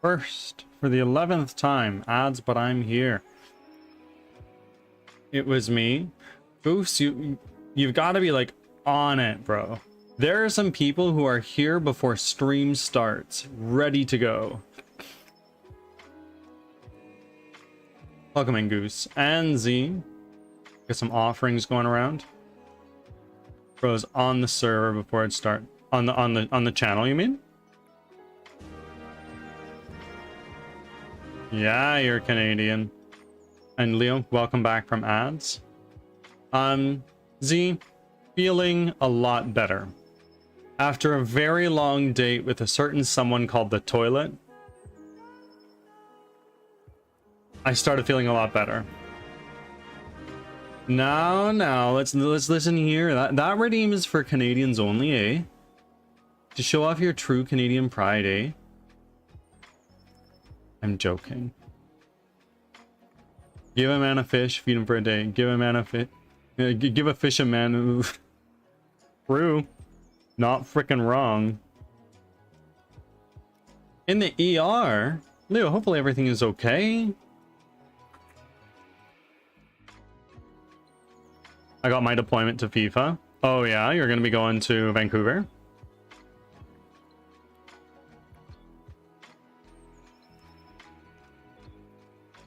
First, for the 11th time, ads, but I'm here. It was me. Goose, you've got to be like on it, bro. There are some people who are here before stream starts, ready to go. Welcome in, Goose. And Z. Got some offerings going around. Bro's on the server before it starts. On the channel, you mean? Yeah, you're Canadian. And Leo, welcome back from ads. Z, feeling a lot better. After a very long date with a certain someone called the toilet, I started feeling a lot better. Now, let's listen here. That redeem is for Canadians only, eh? To show off your true Canadian pride, eh? I'm joking. Give a man a fish, feed him for a day. Give a man a fish. Give a fish a man. True. Not freaking wrong. In the ER? Leo, hopefully everything is okay. I got my deployment to FIFA. Oh yeah, you're gonna be going to Vancouver?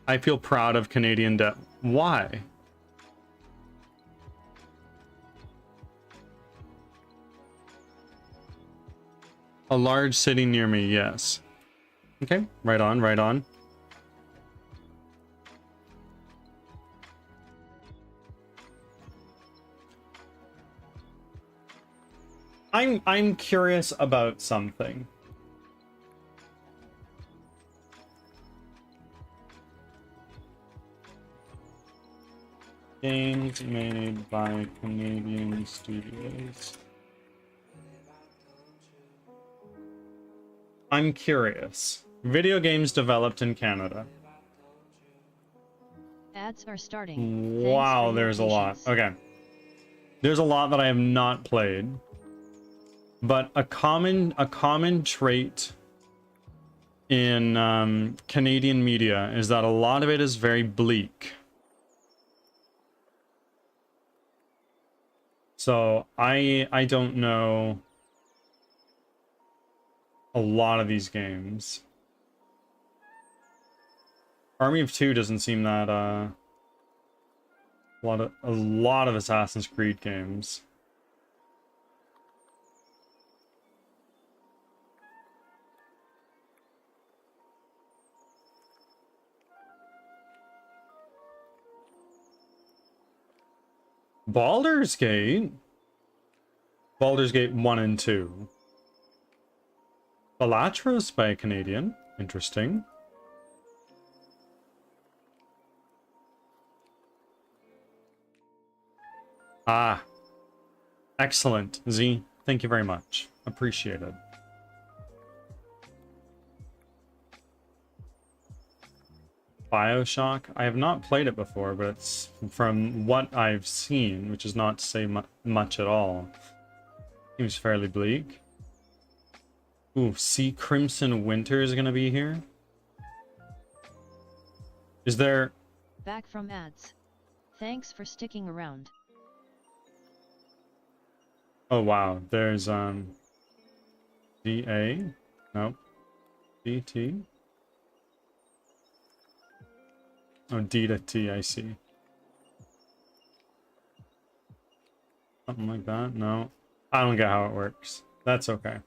I feel proud of Canadian debt. Why? A large city near me, yes. Okay, right on, right on. I'm curious about something. Games made by Canadian studios. I'm curious. Video games developed in Canada. Ads are starting. Wow, there's a lot. Okay. There's a lot that I have not played. But a common trait in Canadian media is that a lot of it is very bleak. So I don't know a lot of these games. Army of Two doesn't seem that a lot of Assassin's Creed games. Baldur's Gate 1 and 2. Balatros by a Canadian. Interesting. Ah. Excellent, Z. Thank you very much. Appreciated. BioShock. I have not played it before, but it's from what I've seen, which is not to say much at all. Seems fairly bleak. Ooh, Sea Crimson Winter is gonna be here. Is there... Back from ads. Thanks for sticking around. Oh wow, there's DA? Nope. DT? Oh, D to T, I see. Something like that? No. I don't get how it works. That's okay.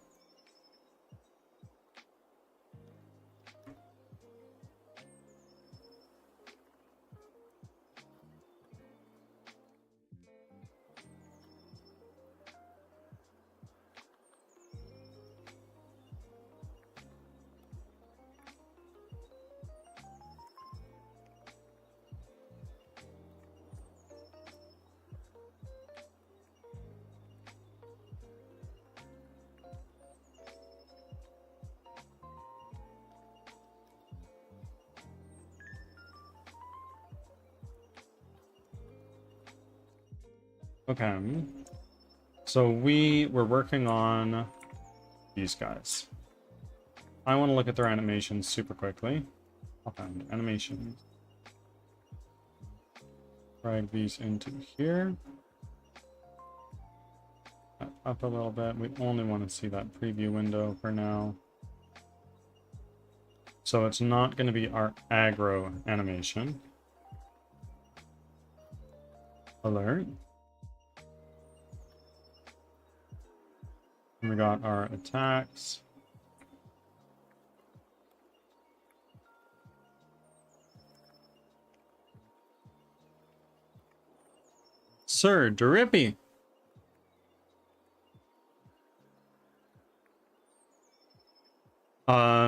Okay, so we were working on these guys. I want to look at their animations super quickly. I'll find animations. Drag these into here. Up a little bit. We only want to see that preview window for now. So it's not going to be our aggro animation. Alert. And we got our attacks. Sir Drippy.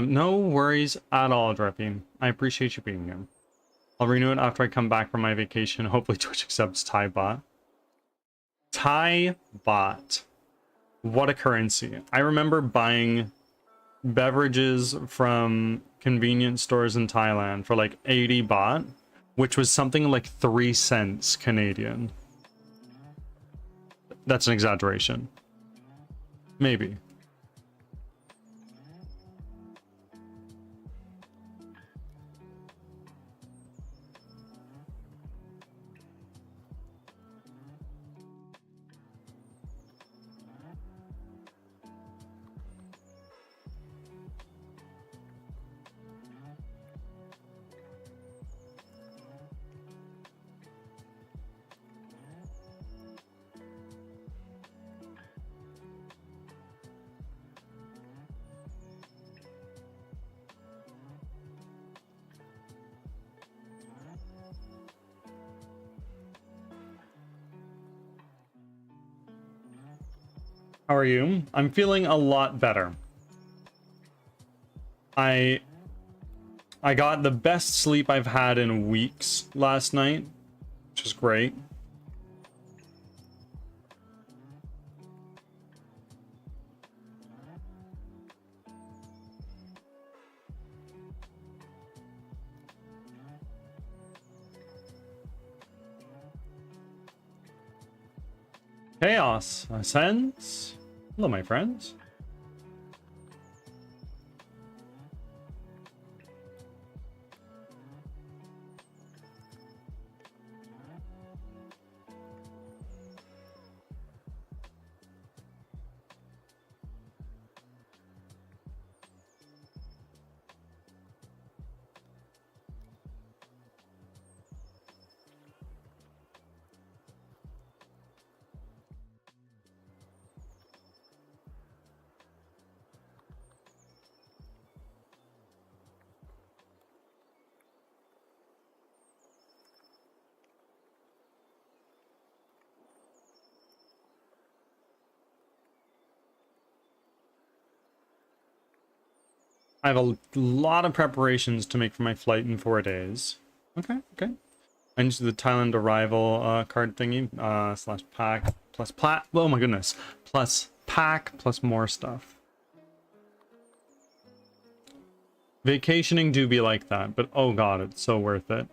No worries at all, Drippy. I appreciate you being here. I'll renew it after I come back from my vacation. Hopefully Twitch accepts Thai bot. Thai bot. What a currency. I remember buying beverages from convenience stores in Thailand for like 80 baht, which was something like 3 cents Canadian. That's an exaggeration. Maybe. How are you? I'm feeling a lot better. I got the best sleep I've had in weeks last night, which is great. Chaos ascends. Hello, my friends. I have a lot of preparations to make for my flight in 4 days. Okay. I need to do the Thailand arrival card thingy, slash pack, plus plat. Oh my goodness. Plus pack, plus more stuff. Vacationing do be like that, but oh god, it's so worth it.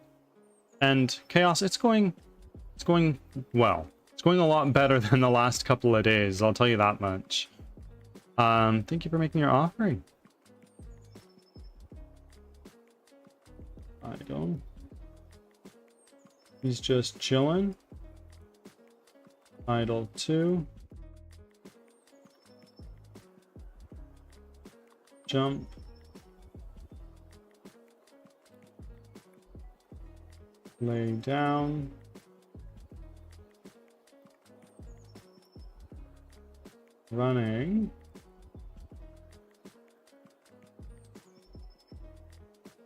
And Chaos, it's going well. It's going a lot better than the last couple of days, I'll tell you that much. Thank you for making your offering. Idle. He's just chilling. Idle 2. Jump. Lay down. Running.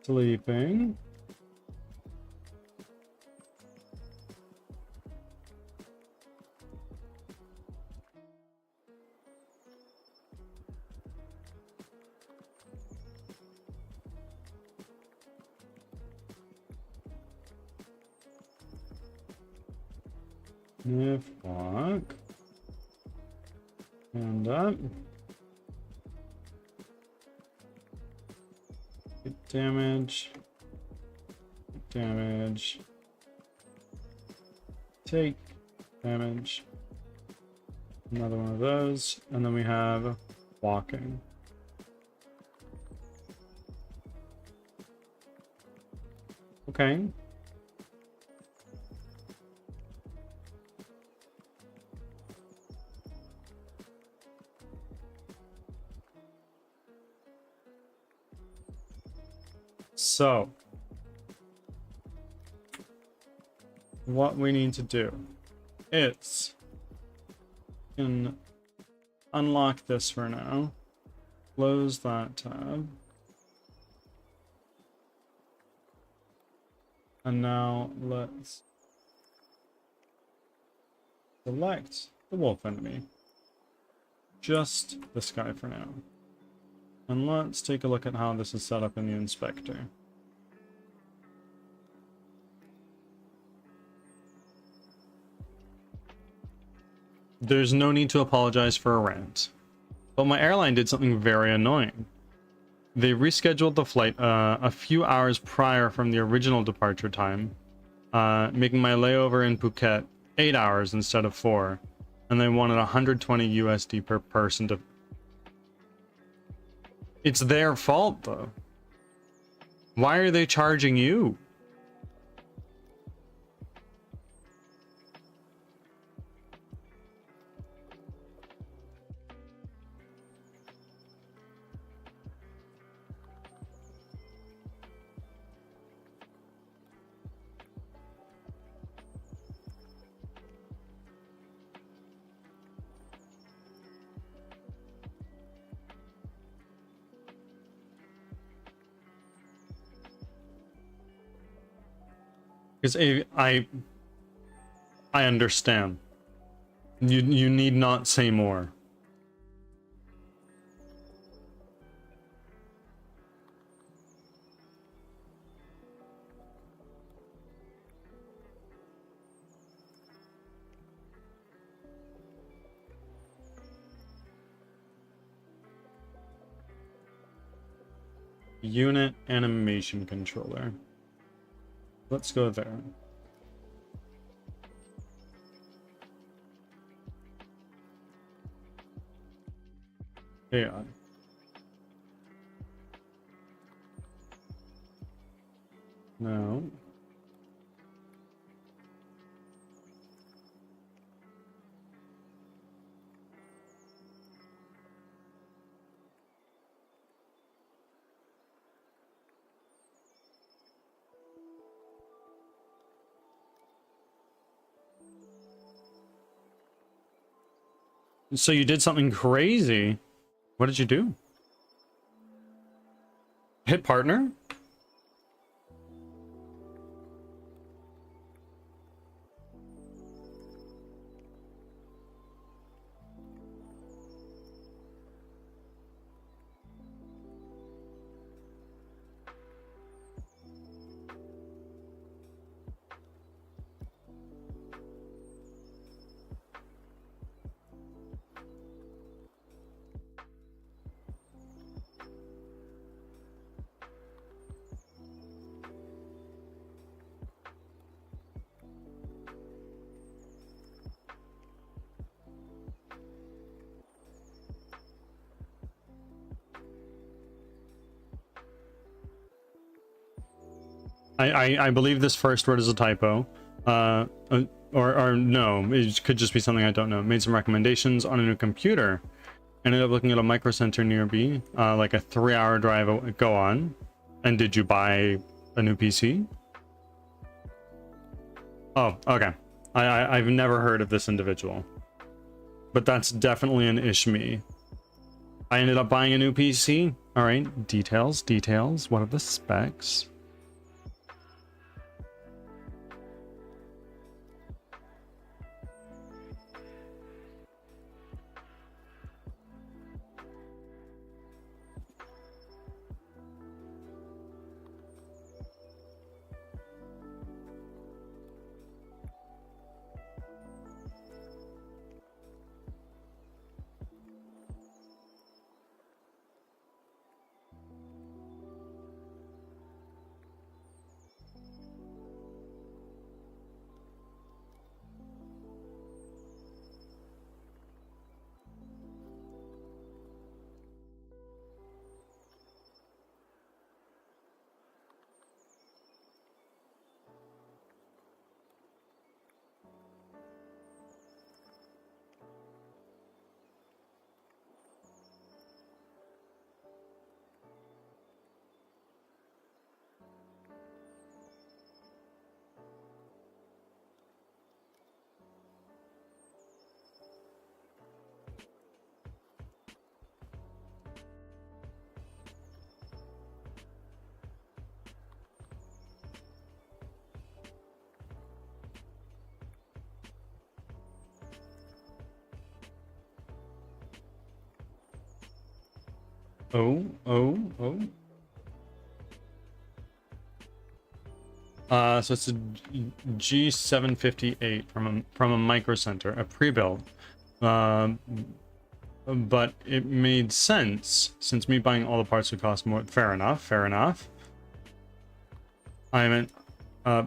Sleeping. Sniff, walk. Stand up. Get damage. Damage. Take damage. Another one of those. And then we have walking. Okay. So, what we need to do is can unlock this for now. Close that tab. And now let's select the wolf enemy. Just this guy for now. And let's take a look at how this is set up in the inspector. There's no need to apologize for a rant. But my airline did something very annoying. They rescheduled the flight a few hours prior from the original departure time, making my layover in Phuket 8 hours instead of 4. And they wanted 120 USD per person to... It's their fault, though. Why are they charging you? Because I understand. You need not say more. Unit animation controller. Let's go there. AI. No. So you did something crazy. What did you do? Hit partner? I believe this first word is a typo. Or no, it could just be something I don't know. Made some recommendations on a new computer. Ended up looking at a micro center nearby, like a 3-hour drive. Go on. And did you buy a new PC? Oh, okay. I've never heard of this individual. But that's definitely an Ishmi. I ended up buying a new PC. All right, details. What are the specs? So it's a G758 from a Micro Center, a pre-built. But it made sense since me buying all the parts would cost more. Fair enough, fair enough. I meant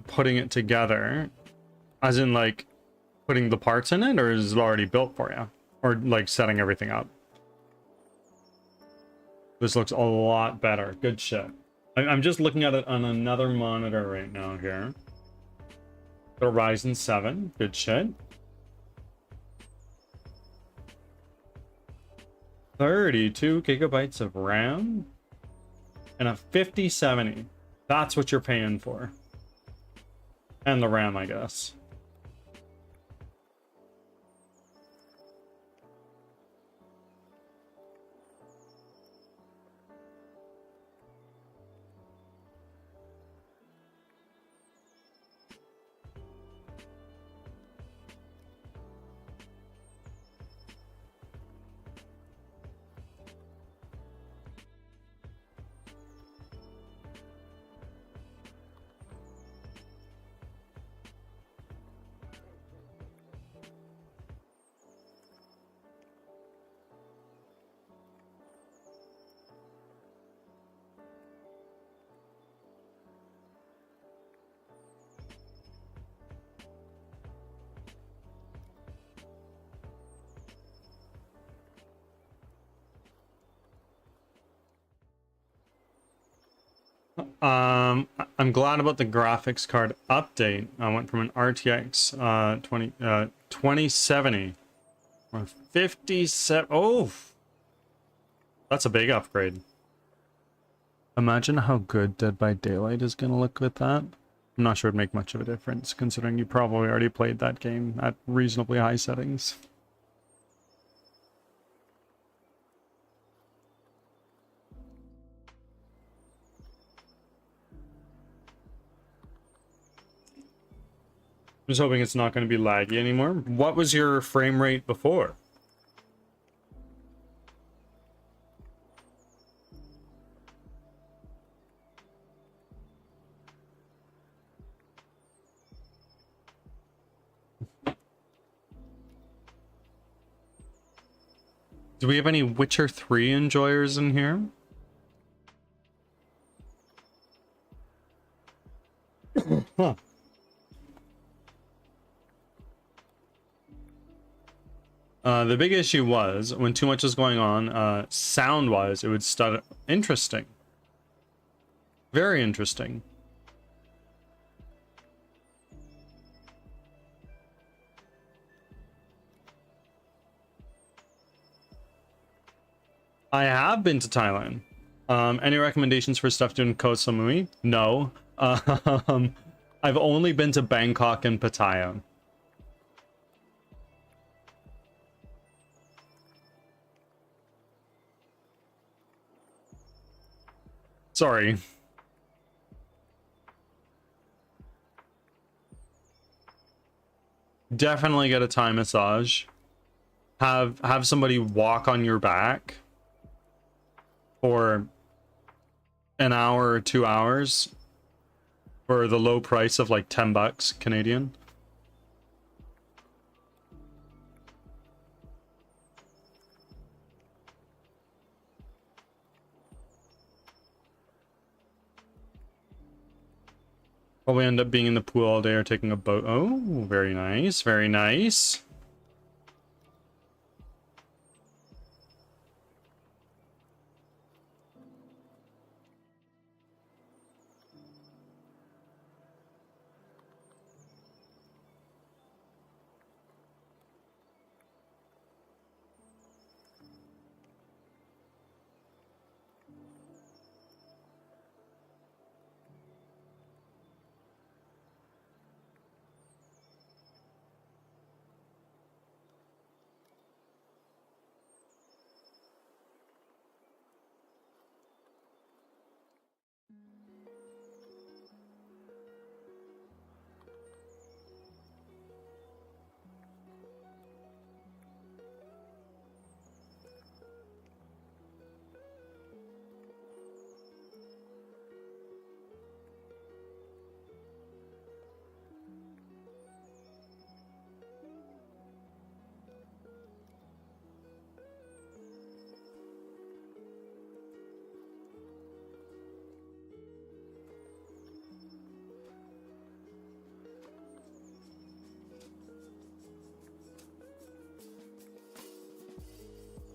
putting it together, as in like putting the parts in it, or is it already built for you, or like setting everything up? This looks a lot better. Good shit. I'm just looking at it on another monitor right now here. The Ryzen 7. Good shit. 32 gigabytes of RAM and a 5070. That's what you're paying for. And the RAM, I guess. I'm glad about the graphics card update. I went from an RTX 2070 or 57. Oh, that's a big upgrade. Imagine how good Dead by Daylight is gonna look with that. I'm not sure it'd make much of a difference, considering you probably already played that game at reasonably high settings. I'm just hoping it's not going to be laggy anymore. What was your frame rate before? Do we have any Witcher 3 enjoyers in here? Huh. The big issue was when too much was going on, sound-wise, it would start. Interesting. Very interesting. I have been to Thailand. Any recommendations for stuff doing Koh Samui? No. I've only been to Bangkok and Pattaya. Sorry. Definitely get a Thai massage. Have somebody walk on your back for an hour or 2 hours for the low price of like 10 bucks Canadian. Probably end up being in the pool all day or taking a boat. Oh, very nice, very nice.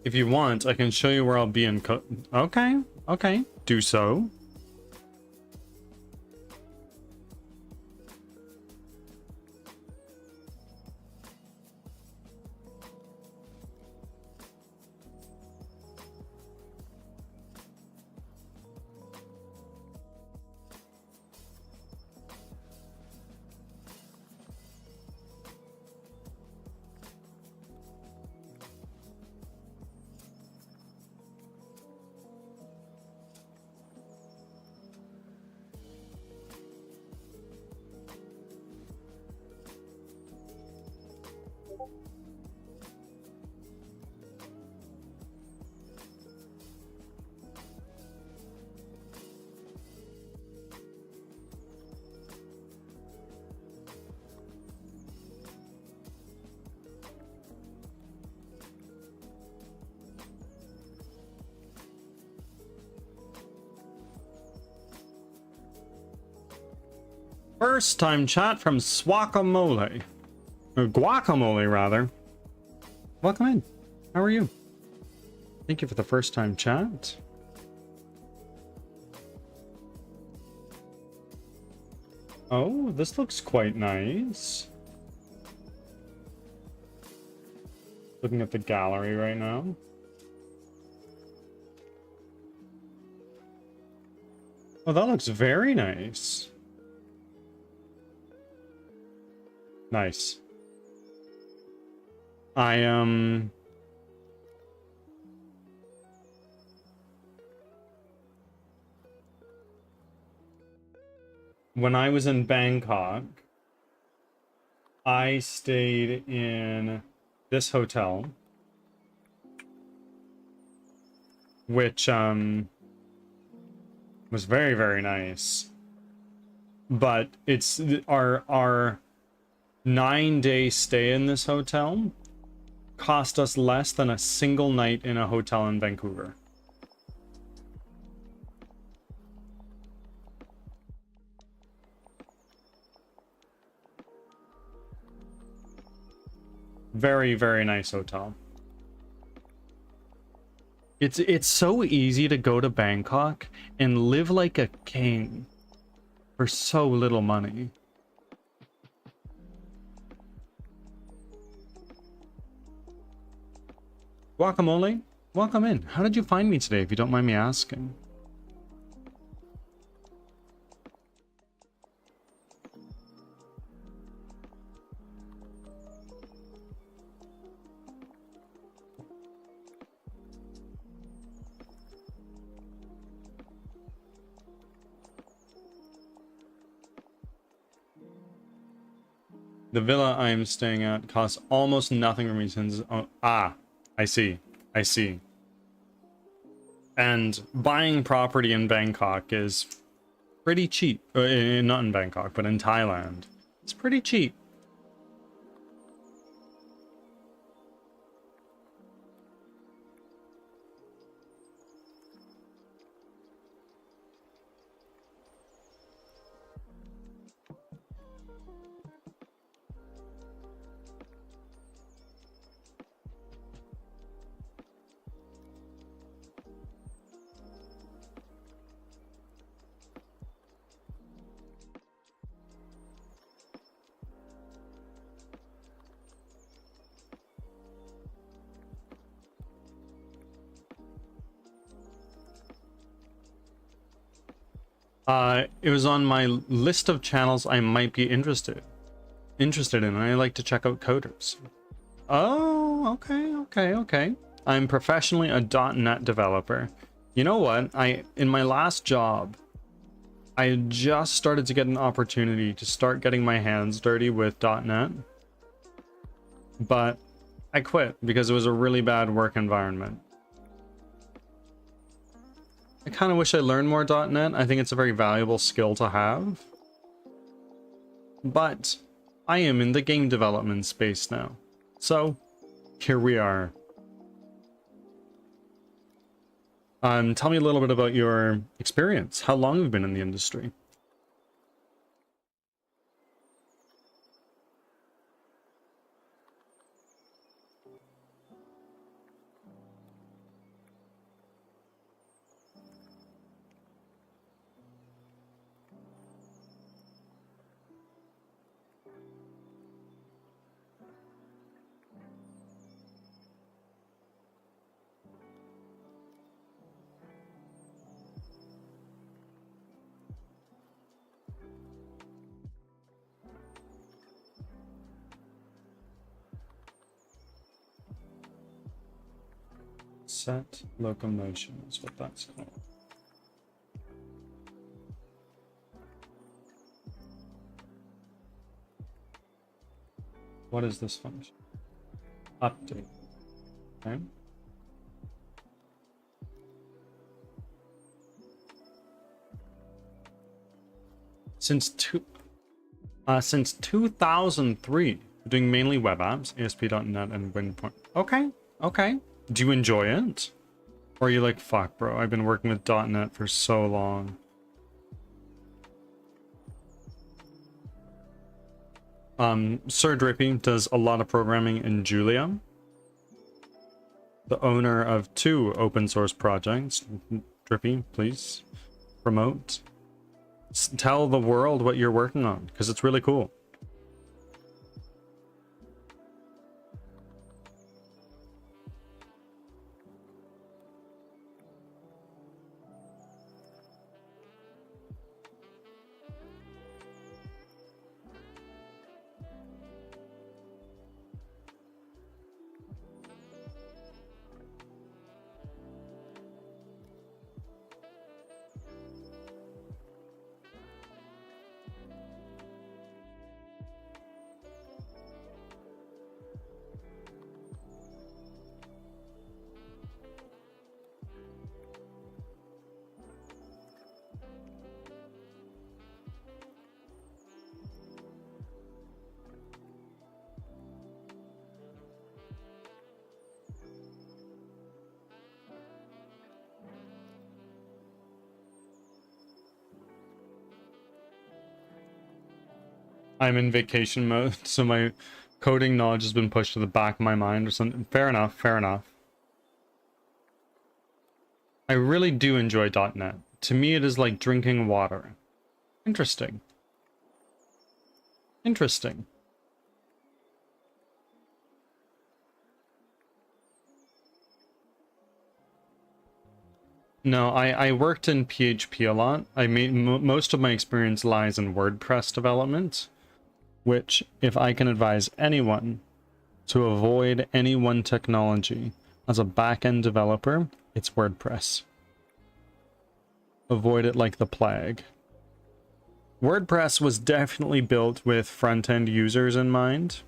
If you want, I can show you where I'll be in Okay, okay. Do so. First time chat from Swakamole. Or Guacamole, rather. Welcome in. How are you? Thank you for the first time chat. Oh, this looks quite nice. Looking at the gallery right now. Oh, that looks very nice. Nice. When I was in Bangkok, I stayed in this hotel, which was very, very nice. But it's our 9-day stay in this hotel cost us less than a single night in a hotel in Vancouver. Very, very nice hotel. It's so easy to go to Bangkok and live like a king for so little money. Guacamole, welcome in. How did you find me today, if you don't mind me asking? The villa I am staying at costs almost nothing for me since... I see. I see. And buying property in Bangkok is pretty cheap. Not in Bangkok, but in Thailand. It's pretty cheap. It was on my list of channels I might be interested in, and I like to check out coders. Oh, okay. I'm professionally a .NET developer. You know what? In my last job, I had just started to get an opportunity to start getting my hands dirty with .NET, but I quit because it was a really bad work environment. I kind of wish I learned more .NET. I think it's a very valuable skill to have. But I am in the game development space now. So, here we are. Tell me a little bit about your experience. How long have you been in the industry? Set locomotion is what that's called. What is this function? Update. Okay. Since 2003, we're doing mainly web apps, ASP.NET and WinPoint. Okay, okay. Do you enjoy it? Or are you like, fuck, bro, I've been working with .NET for so long. Sir Drippy does a lot of programming in Julia. The owner of 2 open source projects. Drippy, please promote. Tell the world what you're working on, because it's really cool. I'm in vacation mode, so my coding knowledge has been pushed to the back of my mind or something. Fair enough, fair enough. I really do enjoy .NET. To me, it is like drinking water. Interesting. Interesting. No, I worked in PHP a lot. I made most of my experience lies in WordPress development, which, if I can advise anyone to avoid any one technology as a back-end developer, it's WordPress. Avoid it like the plague. WordPress was definitely built with front-end users in mind.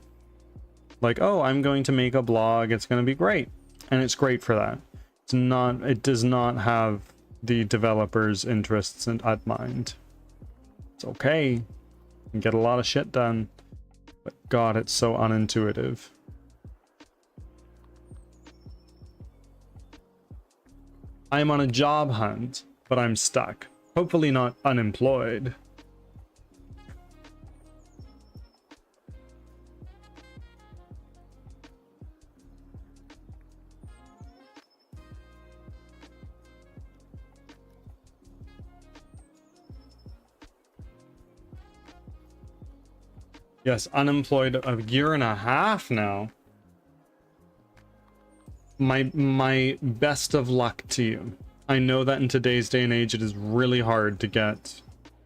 Like, oh, I'm going to make a blog, it's going to be great. And it's great for that. It's not, it does not have the developer's interests at mind. It's okay. You can get a lot of shit done. But God, it's so unintuitive. I'm on a job hunt, but I'm stuck. Hopefully not unemployed. Yes, unemployed a year and a half now. My best of luck to you. I know that in today's day and age, it is really hard to get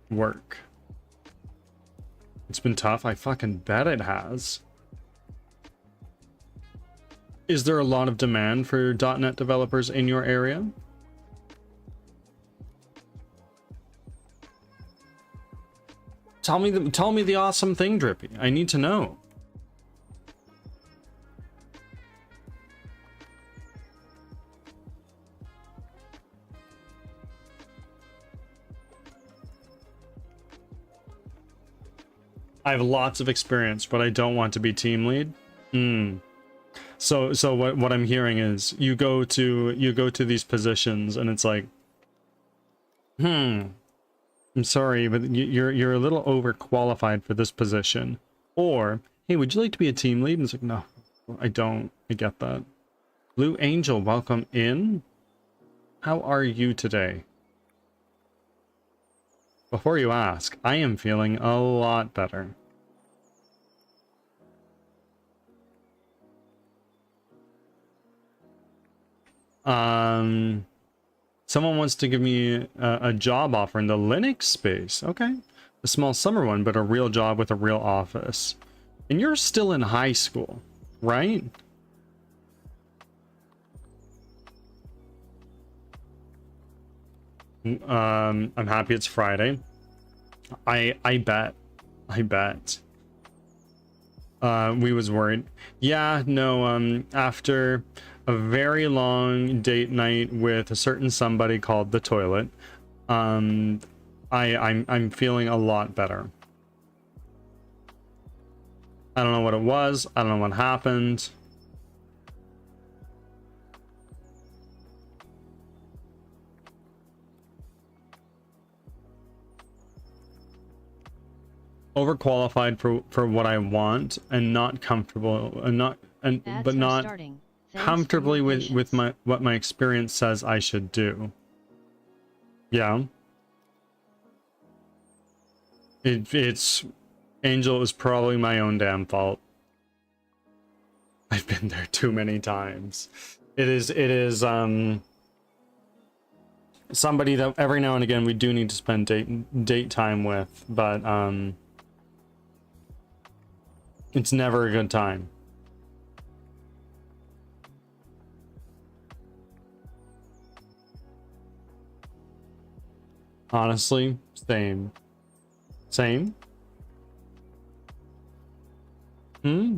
work. It's been tough. I fucking bet it has. Is there a lot of demand for .NET developers in your area? Tell me the awesome thing, Drippy. I need to know. I have lots of experience, but I don't want to be team lead. So what I'm hearing is you go to these positions and it's like, I'm sorry, but you're a little overqualified for this position. Or, hey, would you like to be a team lead? And it's like, no, I don't. I get that. Blue Angel, welcome in. How are you today? Before you ask, I am feeling a lot better. Someone wants to give me a job offer in the Linux space. Okay. A small summer one, but a real job with a real office. And you're still in high school, right? I'm happy it's Friday. I bet. We was worried. Yeah, no, after a very long date night with a certain somebody called the toilet, I'm feeling a lot better. I don't know what it was. I don't know what happened. Overqualified for what I want, and not comfortable, and not but not comfortably with my what my experience says I should do. Yeah. It's Angel, it was probably my own damn fault. I've been there too many times. It is somebody that every now and again we do need to spend date time with, but it's never a good time. Honestly, same. Same? Hmm?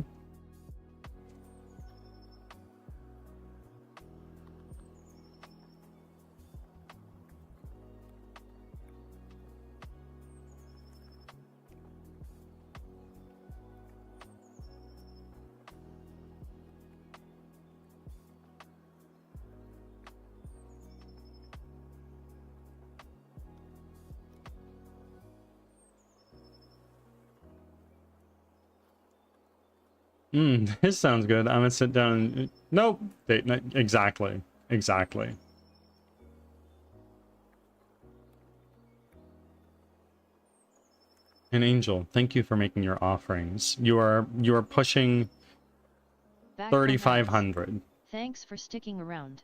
This sounds good. I'm gonna sit down and... Nope. Exactly. Exactly. And Angel, thank you for making your offerings. You are pushing 3,500. Thanks for sticking around.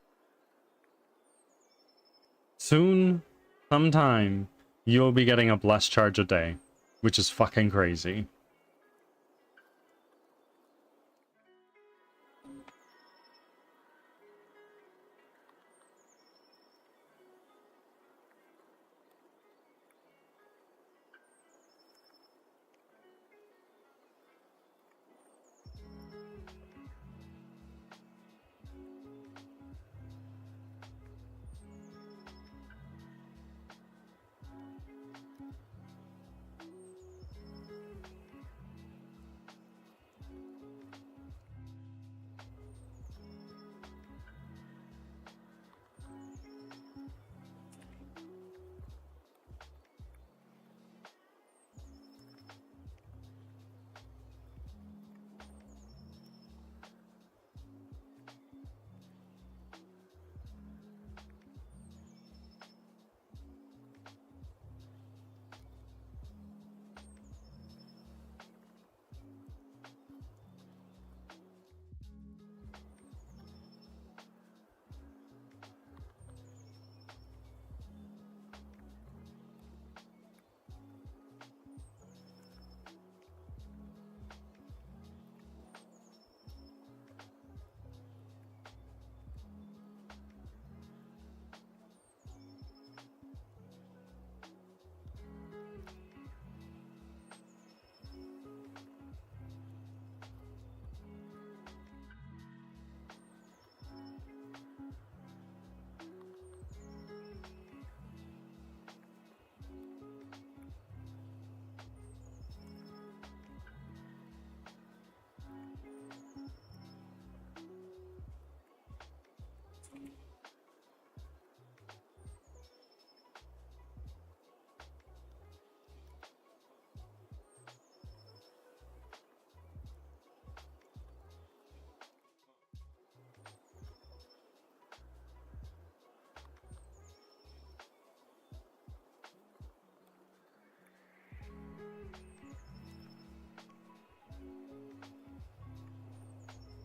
Soon, sometime, you'll be getting a blessed charge a day, which is fucking crazy.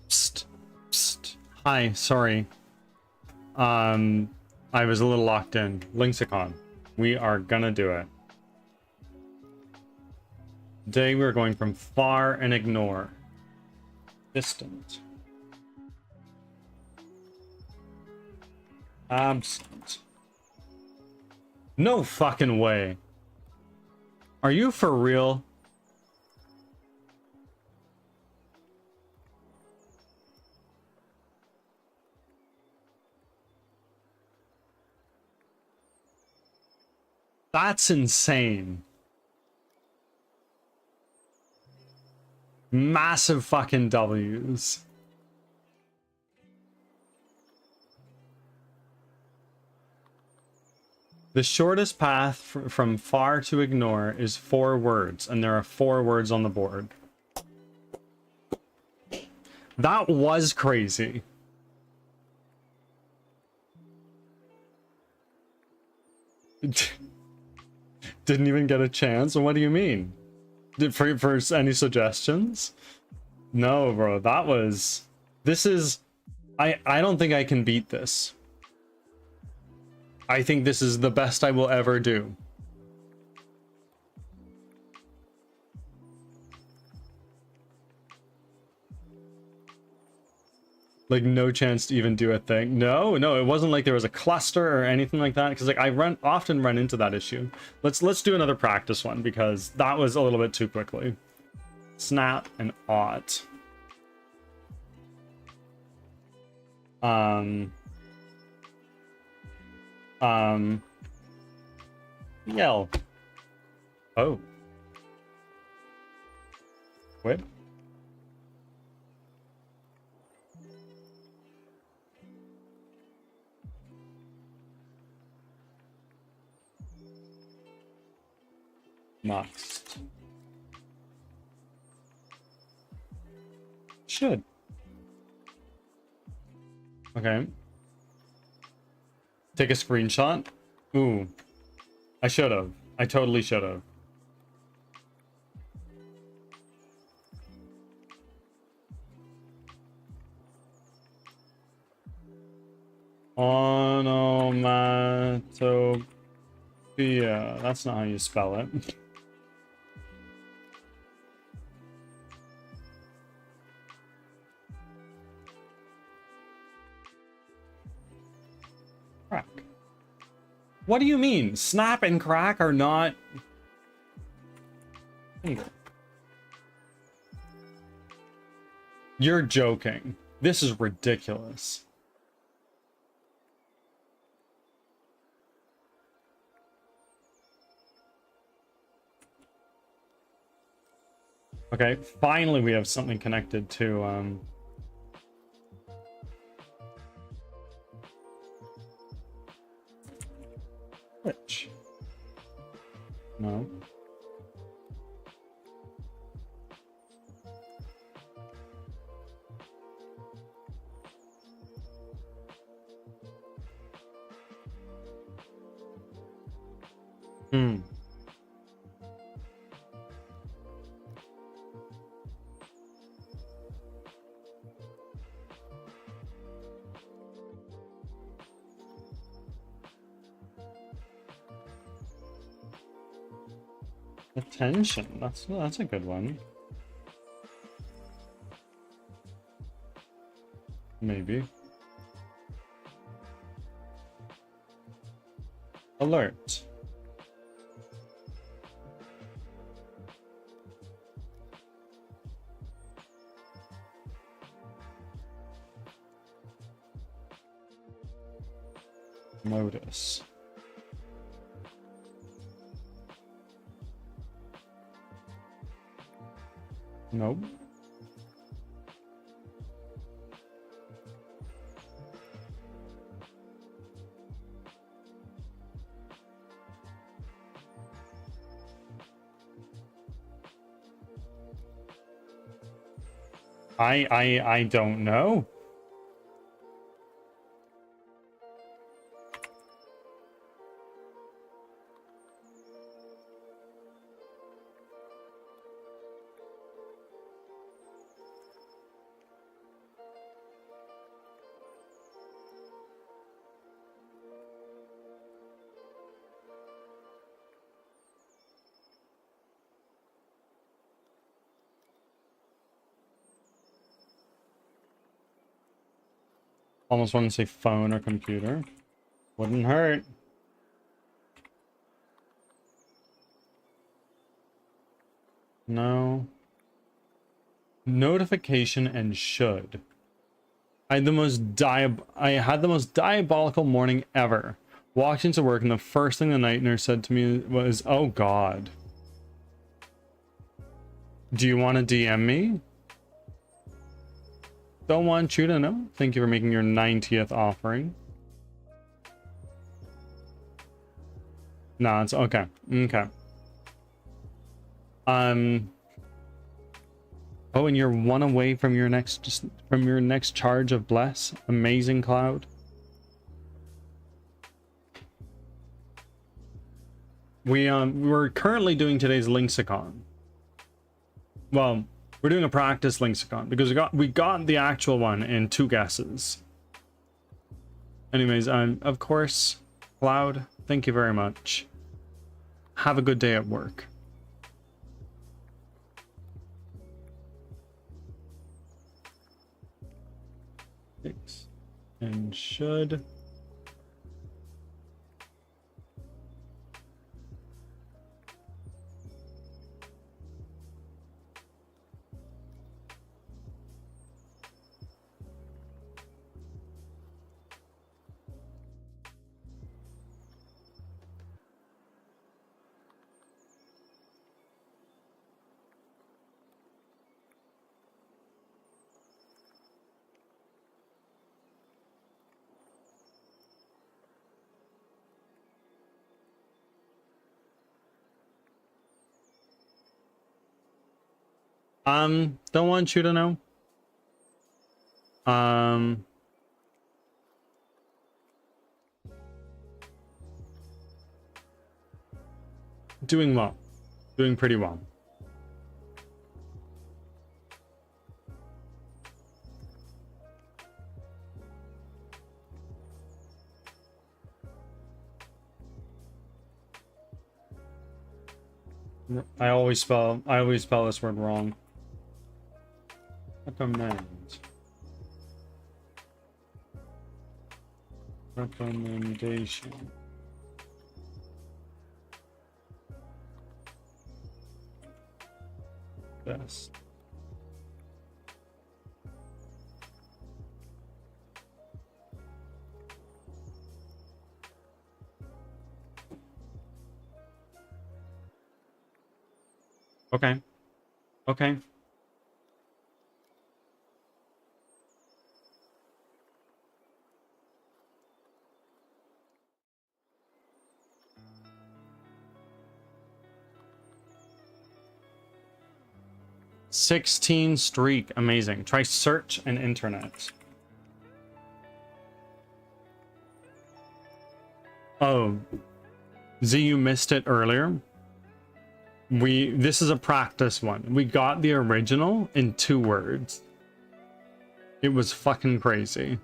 Psst. Psst. Hi, sorry. I was a little locked in. Lexicon. We are gonna do it. Today we're going from far and ignore. Distant. Absent. No fucking way. Are you for real? That's insane. Massive fucking W's. The shortest path from far to ignore is 4 words, and there are 4 words on the board. That was crazy. Didn't even get a chance? What do you mean? For any suggestions? No, bro, that was... This is... I don't think I can beat this. I think this is the best I will ever do. Like, no chance to even do a thing. No, it wasn't like there was a cluster or anything like that. Because like I often run into that issue. Let's do another practice one because that was a little bit too quickly. Snap and ought. Yell. Oh. Whip. Must. Should. Okay. Take a screenshot. Ooh. I should have. I totally should have. Onomatopoeia. That's not how you spell it. Crack. What do you mean? Snap and crack are not... You're joking. This is ridiculous. Okay, finally we have something connected to Twitch. No. Hmm. Attention. That's a good one. Maybe. Alert. Modus. Nope. I don't know. Almost want to say phone or computer. Wouldn't hurt. No. Notification and should. I had the most diabolical morning ever. Walked into work and the first thing the night nurse said to me was, "Oh God. Do you want to DM me? Don't want you to know. Thank you for making your 90th offering." No, it's okay. Okay. Oh, and you're one away from your next charge of bless. Amazing, Cloud. We're currently doing today's Lexicon. Well, we're doing a practice Lexicon because we got the actual one in 2 guesses. Anyways, of course, Cloud, thank you very much. Have a good day at work. And should. Don't want you to know. Doing well. Doing pretty well. I always spell this word wrong. Recommend. Recommendation. Best. Okay. Okay. $16 streak. Amazing. Try search and internet. Oh. Z, you missed it earlier. This is a practice one. We got the original in 2 words. It was fucking crazy.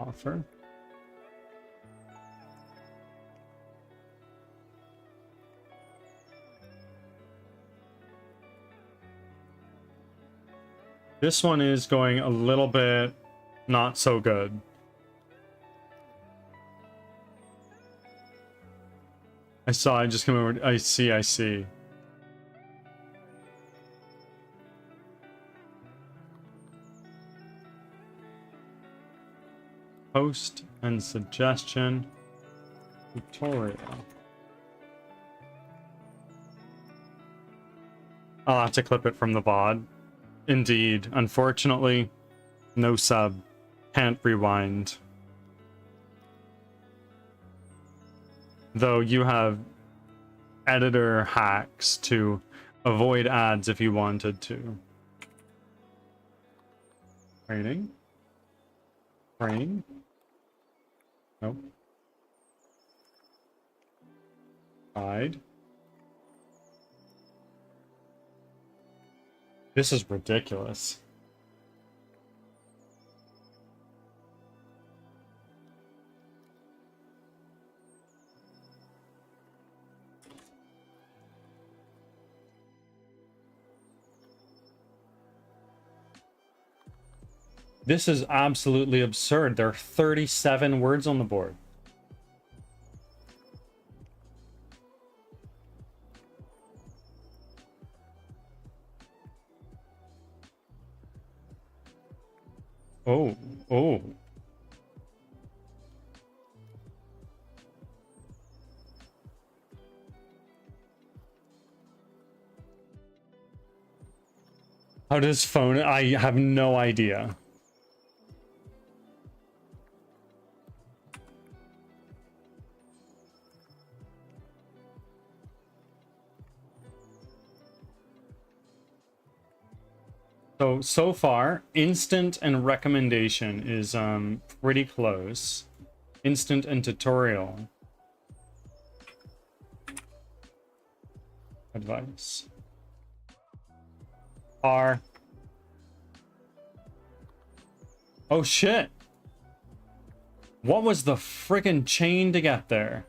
Offer. This one is going a little bit not so good. I just come over. I see. Post and suggestion. Tutorial. I'll have to clip it from the VOD. Indeed. Unfortunately, no sub. Can't rewind. Though you have editor hacks to avoid ads if you wanted to. Training. Nope. Hide. This is ridiculous. This is absolutely absurd. There are 37 words on the board. Oh, oh. How does phone? I have no idea. So far, instant and recommendation is pretty close. Instant and tutorial. Advice. R. Oh shit. What was the friggin' chain to get there?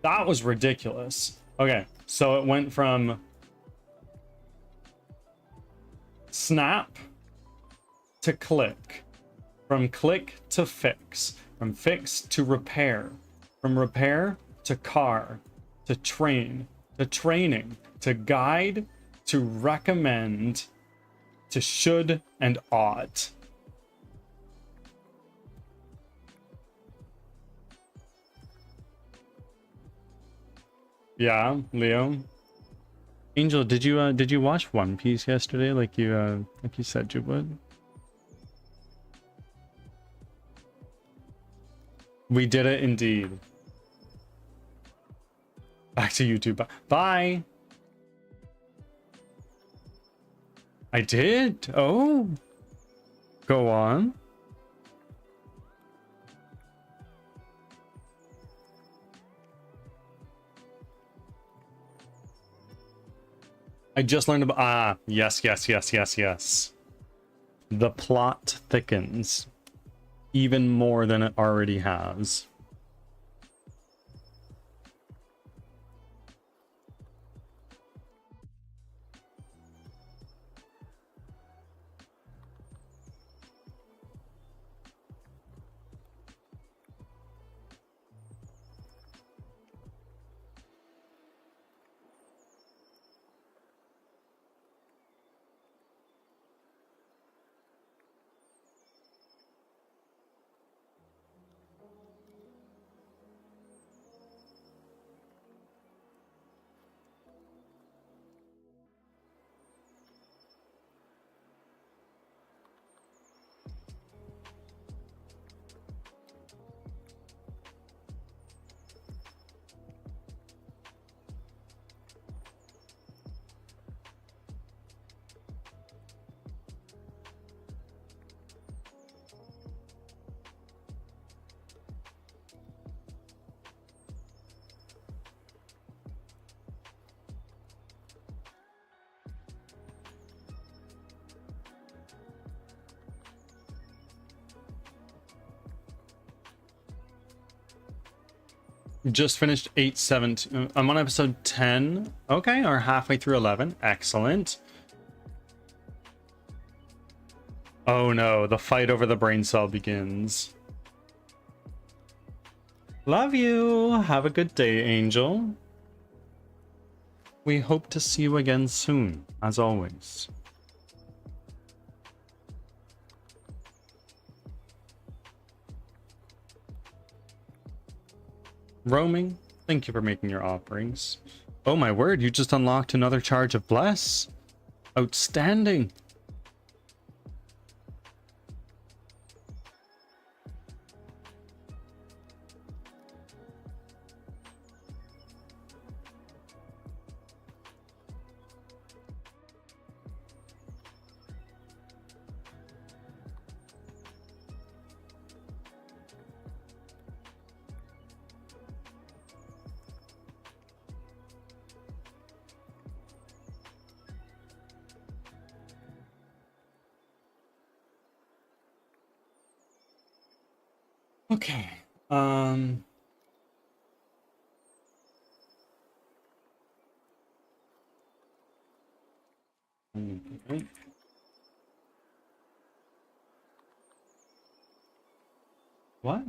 That was ridiculous. Okay, so it went from snap to click, from click to fix, from fix to repair, from repair to car, to train, to training, to guide, to recommend, to should and ought. Yeah, Leo. Angel, did you watch One Piece yesterday like you said you would? We did it indeed. Back to YouTube. Bye. I did? Oh. Go on. I just learned about yes. The plot thickens even more than it already has. Just finished 8-7. I'm on episode 10. Okay, or halfway through 11. Excellent. Oh no, the fight over the brain cell begins. Love you. Have a good day, Angel. We hope to see you again soon, as always. Roaming, thank you for making your offerings. Oh my word, you just unlocked another charge of Bless. Outstanding. Okay. Okay. What?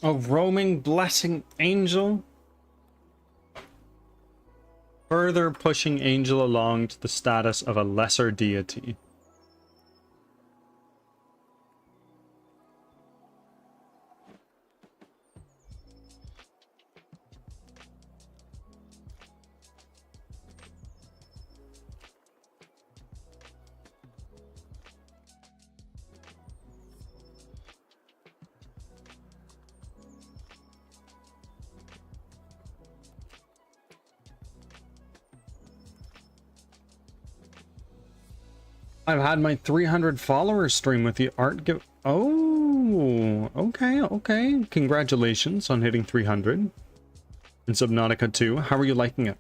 A roaming blessing angel? Further pushing angel along to the status of a lesser deity. I've had my 300 followers stream with the art give. Oh, okay, okay. Congratulations on hitting 300. In Subnautica 2, how are you liking it?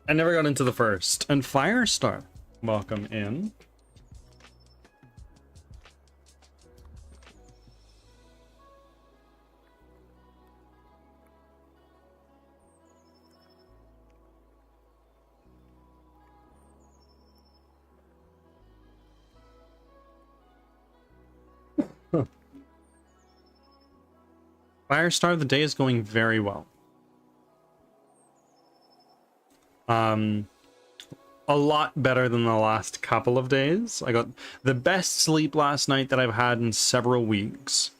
I never got into the first. And Firestar, welcome in. Firestar, the day is going very well. A lot better than the last couple of days. I got the best sleep last night that I've had in several weeks.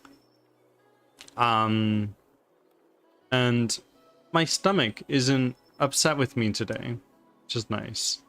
And my stomach isn't upset with me today, which is nice.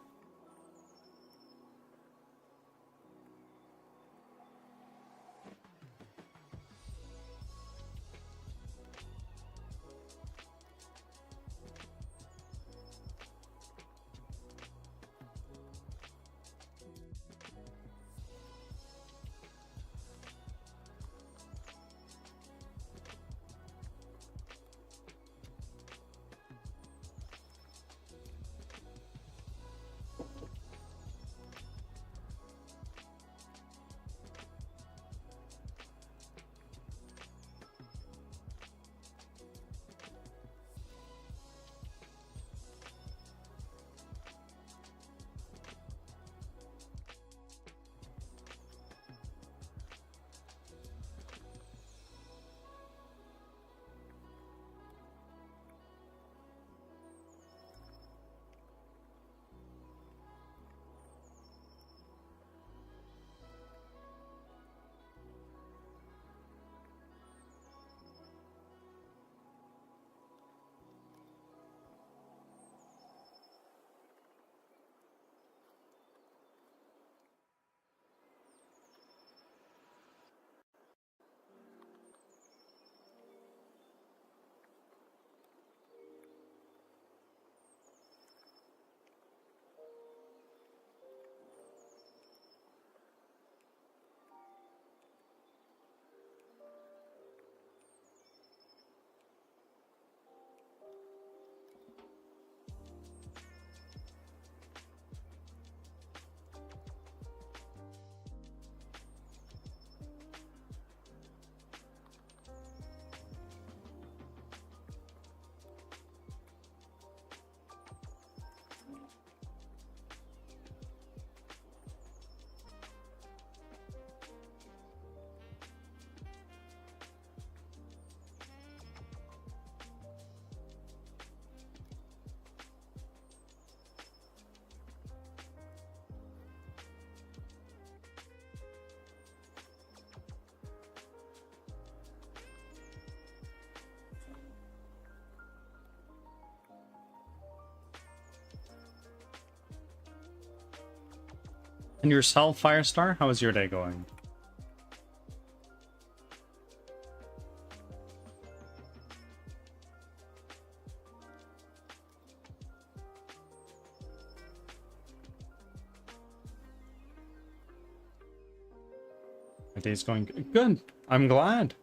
And yourself, Firestar, how is your day going? My day's going good. I'm glad.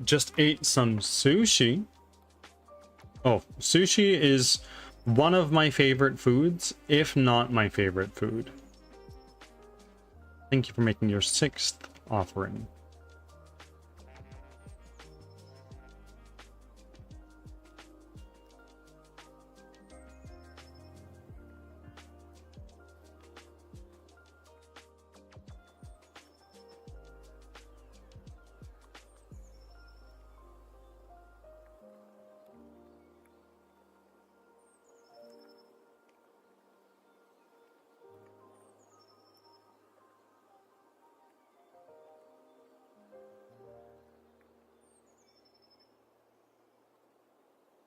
Just ate some sushi. Oh, sushi is one of my favorite foods, if not my favorite food. Thank you for making your 6th offering.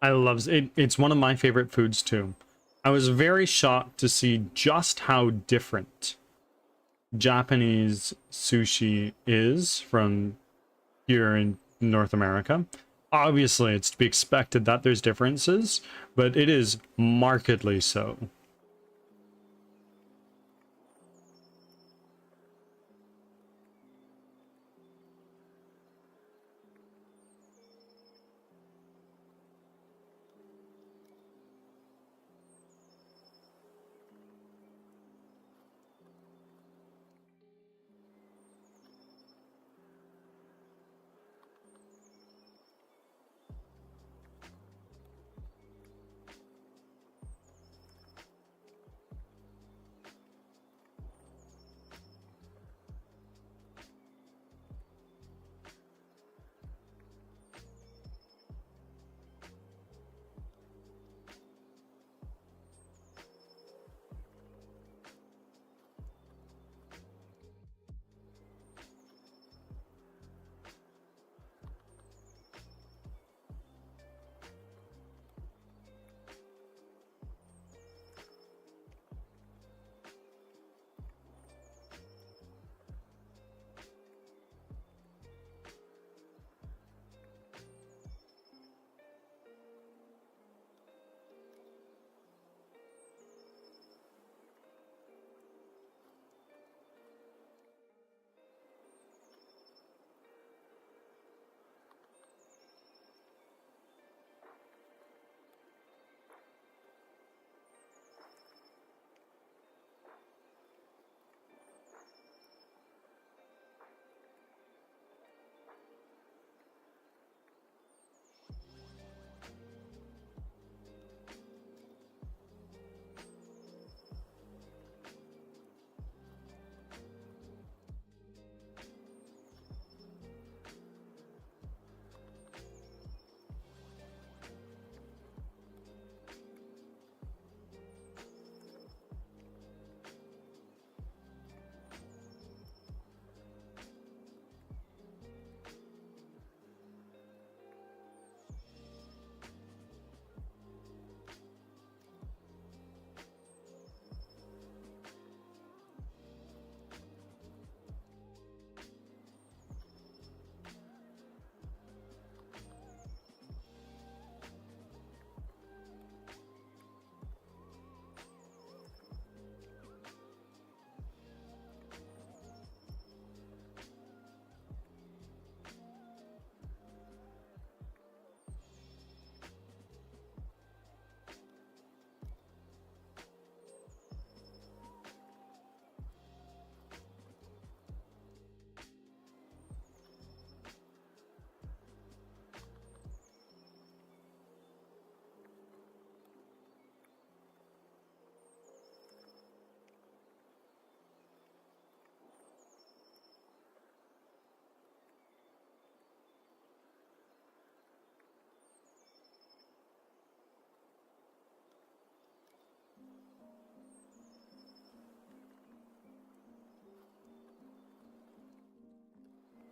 I love it. It's one of my favorite foods too. I was very shocked to see just how different Japanese sushi is from here in North America. Obviously, it's to be expected that there's differences, but it is markedly so.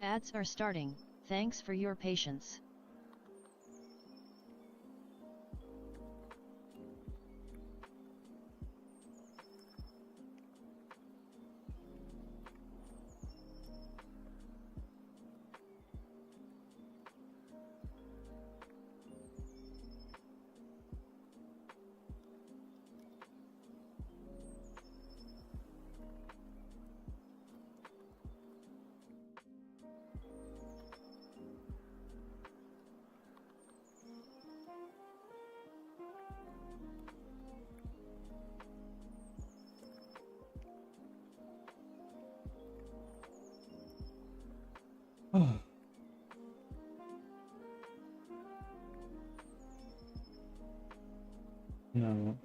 Ads are starting, thanks for your patience. No.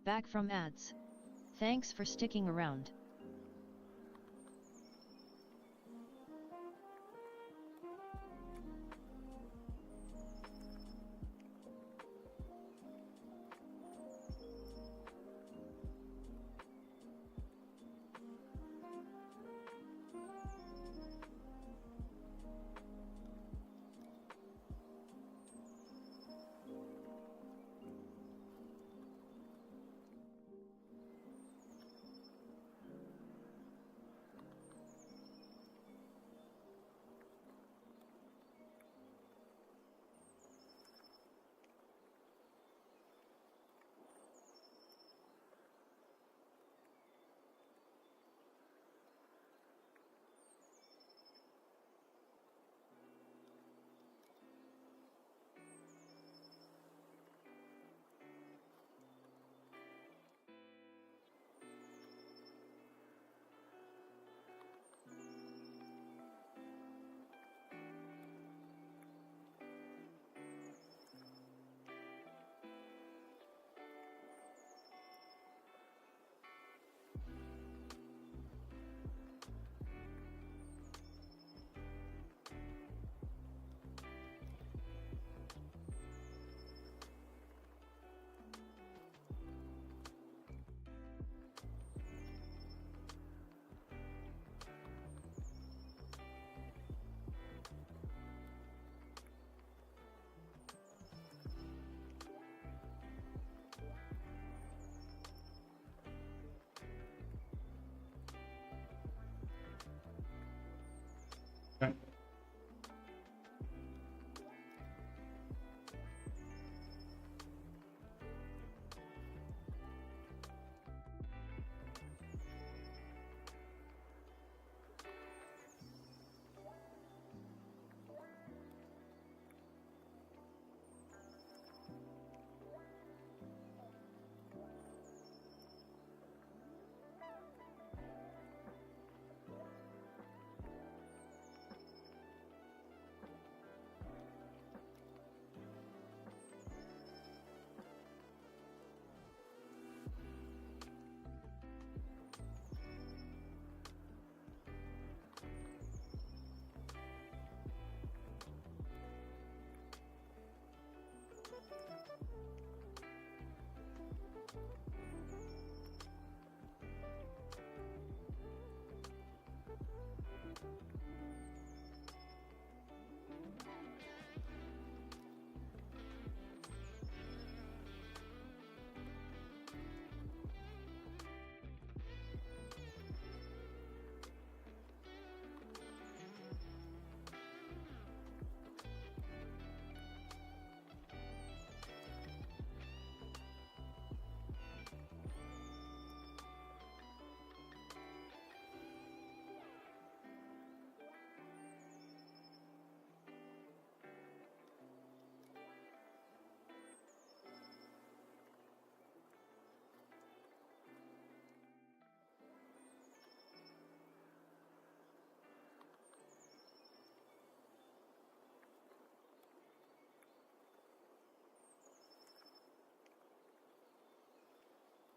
Back from ads. Thanks for sticking around.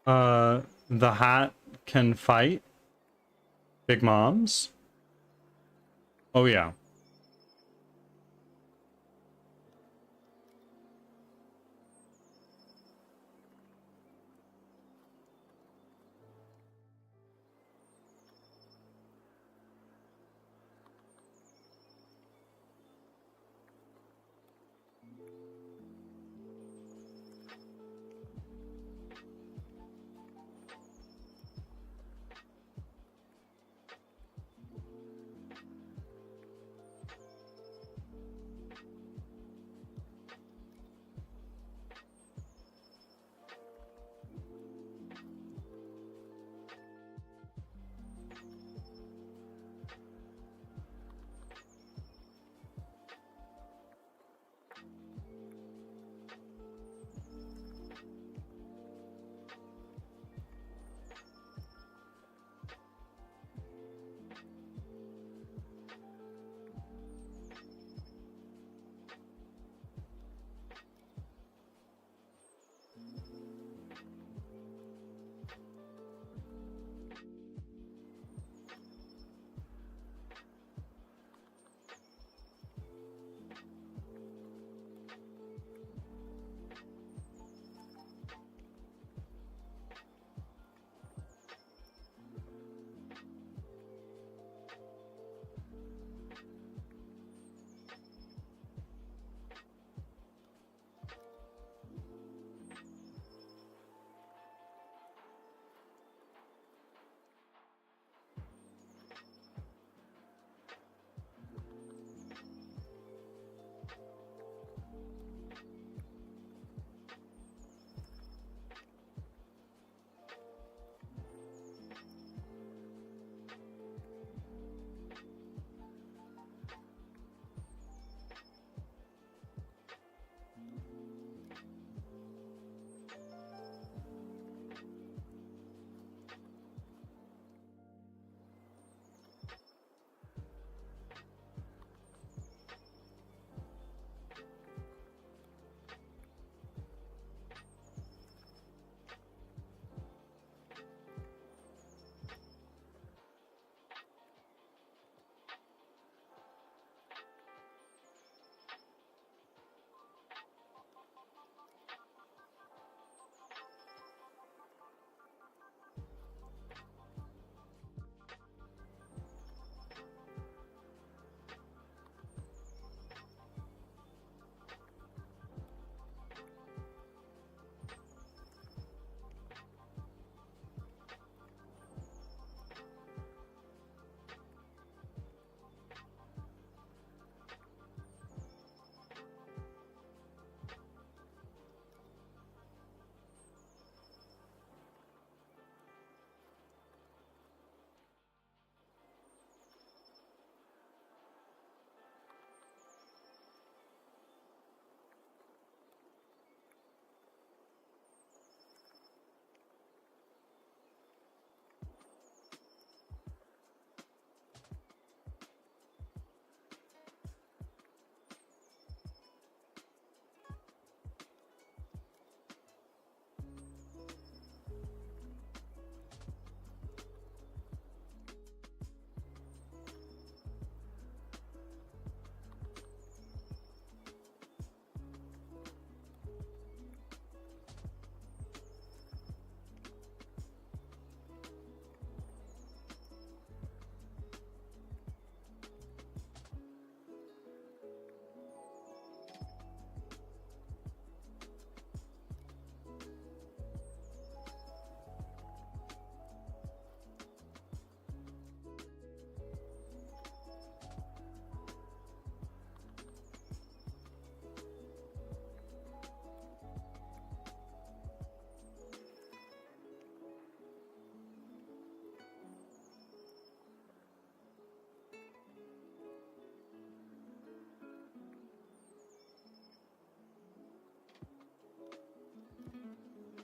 The hat can fight big moms. Oh yeah.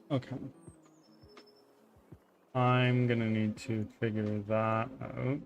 Okay. I'm gonna need to figure that out.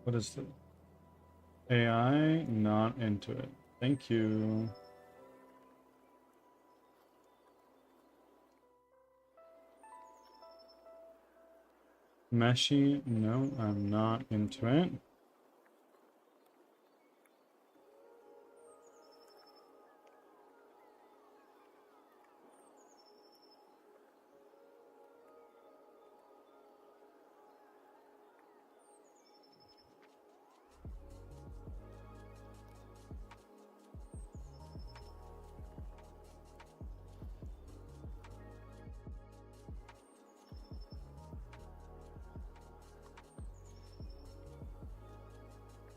What is the AI? Not into it. Thank you. Meshy? No, I'm not into it.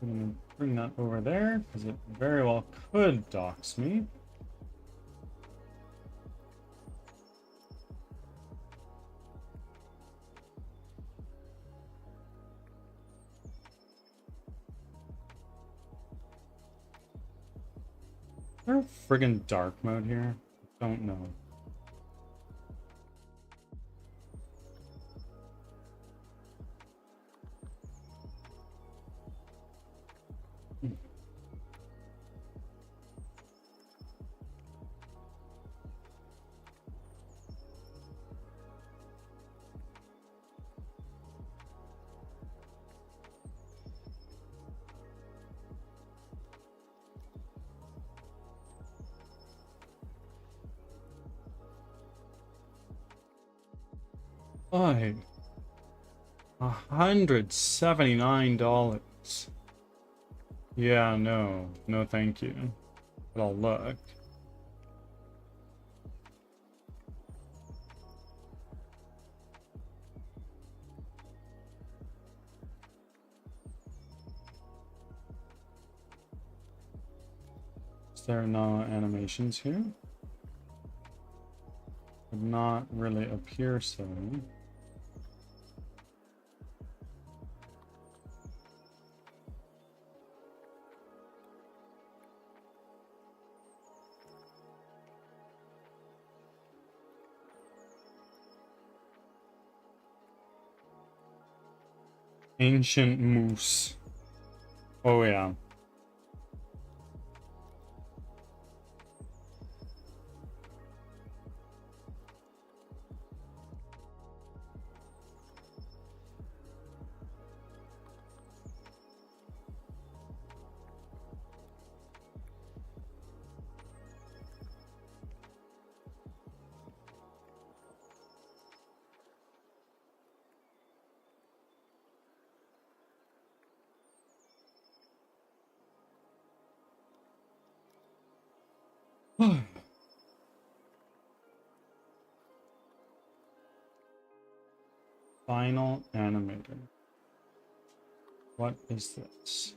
I'm gonna bring that over there because it very well could dox me. Is there a friggin' dark mode here? Don't know. Why? $179. Yeah, no. No thank you. But I'll look. Is there no animations here? Would not really appear so. Ancient moose. Oh yeah. Final animator. What is this?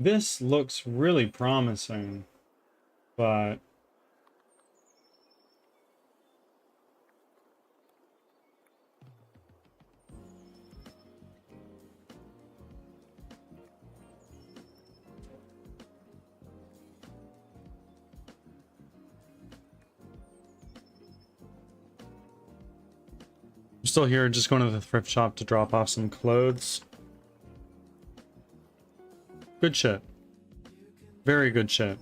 This looks really promising, but I'm still here, just going to the thrift shop to drop off some clothes. Good shit. Very good shit.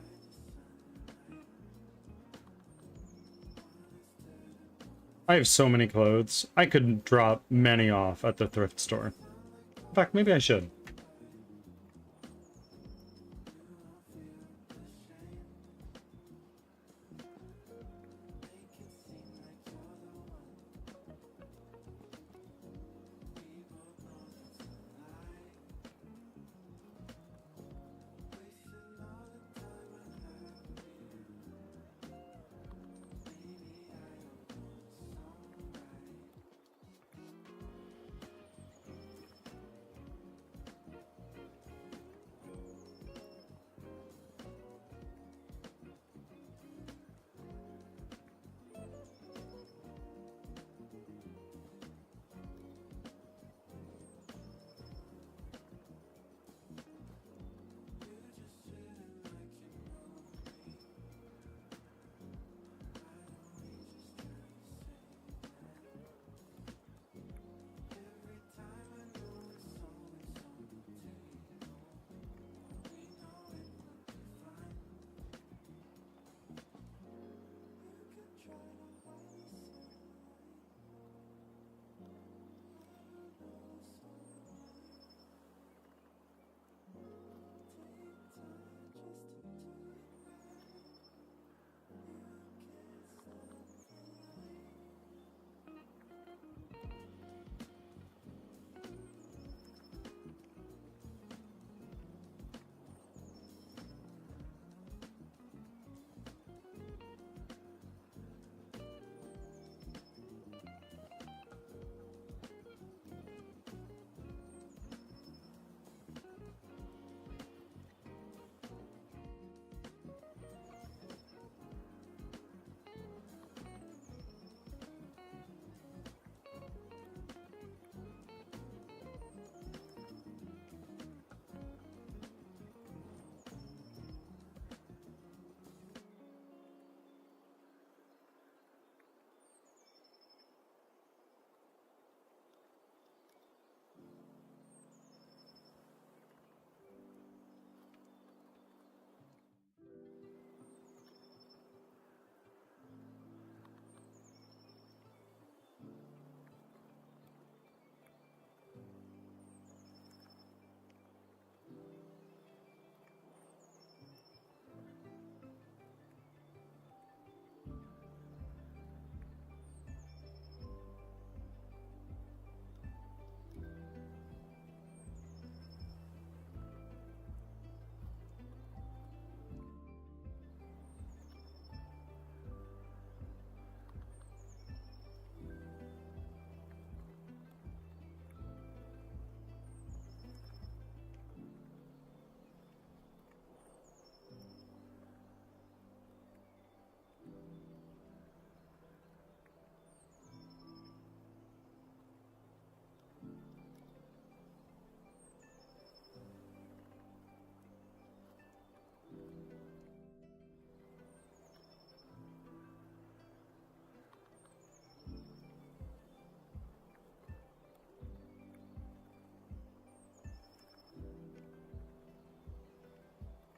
I have so many clothes. I could drop many off at the thrift store. In fact, maybe I should.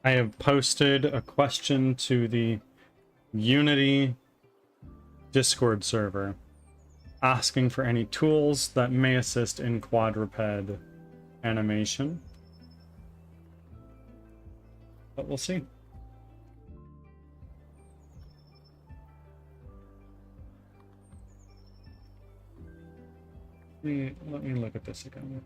I have posted a question to the Unity Discord server asking for any tools that may assist in quadruped animation. But we'll see. Let me look at this again.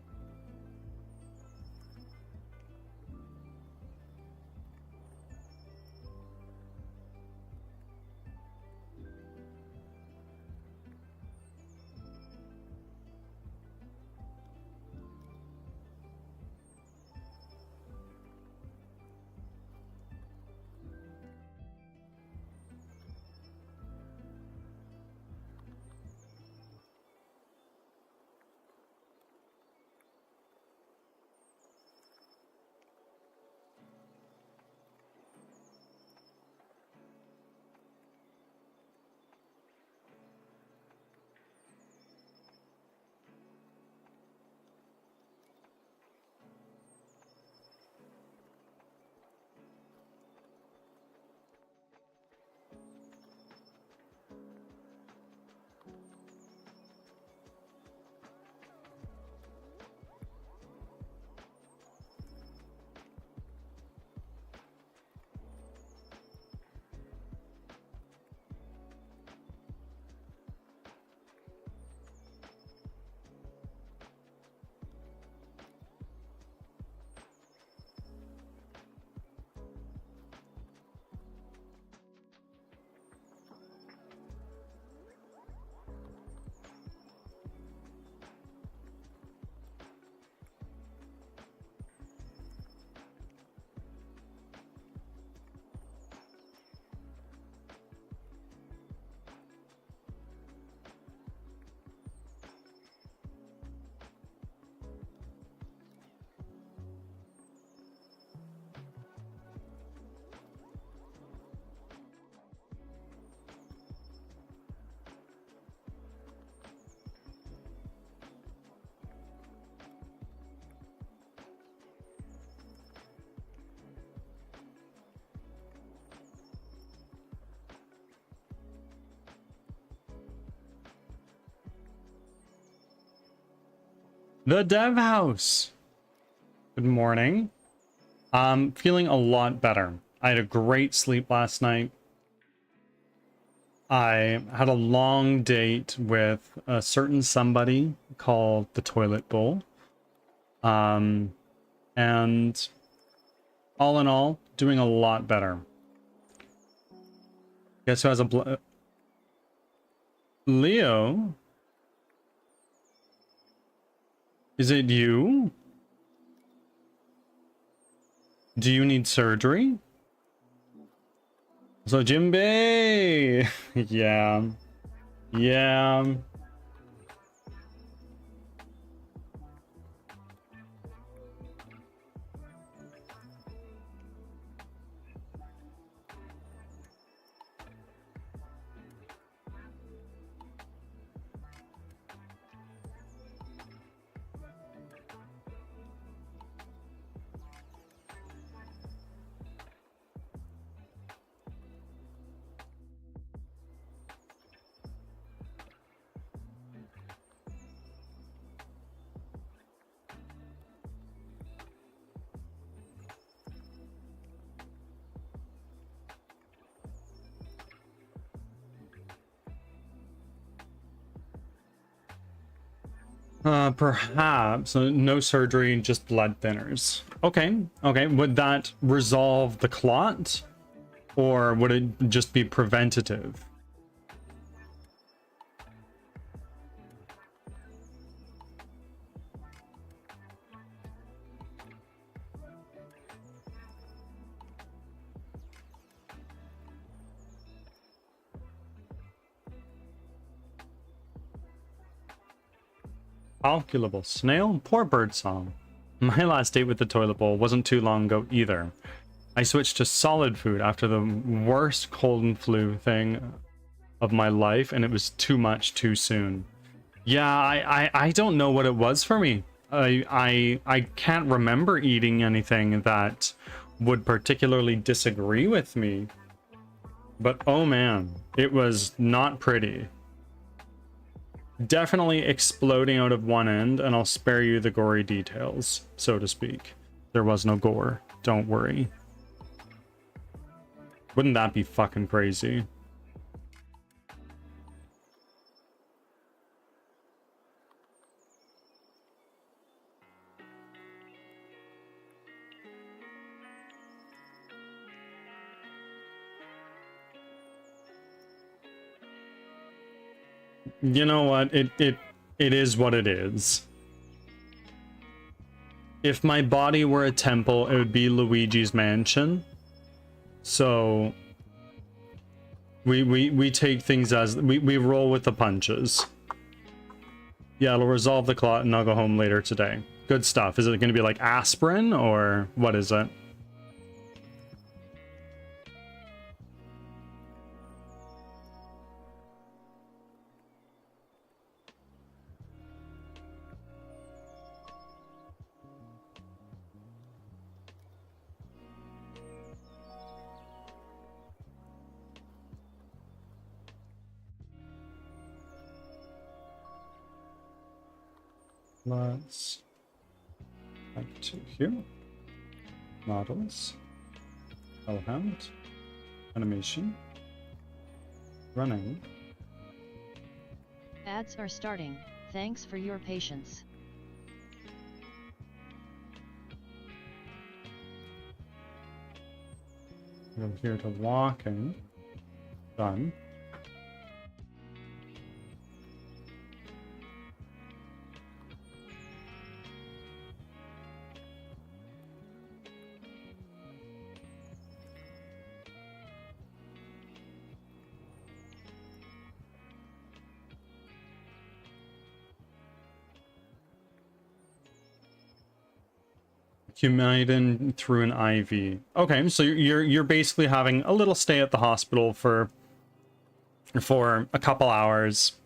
The dev house. Good morning. Feeling a lot better. I had a great sleep last night. I had a long date with a certain somebody called the Toilet Bowl. And all in all, doing a lot better. Guess who has a Leo? Is it you? Do you need surgery? So Jimbei! Yeah. Yeah. Perhaps. No surgery, just blood thinners. Okay, okay. Would that resolve the clot? Or would it just be preventative? Calculable snail? Poor bird song. My last date with the toilet bowl wasn't too long ago either. I switched to solid food after the worst cold and flu thing of my life, and it was too much too soon. Yeah, I don't know what it was for me. I can't remember eating anything that would particularly disagree with me. But oh man, it was not pretty. Definitely exploding out of one end, and I'll spare you the gory details, so to speak. There was no gore, don't worry. Wouldn't that be fucking crazy? You know what? It is what it is. If my body were a temple, it would be Luigi's mansion. So we take things as we roll with the punches. Yeah, it'll resolve the clot and I'll go home later today. Good stuff. Is it going to be like aspirin or what is it? Let's back to here. Models. Hellhound. Animation. Running. Ads are starting. Thanks for your patience. Go here to walking. Done. Humidin through an IV. Okay, so you're basically having a little stay at the hospital for a couple hours,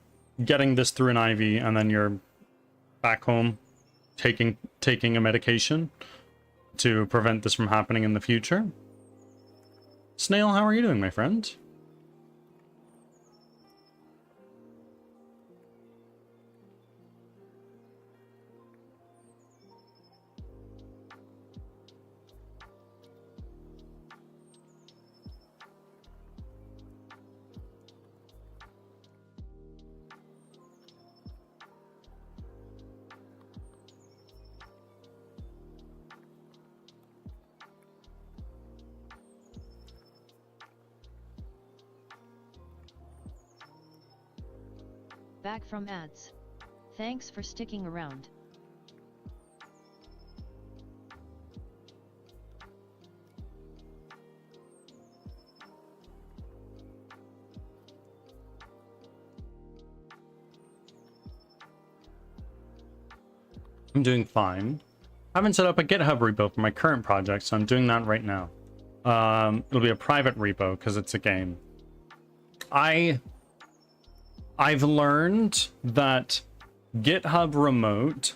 getting this through an IV, and then you're back home taking a medication to prevent this from happening in the future. Snail, how are you doing, my friend? Back from ads. Thanks for sticking around. I'm doing fine. I haven't set up a GitHub repo for my current project, so I'm doing that right now. It'll be a private repo because it's a game. I've learned that GitHub Remote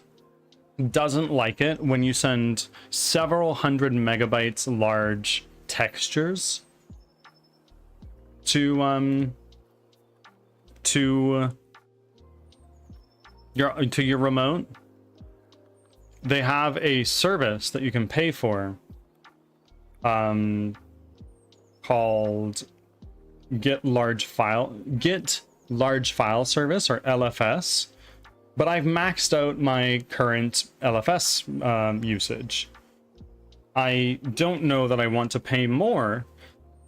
doesn't like it when you send several hundred megabytes large textures to your remote. They have a service that you can pay for called Get Large File Service, or LFS, but I've maxed out my current LFS usage. I don't know that I want to pay more,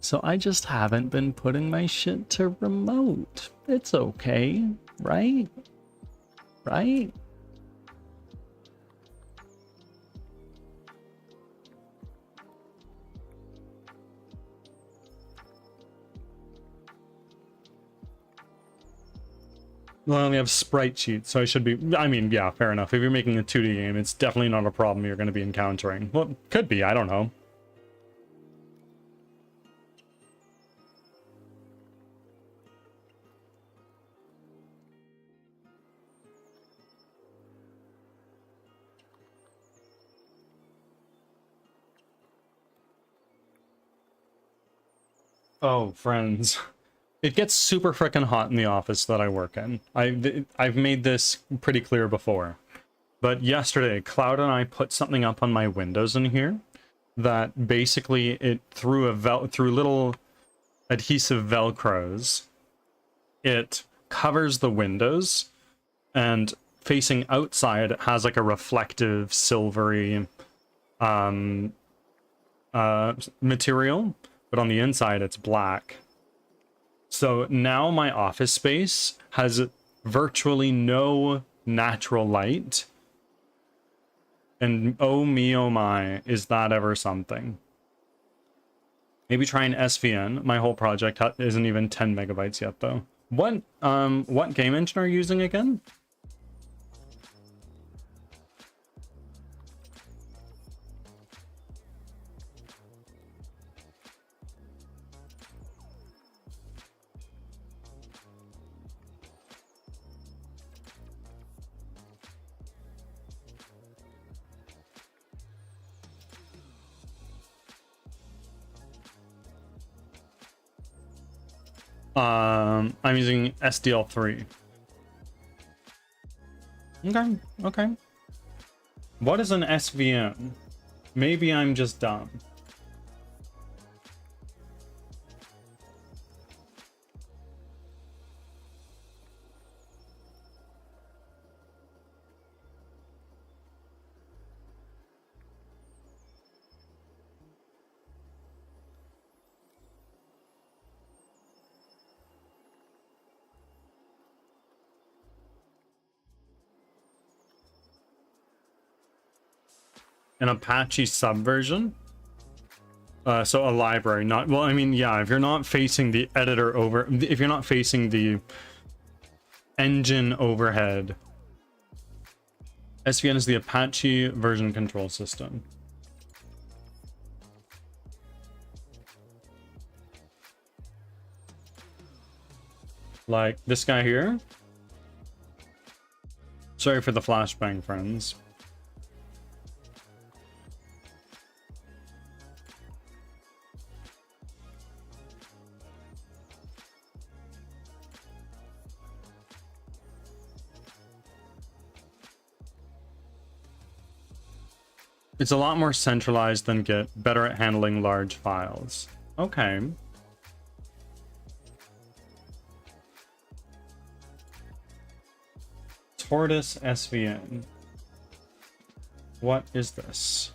so I just haven't been putting my shit to remote. It's okay, right? Right? Well, I only have sprite sheets, so I should be... I mean, yeah, fair enough. If you're making a 2D game, it's definitely not a problem you're going to be encountering. Well, it could be, I don't know. Oh, friends. It gets super frickin' hot in the office that I work in. I've made this pretty clear before. But yesterday, Cloud and I put something up on my windows in here that basically it through little adhesive velcros, it covers the windows, and facing outside it has like a reflective silvery material, but on the inside it's black. So now my office space has virtually no natural light. And oh me, oh my, is that ever something. Maybe try an SVN. My whole project isn't even 10 megabytes yet, though. What game engine are you using again? I'm using SDL3. Okay. What is an SVN? Maybe I'm just dumb. An Apache subversion? So a library, not... Well, I mean, yeah, if you're not facing the editor if you're not facing the engine overhead, SVN is the Apache version control system. Like this guy here. Sorry for the flashbang, friends. It's a lot more centralized than Git, better at handling large files. Okay. Tortoise SVN. What is this?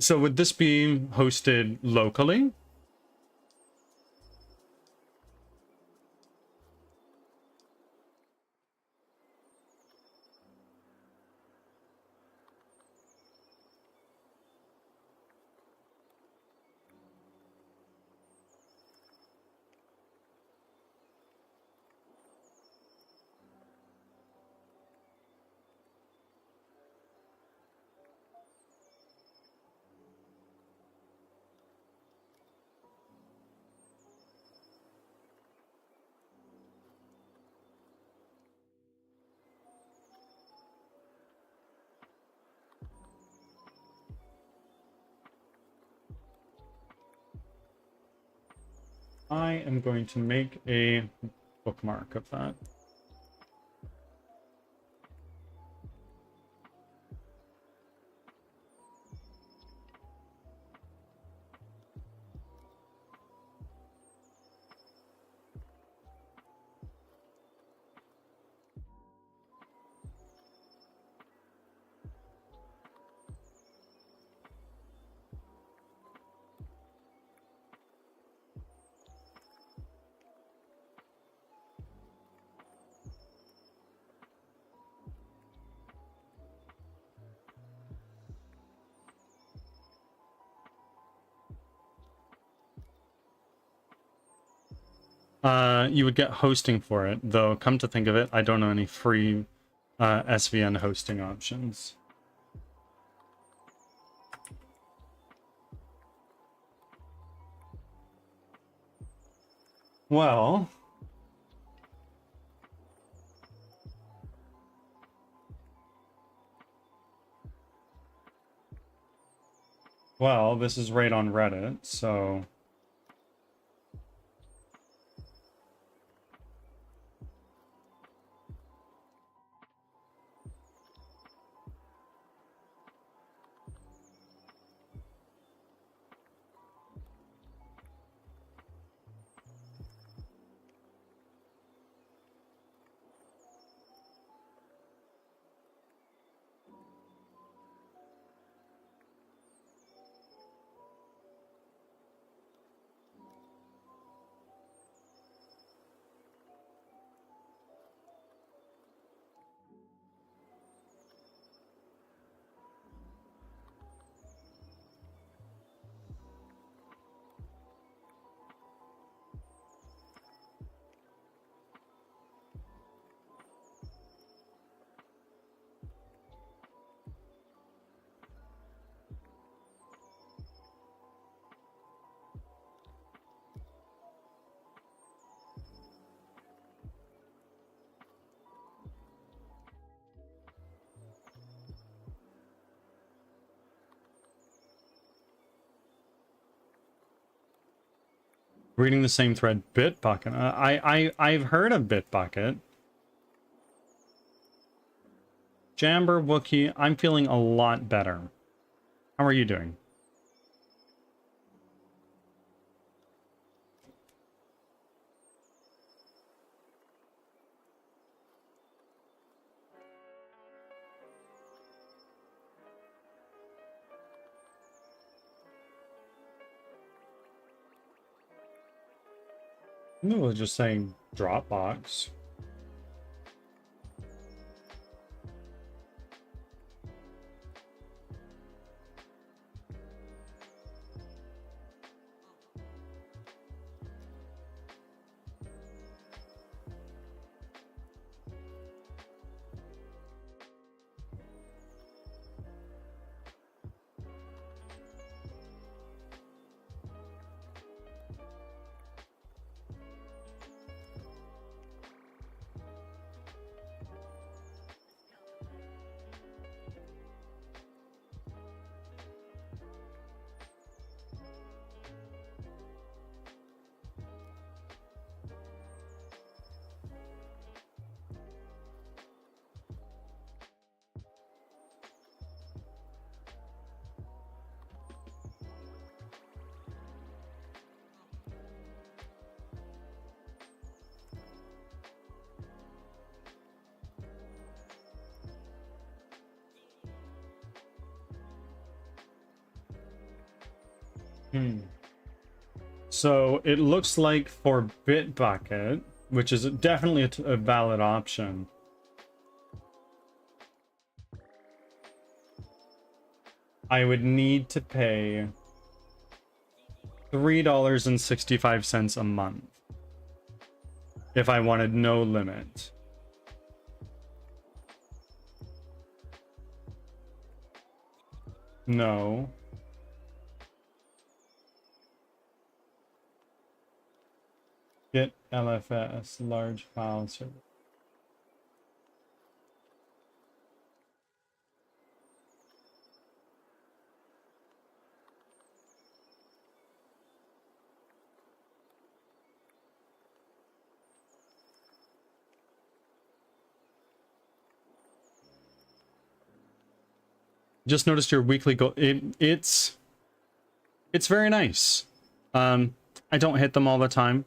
So would this be hosted locally? I am going to make a bookmark of that. You would get hosting for it, though come to think of it, I don't know any free SVN hosting options. Well, this is right on Reddit, so reading the same thread, Bitbucket. I've heard of Bitbucket. Jamber, Wookie, I'm feeling a lot better. How are you doing? No, I was just saying Dropbox. So it looks like for Bitbucket, which is definitely a valid option, I would need to pay $3.65 a month if I wanted no limit. No. Get LFS, large file server. Just noticed your weekly goal. It's very nice. I don't hit them all the time.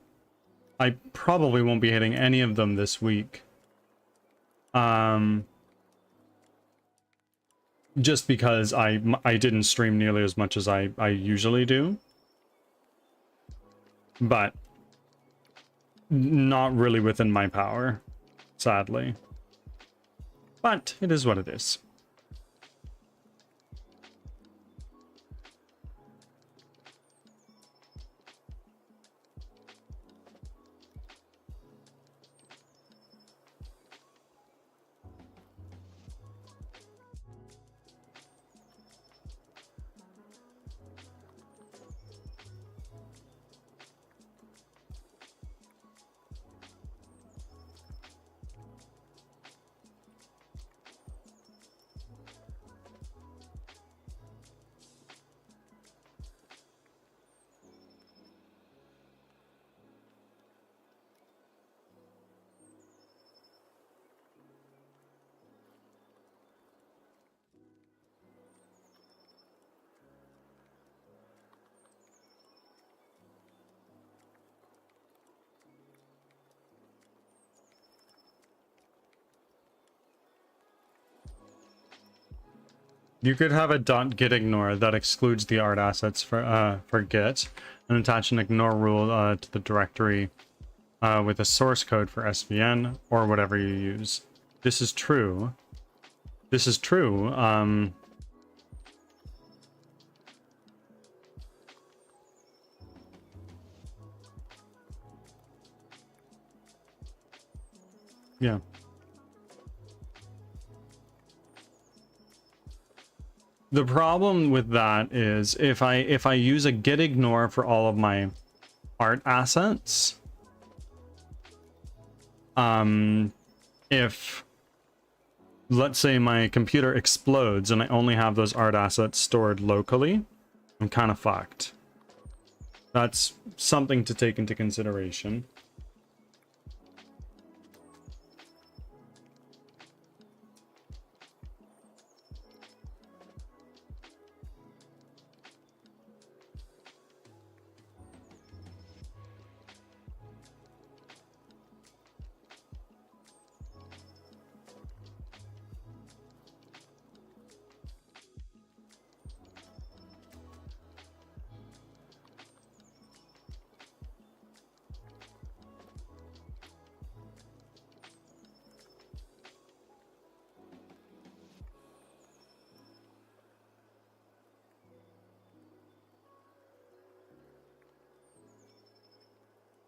I probably won't be hitting any of them this week. Just because I didn't stream nearly as much as I usually do. But not really within my power, sadly. But it is what it is. You could have a .git ignore that excludes the art assets for Git, and attach an ignore rule to the directory with a source code for SVN or whatever you use. This is true. This is true. Yeah. The problem with that is if I use a git ignore for all of my art assets, if let's say my computer explodes and I only have those art assets stored locally, I'm kind of fucked. That's something to take into consideration.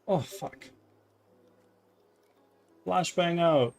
Oh, fuck. Flashbang out.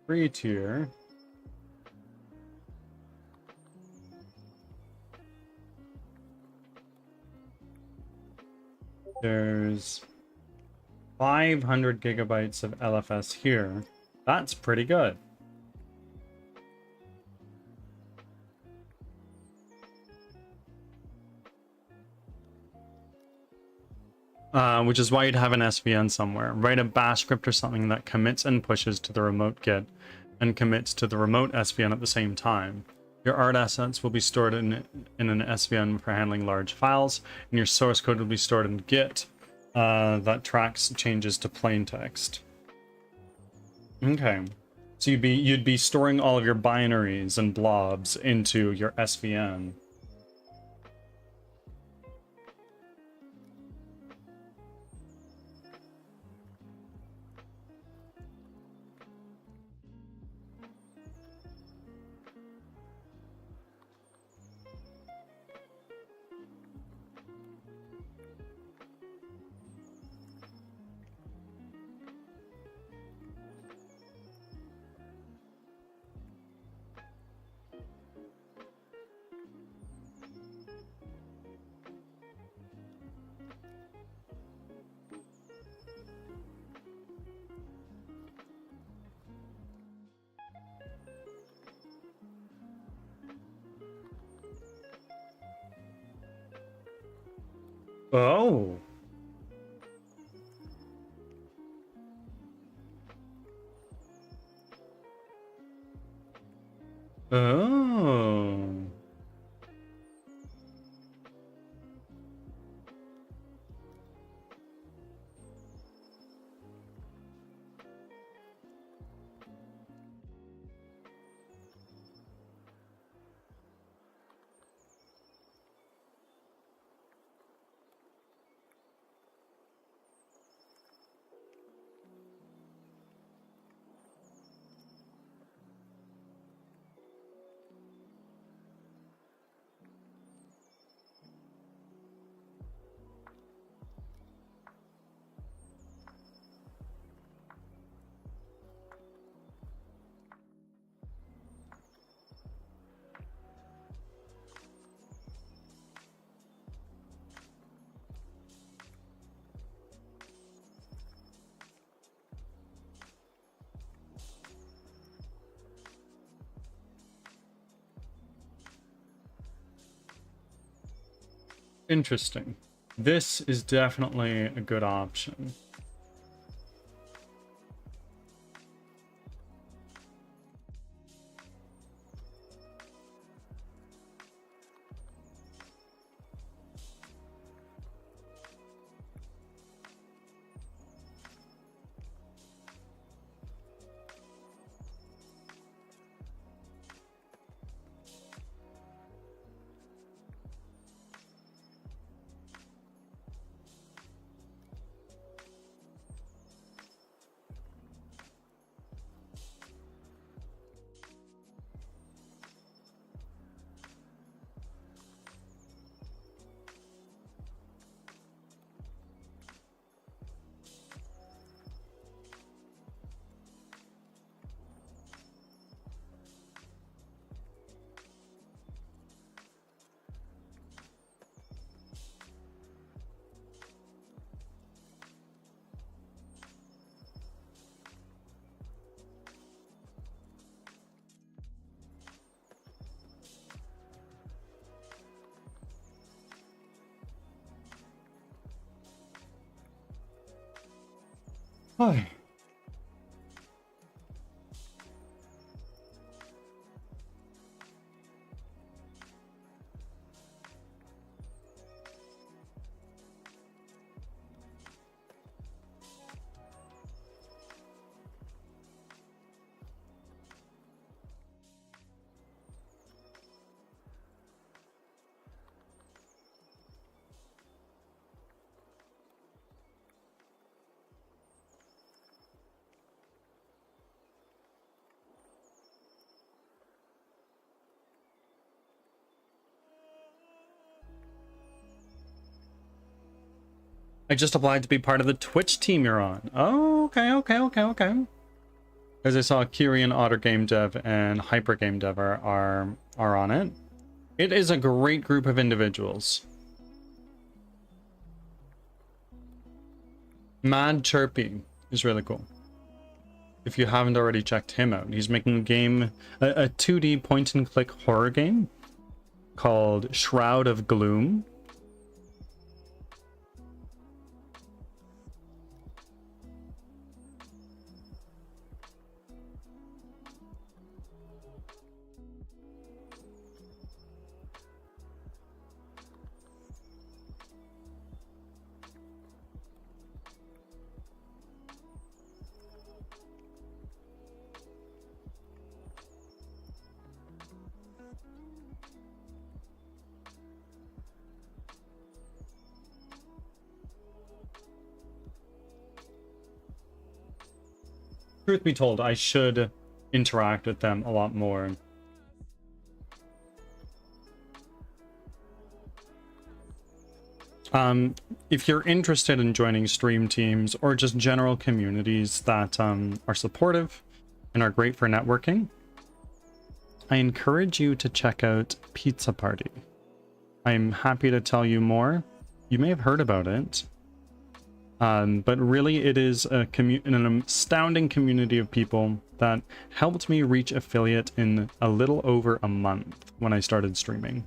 Free tier. There's 500 gigabytes of LFS here. That's pretty good. which is why you'd have an SVN somewhere. Write a bash script or something that commits and pushes to the remote Git and commits to the remote SVN at the same time. Your art assets will be stored in an SVN for handling large files, and your source code will be stored in Git that tracks changes to plain text. Okay, so you'd be storing all of your binaries and blobs into your SVN. Oh. Oh. Interesting. This is definitely a good option. Hi. I just applied to be part of the Twitch team you're on. Oh, okay. As I saw, Kyrian, Otter Game Dev, and Hyper Game Dev are on it. It is a great group of individuals. Mad Chirpy is really cool. If you haven't already checked him out, he's making a game, a 2D point-and-click horror game called Shroud of Gloom. Truth be told, I should interact with them a lot more. If you're interested in joining stream teams or just general communities that are supportive and are great for networking, I encourage you to check out Pizza Party. I'm happy to tell you more. You may have heard about it, but really it is an astounding community of people that helped me reach affiliate in a little over a month when I started streaming.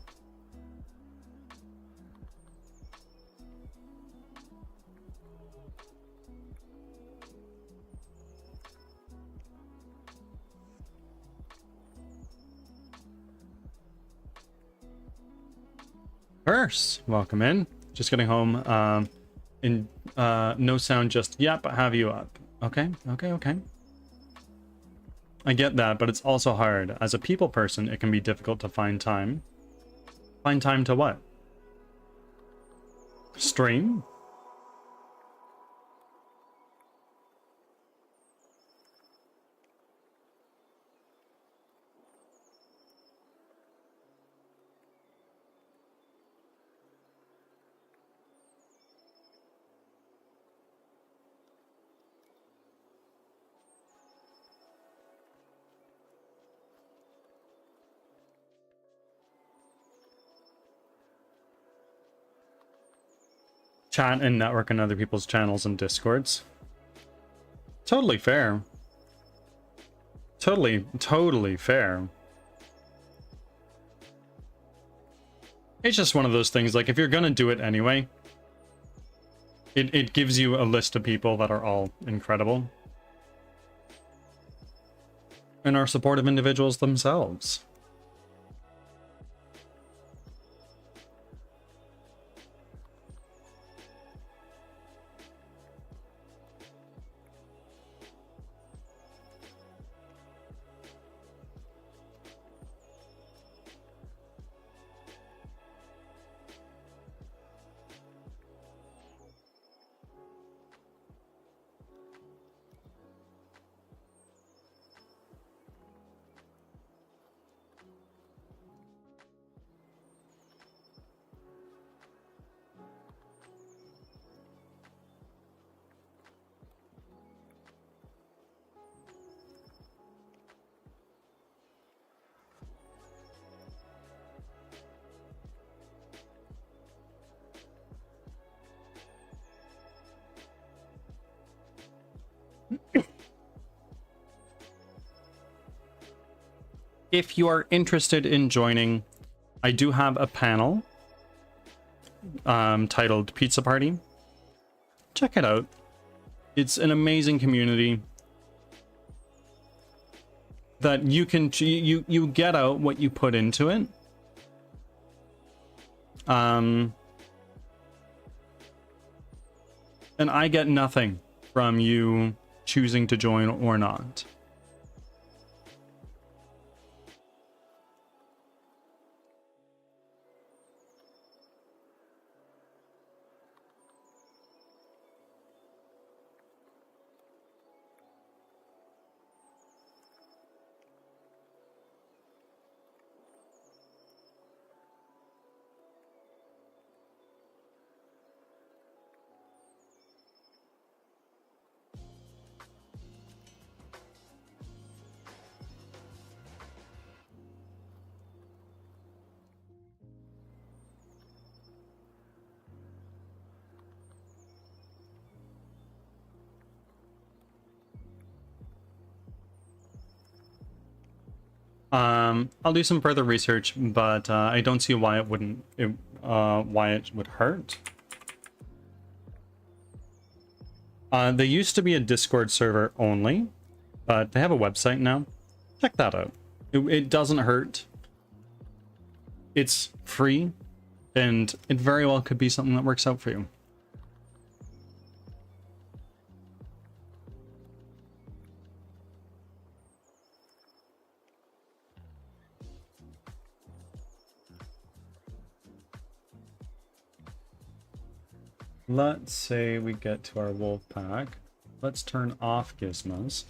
Verse, welcome in. Just getting home. No sound just yet, but have you up. Okay. I get that, but it's also hard. As a people person, it can be difficult to find time. Find time to what? Stream? Chat and network on other people's channels and discords. Totally fair. Totally fair. It's just one of those things, like, if you're gonna do it anyway, it gives you a list of people that are all incredible and are supportive individuals themselves. If you are interested in joining, I do have a panel titled Pizza Party. Check it out. It's an amazing community that you can you get out what you put into it. And I get nothing from you choosing to join or not. I'll do some further research, but I don't see why it wouldn't, why it would hurt. They used to be a Discord server only, but they have a website now. Check that out. It doesn't hurt. It's free, and it very well could be something that works out for you. Let's say we get to our wolf pack. Let's turn off gizmos.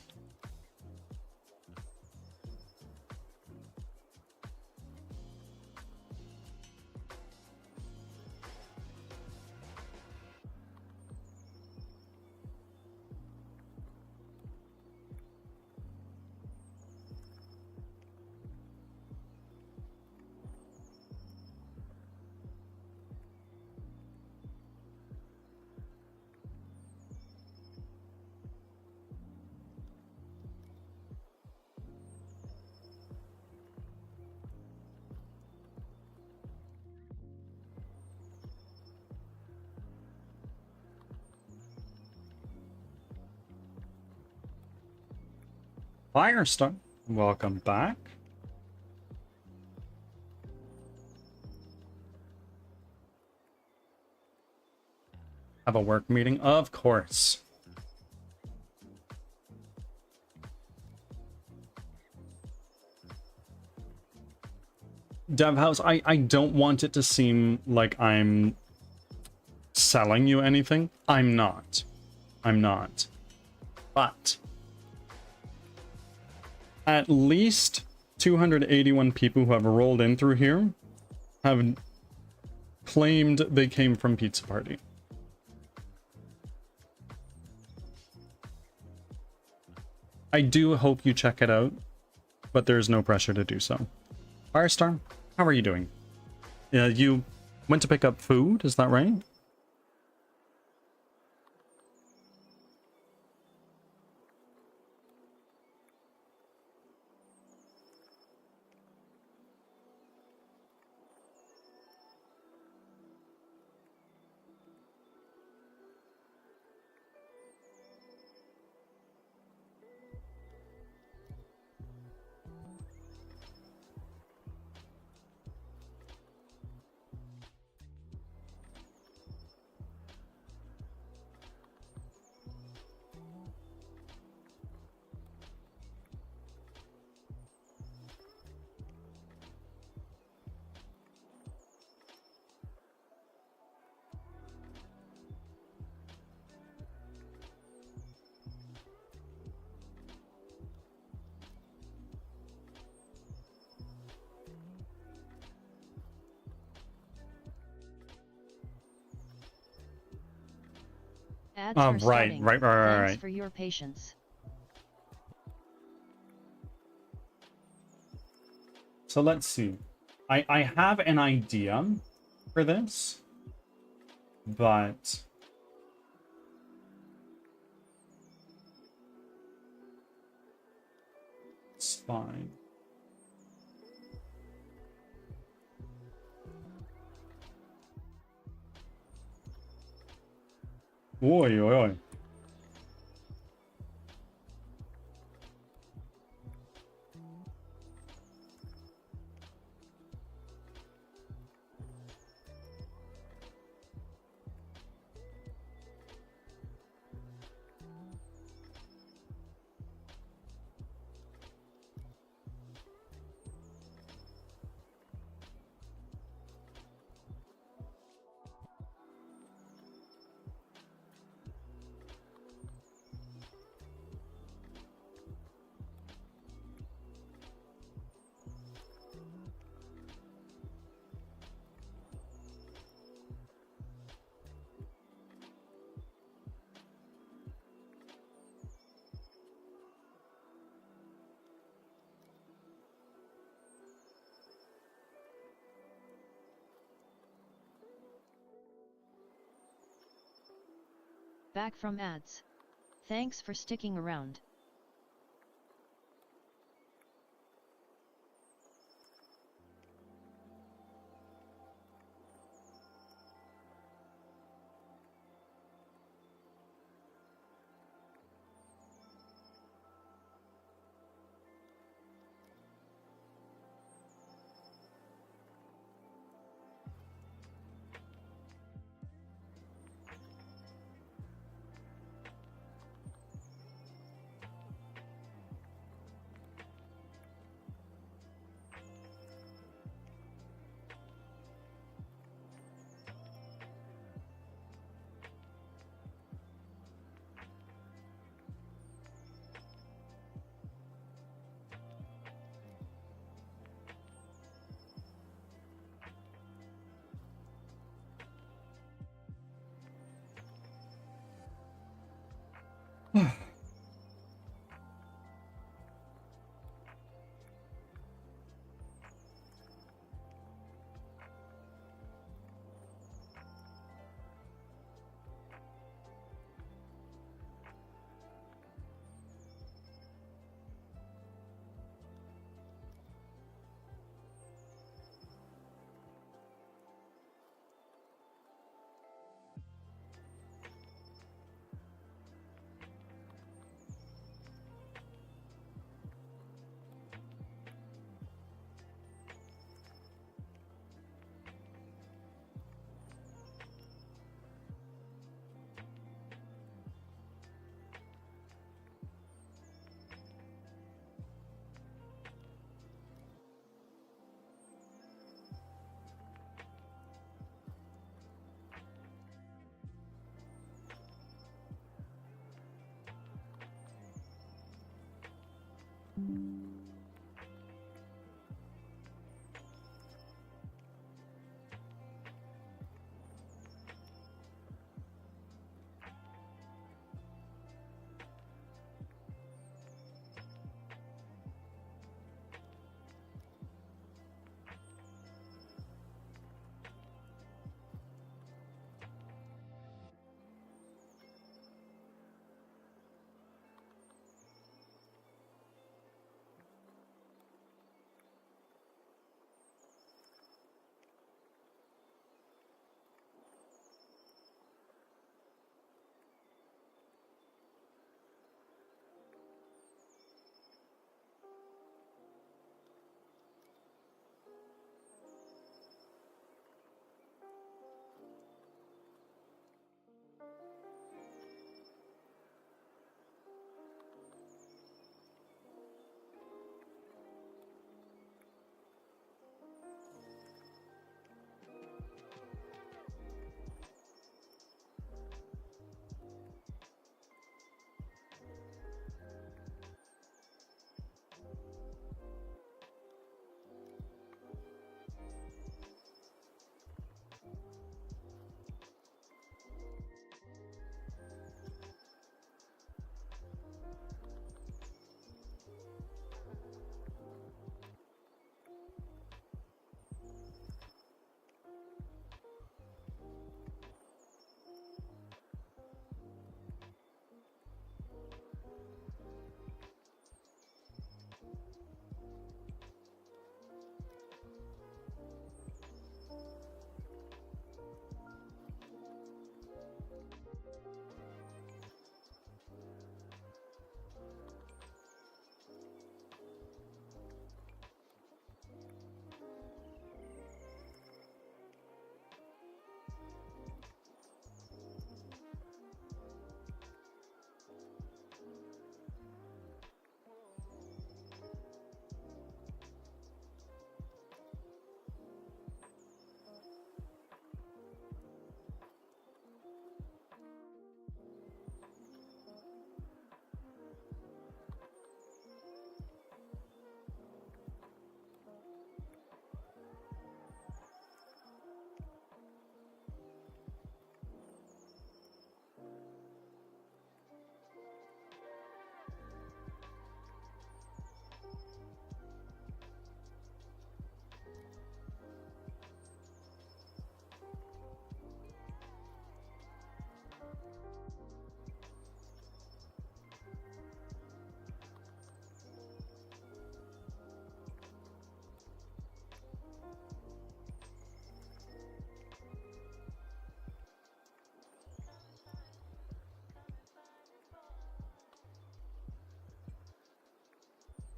Firestar, welcome back. Have a work meeting? Of course. Dev House, I don't want it to seem like I'm selling you anything. I'm not. I'm not. But at least 281 people who have rolled in through here have claimed they came from Pizza Party. I do hope you check it out, but there's no pressure to do so. Firestar, how are you doing? You went to pick up food, is that right? Ads are starting. Right. Thanks for your patience. So let's see. I have an idea for this, but it's fine. Oi, oi, oi. Back from ads. Thanks for sticking around.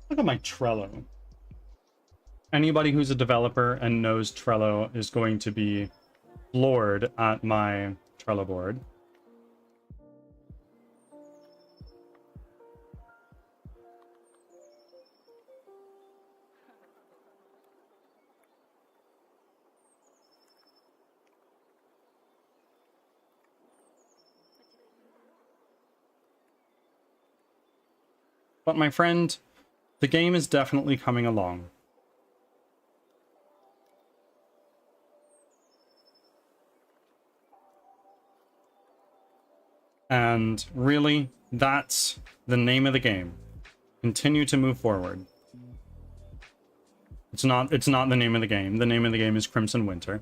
Look at my Trello. Anybody who's a developer and knows Trello is going to be floored at my Trello board. But my friend, the game is definitely coming along. And really, that's the name of the game. Continue to move forward. It's not the name of the game. The name of the game is Crimson Winter.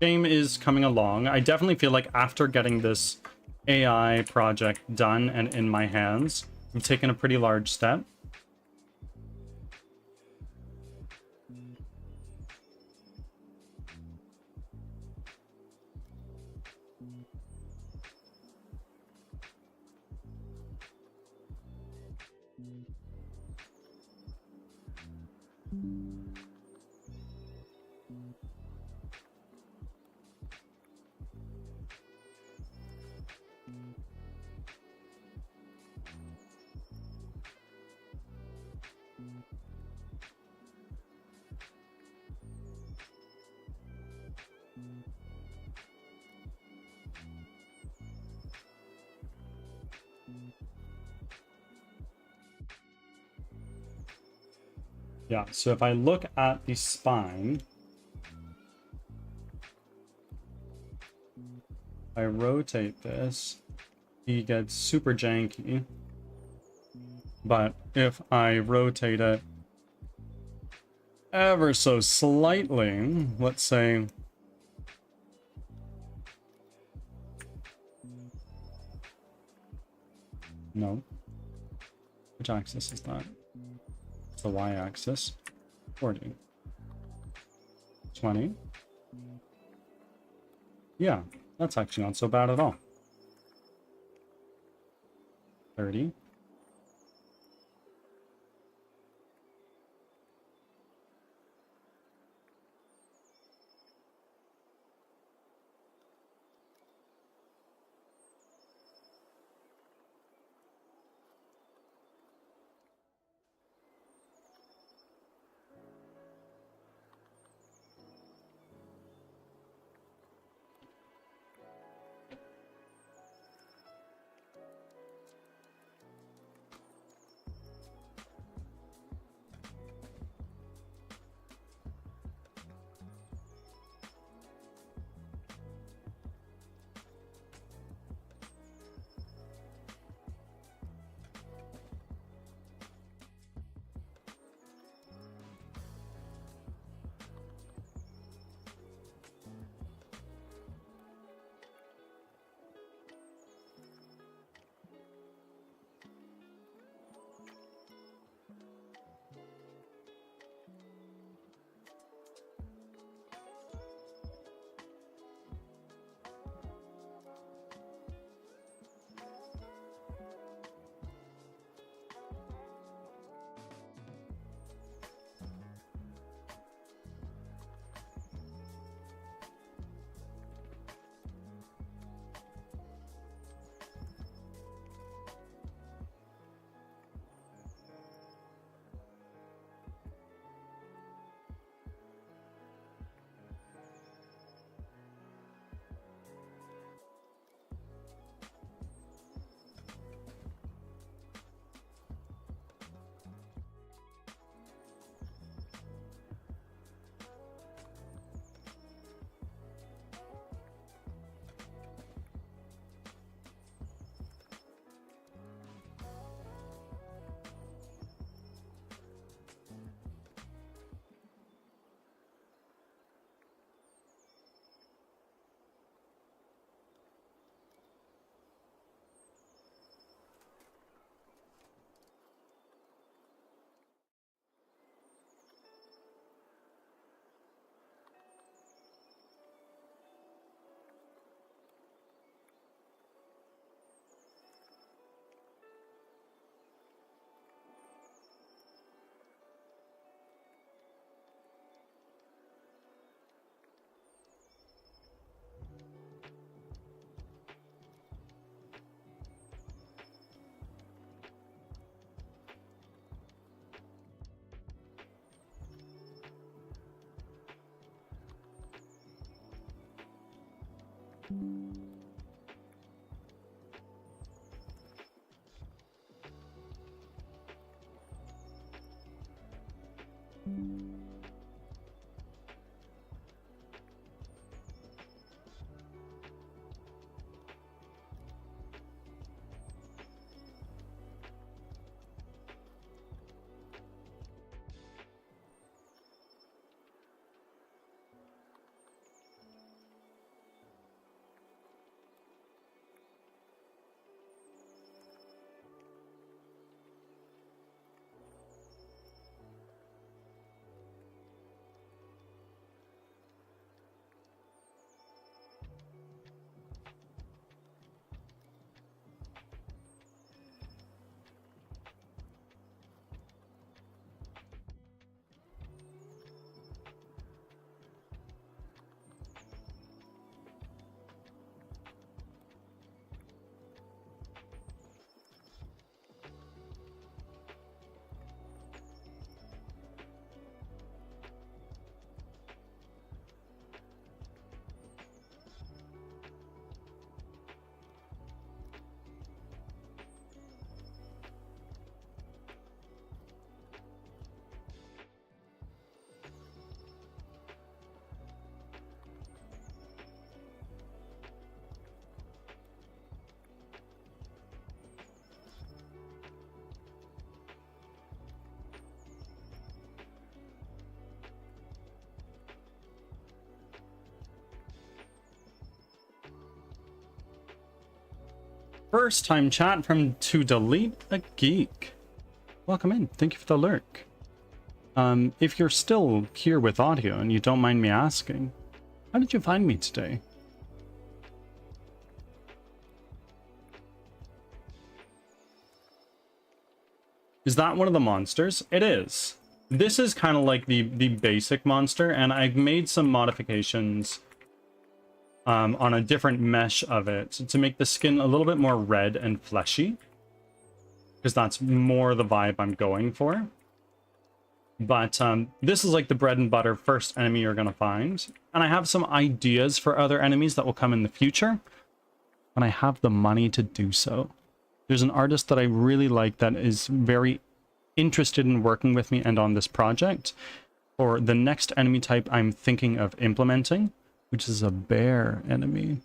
Game is coming along. I definitely feel like after getting this AI project done and in my hands, I've taken a pretty large step. Yeah, so if I look at the spine, I rotate this, he gets super janky. But if I rotate it ever so slightly, let's say, no, which axis is that? It's the y-axis. 40. 20. Yeah, that's actually not so bad at all. 30. First time chat from To Delete a Geek. Welcome in. Thank you for the lurk. If you're still here with audio and you don't mind me asking, how did you find me today? Is that one of the monsters? It is. This is kind of like the basic monster, and I've made some modifications on a different mesh of it to make the skin a little bit more red and fleshy, because that's more the vibe I'm going for. But this is like the bread and butter first enemy you're going to find. And I have some ideas for other enemies that will come in the future, when I have the money to do so. There's an artist that I really like that is very interested in working with me and on this project for the next enemy type I'm thinking of implementing, which is a bear enemy.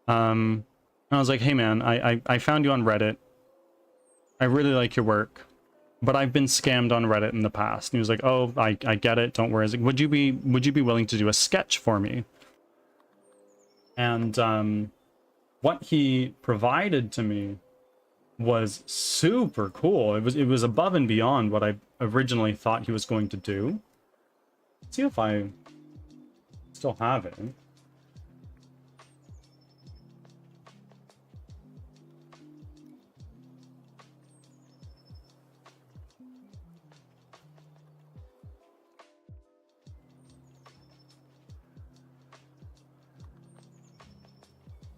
And I was like, hey man, I found you on Reddit. I really like your work, but I've been scammed on Reddit in the past. And he was like, oh, I get it, don't worry. I was like, would you be willing to do a sketch for me? And what he provided to me was super cool. It was above and beyond what I originally thought he was going to do. Let's see if I still have it.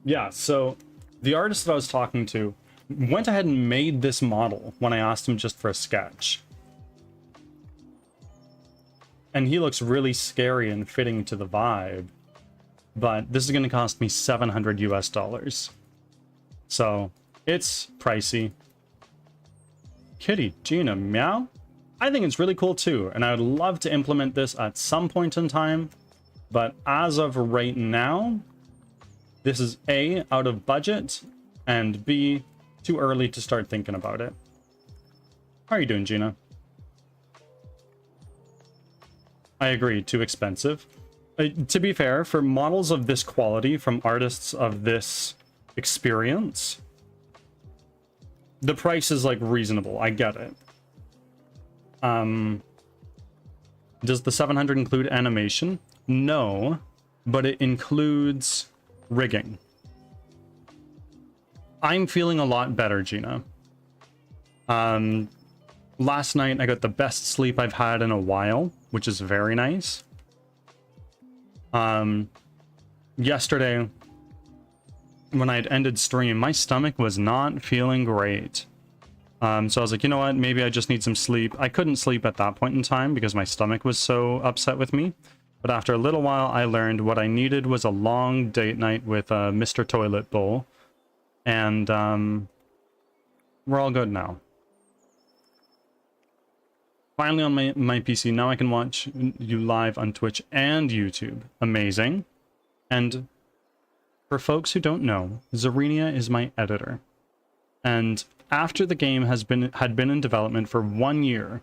Yeah, so the artist that I was talking to went ahead and made this model when I asked him just for a sketch. And he looks really scary and fitting to the vibe. But this is going to cost me 700 US dollars. So it's pricey. Kitty, Gina, meow? I think it's really cool too. And I would love to implement this at some point in time. But as of right now, this is A, out of budget, and B, too early to start thinking about it. How are you doing, Gina? I agree, too expensive. To be fair, for models of this quality from artists of this experience, the price is like reasonable. I get it. Does the 700 include animation? No, but it includes rigging. I'm feeling a lot better, Gina. Last night I got the best sleep I've had in a while, which is very nice. Yesterday, when I had ended stream, my stomach was not feeling great. So I was like, you know what, maybe I just need some sleep. I couldn't sleep at that point in time because my stomach was so upset with me. But after a little while, I learned what I needed was a long date night with Mr. Toilet Bowl. And we're all good now. Finally on my PC, now I can watch you live on Twitch and YouTube. Amazing. And for folks who don't know, Zarenia is my editor. And after the game had been in development for 1 year,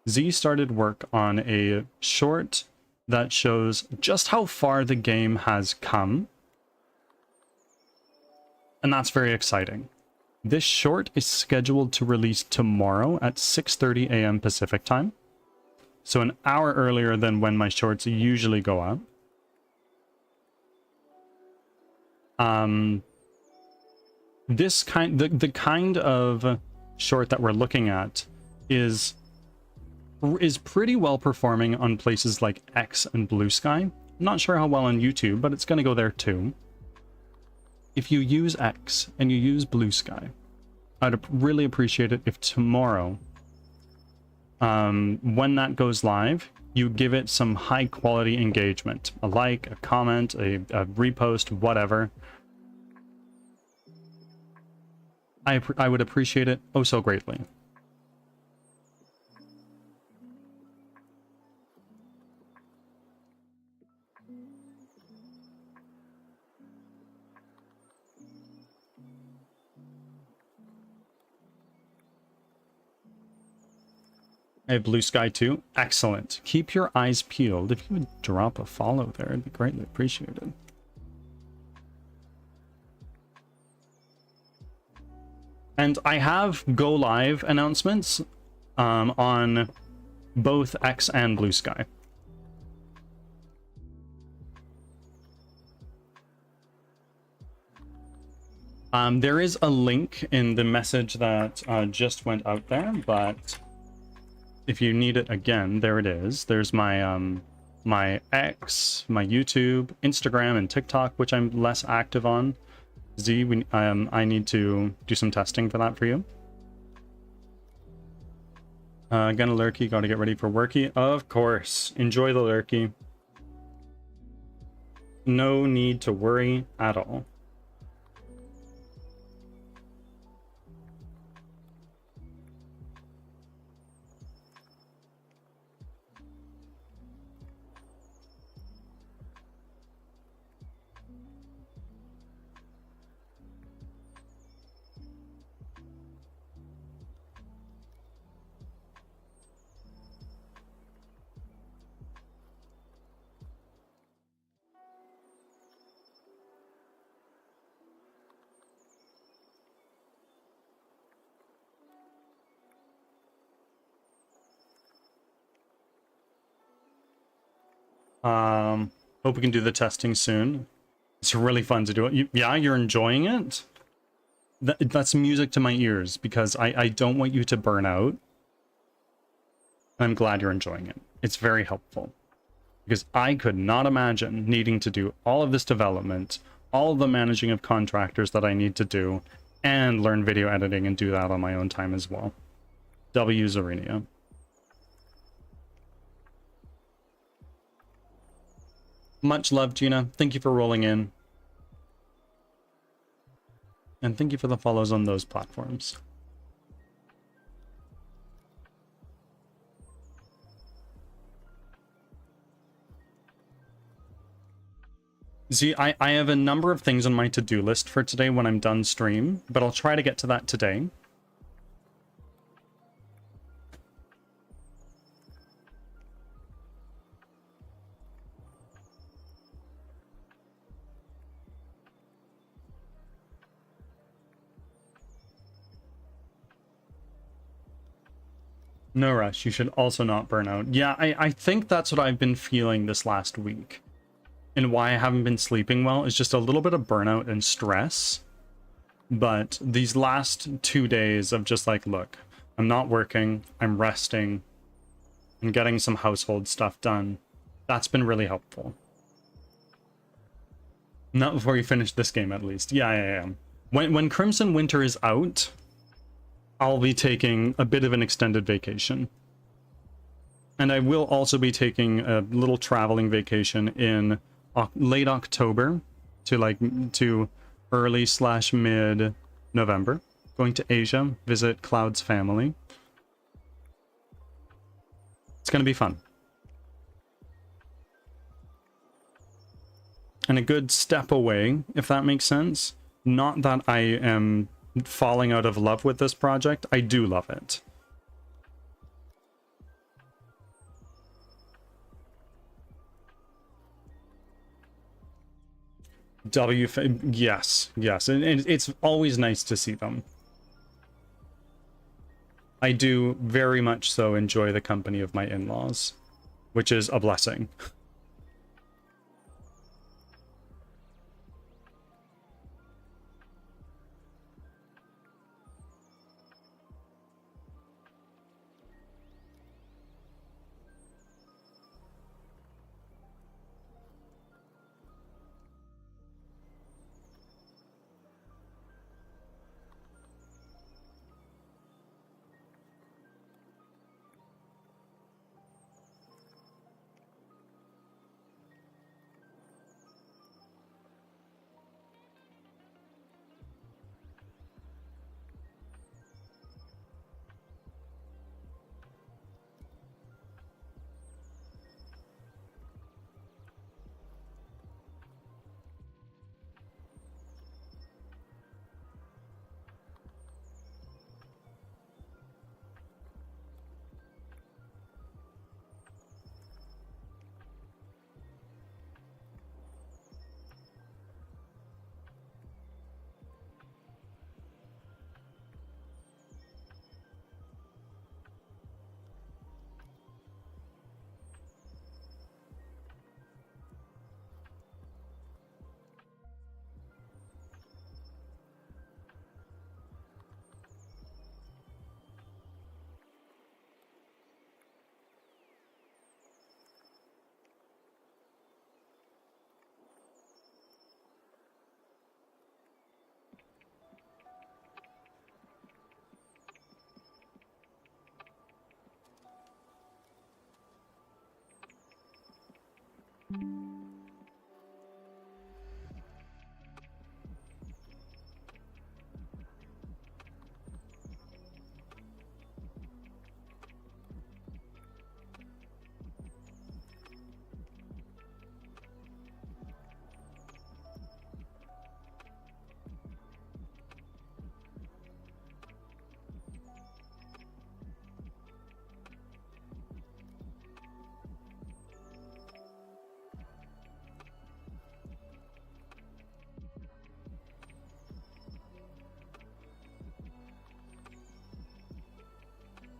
Z started work on a short that shows just how far the game has come. And that's very exciting. This short is scheduled to release tomorrow at 6:30 a.m. Pacific time. So an hour earlier than when my shorts usually go up. The kind of short that we're looking at is pretty well performing on places like X and Blue Sky. Not sure how well on YouTube, but it's going to go there too. If you use X and you use Blue Sky, I'd really appreciate it if tomorrow, when that goes live, you give it some high quality engagement. A like, a comment, a repost, whatever. I would appreciate it oh so greatly. I have Blue Sky too. Excellent. Keep your eyes peeled. If you would drop a follow there, it'd be greatly appreciated. And I have go live announcements on both X and Blue Sky. There is a link in the message that just went out there, but if you need it again, there it is. There's my my X, my YouTube, Instagram, and TikTok, which I'm less active on. Z, I need to do some testing for that for you. Gonna lurky, gotta get ready for worky. Of course, enjoy the lurky. No need to worry at all. Hope we can do the testing soon. It's really fun to do it. Yeah, you're enjoying it? That's music to my ears, because I don't want you to burn out. I'm glad you're enjoying it. It's very helpful. Because I could not imagine needing to do all of this development, all of the managing of contractors that I need to do, and learn video editing and do that on my own time as well. W Zorenia. Much love, Gina. Thank you for rolling in. And thank you for the follows on those platforms. See, I have a number of things on my to-do list for today when I'm done stream, but I'll try to get to that today. No rush, you should also not burn out. Yeah, I think that's what I've been feeling this last week. And why I haven't been sleeping well is just a little bit of burnout and stress. But these last 2 days of just like, look, I'm not working, I'm resting, and getting some household stuff done. That's been really helpful. Not before you finish this game, at least. Yeah, I am. When Crimson Winter is out, I'll be taking a bit of an extended vacation. And I will also be taking a little traveling vacation in late October to early/mid November. Going to Asia, visit Cloud's family. It's going to be fun. And a good step away, if that makes sense. Not that I am falling out of love with this project. I do love it. Yes, and it's always nice to see them. I do very much so enjoy the company of my in-laws, which is a blessing.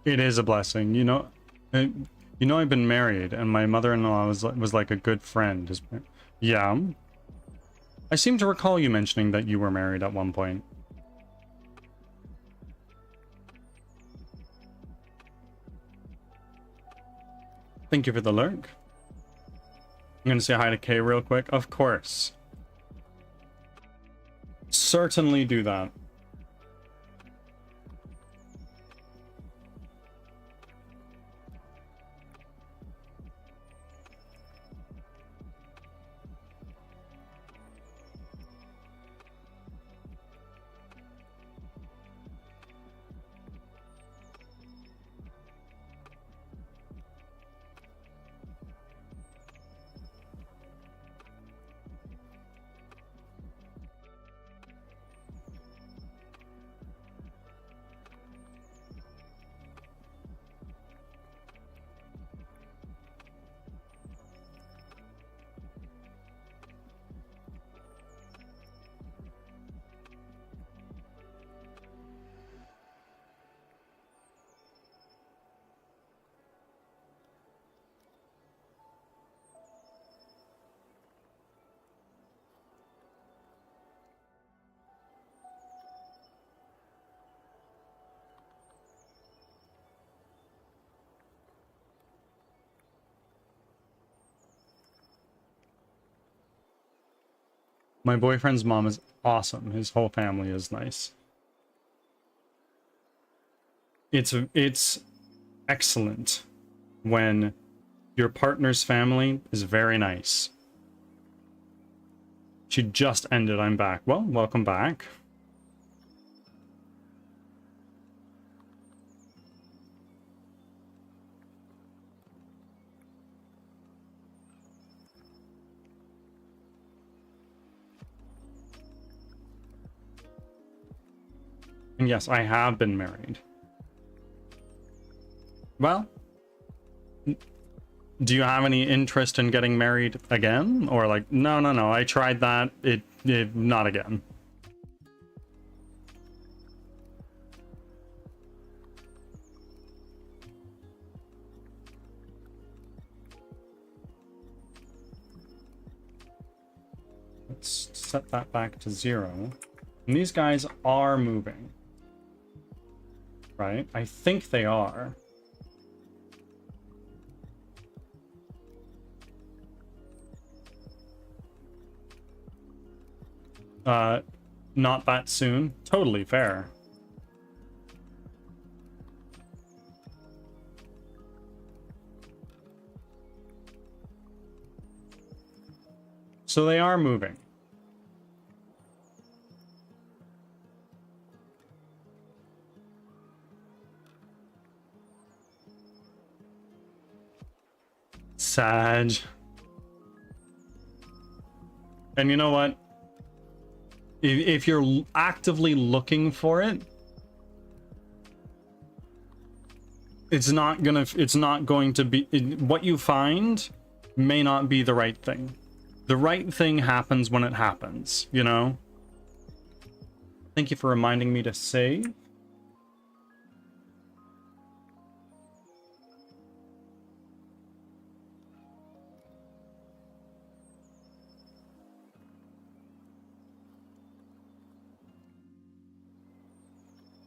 It is a blessing, you know. You know, I've been married, and my mother-in-law was like a good friend. Yeah. I seem to recall you mentioning that you were married at one point. Thank you for the lurk. I'm gonna say hi to Kay real quick. Of course. Certainly do that. My boyfriend's mom is awesome. His whole family is nice. It's excellent when your partner's family is very nice. She just ended. I'm back. Well, welcome back. And yes, I have been married. Well, do you have any interest in getting married again? Or like, no, I tried that. It not again. Let's set that back to 0. And these guys are moving. Right? I think they are. Not that soon. Totally fair. So they are moving. Sag. And you know what? If you're actively looking for it, it's not going to be what you find may not be the right thing. The right thing happens when it happens, you know? Thank you for reminding me to save.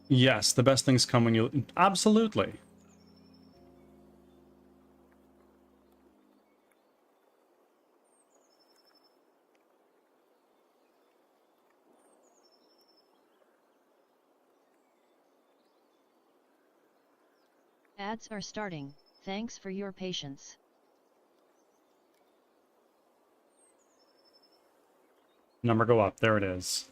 Yes, the best things come when you... Absolutely. Ads are starting. Thanks for your patience. Number go up. There it is.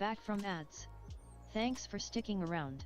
Back from ads. Thanks for sticking around.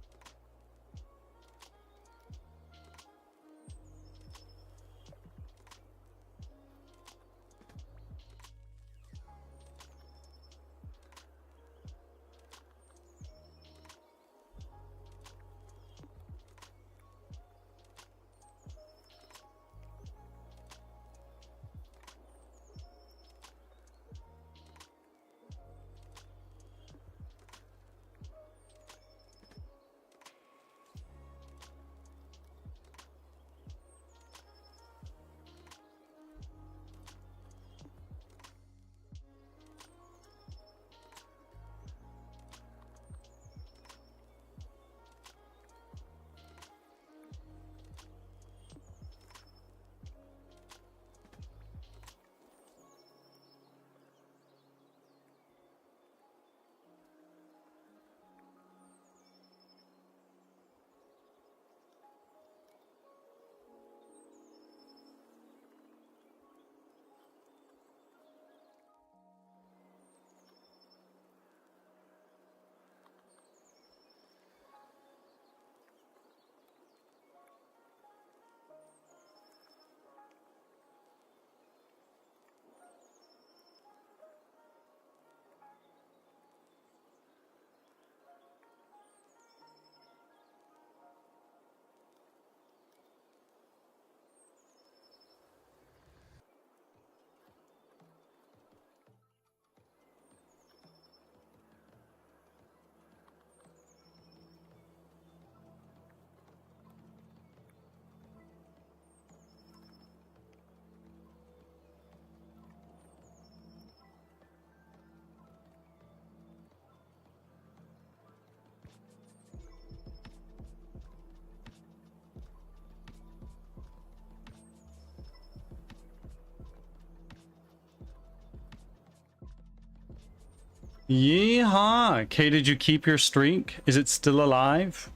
Yeehaw! Kay, did you keep your streak? Is it still alive?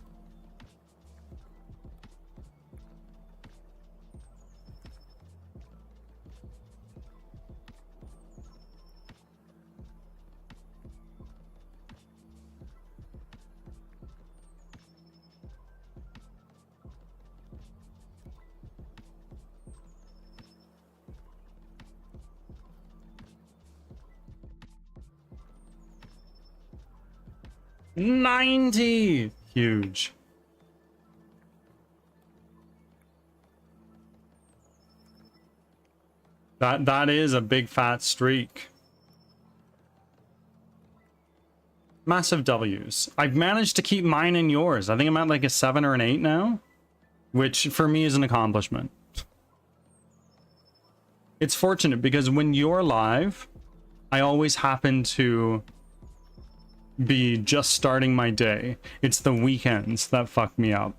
$90! Huge. That is a big fat streak. Massive W's. I've managed to keep mine and yours. I think I'm at like a 7 or an 8 now, which for me is an accomplishment. It's fortunate because when you're live, I always happen to be just starting my day. It's the weekends that fuck me up.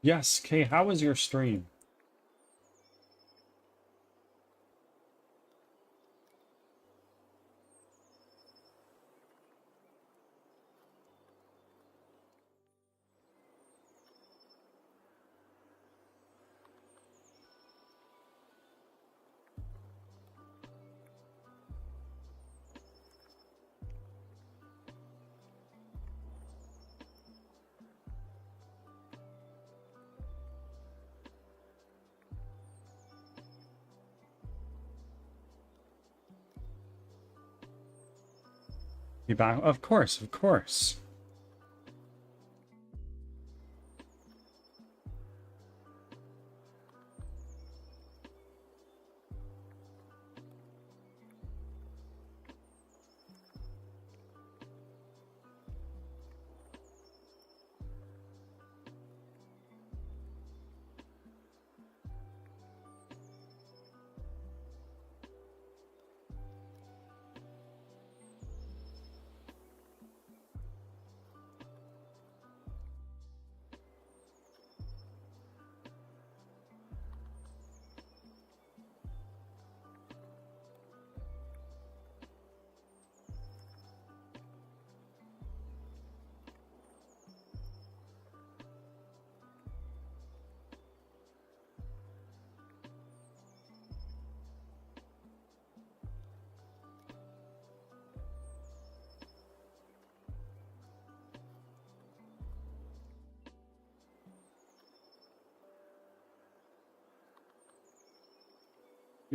Yes, Kay, how was your stream? You back? Of course, of course.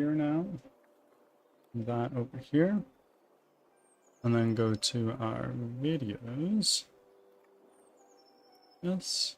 here now. That over here. And then go to our videos. Yes.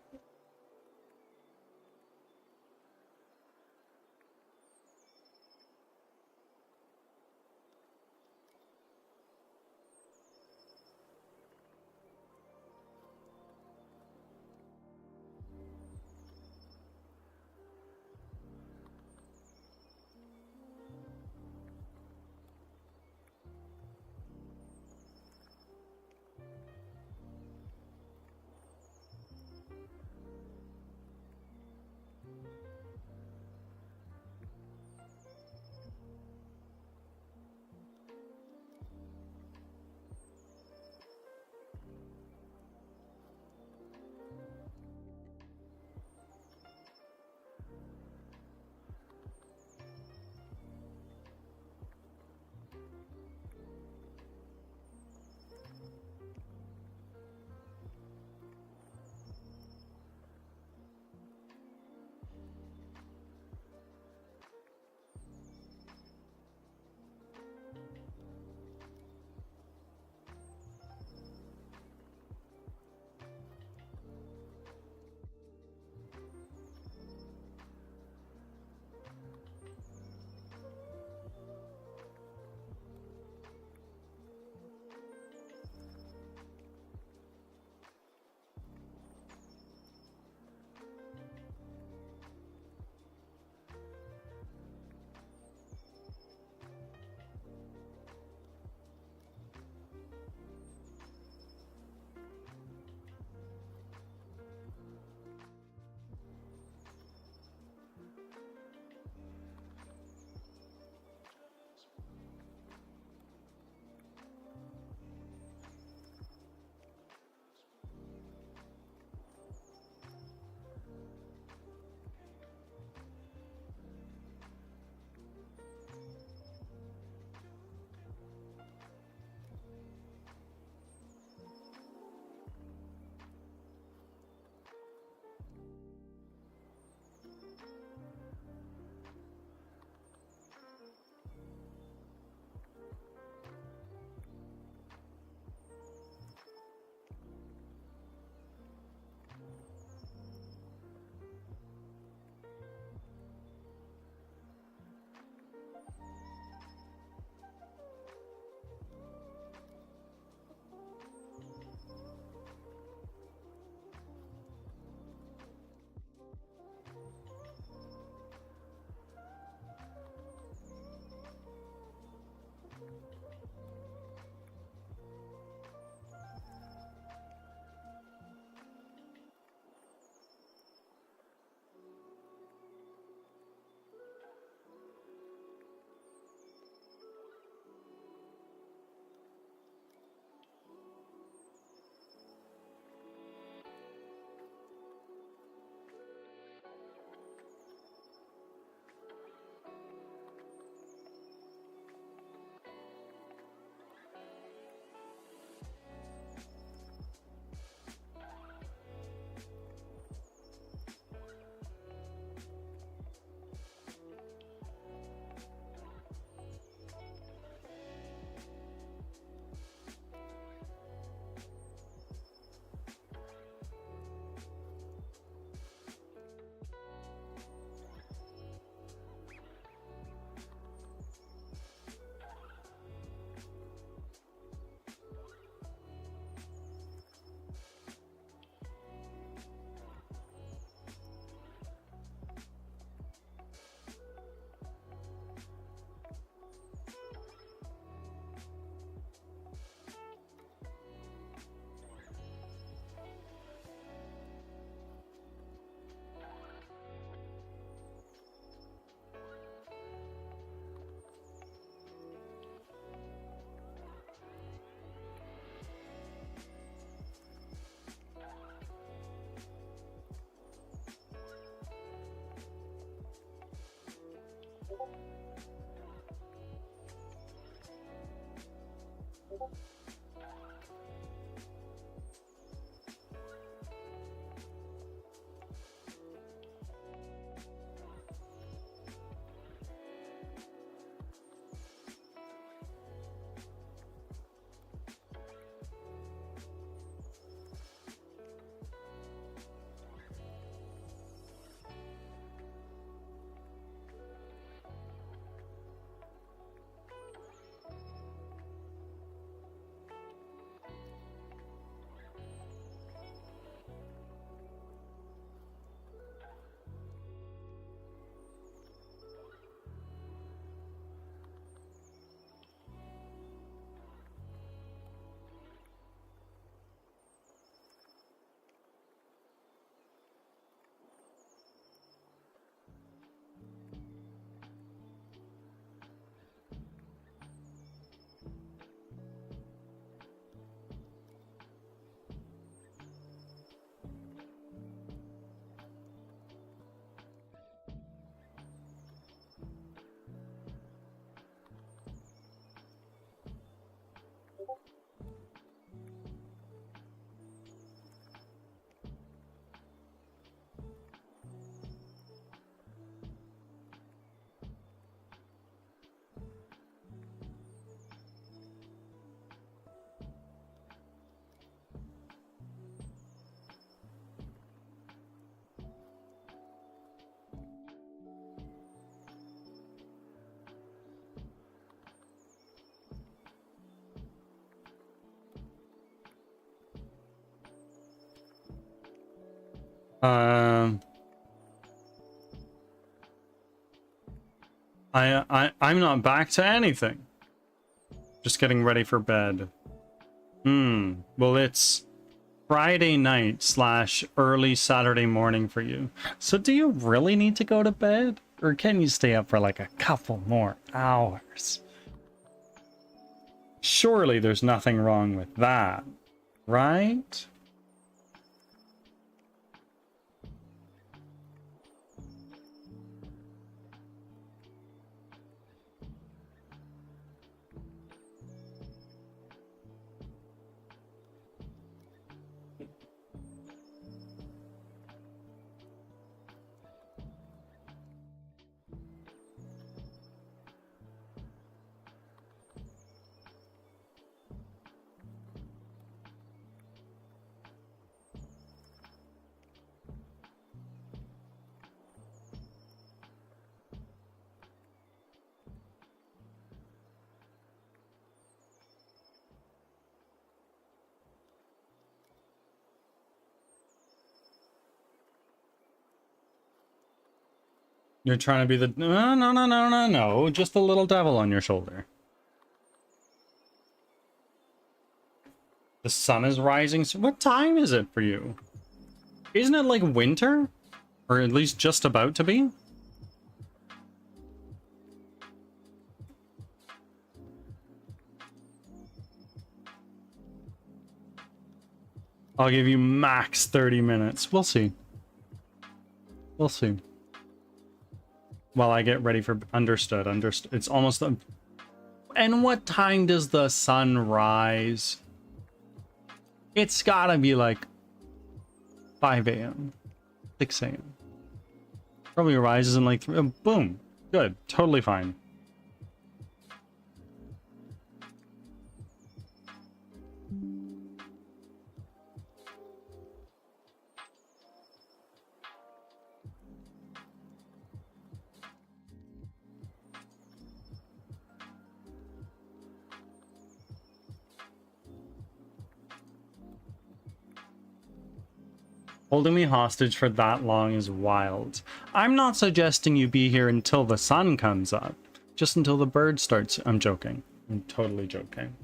Um, I'm not back to anything. Just getting ready for bed. Well, it's Friday night / early Saturday morning for you. So do you really need to go to bed? Or can you stay up for like a couple more hours? Surely there's nothing wrong with that, right? You're trying to be the... No. Just the little devil on your shoulder. The sun is rising. So what time is it for you? Isn't it like winter? Or at least just about to be? I'll give you max 30 minutes. We'll see. We'll see. While I get ready for... Understood. It's almost... And what time does the sun rise? It's gotta be like 5 a.m. 6 a.m. Probably rises in like 3... boom. Good. Totally fine. Holding me hostage for that long is wild. I'm not suggesting you be here until the sun comes up. Just until the bird starts. I'm joking. I'm totally joking.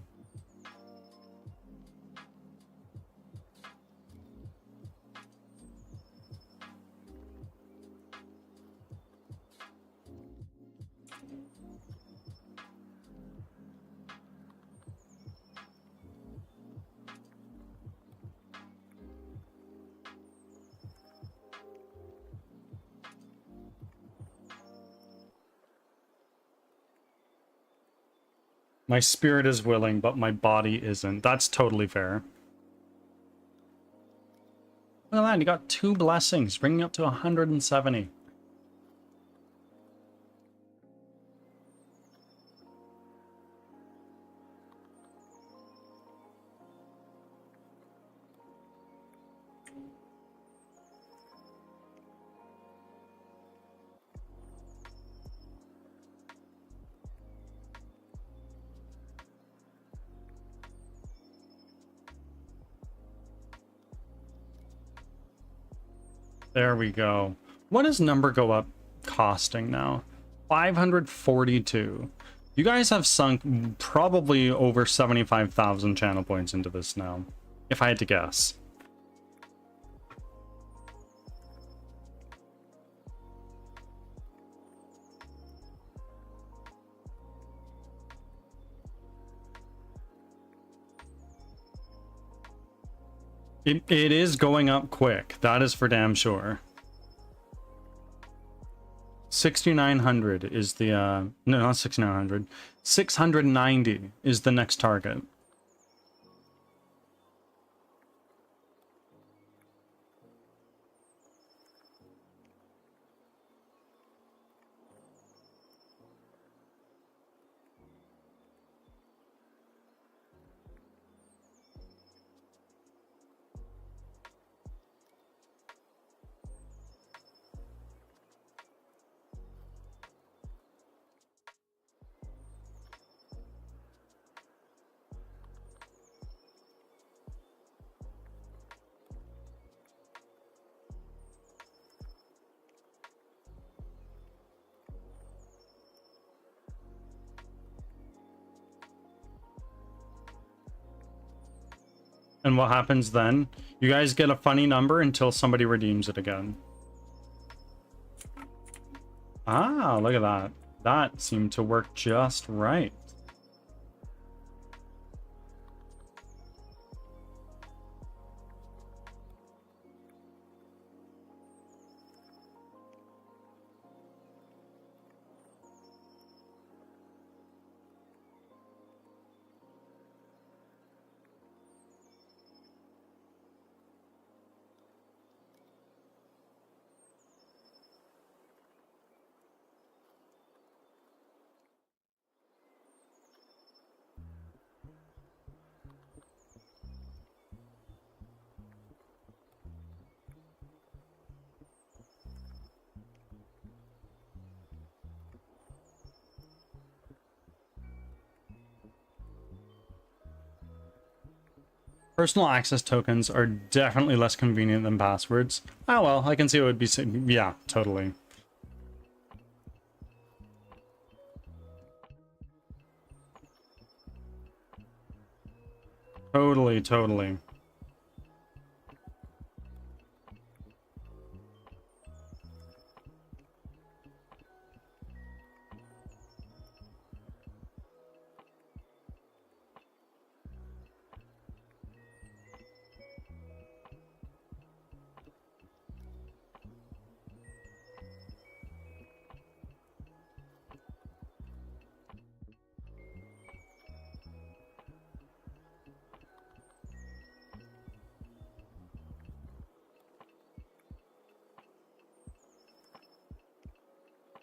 My spirit is willing, but my body isn't. That's totally fair. Look at that, you got 2 blessings, bringing you up to 170. There we go. What does number go up costing now? 542. You guys have sunk probably over 75,000 channel points into this now, if I had to guess. It is going up quick. That is for damn sure. 6,900 is the, no, not 6,900. 690 is the next target. And what happens then? You guys get a funny number until somebody redeems it again. Ah, look at that. That seemed to work just right. Personal access tokens are definitely less convenient than passwords. Ah, well, I can see it would be... Yeah, totally. Totally.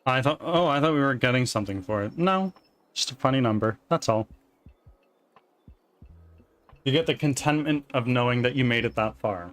I thought we were getting something for it. No, just a funny number. That's all. You get the contentment of knowing that you made it that far.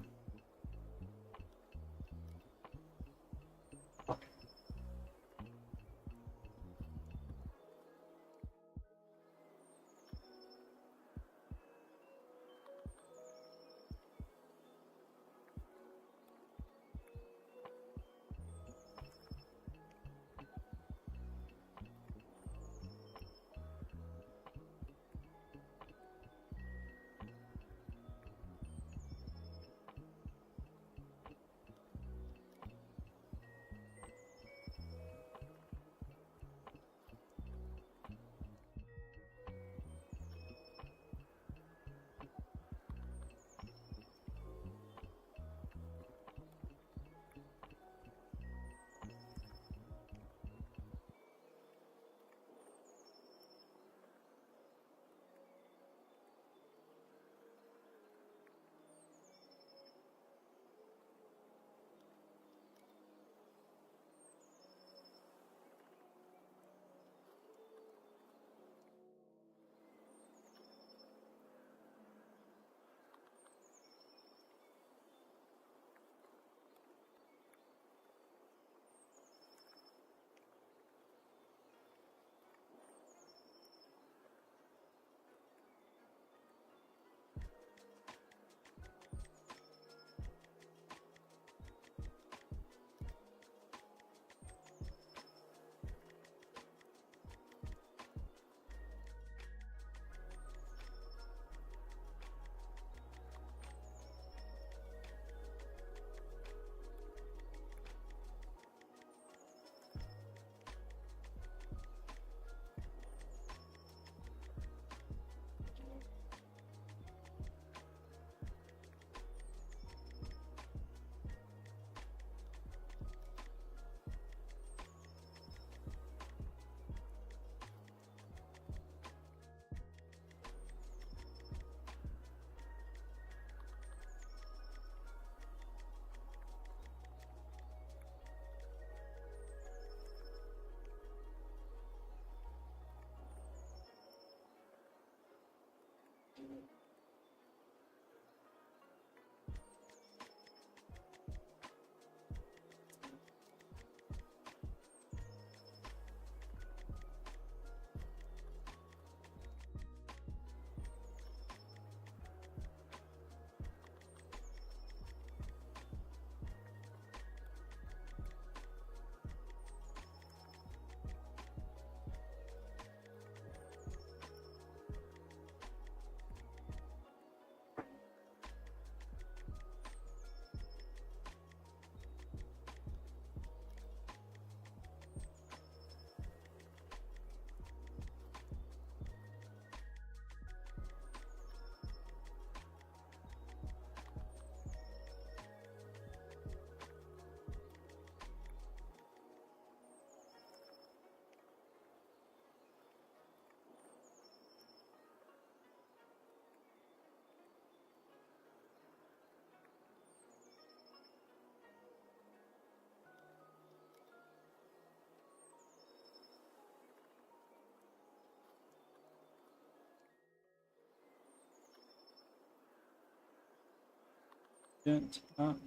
Get up.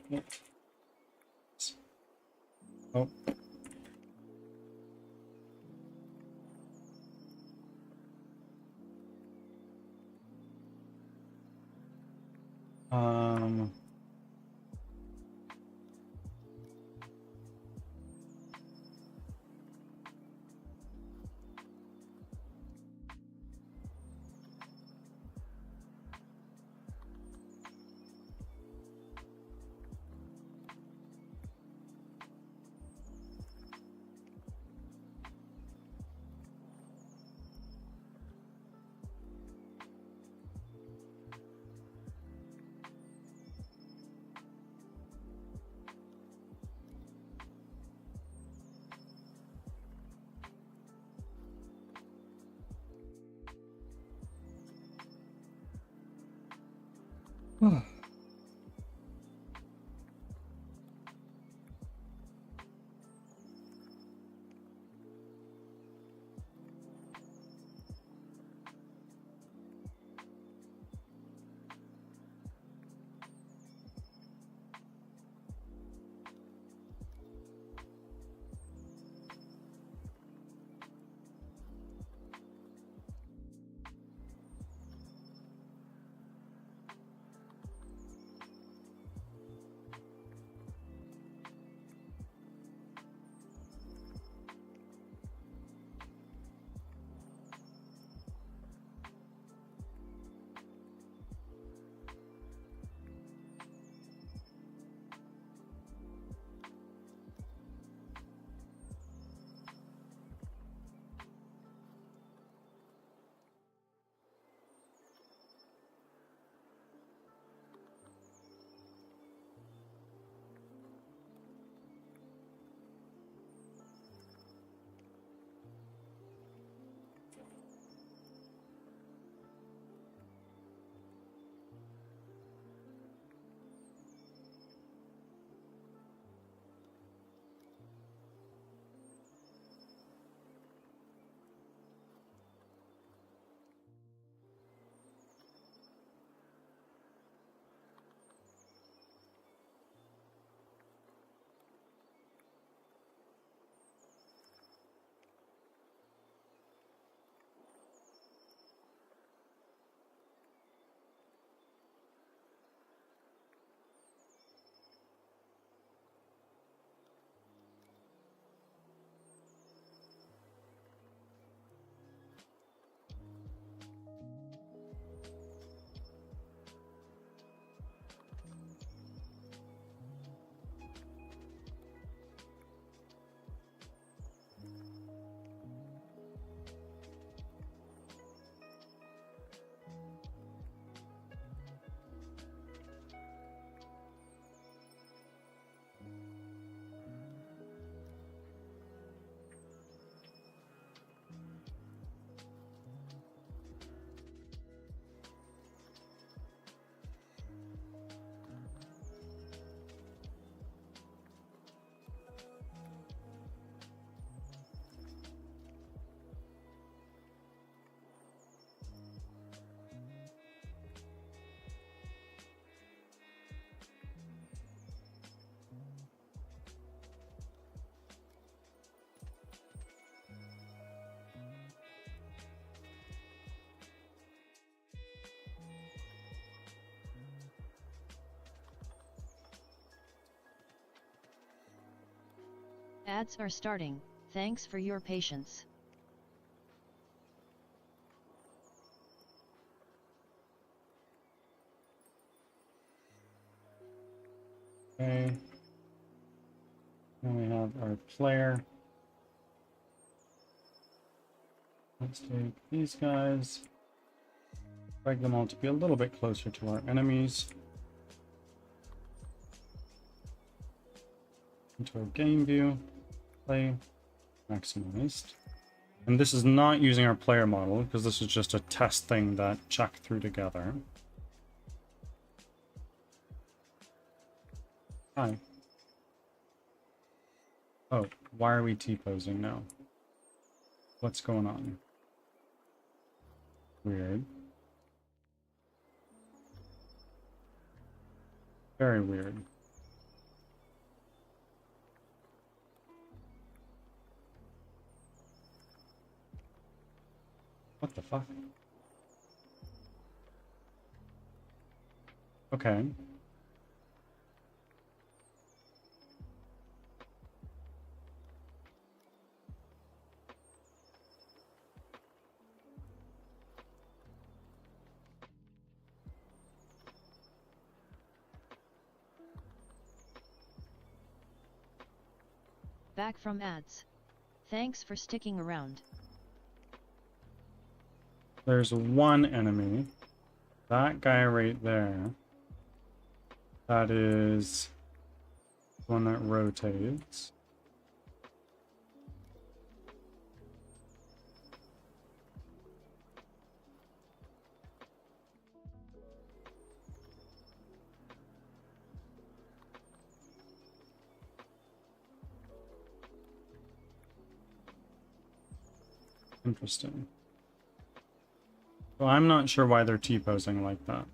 Get. Oh. Um. Ads are starting, thanks for your patience. Okay. Then we have our player. Let's take these guys. Drag them all to be a little bit closer to our enemies. Into our game view. Play. Maximized. And this is not using our player model, because this is just a test thing that Chuck threw together. Hi. Oh, why are we T-posing now? What's going on? Weird. Very weird. What the fuck? Okay. Back from ads. Thanks for sticking around. There's one enemy. That guy right there. That is one that rotates. Interesting. Well, I'm not sure why they're T-posing like that.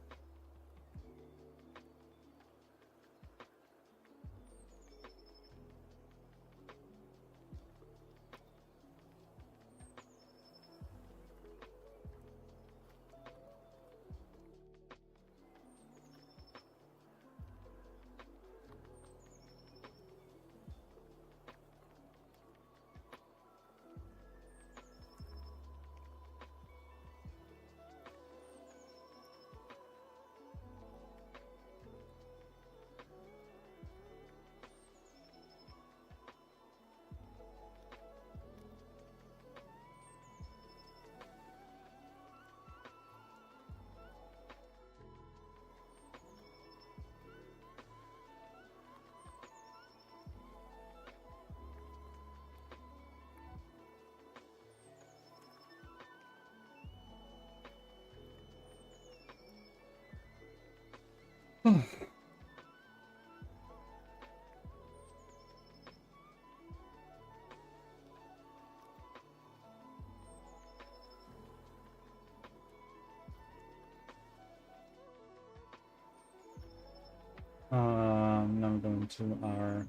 Now we're going to our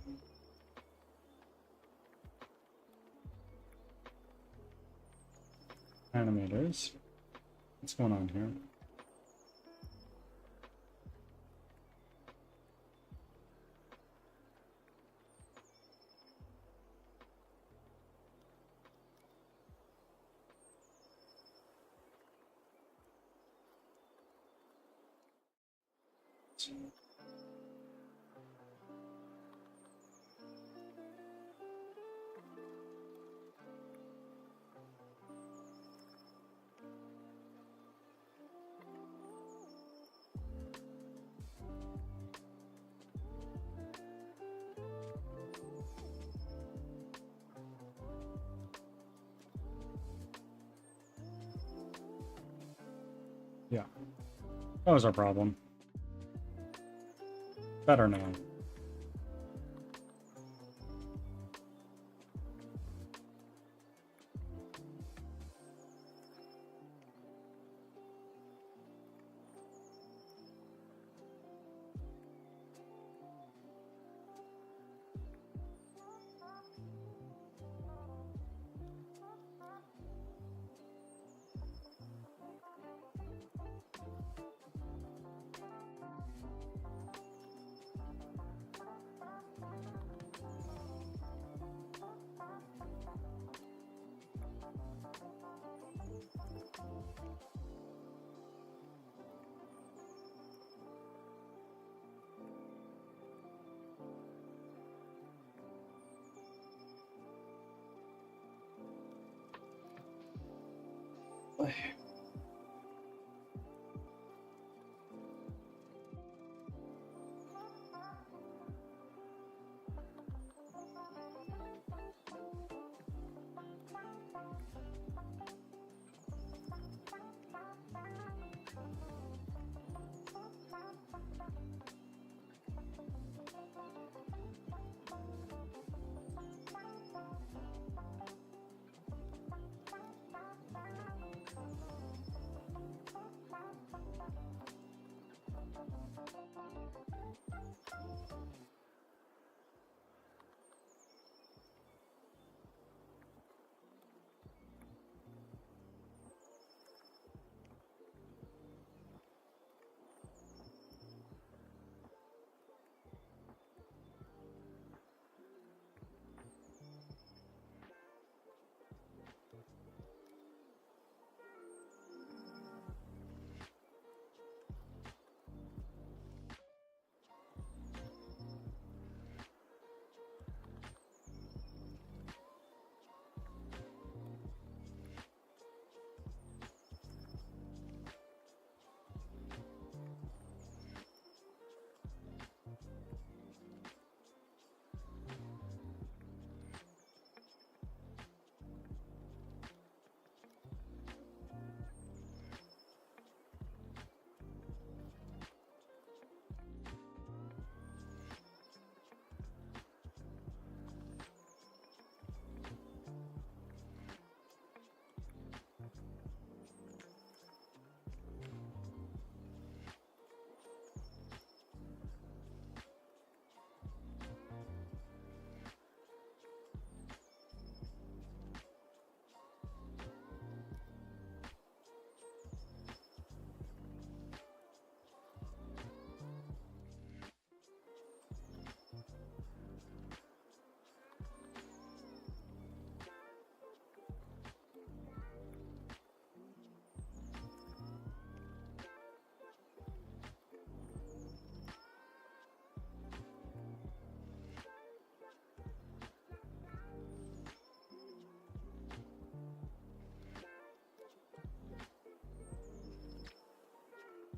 animators. What's going on here? Yeah, that was our problem. Better now.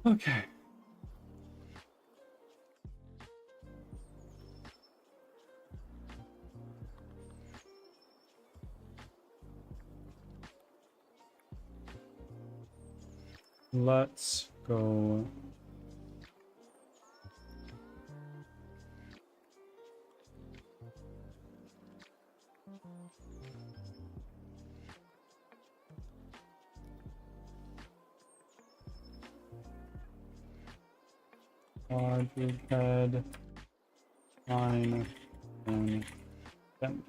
Okay. Let's go. Quadruped 9 and 10.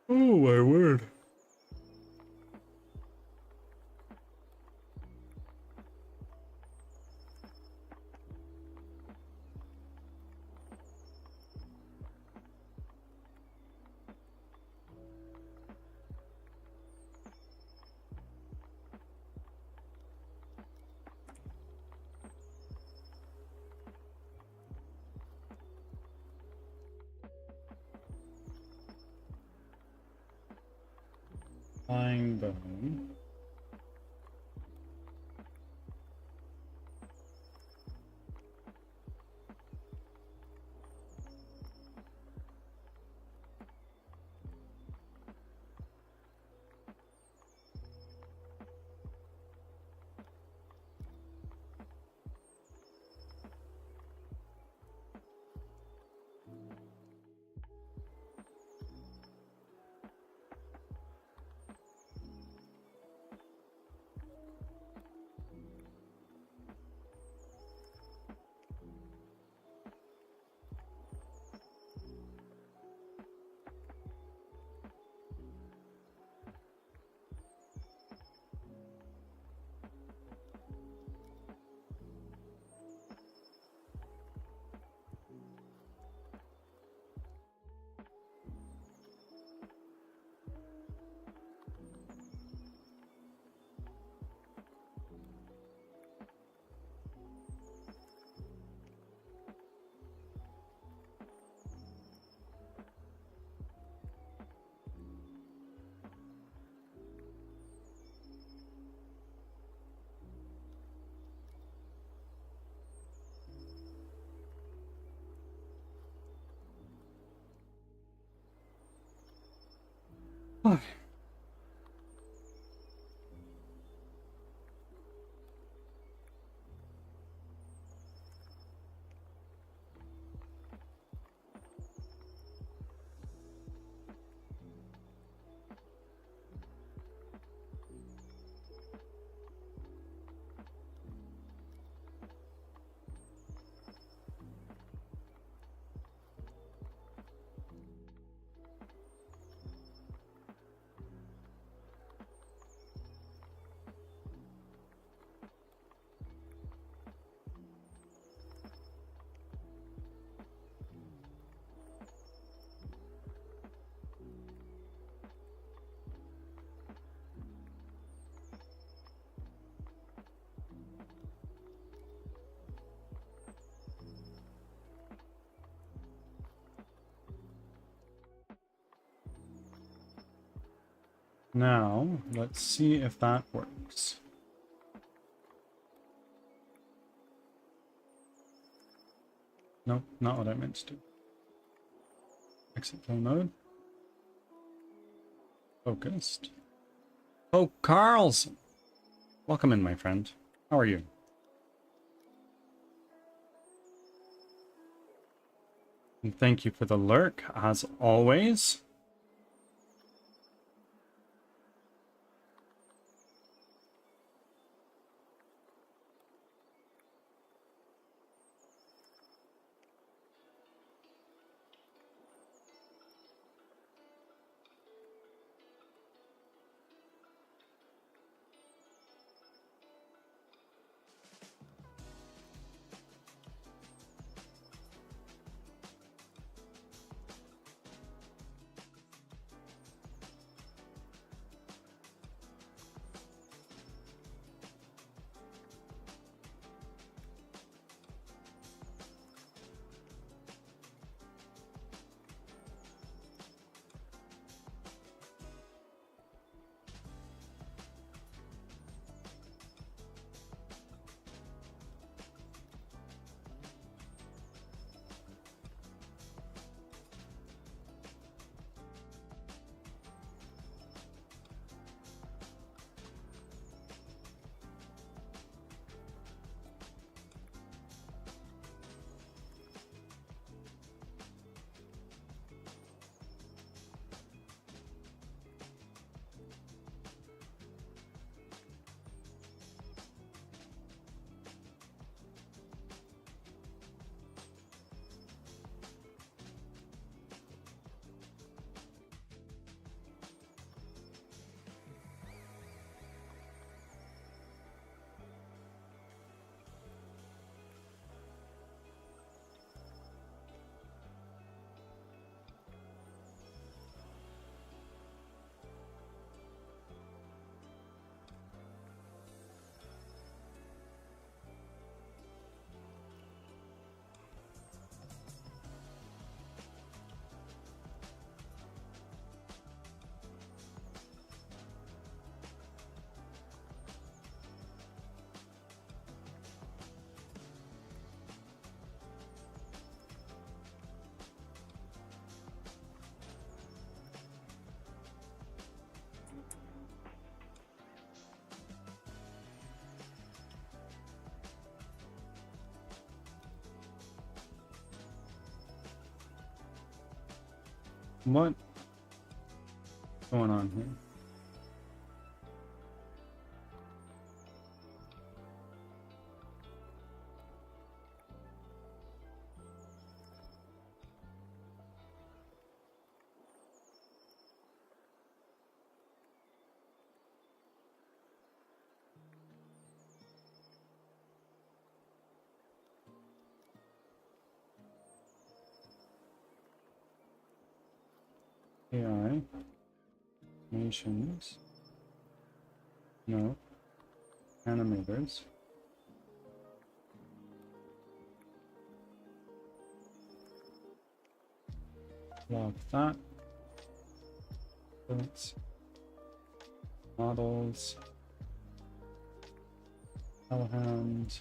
Oh my word. Flying bone. Okay. Now, let's see if that works. Nope, not what I meant to do. Exit play mode. Focused. Oh, Carlson! Welcome in, my friend. How are you? And thank you for the lurk, as always. What's going on here? AI, nations, no, animators. Log that. Bullets, models, hellhound.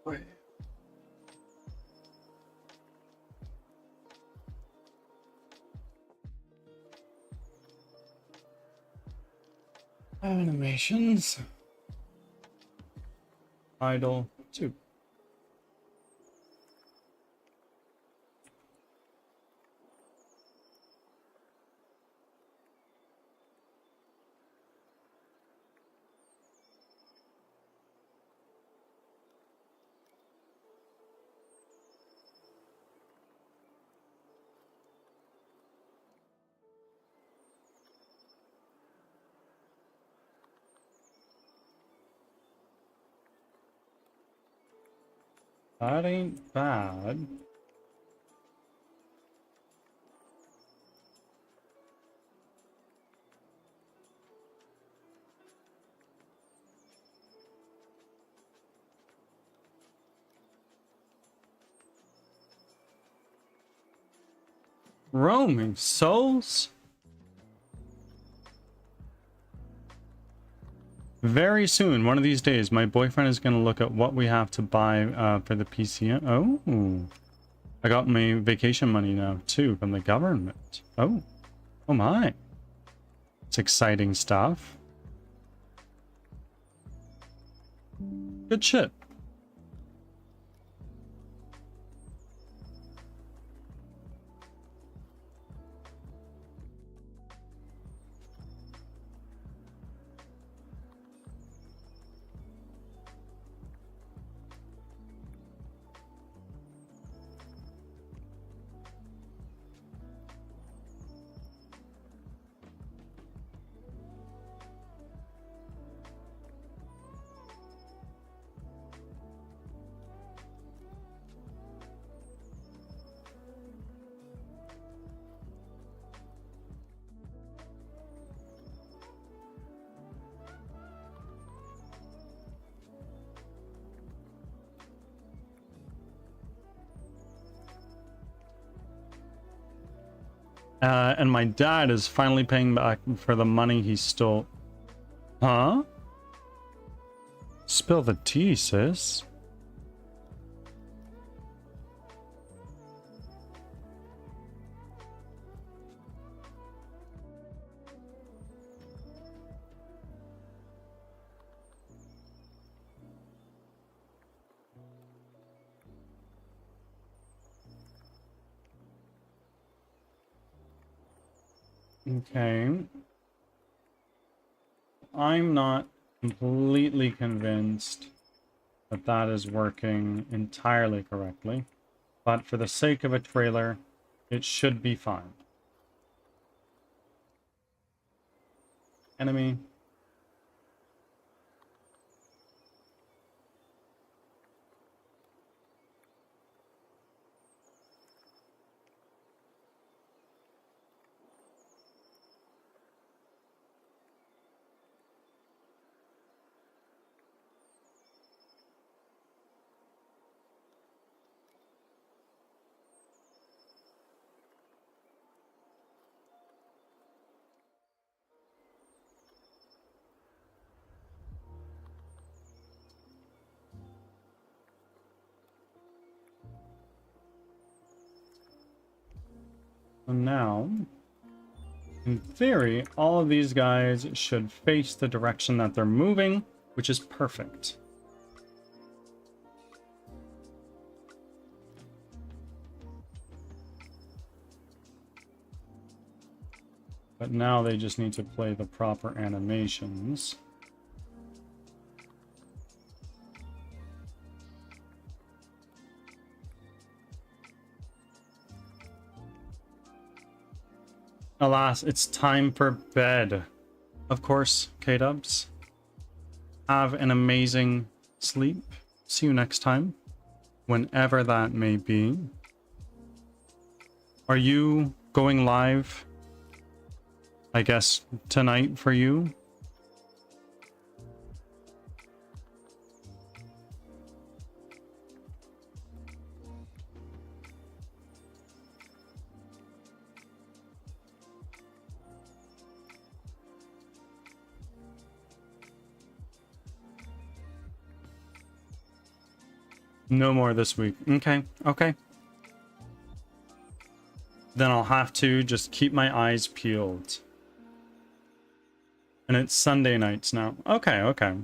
Wait. Animations. Idle 2. That ain't bad. Roaming souls? Very soon, one of these days, my boyfriend is going to look at what we have to buy for the PC. Oh, I got my vacation money now, too, from the government. Oh my. It's exciting stuff. Good shit. And my dad is finally paying back for the money he stole. Huh? Spill the tea, sis. Okay. I'm not completely convinced that that is working entirely correctly, but for the sake of a trailer, it should be fine. Enemy. So now, in theory, all of these guys should face the direction that they're moving, which is perfect. But now they just need to play the proper animations. Alas, it's time for bed. Of course, K-dubs. Have an amazing sleep. See you next time, whenever that may be. Are you going live, I guess, tonight for you? No more this week. Okay, okay. Then I'll have to just keep my eyes peeled. And it's Sunday nights now. Okay, okay.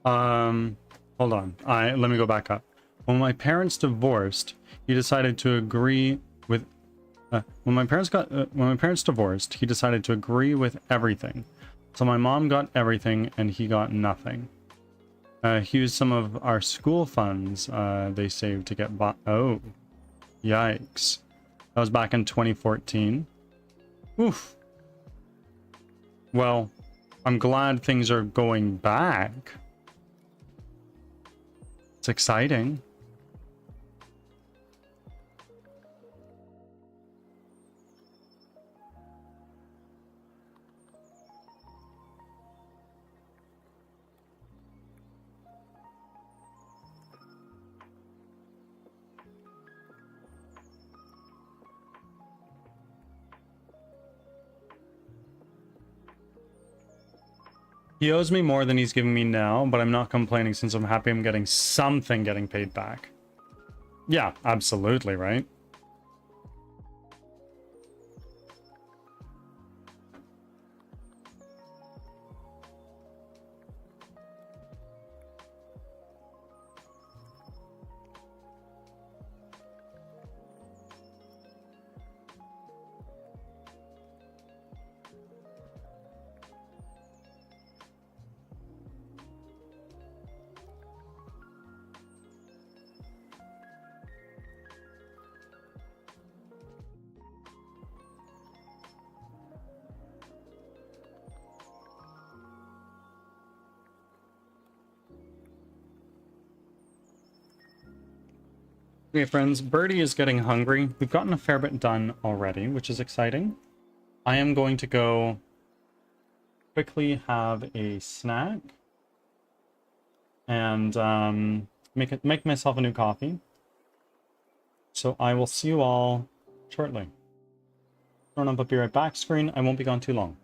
Hold on. Let me go back up. When my parents divorced, he decided to agree with. When my parents divorced, he decided to agree with everything. So my mom got everything and he got nothing. He used some of our school funds they saved to get bought. Oh, yikes! That was back in 2014. Oof. Well, I'm glad things are going back. It's exciting. He owes me more than he's giving me now, but I'm not complaining since I'm happy I'm getting something getting paid back. Yeah, absolutely, right? Okay, friends, Birdie is getting hungry. We've gotten a fair bit done already, which is exciting. I am going to go quickly have a snack and make myself a new coffee. So I will see you all shortly. Turn on, but be right back screen. I won't be gone too long.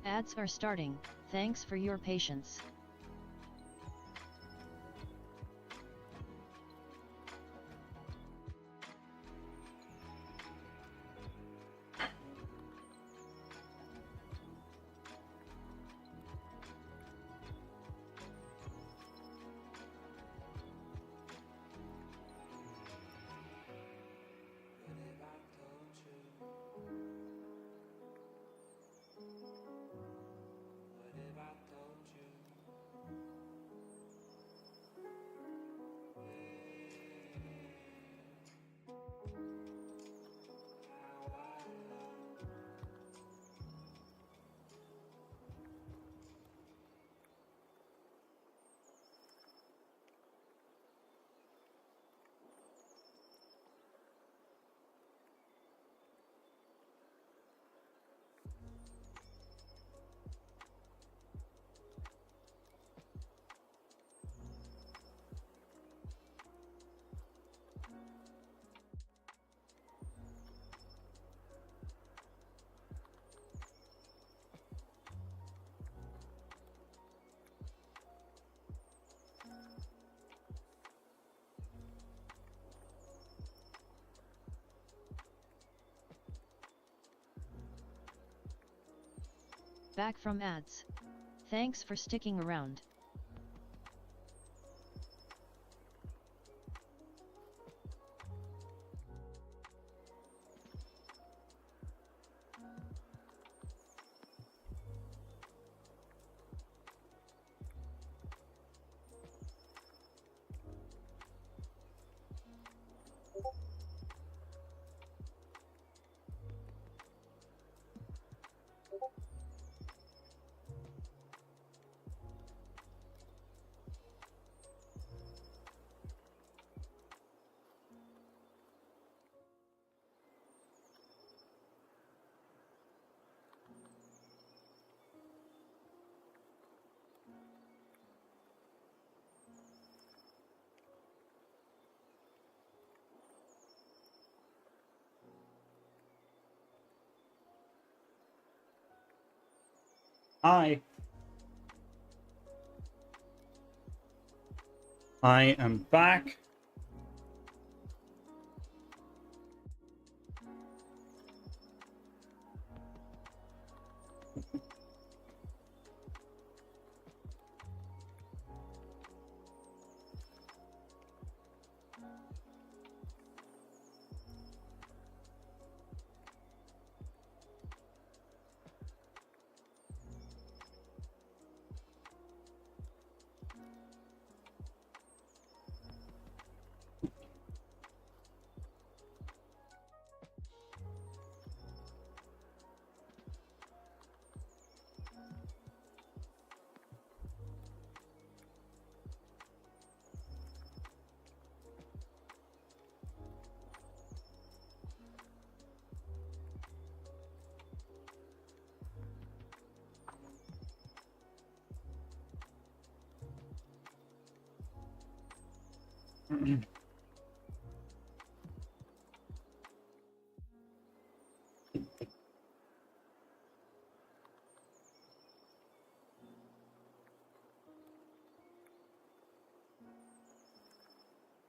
Ads are starting, thanks for your patience. Back from ads. Thanks for sticking around. Hi. I am back.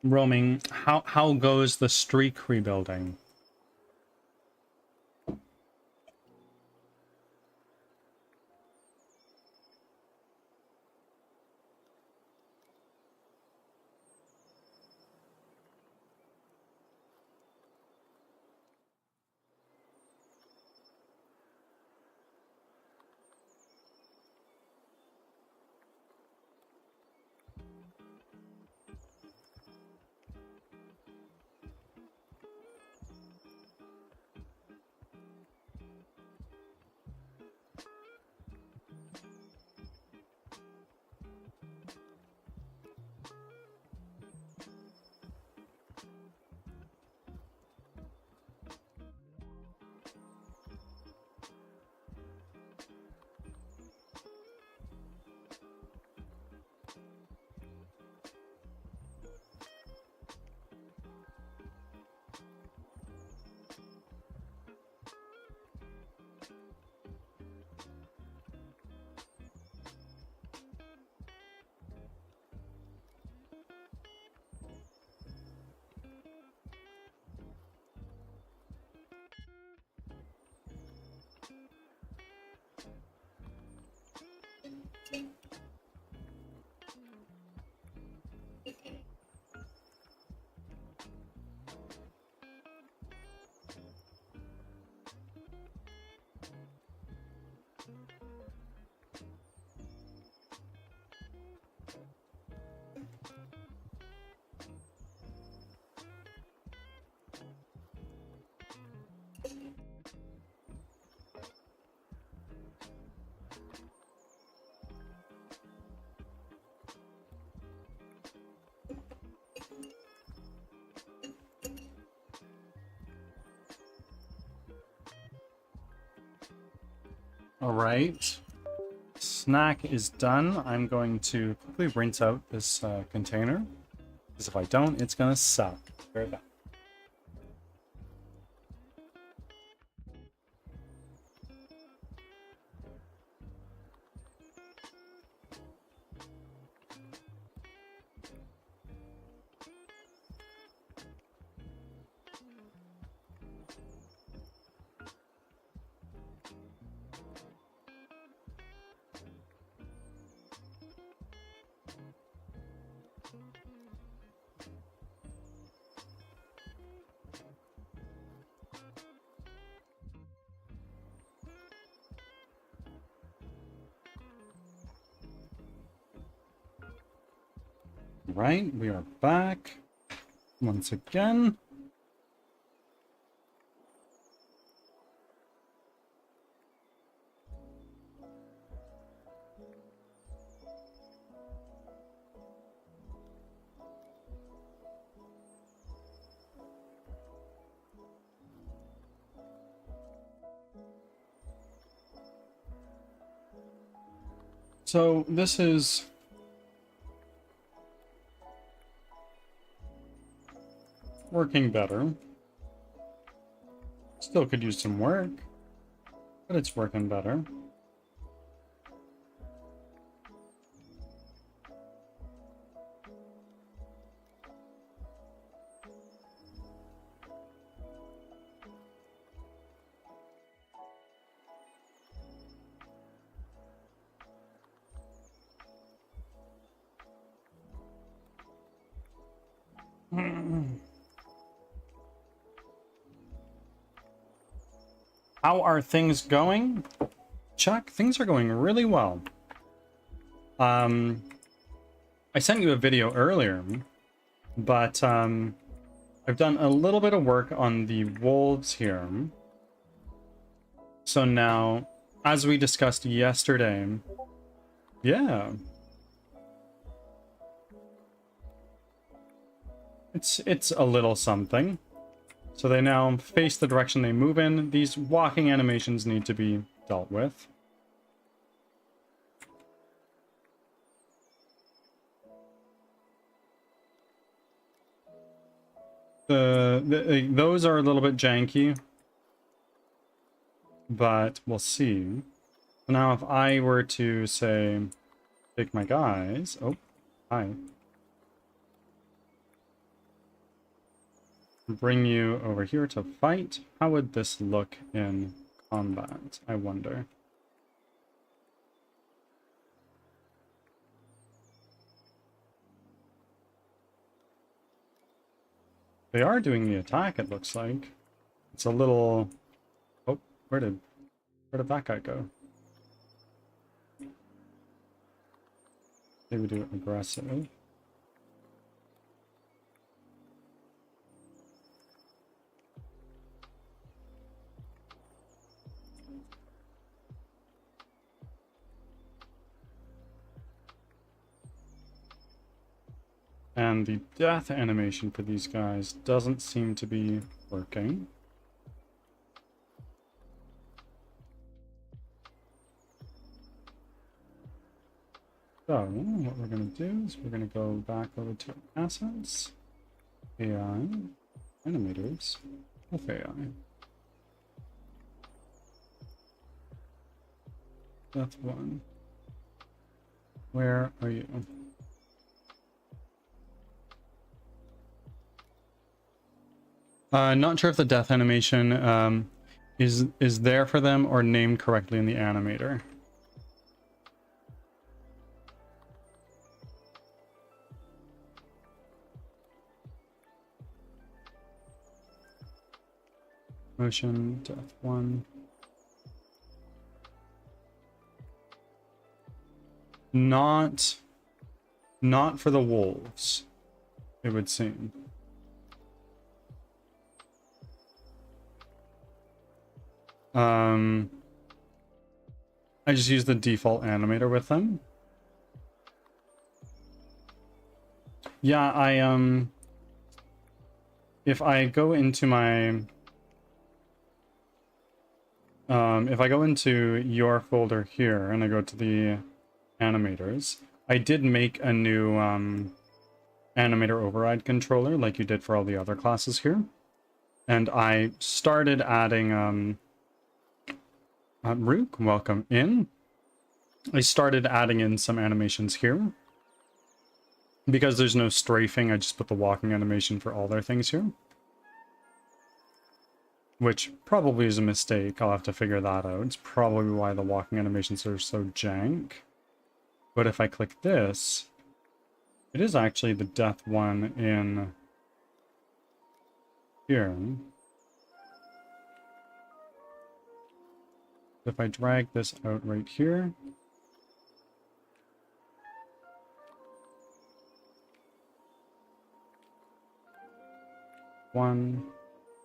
Roaming, how goes the streak rebuilding? All right. Snack is done. I'm going to quickly rinse out this container, because if I don't, it's gonna suck. Very bad. Right, we are back once again. So this is working better. Still could use some work, but it's working better. How are things going? Chuck, things are going really well. I sent you a video earlier, but I've done a little bit of work on the wolves here. So now, as we discussed yesterday, yeah. It's a little something. So they now face the direction they move in. These walking animations need to be dealt with. Those are a little bit janky, but we'll see. So now if I were to say, take my guys, oh, hi. Bring you over here to fight. How would this look in combat, I wonder? They are doing the attack, it looks like. It's a little... Oh, where did that guy go? Maybe do it aggressive. And the death animation for these guys doesn't seem to be working. So, what we're going to do is we're going to go back over to assets, AI, animators, with AI. Death 1. Where are you? Not sure if the death animation is there for them or named correctly in the animator. Motion, death 1. Not for the wolves, it would seem. I just use the default animator with them. Yeah, if I go into my if I go into your folder here and I go to the animators, I did make a new animator override controller like you did for all the other classes here. And I started adding, Rook, welcome in. I started adding in some animations here. Because there's no strafing, I just put the walking animation for all their things here. Which probably is a mistake. I'll have to figure that out. It's probably why the walking animations are so jank. But if I click this, it is actually the death one in here. If I drag this out right here, one.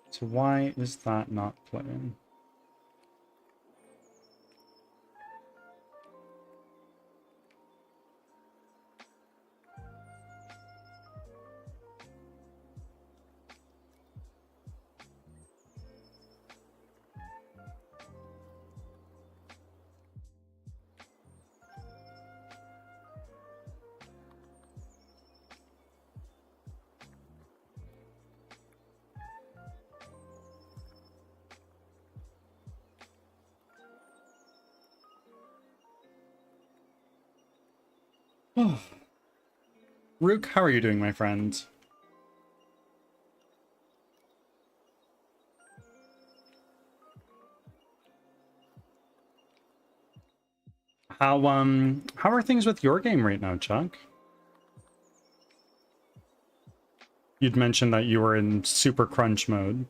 So why is that not playing? Oh. Rook, how are you doing, my friend? How are things with your game right now, Chuck? You'd mentioned that you were in super crunch mode.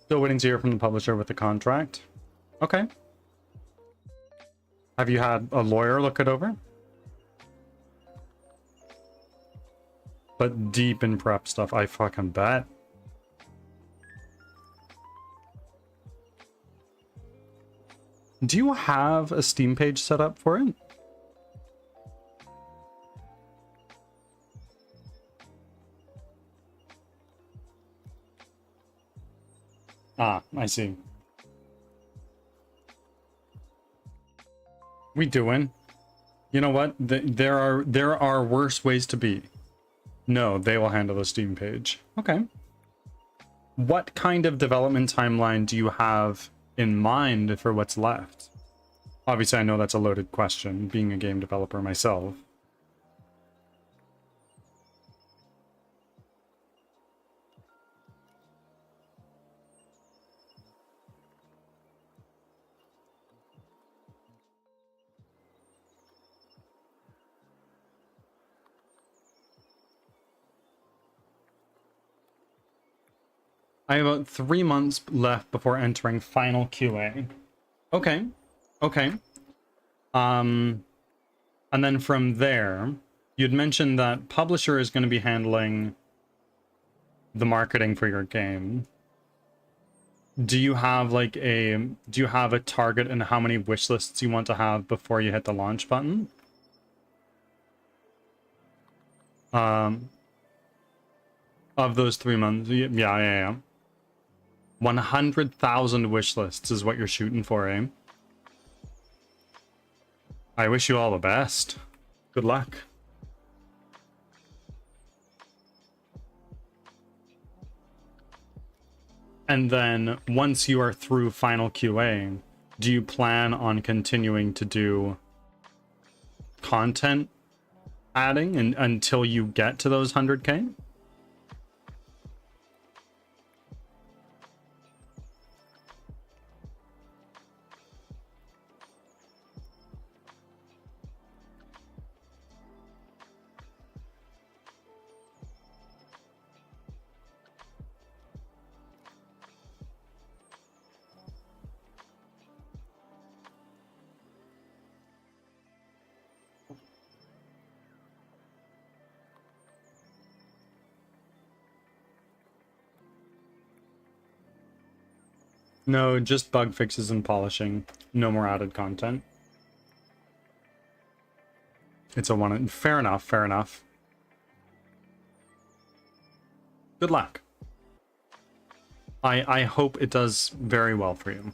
Still waiting to hear from the publisher with the contract. Okay. Have you had a lawyer look it over? But deep in prep stuff, I fucking bet. Do you have a Steam page set up for it? Ah, I see. We doing? You know what? There are worse ways to be. No, they will handle the Steam page. Okay. What kind of development timeline do you have in mind for what's left? Obviously, I know that's a loaded question, being a game developer myself. I have about 3 months left before entering final QA. Okay. Okay. And then from there, you'd mentioned that publisher is going to be handling the marketing for your game. Do you have a target in how many wish lists you want to have before you hit the launch button? Of those 3 months, yeah. 100,000 wish lists is what you're shooting for, eh? I wish you all the best. Good luck. And then once you are through final QA, do you plan on continuing to do content adding until you get to those 100K? No, just bug fixes and polishing. No more added content. It's a one. Fair enough, fair enough. Good luck. I hope it does very well for you.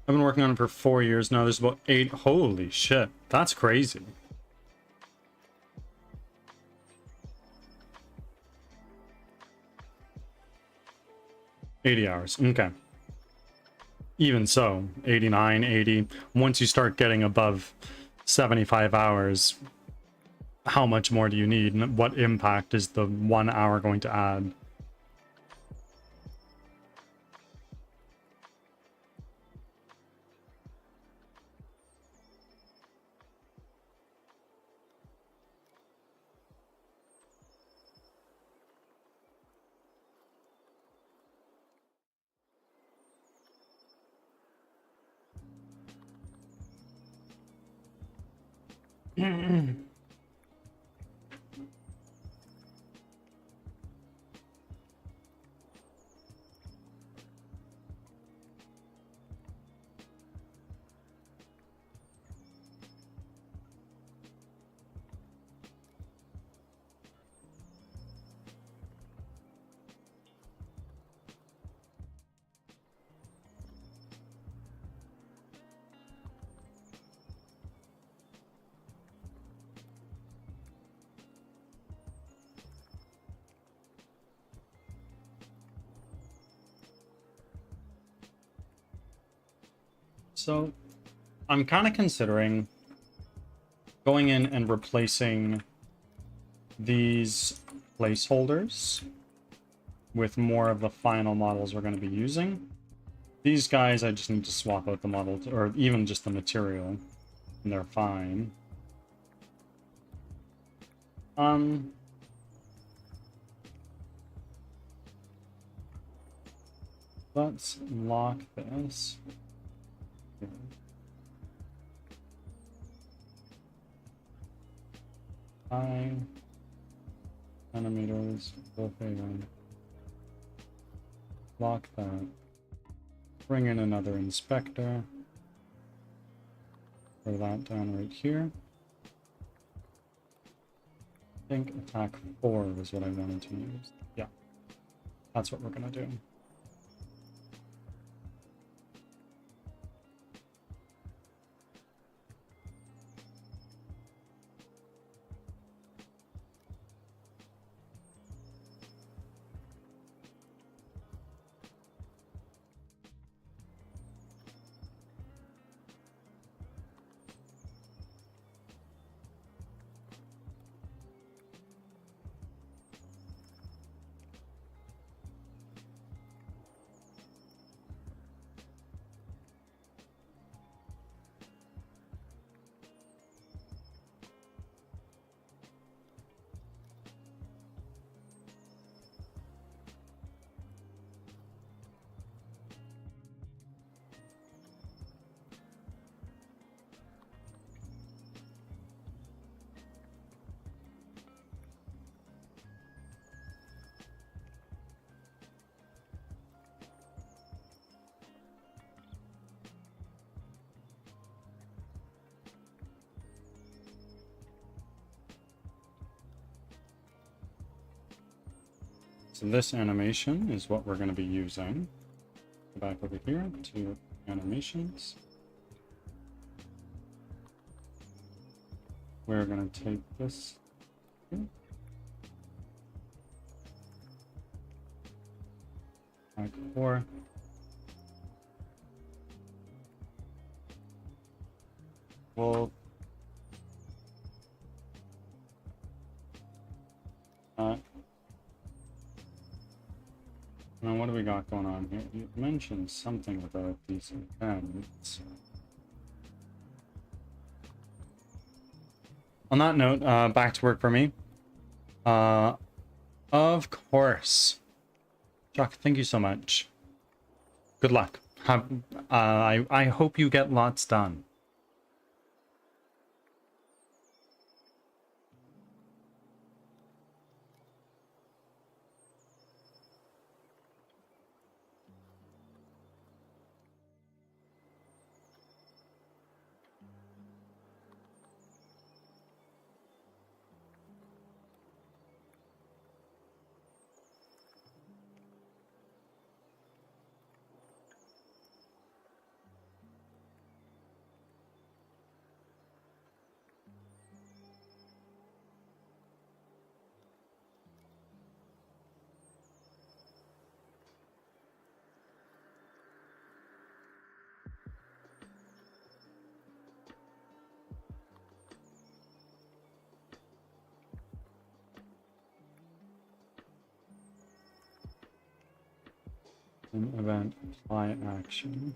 I've been working on it for 4 years now. There's about 8. Holy shit. That's crazy. $80. Okay. Even so, 89, 80. Once you start getting above 75 hours, how much more do you need? And what impact is the 1 hour going to add? So, I'm kind of considering going in and replacing these placeholders with more of the final models we're going to be using. These guys, I just need to swap out the model, or even just the material, and they're fine. Let's lock this. Animators, both A1. Lock that. Bring in another inspector. Throw that down right here. I think attack 4 was what I wanted to use. Yeah, that's what we're gonna do. So this animation is what we're going to be using. Go back over here to animations. We're going to take this here. Back 4. We'll now, what do we got going on here? You mentioned something about these events. On that note, back to work for me. Uh, of course. Jock, thank you so much. Good luck. Have I hope you get lots done. An event, apply action.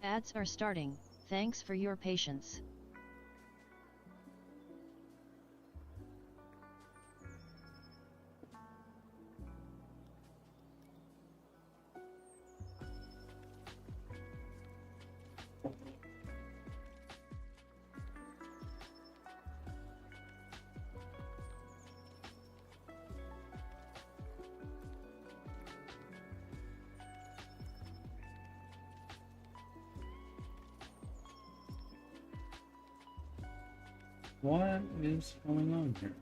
Ads are starting, thanks for your patience. What is going on here?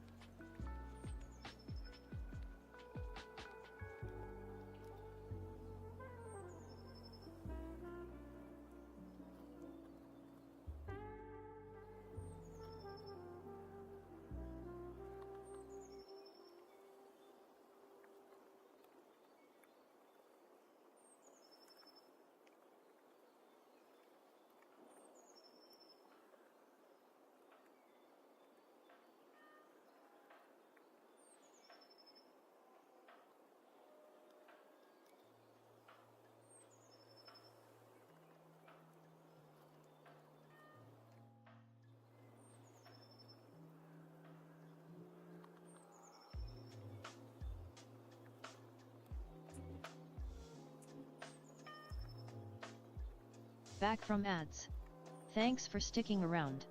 Back from ads. Thanks for sticking around.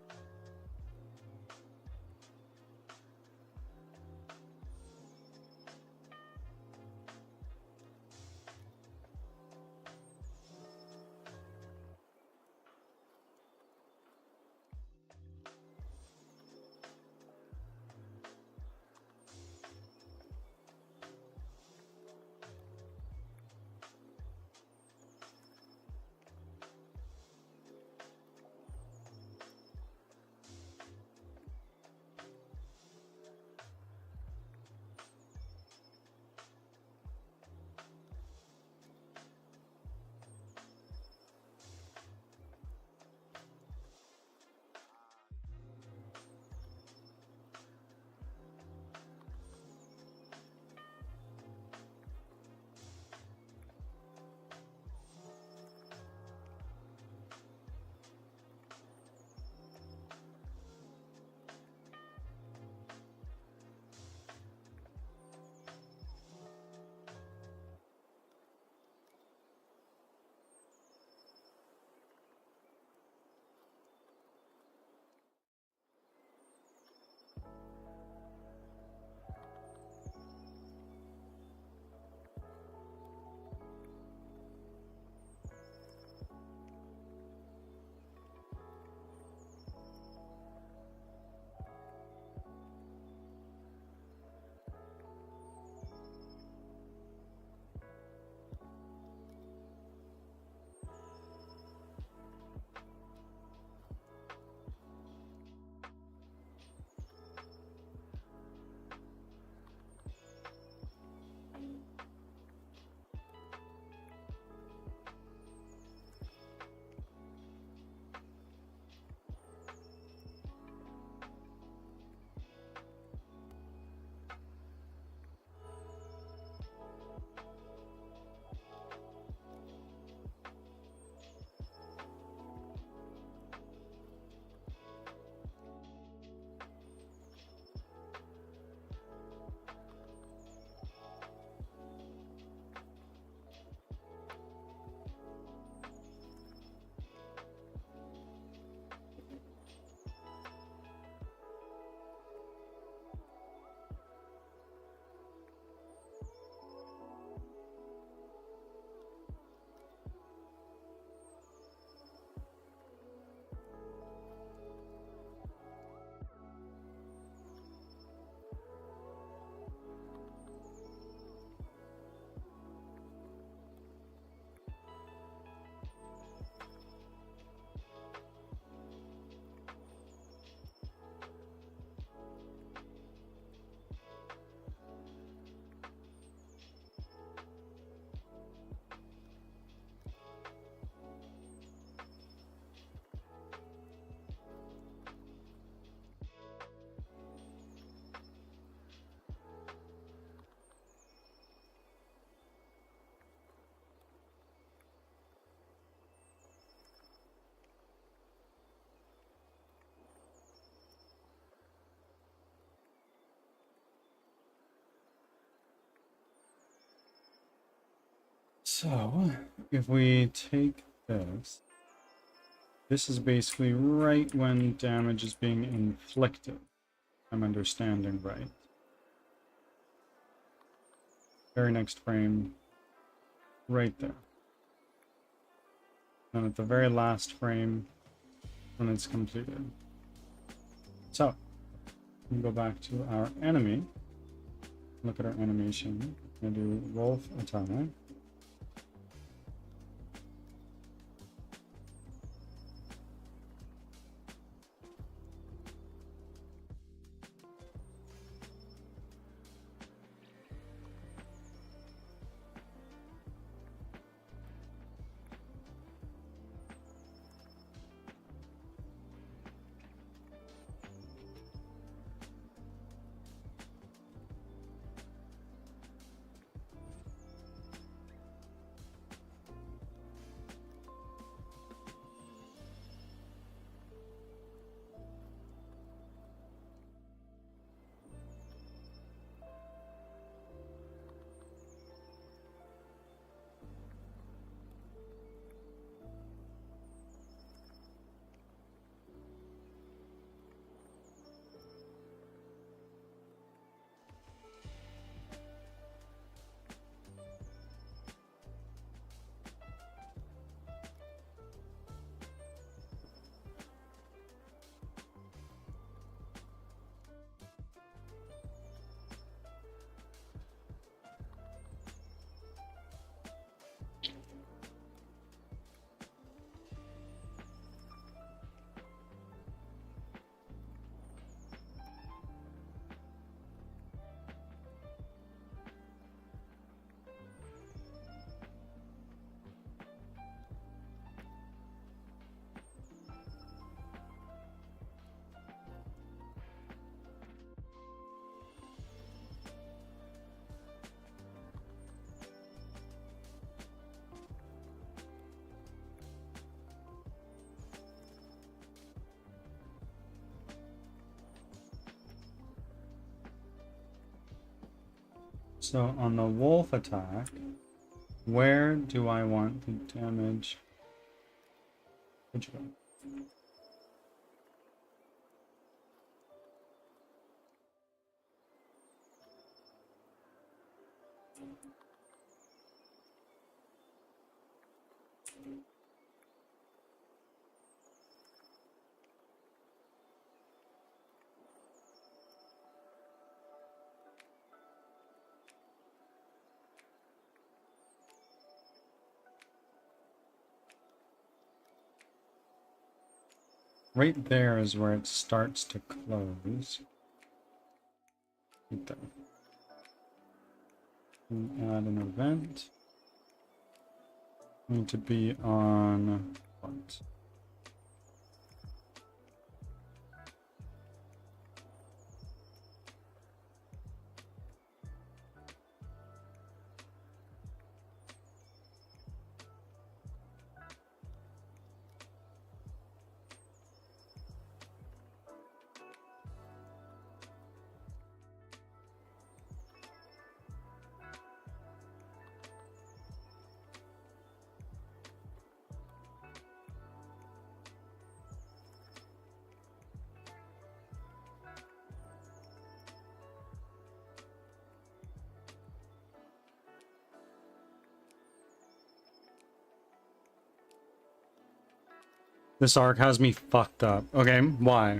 So, if we take this, this is basically right when damage is being inflicted. I'm understanding right. Very next frame, right there. And at the very last frame, when it's completed. So, we can go back to our enemy. Look at our animation. I'm gonna do wolf attack. So on the wolf attack, where do I want the damage? Where'd you go? Right there is where it starts to close. Right there. And add an event. Need to be on what? This arc has me fucked up. Okay, why?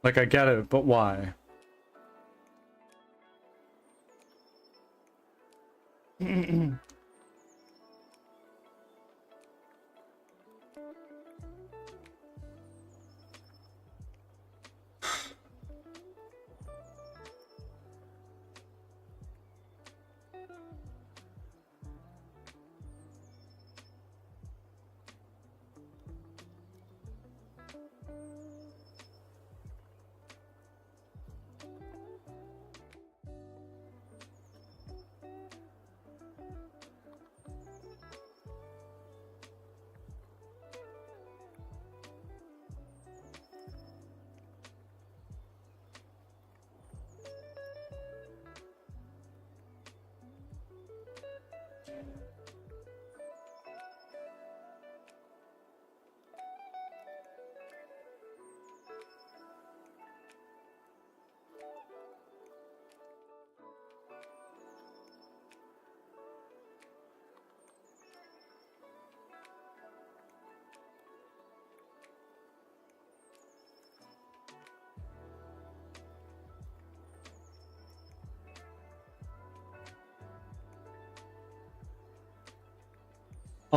Like, I get it, but why?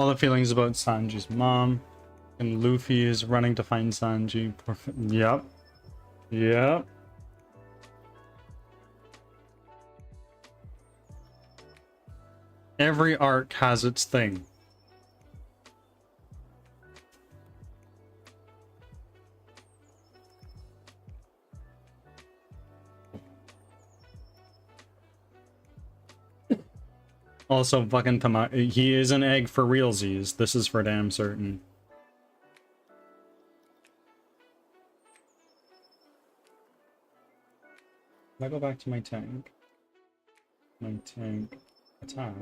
All the feelings about Sanji's mom. And Luffy is running to find Sanji. Yep. Yep. Every arc has its thing. Also, fucking he is an egg for realsies. This is for damn certain. If I go back to my tank. My tank attack.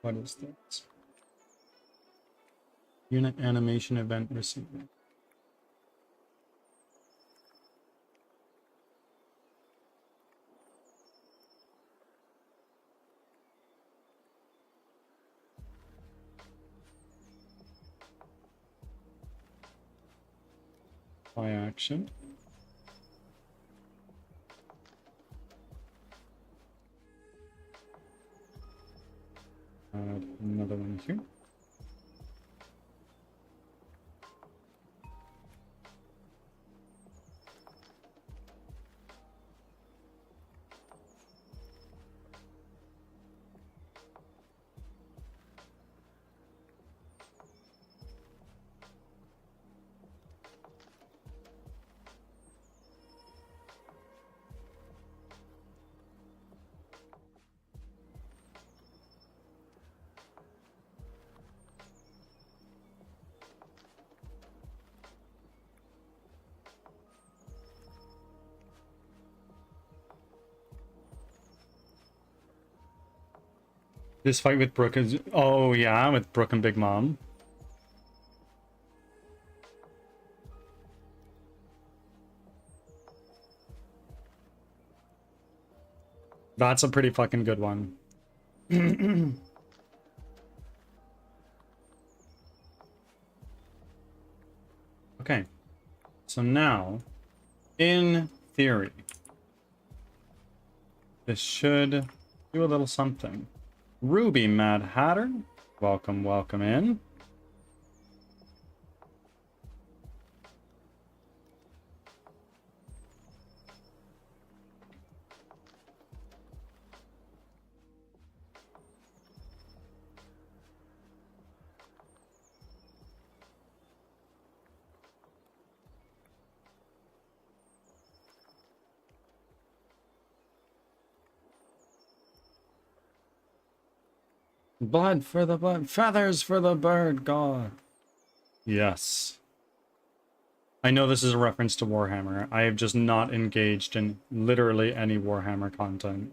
What is this? Unit animation event received. By action. Another one here. This fight with Brooke is... Oh, yeah, with Brooke and Big Mom. That's a pretty fucking good one. Okay. So now, in theory, this should do a little something. Ruby Mad Hatter, welcome, welcome in. Blood for the blood, feathers for the bird god. Yes. I know this is a reference to Warhammer. I have just not engaged in literally any Warhammer content.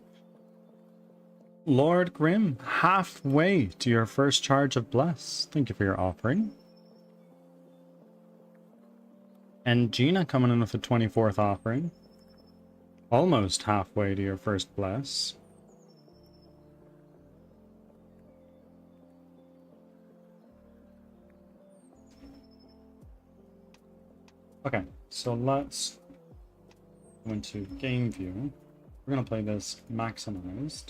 Lord Grim, halfway to your first charge of Bless. Thank you for your offering. And Gina coming in with the 24th offering. Almost halfway to your first Bless. Okay, so let's go into game view. We're gonna play this maximized.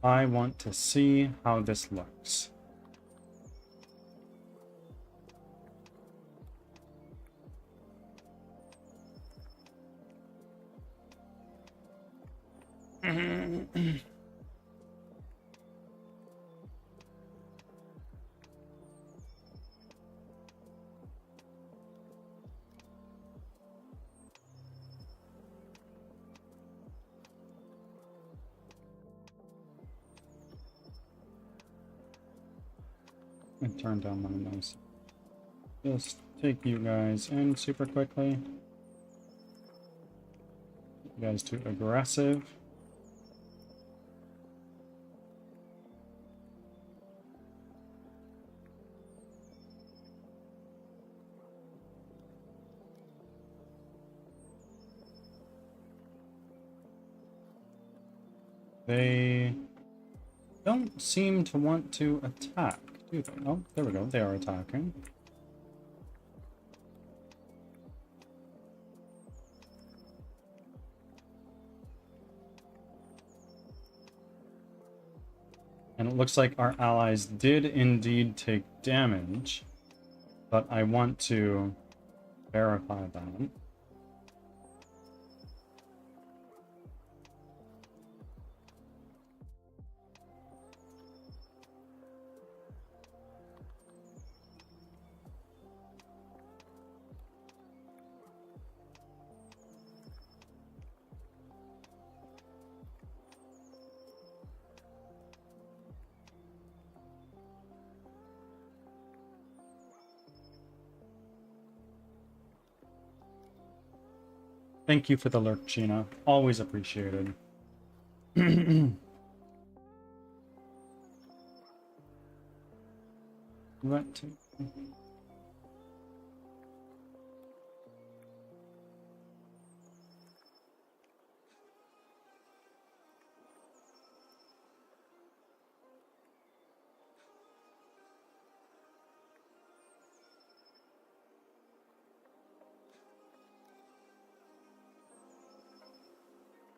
I want to see how this looks. And turn down my mouse. Just take you guys in super quickly. You guys too aggressive. They don't seem to want to attack, do they? Oh, there we go. They are attacking. And it looks like our allies did indeed take damage, but I want to verify that. Thank you for the lurk, Gina. Always appreciated. Right.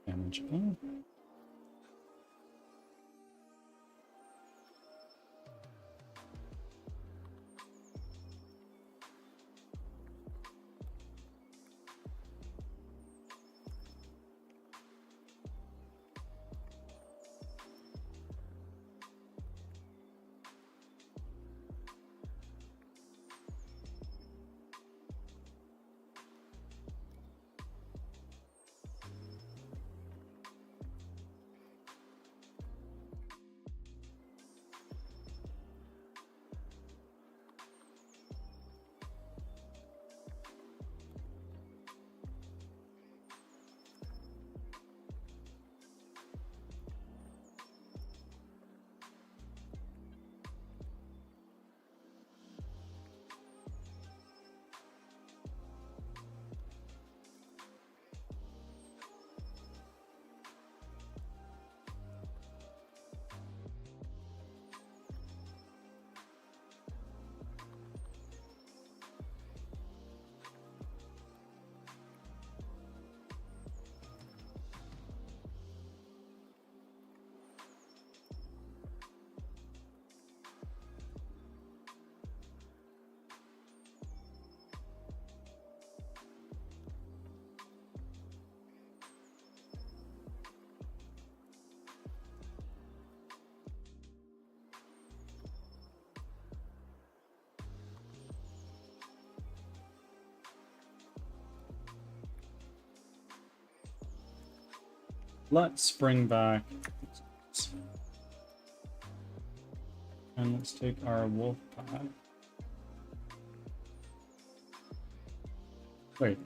Manageable. Let's bring back, and let's take our wolf pack. Wait.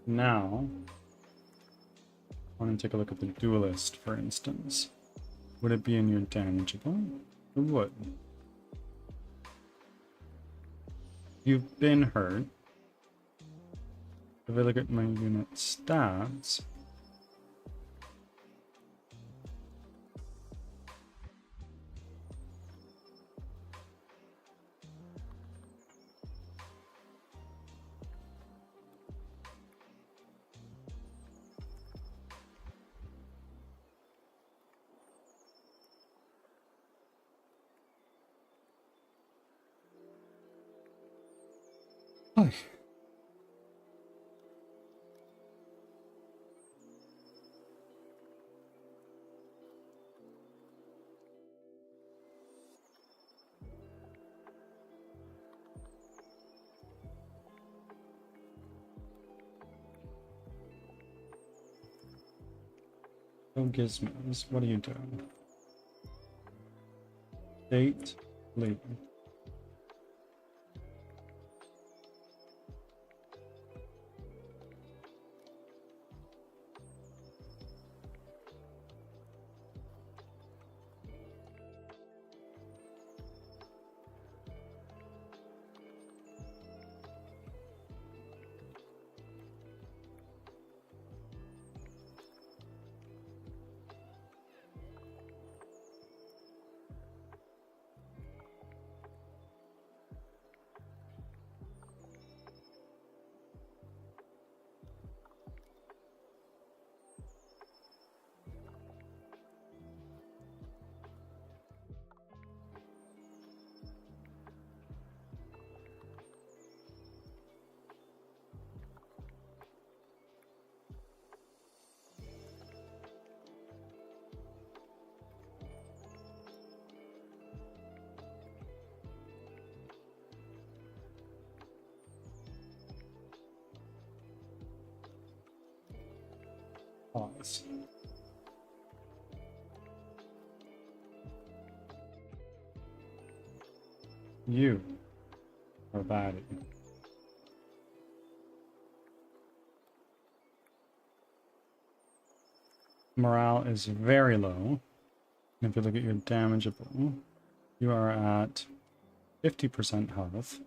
Now, I want to take a look at the duelist, for instance. Would it be in your damageable? It would. You've been hurt. If I look at my unit stats, oh gizmos, what are you doing? Date, leave. Pause. You are a baddie. Morale is very low. And if you look at your damageable, you are at 50% health.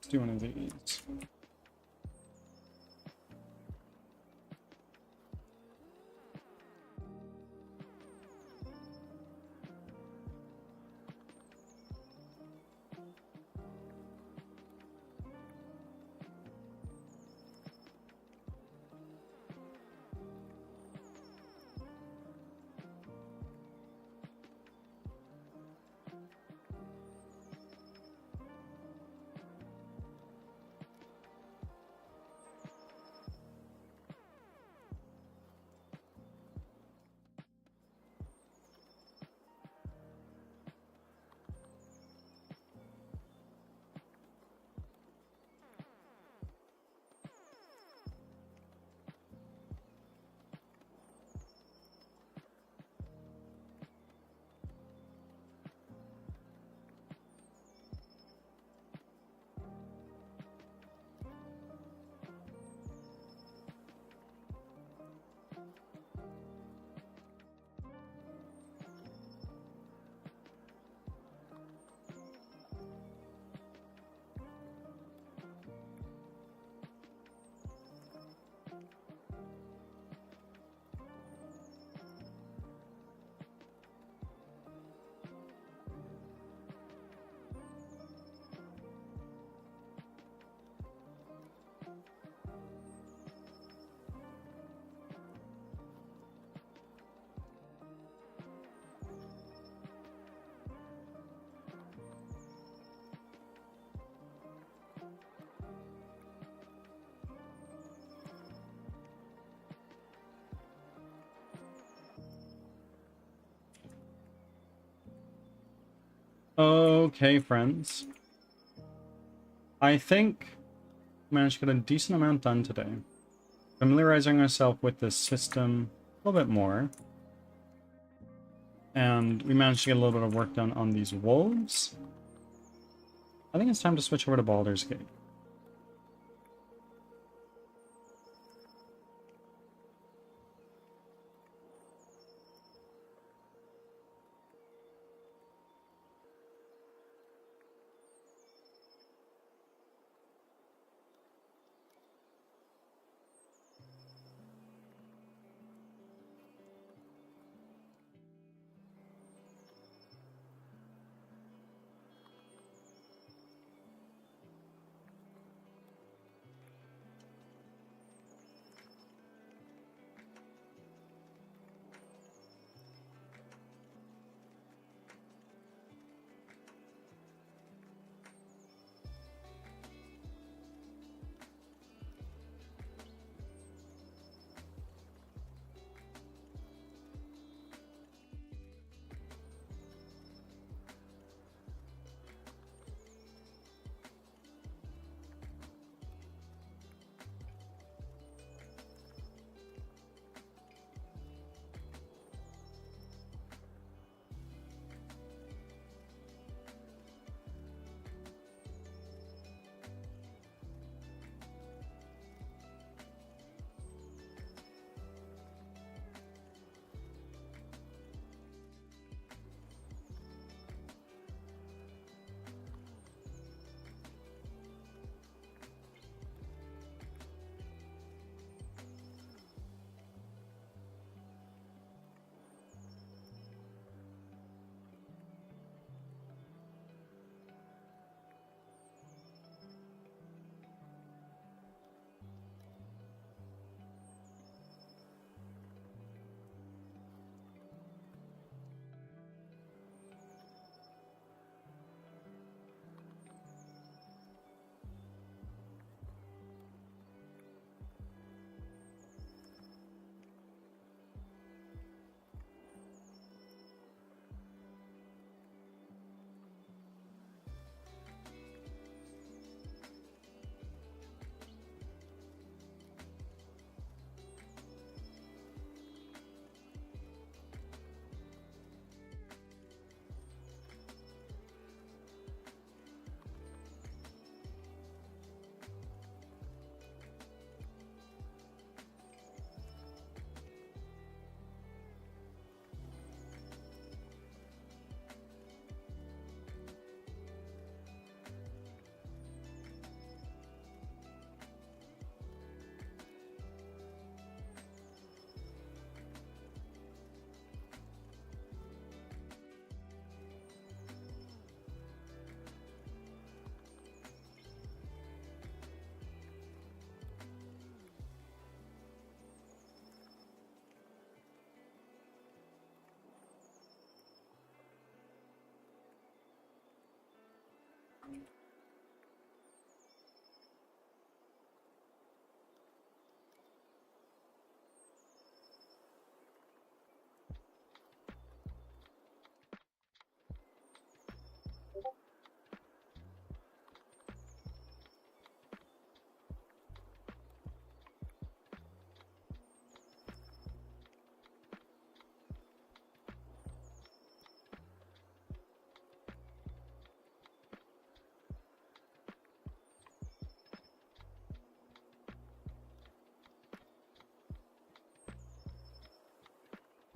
Let's do one of these. Okay, friends. I think I managed to get a decent amount done today. Familiarizing ourselves with this system a little bit more. And we managed to get a little bit of work done on these wolves. I think it's time to switch over to Baldur's Gate.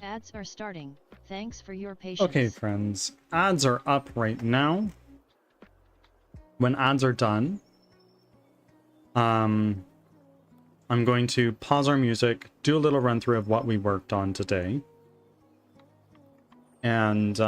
Ads are starting. Thanks for your patience. Okay, friends. Ads are up right now. When ads are done, I'm going to pause our music, do a little run through of what we worked on today. And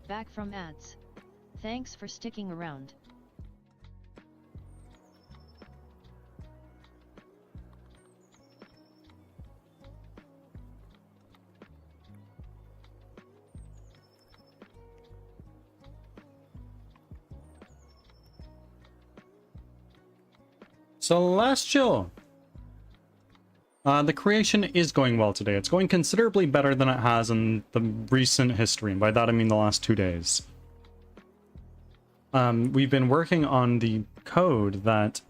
Back from ads. Thanks for sticking around. Celestial! The creation is going well today. It's going considerably better than it has in the recent history, and by that I mean the last 2 days. We've been working on the code that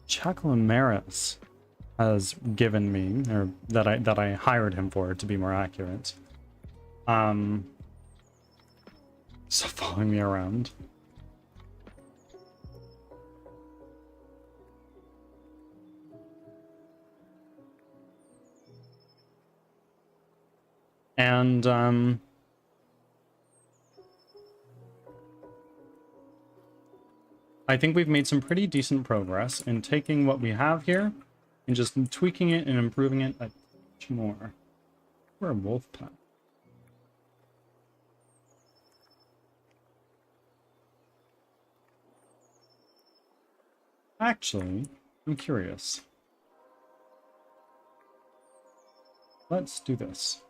Chaclomaris has given me, or that I hired him for, to be more accurate. So following me around. And I think we've made some pretty decent progress in taking what we have here and just tweaking it and improving it a touch more. We're a wolf pack. Actually, I'm curious. Let's do this.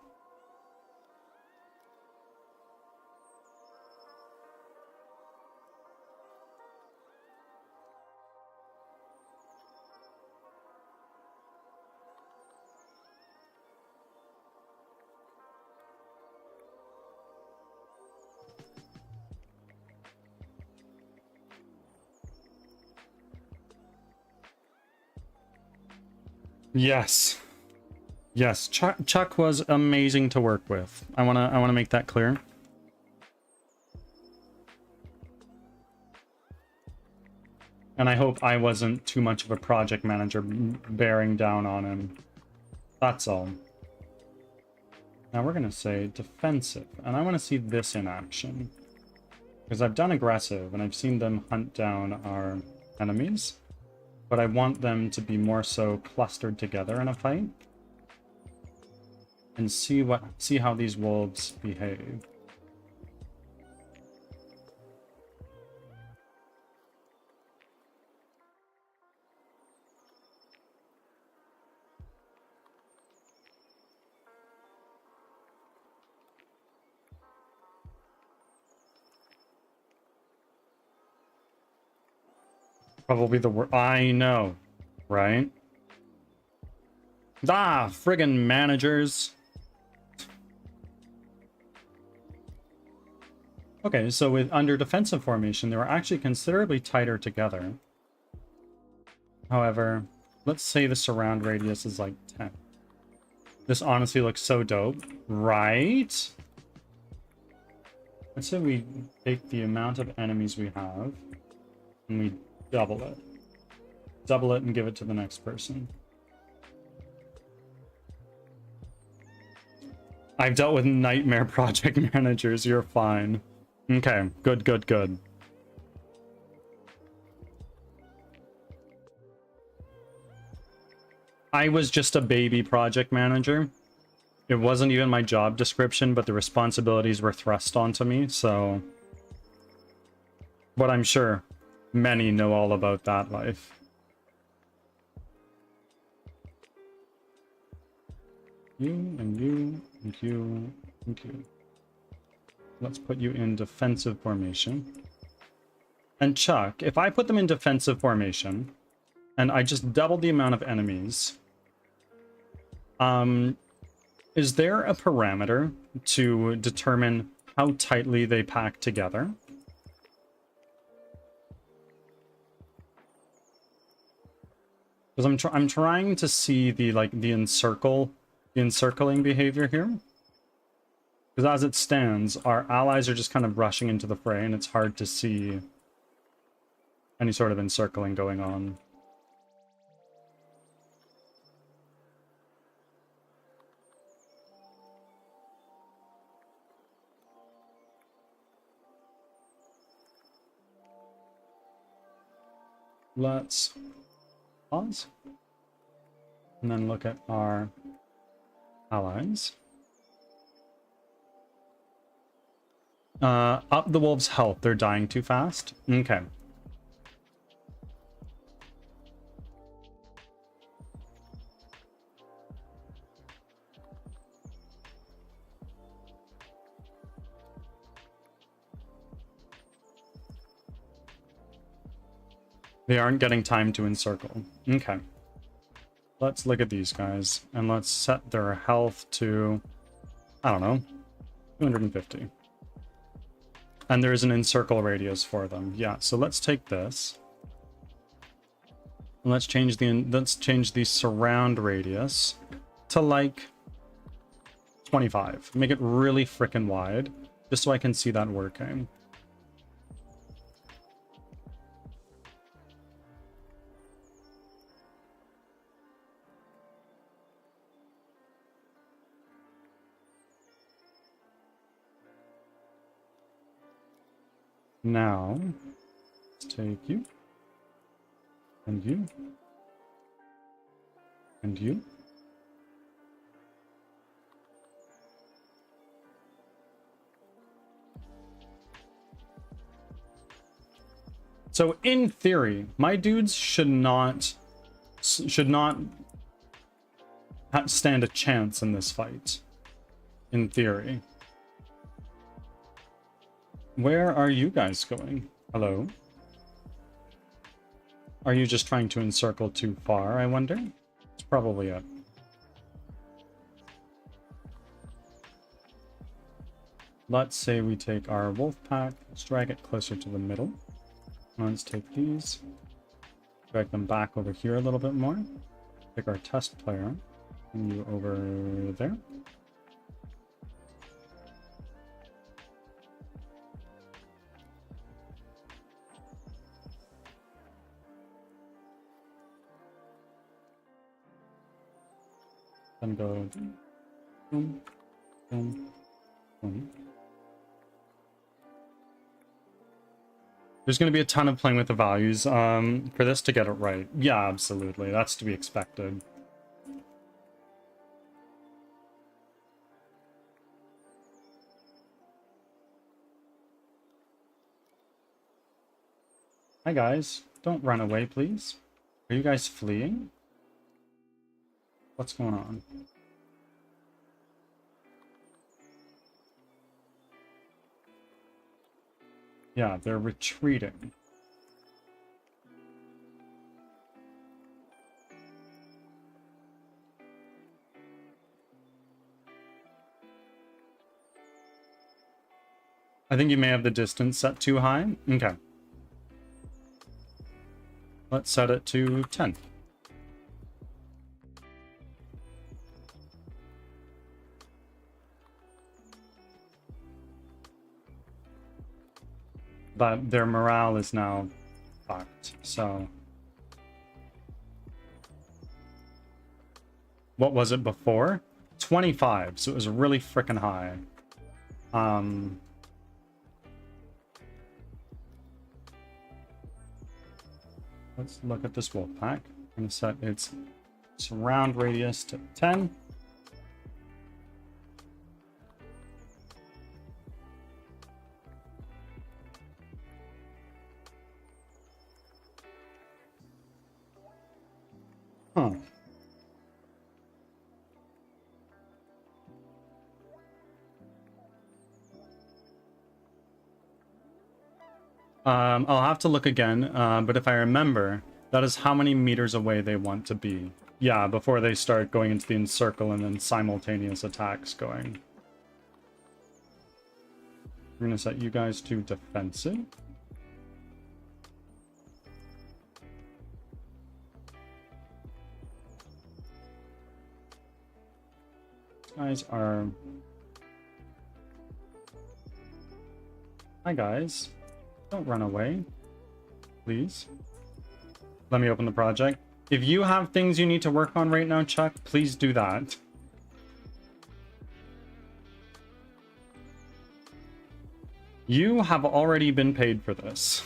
Yes. Yes, Chuck was amazing to work with. I wanna make that clear. And I hope I wasn't too much of a project manager bearing down on him. That's all. Now we're gonna say defensive, and I want to see this in action. Because I've done aggressive, and I've seen them hunt down our enemies. But I want them to be more so clustered together in a fight. And see how these wolves behave. Probably the worst. I know, right? Ah, friggin' managers. Okay, so with under defensive formation, they were actually considerably tighter together. However, let's say the surround radius is like 10. This honestly looks so dope, right? Let's say we take the amount of enemies we have, and we double it. Double it and give it to the next person. I've dealt with nightmare project managers, you're fine. Okay, good, good, good. I was just a baby project manager. It wasn't even my job description, but the responsibilities were thrust onto me, so... But I'm sure many know all about that life. You, and you, and you, and you. Let's put you in defensive formation. And Chuck, if I put them in defensive formation, and I just double the amount of enemies, is there a parameter to determine how tightly they pack together? Because I'm trying to see the encircling behavior here. Because as it stands, our allies are just kind of rushing into the fray, and it's hard to see any sort of encircling going on. Let's pause. And then look at our allies. Up the wolves' health. They're dying too fast. Okay. They aren't getting time to encircle. Okay. Let's look at these guys, and let's set their health to, I don't know, 250. And there's an encircle radius for them. Yeah, so let's take this. And let's change the surround radius to like 25. Make it really frickin' wide, just so I can see that working. Now, let's take you, and you, and you. So in theory, my dudes should not stand a chance in this fight. In theory. Where are you guys going? Hello? Are you just trying to encircle too far, I wonder? It's probably it. Let's say we take our wolf pack, let's drag it closer to the middle. Let's take these, drag them back over here a little bit more. Pick our test player, and you over there. Then go boom, boom, boom. There's going to be a ton of playing with the values for this to get it right. Yeah, absolutely. That's to be expected. Hi guys, don't run away, please. Are you guys fleeing? What's going on? Yeah, they're retreating. I think you may have the distance set too high. Okay. Let's set it to 10. But their morale is now fucked, so... What was it before? 25, so it was really freaking high. Let's look at this wolf pack. I'm going to set its surround radius to 10. Huh. I'll have to look again, but if I remember, that is how many meters away they want to be. Yeah, before they start going into the encircle and then simultaneous attacks going. We're going to set you guys to defensive. These guys are... Hi guys. Don't run away, please. Let me open the project. If you have things you need to work on right now, Chuck, please do that. You have already been paid for this.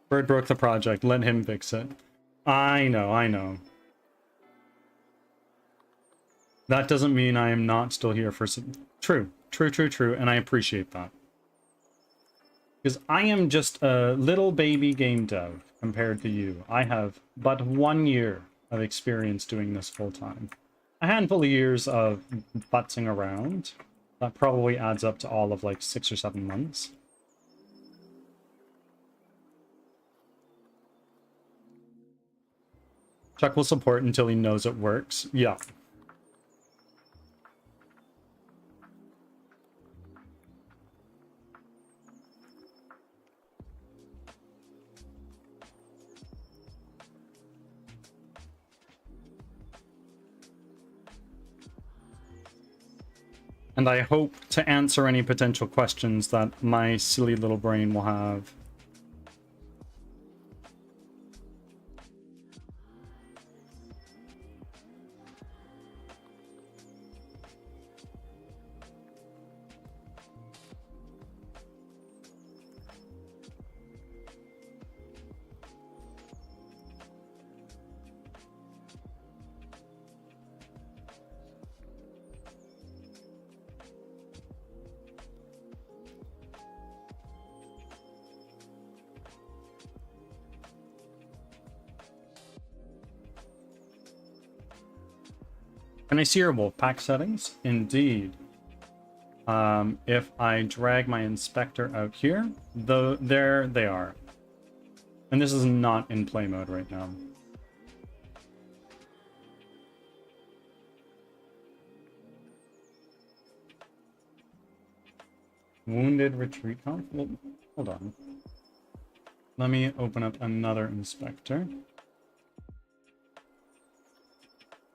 Bird broke the project. Let him fix it. I know, I know. That doesn't mean I am not still here for some... True, and I appreciate that. Because I am just a little baby game dev compared to you. I have but 1 year of experience doing this full time. A handful of years of butzing around. That probably adds up to all of like 6 or 7 months. Chuck will support until he knows it works. Yeah. And I hope to answer any potential questions that my silly little brain will have. Can I see your wolf pack settings? Indeed. If I drag my inspector out here, there they are. And this is not in play mode right now. Wounded retreat conf? Well, hold on. Let me open up another inspector.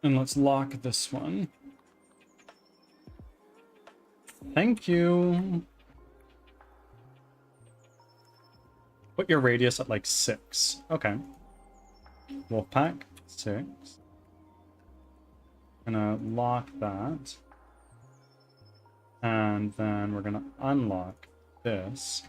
And let's lock this one. Thank you. Put your radius at like 6. Okay. Wolfpack, 6. Gonna lock that. And then we're gonna unlock this.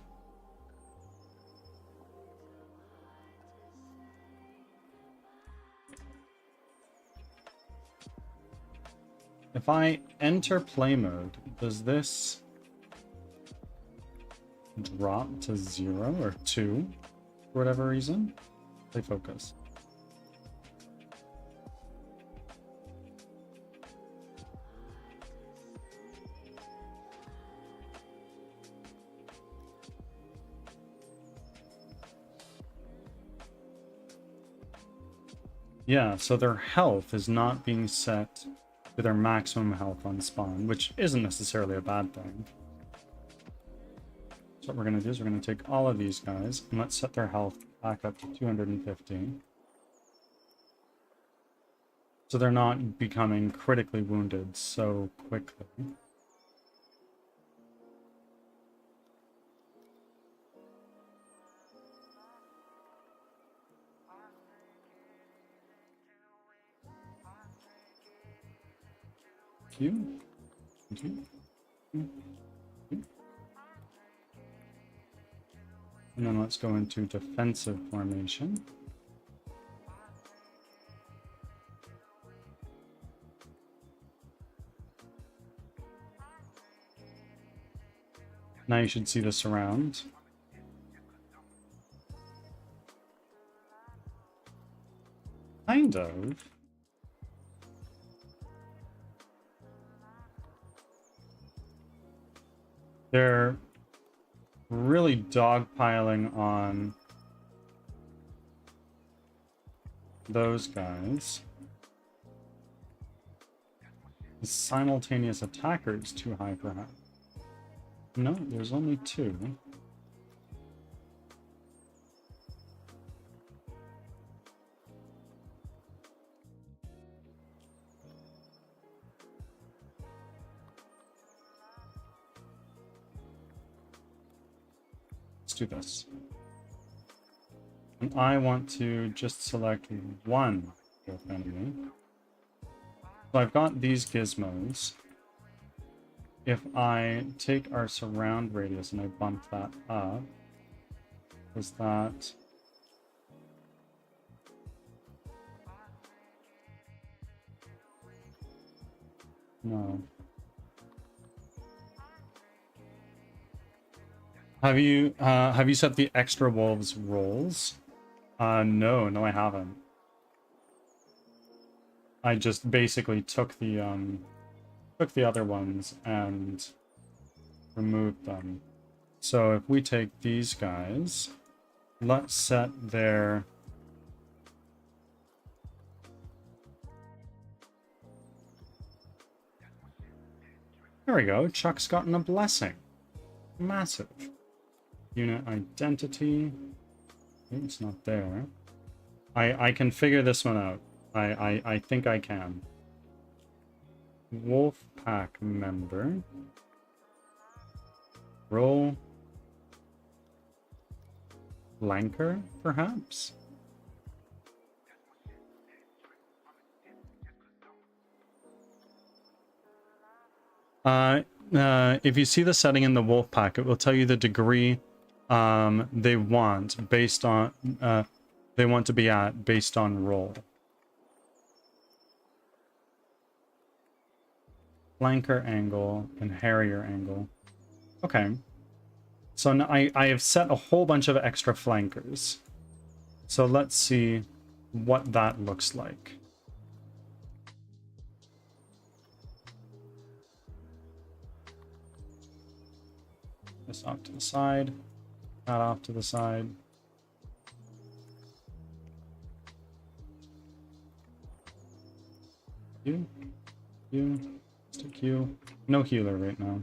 If I enter play mode, does this drop to 0 or 2 for whatever reason? Play focus. Yeah, so their health is not being set to their maximum health on spawn, which isn't necessarily a bad thing. So what we're going to do is we're going to take all of these guys and let's set their health back up to 250. So they're not becoming critically wounded so quickly. Thank you. Thank you. And then let's go into defensive formation. Now you should see the surround. Kind of. They're really dogpiling on those guys. The simultaneous attacker is too high, perhaps. No, there's only two. Let's do this. And I want to just select one wolf enemy. So I've got these gizmos. If I take our surround radius and I bump that up, is that... No. Have you set the extra wolves rolls? No, I haven't. I just basically took the other ones and removed them. So if we take these guys, let's set their... There we go, Chuck's gotten a blessing. Massive. Unit identity. It's not there. I can figure this one out. I think I can. Wolf pack member. Roll. Flanker, perhaps? If you see the setting in the wolf pack, it will tell you the degree they want based on they want to be at based on roll. Flanker angle and Harrier angle. Okay. So now I have set a whole bunch of extra flankers. So let's see what that looks like. This off to the side. That off to the side. You. Stick you. No healer right now.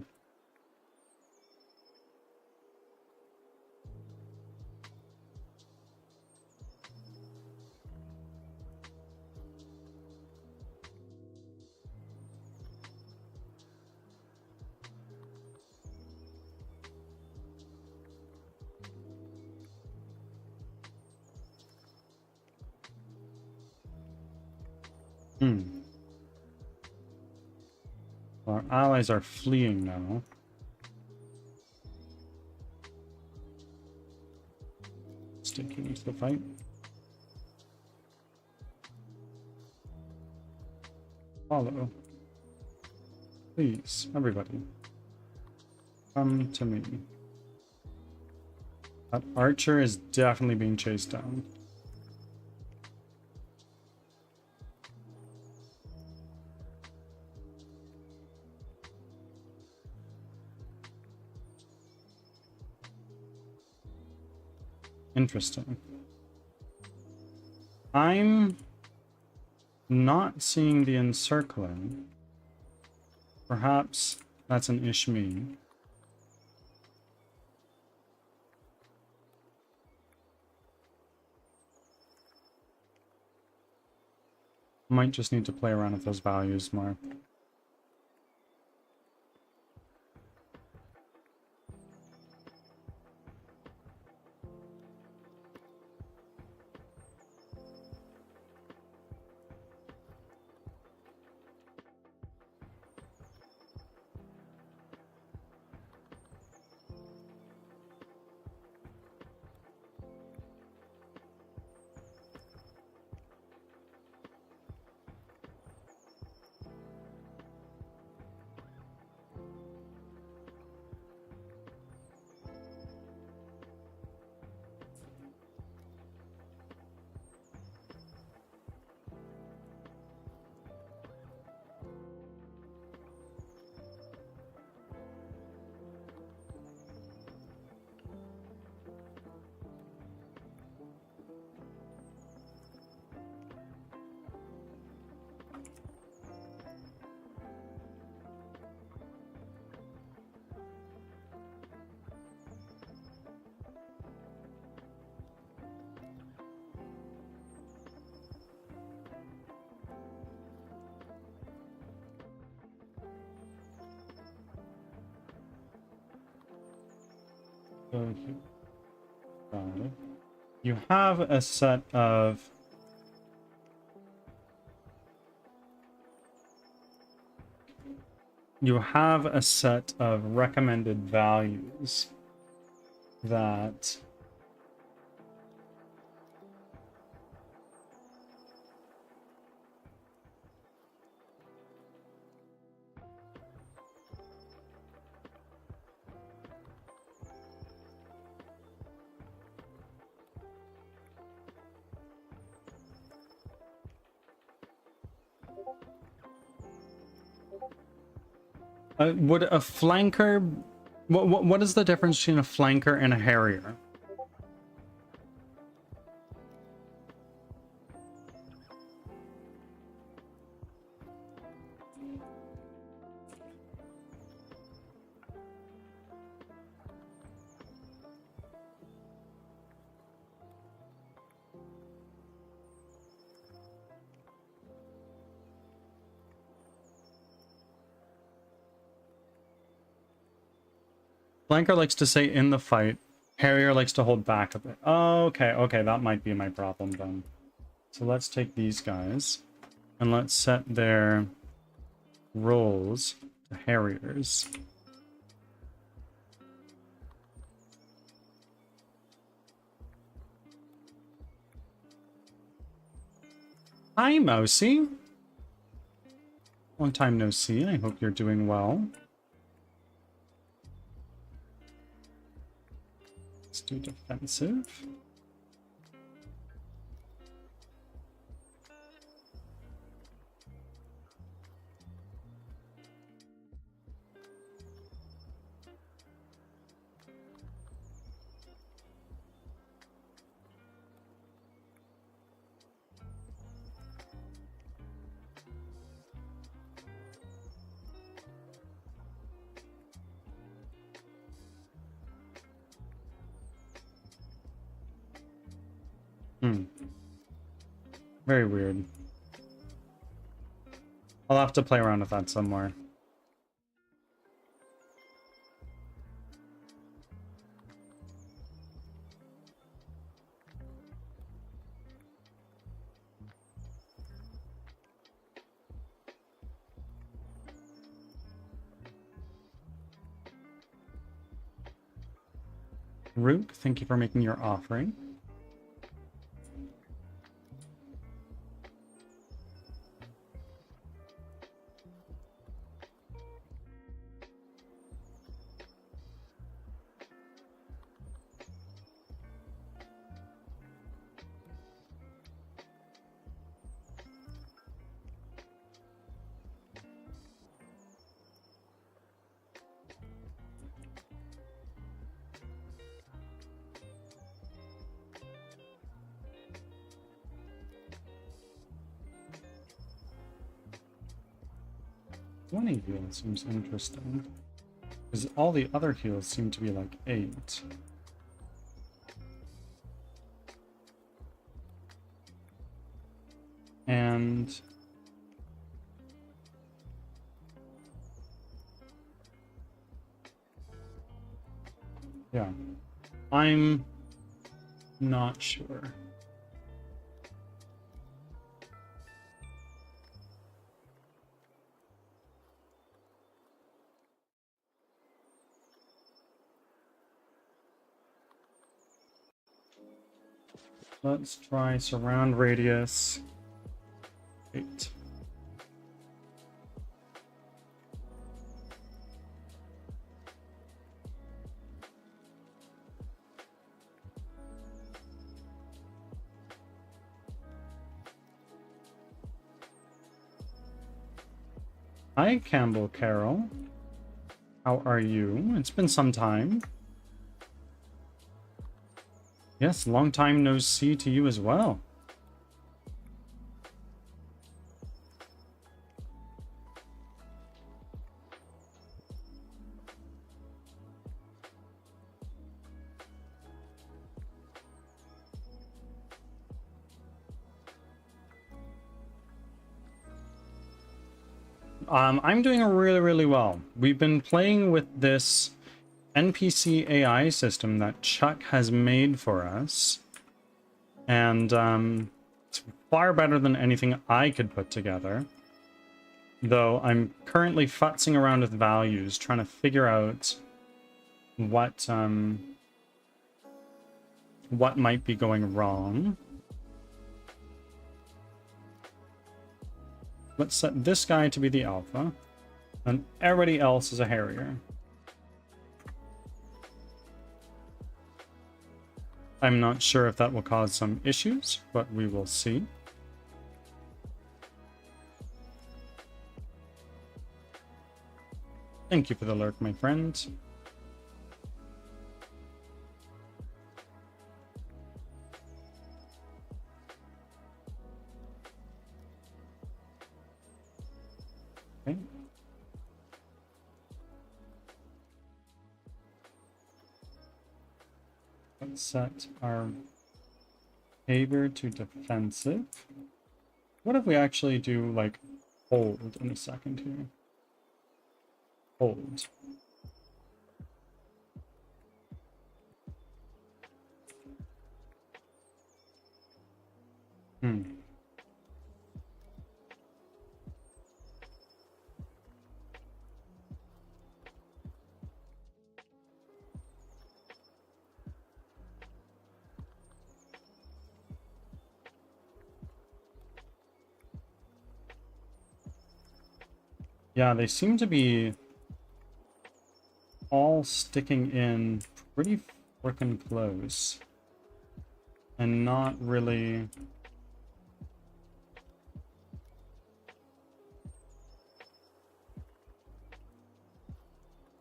Our allies are fleeing now. Sticking into the fight. Follow. Please, everybody. Come to me. That archer is definitely being chased down. Interesting. I'm not seeing the encircling. Perhaps that's an Ishmi. Might just need to play around with those values more. So you have a set of recommended values that would a flanker... What is the difference between a flanker and a harrier? Flanker likes to stay in the fight. Harrier likes to hold back a bit. Oh, okay, that might be my problem then. So let's take these guys and let's set their roles to harriers. Hi, Mousy. Long time no see. I hope you're doing well. Let's do defensive. Very weird. I'll have to play around with that somewhere. Rook, thank you for making your offering. One heal seems interesting, because all the other heals seem to be like 8. And yeah, I'm not sure. Let's try surround radius 8. Hi, Campbell Carroll. How are you? It's been some time. Yes, long time no see to you as well. I'm doing really well. We've been playing with this NPC AI system that Chuck has made for us. And it's far better than anything I could put together. Though I'm currently futzing around with values, trying to figure out what might be going wrong. Let's set this guy to be the alpha, and everybody else is a harrier. I'm not sure if that will cause some issues, but we will see. Thank you for the lurk, my friend. Okay. Let's set our behavior to defensive. What if we actually do, like, hold in a second here? Hold. Yeah, they seem to be all sticking in pretty freaking close. And not really...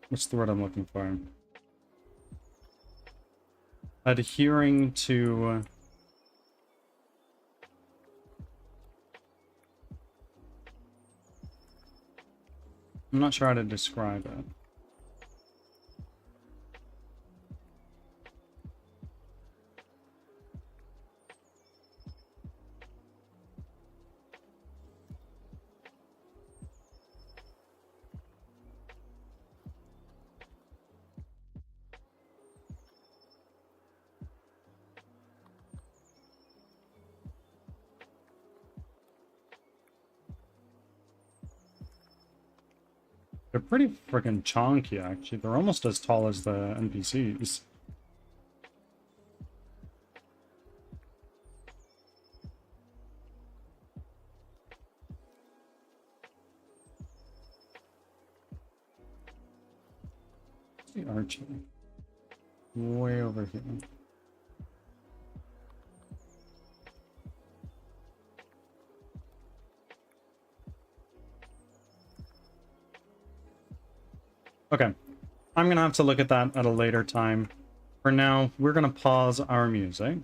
What's the word I'm looking for? Adhering to... I'm not sure how to describe it. They're pretty freaking chonky, actually. They're almost as tall as the NPCs. The archer. Way over here. Okay, I'm gonna have to look at that at a later time. For now, we're gonna pause our music.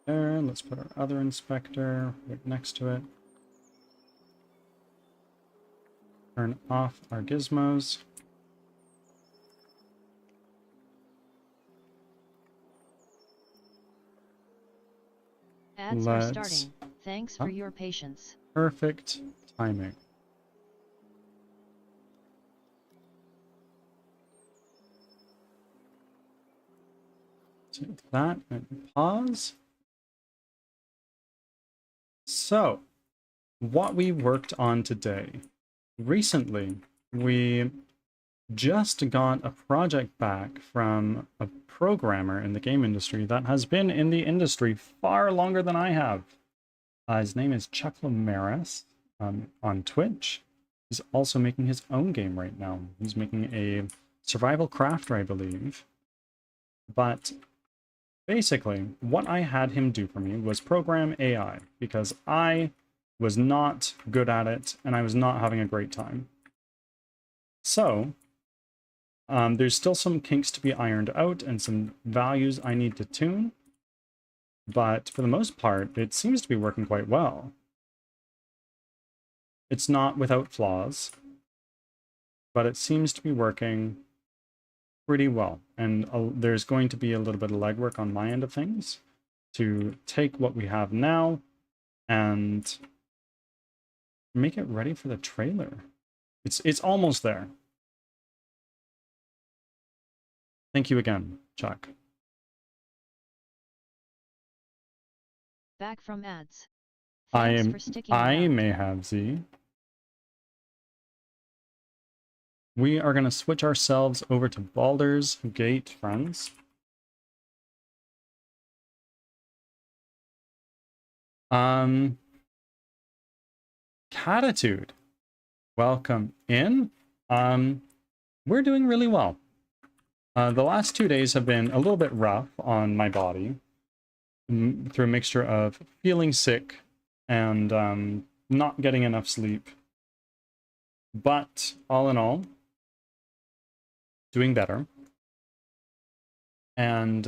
There, let's put our other inspector right next to it. Turn off our gizmos. Ads are starting. Thanks for your patience. Perfect timing. Take that and pause. So, what we worked on today. Recently, we just got a project back from a programmer in the game industry that has been in the industry far longer than I have. His name is Chuck Lamaris on Twitch. He's also making his own game right now. He's making a survival crafter, I believe. But basically, what I had him do for me was program AI, because I was not good at it, and I was not having a great time. So, there's still some kinks to be ironed out, and some values I need to tune. But for the most part, it seems to be working quite well. It's not without flaws, but it seems to be working pretty well. And there's going to be a little bit of legwork on my end of things to take what we have now and make it ready for the trailer. It's almost there. Thank you again, Chuck. Back from ads. I Thanks for sticking may around. have Z. We are going to switch ourselves over to Baldur's Gate, friends. Catitude, welcome in. We're doing really well. The last 2 days have been a little bit rough on my body through a mixture of feeling sick and not getting enough sleep. But all in all, doing better. And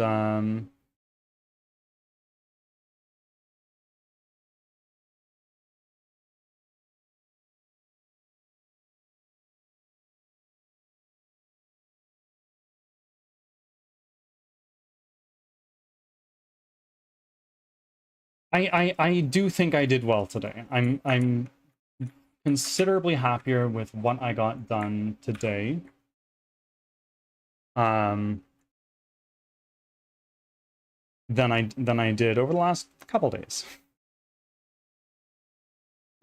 I do think I did well today. I'm considerably happier with what I got done today. Than I did over the last couple days.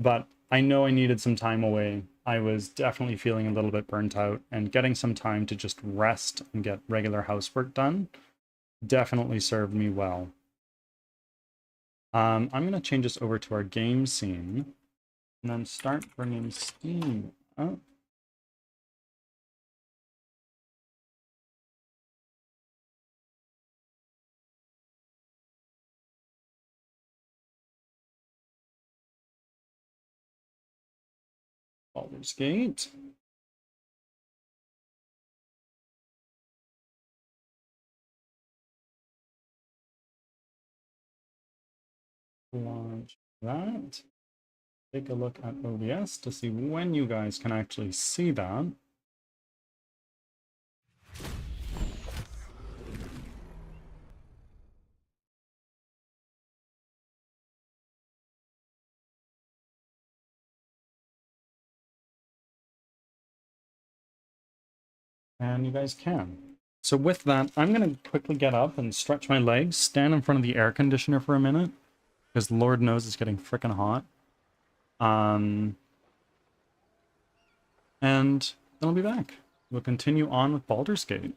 But I know I needed some time away. I was definitely feeling a little bit burnt out, and getting some time to just rest and get regular housework done definitely served me well. I'm going to change this over to our game scene and then start bringing Steam up. Baldur's Gate. Launch that. Take a look at OBS to see when you guys can actually see that. And you guys can. So with that, I'm going to quickly get up and stretch my legs, stand in front of the air conditioner for a minute, because Lord knows it's getting freaking hot. And then I'll be back. We'll continue on with Baldur's Gate.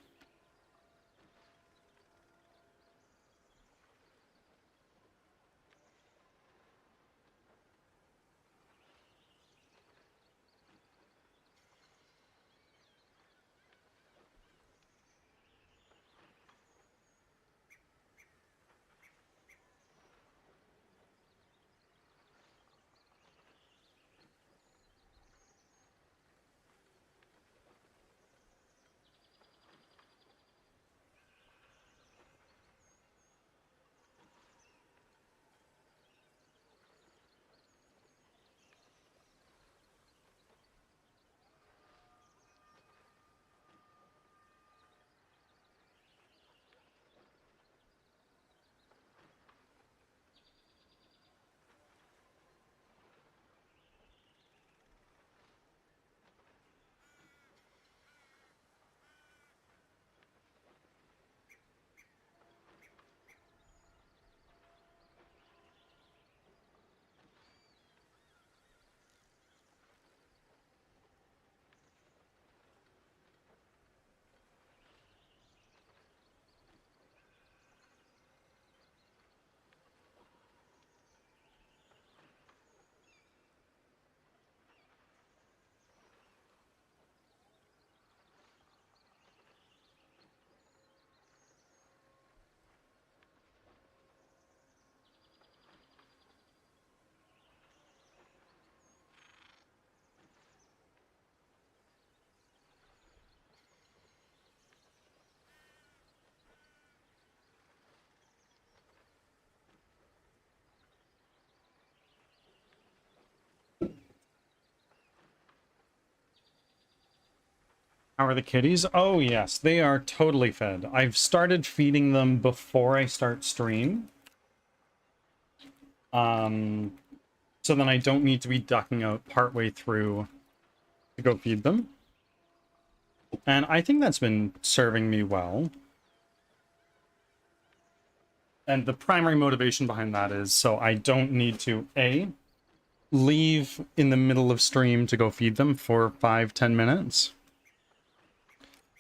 How are the kitties? Oh yes, they are totally fed. I've started feeding them before I start stream. So then I don't need to be ducking out partway through to go feed them. And I think that's been serving me well. And the primary motivation behind that is so I don't need to, A, leave in the middle of stream to go feed them for 5-10 minutes.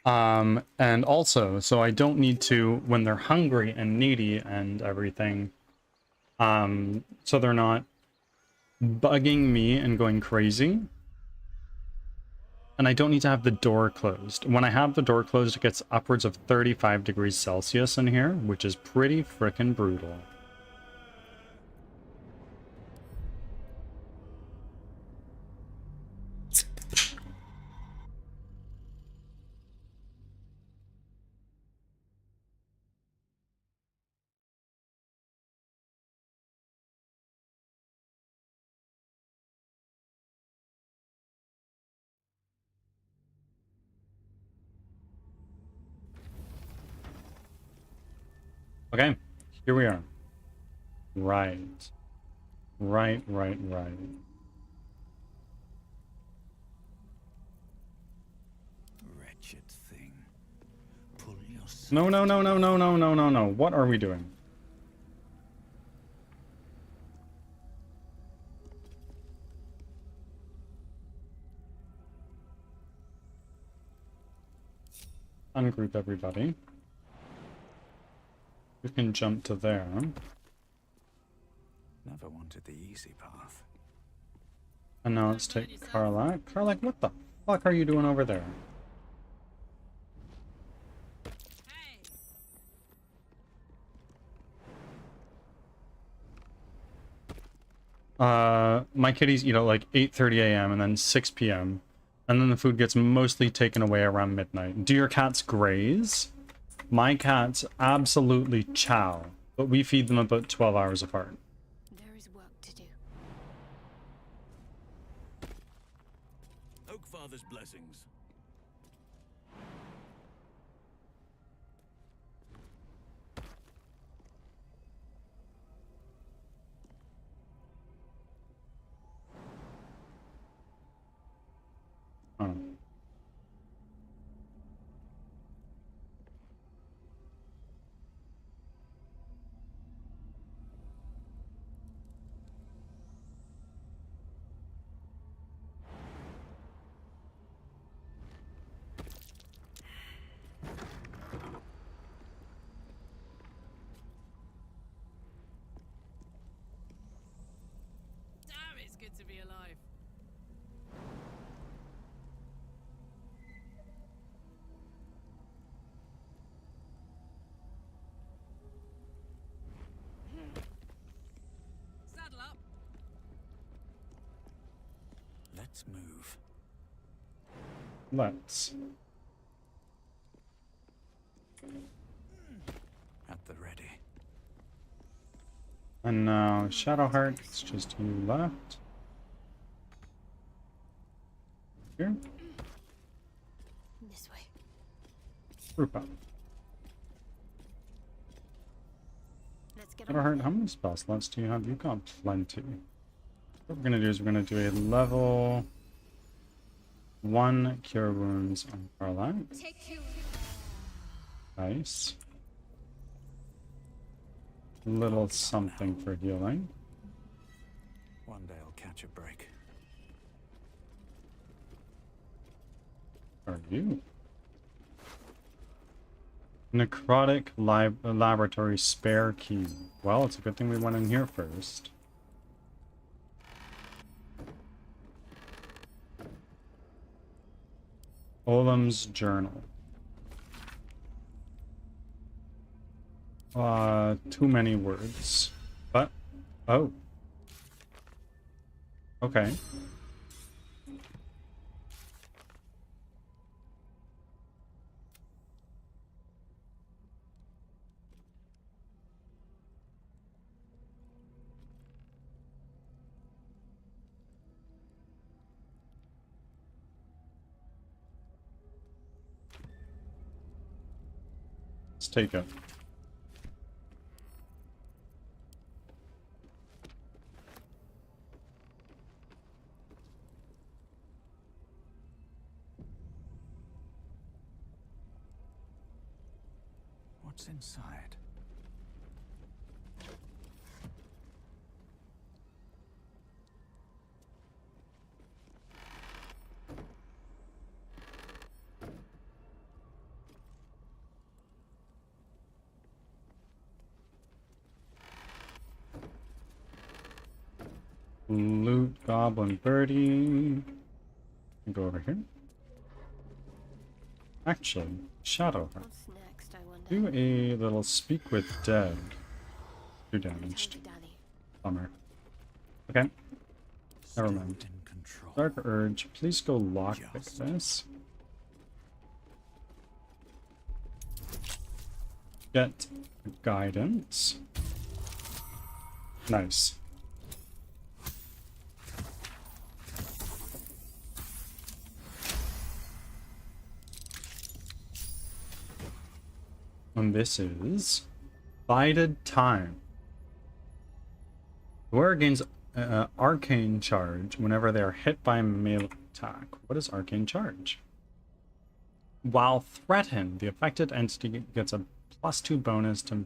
And also, so I don't need to, when they're hungry and needy and everything, so they're not bugging me and going crazy. And I don't need to have the door closed. When I have the door closed, it gets upwards of 35 degrees Celsius in here, which is pretty frickin' brutal. Okay, here we are. Right. Right. Wretched thing. Pull yourself. No. What are we doing? Ungroup everybody. We can jump to there. Never wanted the easy path. And now let's take Karlak. Karlak, what the fuck are you doing over there? My kitties eat at like 8:30 a.m. and then 6 p.m. And then the food gets mostly taken away around midnight. Do your cats graze? My cats absolutely chow, but we feed them about 12 hours apart. There is work to do. Oak Father's blessings. Oh. Damn, it's good to be alive. Saddle up. Let's move. Let's. At the ready. And now Shadowheart, it's just you left. Here. This way. Group up. Let's get Shadowheart, how many spell slots do you have? You've got plenty. What we're gonna do is we're gonna do a level 1 Cure Wounds on Karlak. Take you. Nice. Little something for healing. One day I'll catch a break. Are you? Necrotic Laboratory spare key. Well, it's a good thing we went in here first. Olam's journal. Too many words. But, oh. Okay. Let's take it. What's inside? Loot goblin birdie. Go over here. Actually, shadow her. What's next, I wonder? Do a little speak with dead. Too No time damaged. to dally. Bummer. Okay. Never mind. Stand in control. Dark urge. Please go lockpick Just. this. Get guidance. Nice. And this is bided time. The wearer gains arcane charge whenever they are hit by a melee attack. What is arcane charge? While threatened, the affected entity gets a +2 bonus to...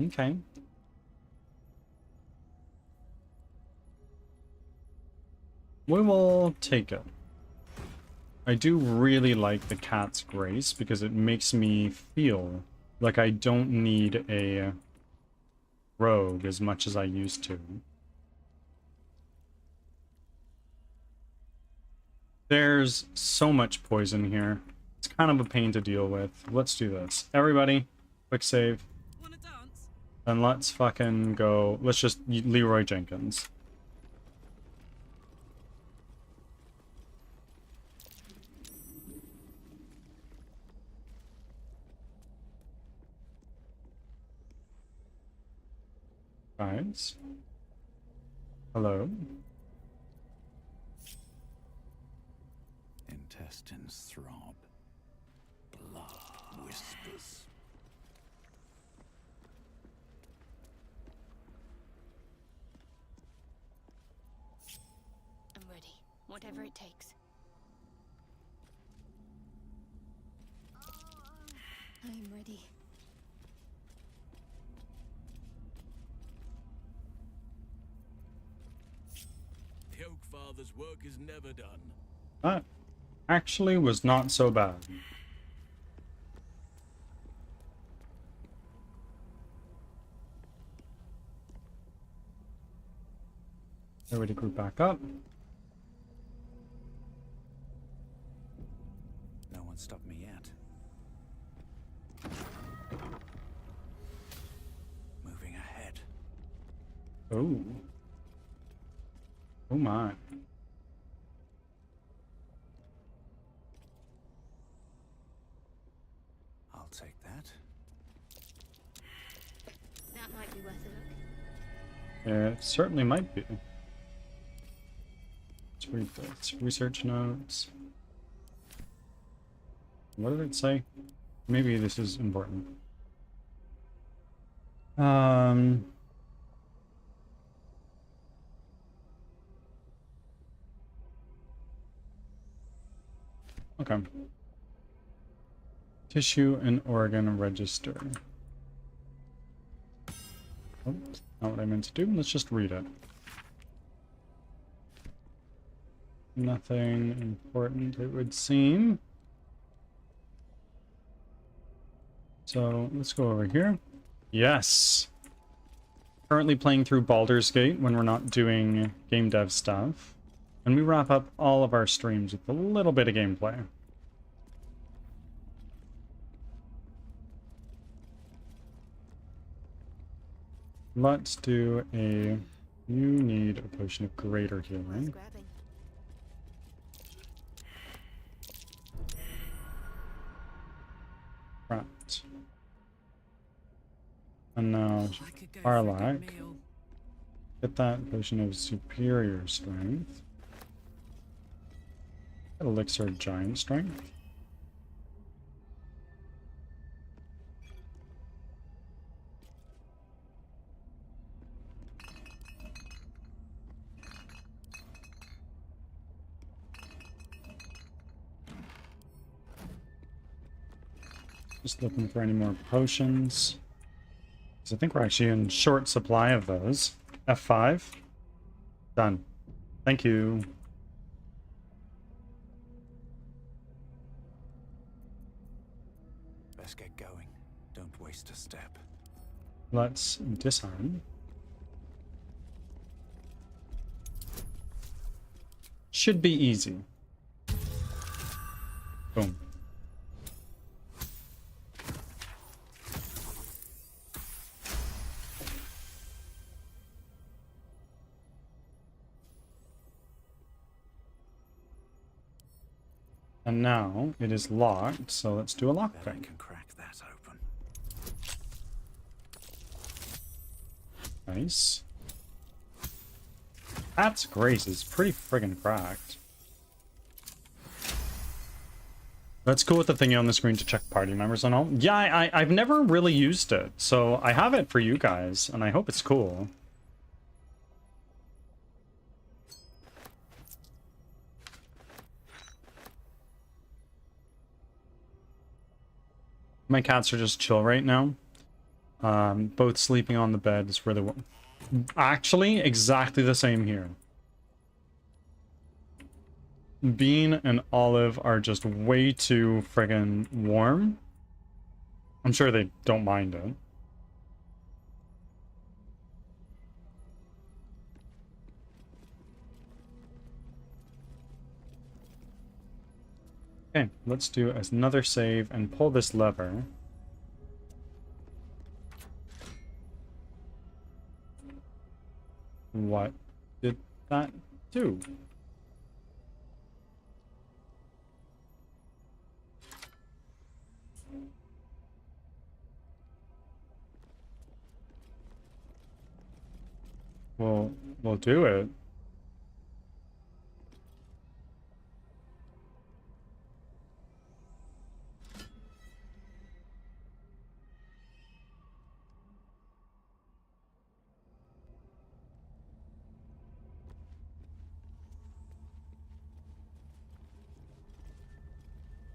Okay. We will take it. I do really like the Cat's Grace because it makes me feel like I don't need a rogue as much as I used to. There's so much poison here. It's kind of a pain to deal with. Let's do this. Everybody, quick save. Wanna dance? And let's fucking go. Let's just Leroy Jenkins. Guys. Hello. Intestines throb. Blood whispers. I'm ready. Whatever it takes. I'm ready. The Oak Father's work is never done. That actually was not so bad. Everybody group back up. No one stopped me yet. Moving ahead. Oh. Oh my. I'll take that. That might be worth a look. It certainly might be. Let's read this. Research notes. What did it say? Maybe this is important. Okay. Tissue and organ register. Oh, not what I meant to do. Let's just read it. Nothing important, it would seem. So let's go over here. Yes. Currently playing through Baldur's Gate when we're not doing game dev stuff. And we wrap up all of our streams with a little bit of gameplay. Let's do a... You need a potion of greater Worth healing. grabbing. Right. And now, I could go for a good Farlak. meal. Get that potion of superior strength. Elixir of giant strength. Just looking for any more potions. Because I think we're actually in short supply of those. F5. Done. Thank you. Let's get going. Don't waste a step. Let's disarm. Should be easy. Boom. And now it is locked, so let's do a Bet I lockpick. can crack that open. Nice. That's great. It's pretty friggin' cracked. Let's go with the thingy on the screen to check party members and all. Yeah, I've never really used it, so I have it for you guys, and I hope it's cool. My cats are just chill right now. Both sleeping on the bed is where they were. Actually, exactly the same here. Bean and Olive are just way too friggin' warm. I'm sure they don't mind it. Okay, let's do another save and pull this lever. What did that do? We'll do it.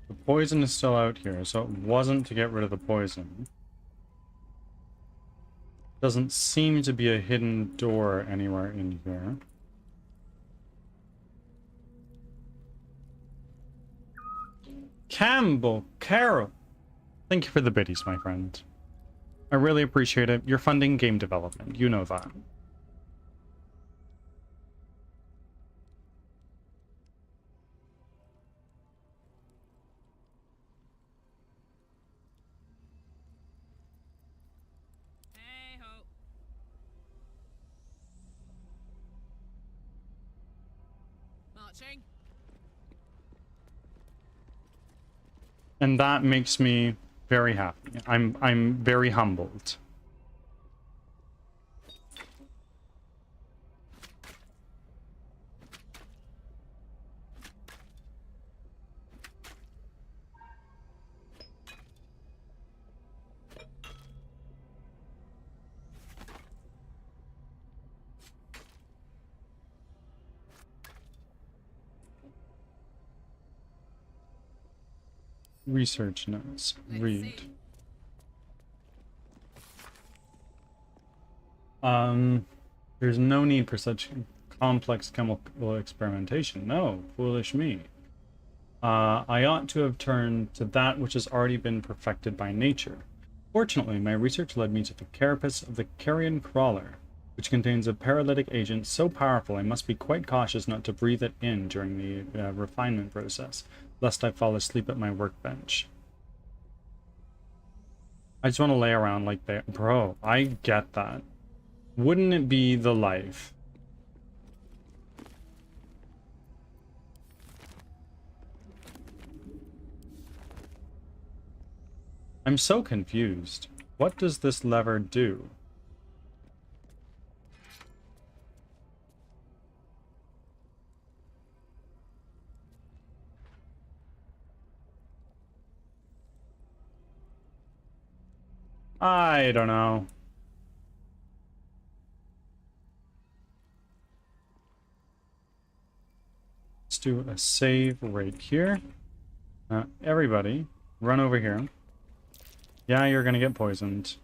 The poison is still out here, so it wasn't to get rid of the poison. Doesn't seem to be a hidden door anywhere in here. Campbell, Carol, thank you for the biddies, my friend. I really appreciate it. You're funding game development. You know that. Hey-ho. Marching. And that makes me very happy. I'm very humbled. Research notes. Let's Read. see. There's no need for such complex chemical experimentation. No, foolish me. I ought to have turned to that which has already been perfected by nature. Fortunately, my research led me to the carapace of the carrion crawler, which contains a paralytic agent so powerful I must be quite cautious not to breathe it in during the refinement process, lest I fall asleep at my workbench. I just want to lay around like that. Bro, I get that. Wouldn't it be the life? I'm so confused. What does this lever do? I don't know. Let's do a save right here. Everybody, run over here. Yeah, you're gonna get poisoned.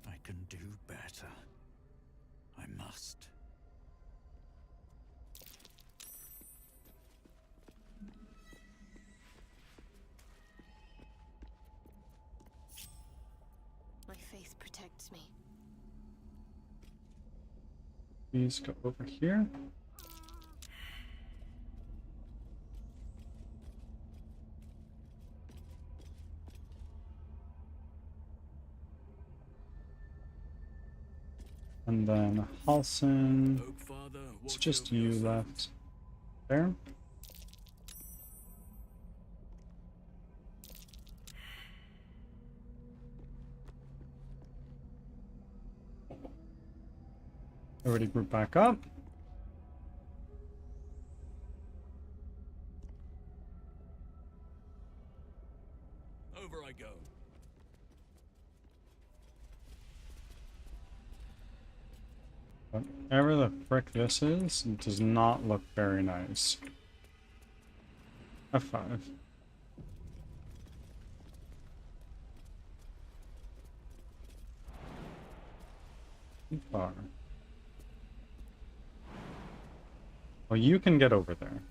I can do better. I must. My faith protects me. Please go over here. And then Halson. Oak Father, It's watch just over you your left. There. Everybody group back up. Over I go. Whatever the frick this is, it does not look very nice. F5. Too far. Well, you can get over there.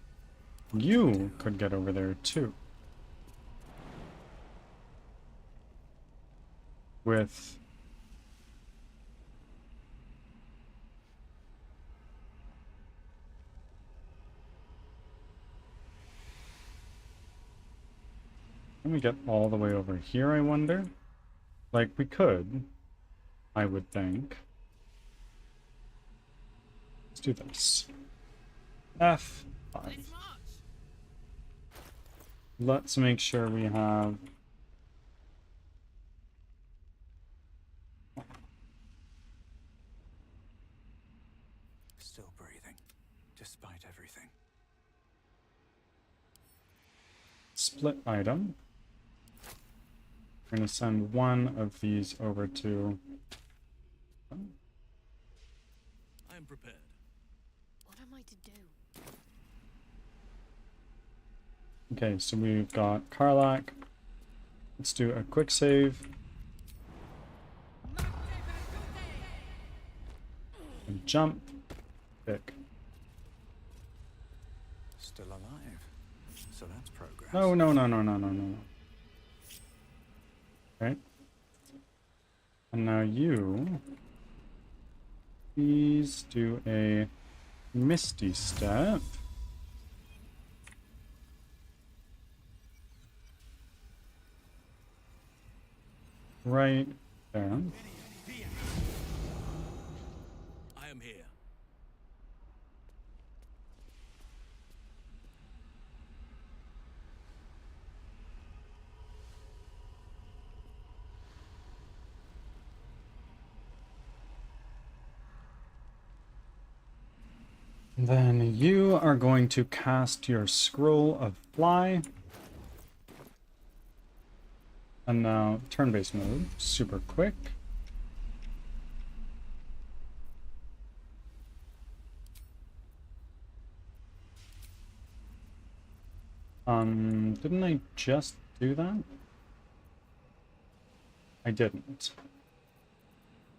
You could get over there too. With... Can we get all the way over here, I wonder? Like, we could, I would think. Let's do this. F5. Let's march. Let's make sure we have... Still breathing, despite everything. split item. We're going to send one of these over to... I am prepared. What am I to do? Okay, so we've got Karlak. Let's do a quick save. And jump. Pick. Still alive. So that's progress. No, no, no, no, no, no, no. Okay. And now you... please do a Misty Step. Right there. I am here. Then you are going to cast your Scroll of Fly. And now turn-based mode, super quick. Didn't I just do that? I didn't.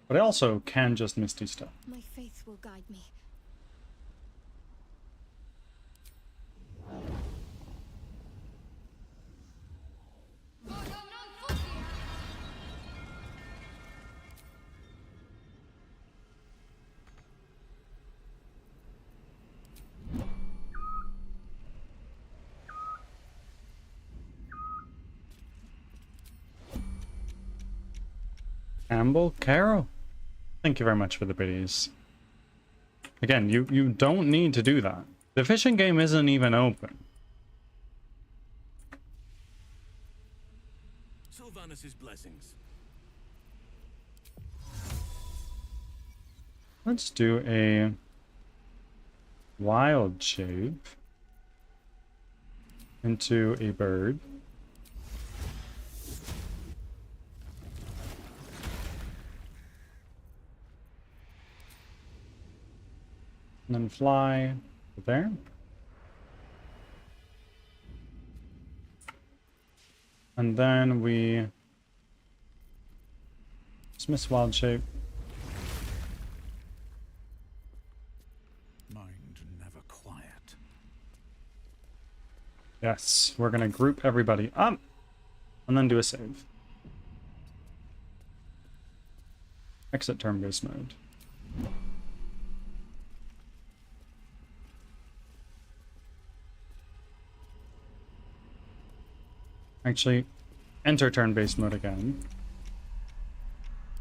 But I also can just Misty Step. My faith will guide me. Amble Caro, thank you very much for the biddies. Again, you don't need to do that. The fishing game isn't even open. Sylvanus' blessings. Let's do a wild shape into a bird. And then fly there. And then we dismiss wild shape. Mind never quiet. Yes, we're gonna group everybody up and then do a save. Exit turn-based mode. Actually, enter turn-based mode again.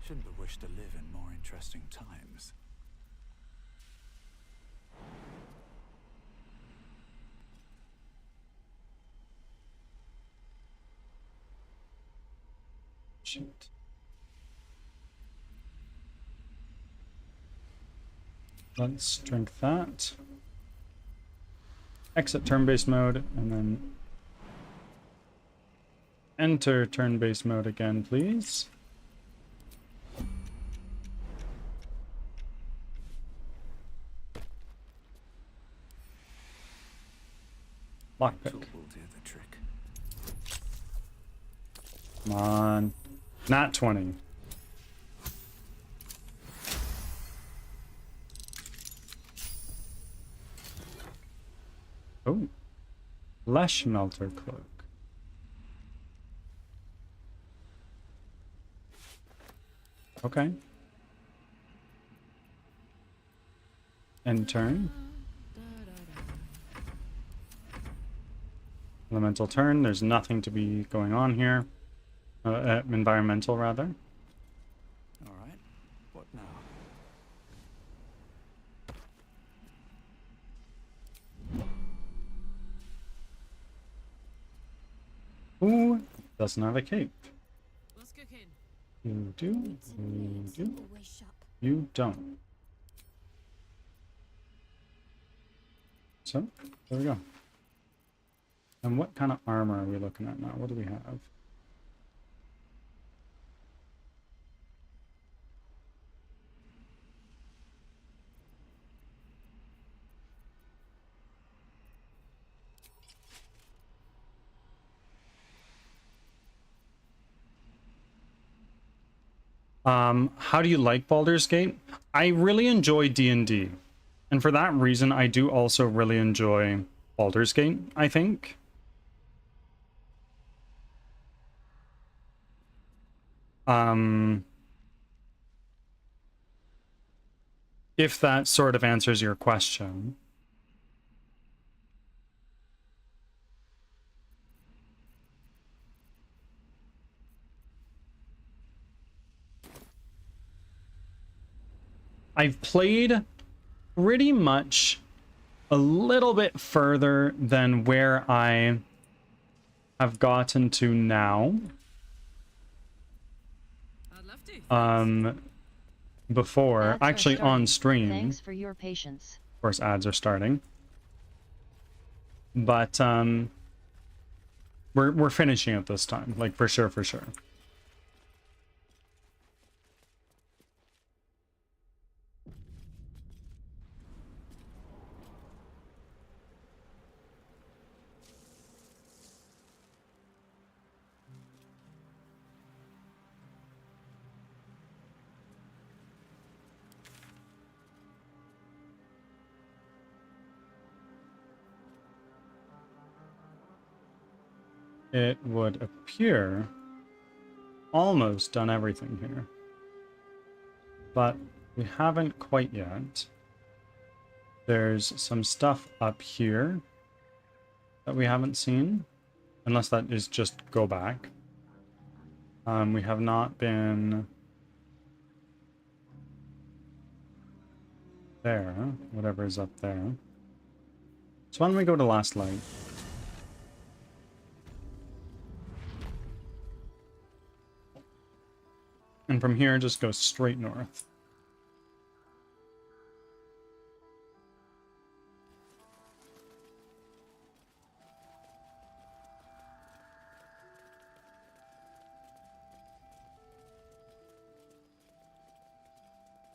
Shouldn't have wished to live in more interesting times. Shoot. Let's drink that. Exit turn-based mode, and then enter turn-based mode again, please. Lockpick. Tool will do the trick. Come on. Not 20. Oh. Flesh melter cloak. Okay. End turn. Elemental turn. There's nothing to be going on here. Environmental, rather. All right. What now? Who doesn't have a cape? What's cooking? You do. Boots and You blades do. always sharp. You don't. So, there we go. And what kind of armor are we looking at now? What do we have? How do you like Baldur's Gate? I really enjoy D&D. And for that reason, I do also really enjoy Baldur's Gate, I think. If that sort of answers your question. I've played pretty much a little bit further than where I have gotten to now. I'd love to. Before, Ads are actually on starting. stream. Thanks for your patience. Of course, ads are starting. But we're finishing it this time, like for sure, for sure. It would appear almost done everything here. But we haven't quite yet. There's some stuff up here that we haven't seen. Unless that is just go back. We have not been there, whatever is up there. So why don't we go to Last Light? And from here, just go straight north.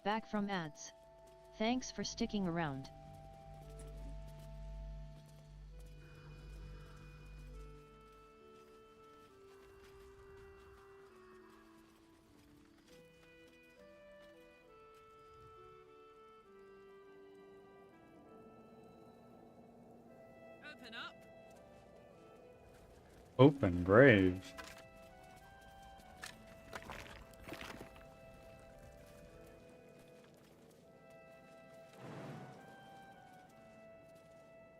Back from ads. Thanks for sticking around. Open grave.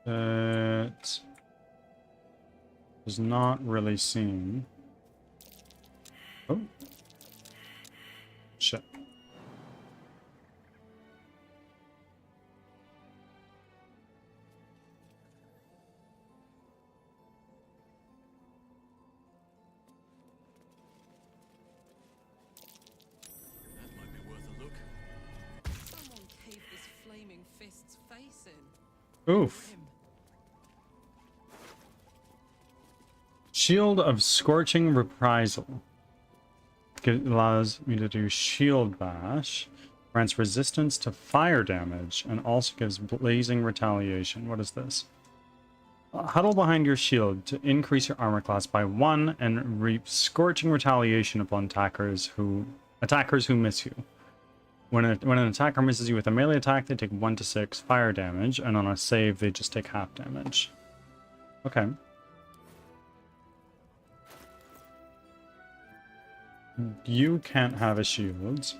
It does not really seem. Oh. Shit. That might be worth a look. Someone caved this flaming fist's face in. Oof. Grim. Shield of Scorching Reprisal. It allows me to do Shield Bash. Grants resistance to fire damage and also gives Blazing Retaliation. What is this? Huddle behind your shield to increase your armor class by 1 and reap Scorching Retaliation upon attackers who miss you. When an attacker misses you with a melee attack, they take 1 to 6 fire damage, and on a save, they just take half damage. Okay. You can't have a shield.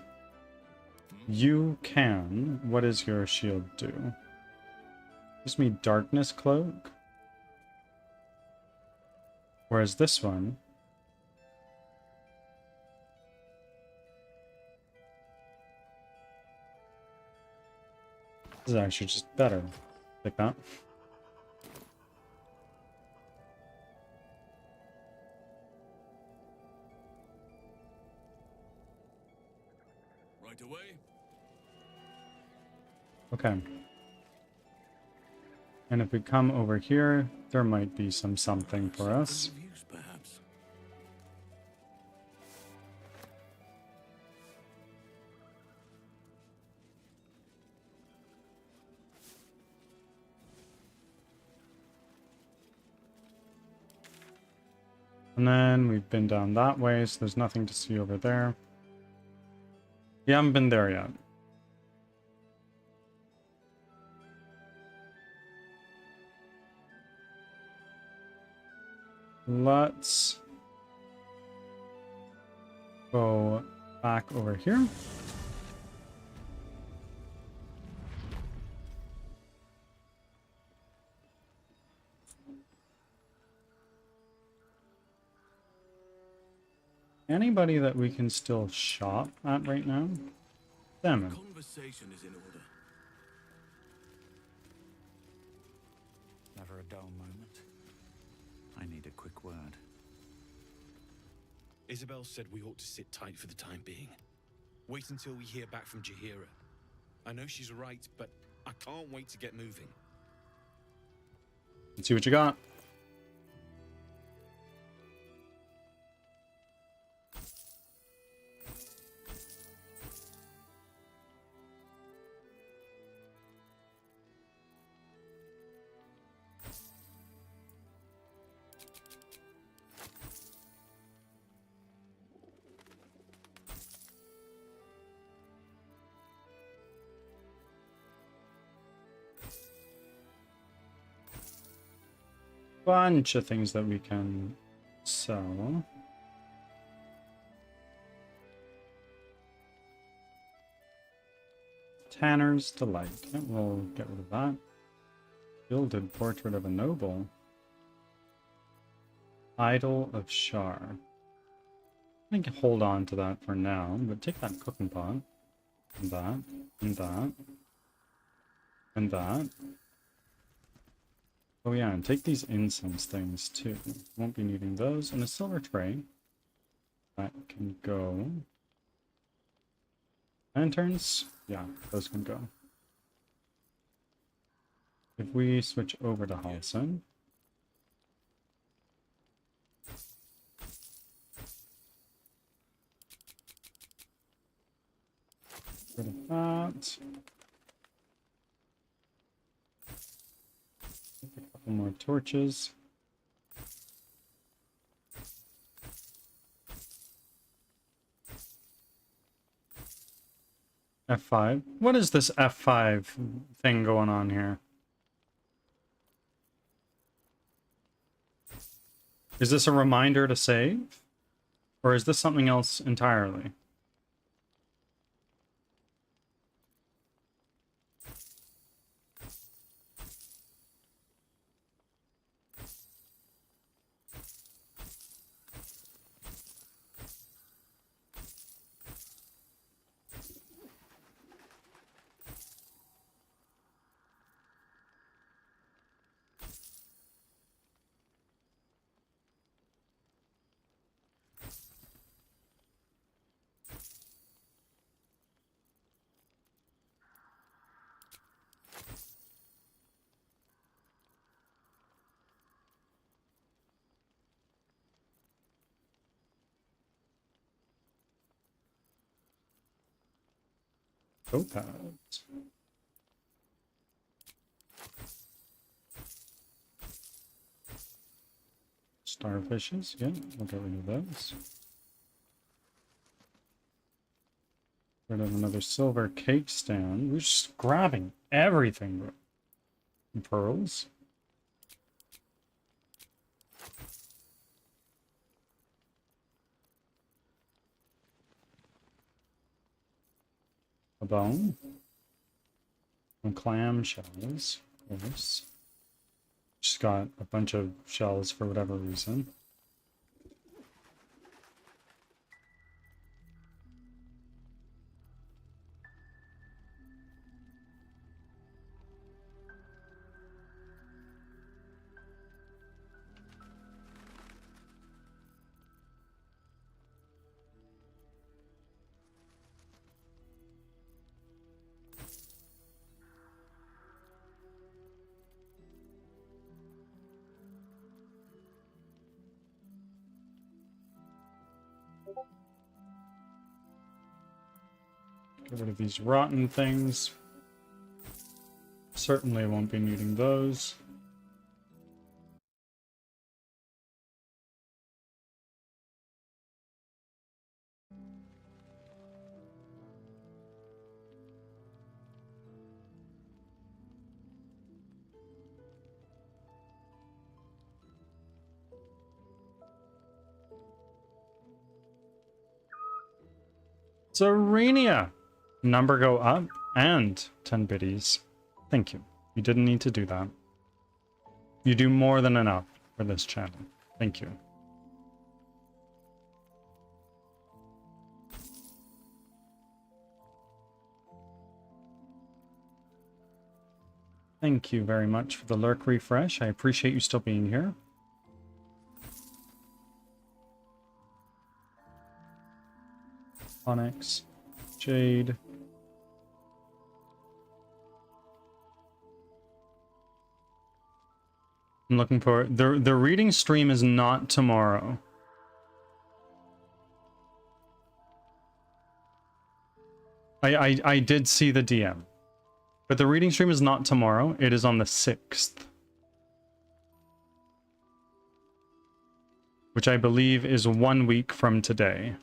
You can. What does your shield do? Gives me Darkness Cloak. Whereas this one... This is actually just better. Like that. Right away. Okay. And if we come over here, there might be something for us. Something of use, perhaps. And then we've been down that way, so there's nothing to see over there. We haven't been there yet. Let's go back over here. Anybody that we can still shop at right now? Damn it. Conversation is in order. Never a dull moment. I need a quick word. Isabel said we ought to sit tight for the time being. Wait until we hear back from Jaheira. I know she's right, but I can't wait to get moving. Let's see what you got. Bunch of things that we can sell. Tanner's Delight. Okay, we'll get rid of that. Gilded Portrait of a Noble. Idol of Shar. I can hold on to that for now, but take that cooking pot. And that. And that. And that. Oh yeah, and take these incense things too. Won't be needing those. And a silver tray. That can go. Lanterns? Yeah, those can go. If we switch over to Halson. Rid of that. A couple more torches. F5. What is this F5 thing going on here? Is this a reminder to save? Or is this something else entirely? Topaz. Starfishes, yeah, we'll get rid of those. Rid of another silver cake stand. We're just grabbing everything, bro. And pearls. A bone. And clam shells, of course. Just got a bunch of shells for whatever reason. Get rid of these rotten things. Certainly won't be needing those. Serenia! Number go up and 10 biddies. Thank you. You didn't need to do that. You do more than enough for this channel. Thank you. Thank you very much for the lurk refresh. I appreciate you still being here. Onyx. Jade. I'm looking for the reading stream is not tomorrow. I did see the DM. But the reading stream is not tomorrow. It is on the 6th. Which I believe is 1 week from today.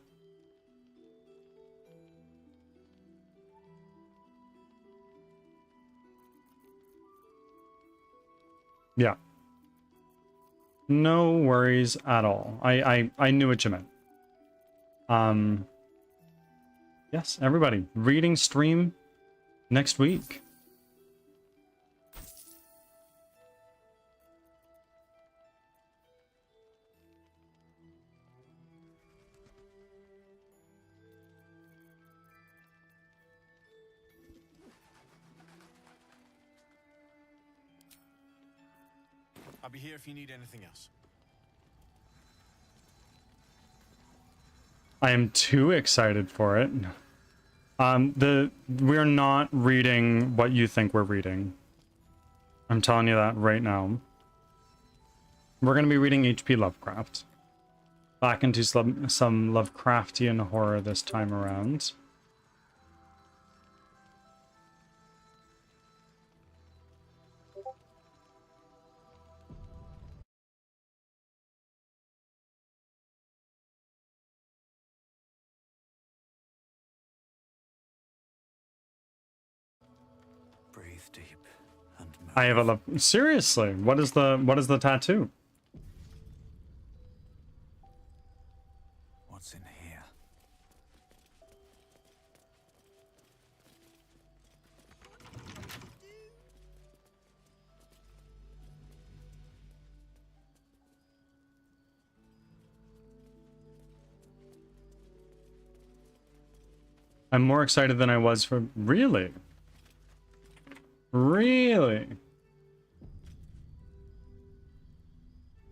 Yeah. No worries at all. I knew what you meant. Yes, everybody. Reading stream next week. I'll be here if you need anything else. I am too excited for it. We're not reading what you think we're reading. I'm telling you that right now. We're going to be reading H.P. Lovecraft. Back into some Lovecraftian horror this time around. Breathe deep and move. I have a love. Seriously, what is the tattoo? I'm more excited than I was for... Really? Really?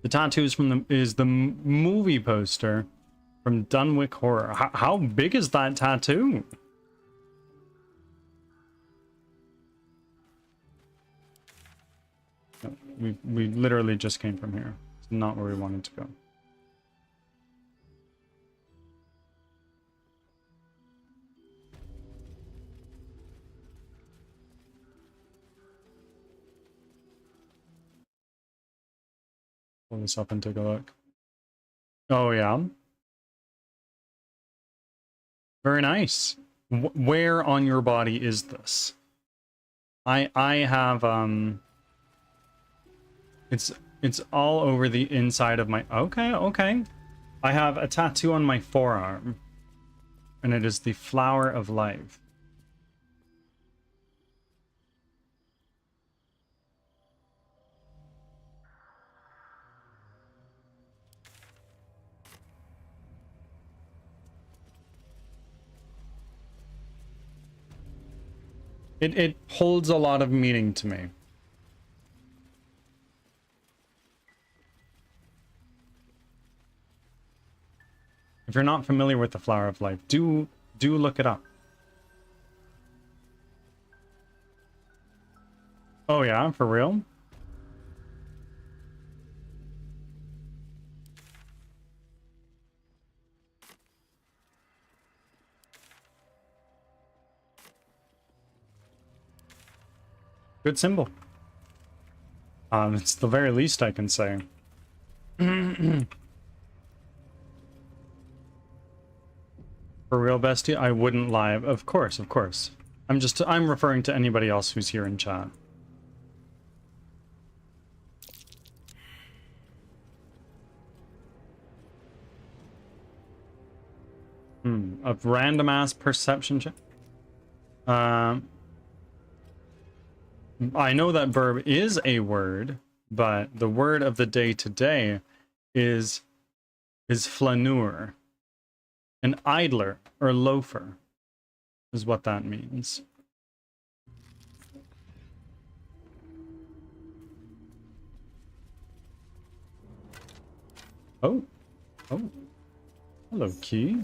The tattoo is from the movie poster from Dunwich Horror. How big is that tattoo? No, we literally just came from here. It's not where we wanted to go. Pull this up and take a look. Oh yeah. Very nice. Where on your body is this? I have it's all over the inside of my... Okay. I have a tattoo on my forearm. And it is the flower of life. It holds a lot of meaning to me. If you're not familiar with the flower of life, do look it up. Oh yeah, for real? Good symbol. It's the very least I can say. For real, bestie, I wouldn't lie. Of course. I'm referring to anybody else who's here in chat. A random ass perception check. I know that verb is a word, but the word of the day today is flaneur. An idler or loafer is what that means. Oh. Hello, key.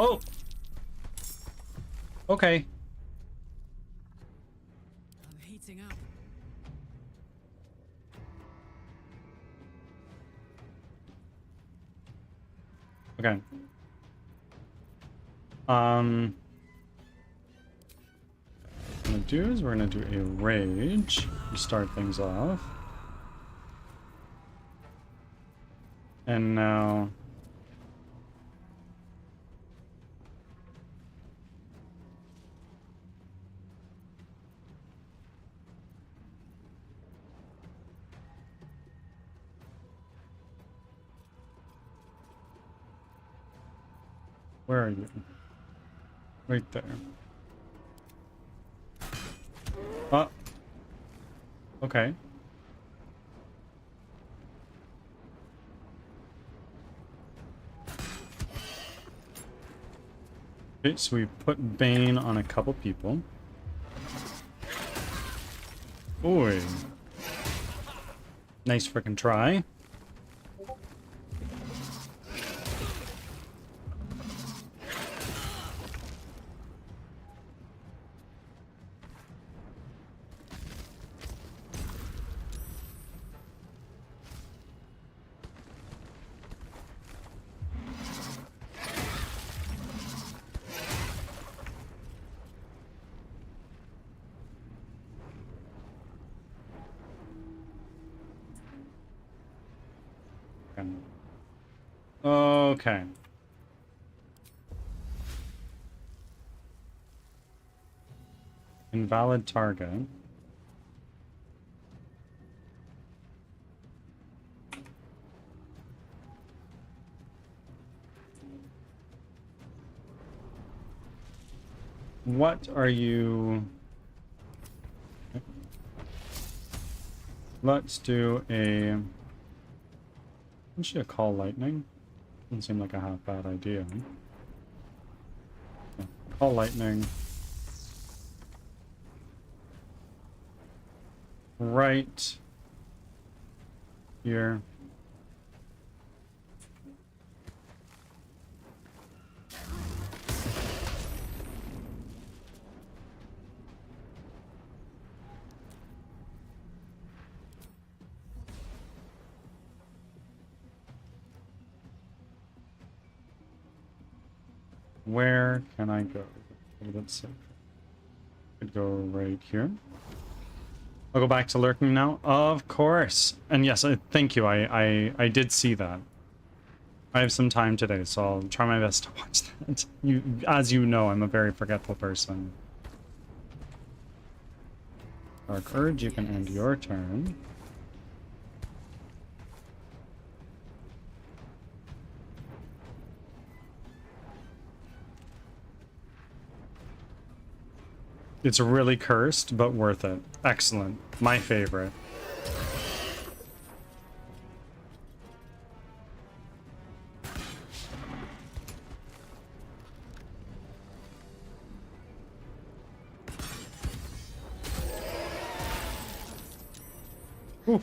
Oh! Okay. I'm heating up. Okay. What I'm gonna do is we're gonna do a rage to start things off. And now... Where are you? Right there. Oh. Okay. Okay, so we put Bane on a couple people. Oi. Nice frickin' try. Okay. Invalid target. What are you... Let's do a... Actually, a call lightning. Doesn't seem like a half bad idea. Yeah, call lightning. Right here. Where can I go? Let's see. Could go right here. I'll go back to lurking now. Of course. And yes, thank you. I did see that. I have some time today, so I'll try my best to watch that. As you know, I'm a very forgetful person. Dark Urge, you can end your turn. It's really cursed, but worth it. Excellent. My favorite. Ooh.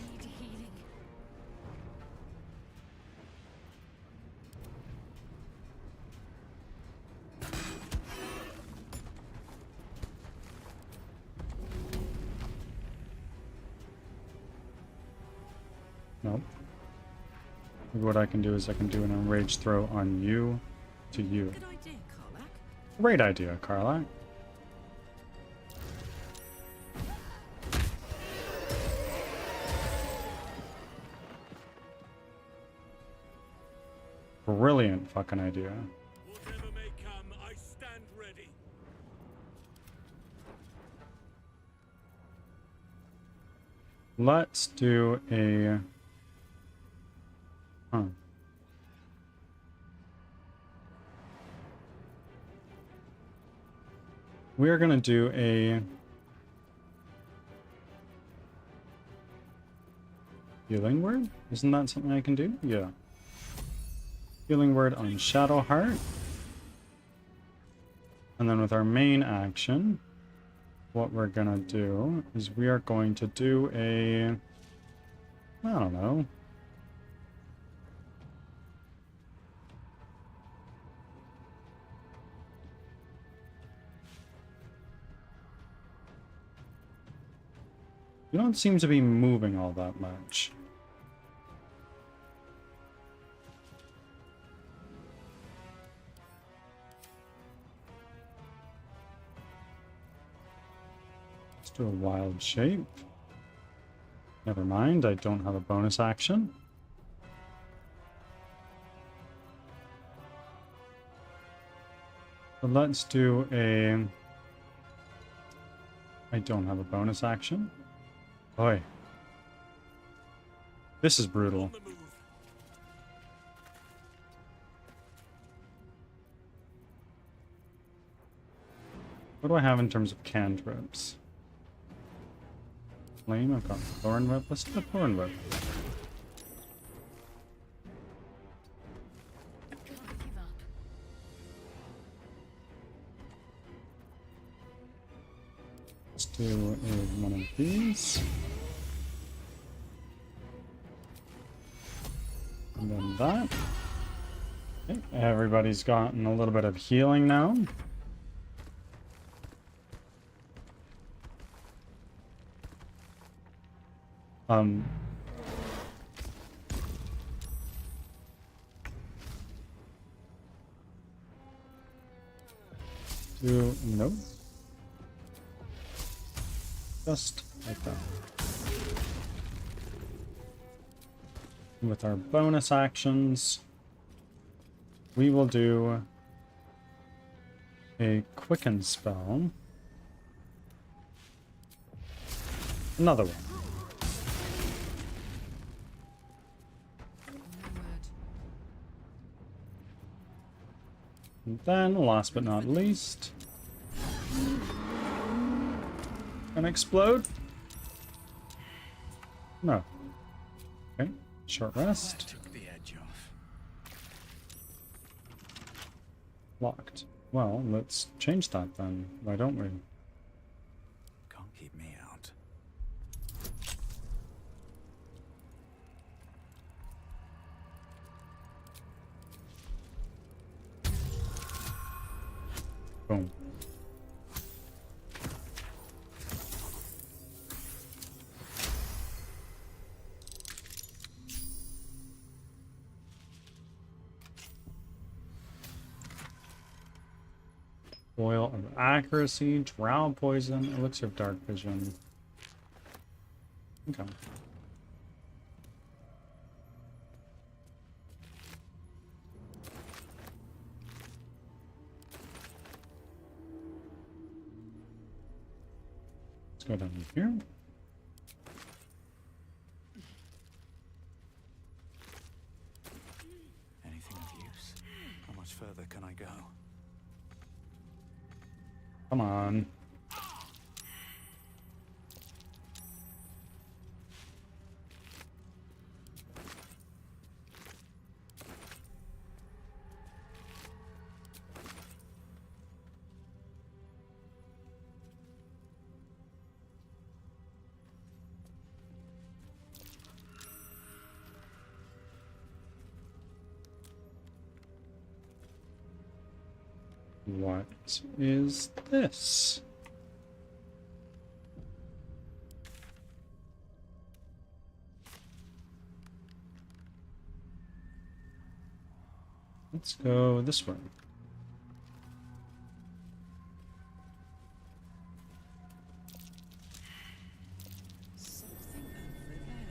Nope. Maybe what I can do is I can do an enraged throw on you to you. Good idea, Karlak. Great idea, Carla. Brilliant fucking idea. Whatever may come, I stand ready. Let's do a... Huh. We're gonna do a... Healing word? Isn't that something I can do? Yeah. Healing word on Shadowheart. And then with our main action, what we're gonna do is we are going to do a... I don't know. You don't seem to be moving all that much. Let's do a wild shape. Never mind, I don't have a bonus action. But let's do a... I don't have a bonus action. Boy. This is brutal. On the move. What do I have in terms of cantrips? Flame, I've got Thorn Whip. Let's do a Thorn Whip. Can't give up. Let's do one of these. And then that. Okay, everybody's gotten a little bit of healing now. Nope. Just like that. With our bonus actions, we will do a quicken spell. Another one. And then, last but not least, Gonna explode? No. Okay. Short rest. Took the edge off. Locked. Well, let's change that then. Why don't we? Can't keep me out. Boom. Oil of accuracy, drow poison, elixir of dark vision. Okay. Let's go down here. Anything of use? How much further can I go? Come on. What is this? Let's go this way.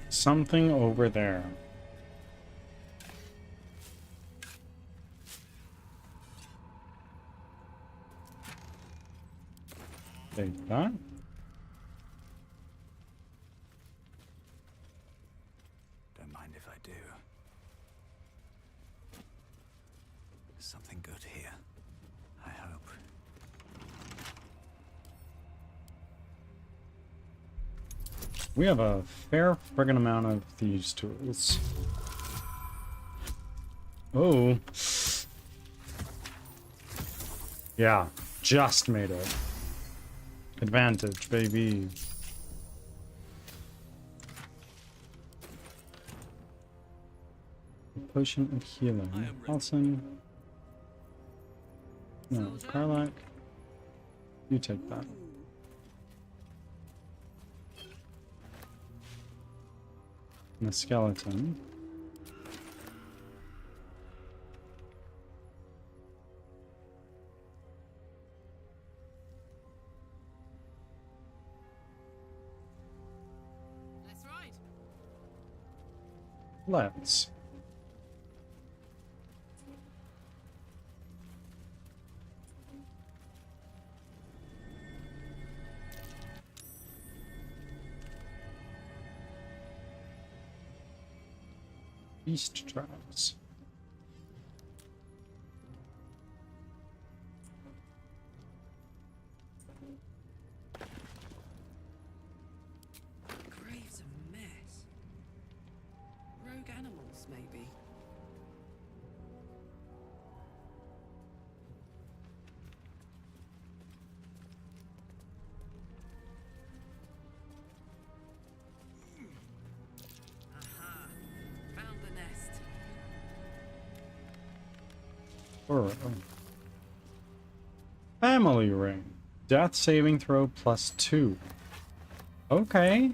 Something over there. Take that. Don't mind if I do. There's something good here. I hope. We have a fair friggin' amount of these tools. Oh. Yeah, just made it. Advantage, baby. Potion of healing. Alson. No, Karlak. You take that. And the skeleton. Let's ride. Let's. Beast traps. Grave's a mess. Rogue animals, maybe. Aha! Found the nest. Or family ring. Death saving throw +2. Okay.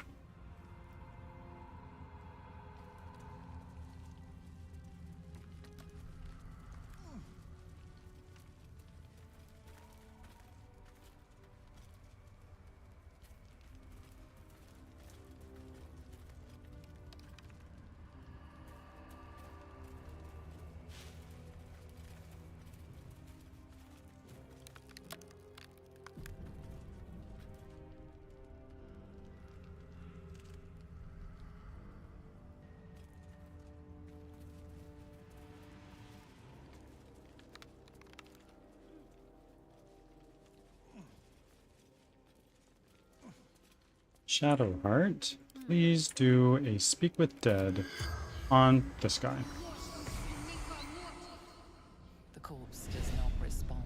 Shadowheart, please do a speak with dead on this guy. The corpse does not respond.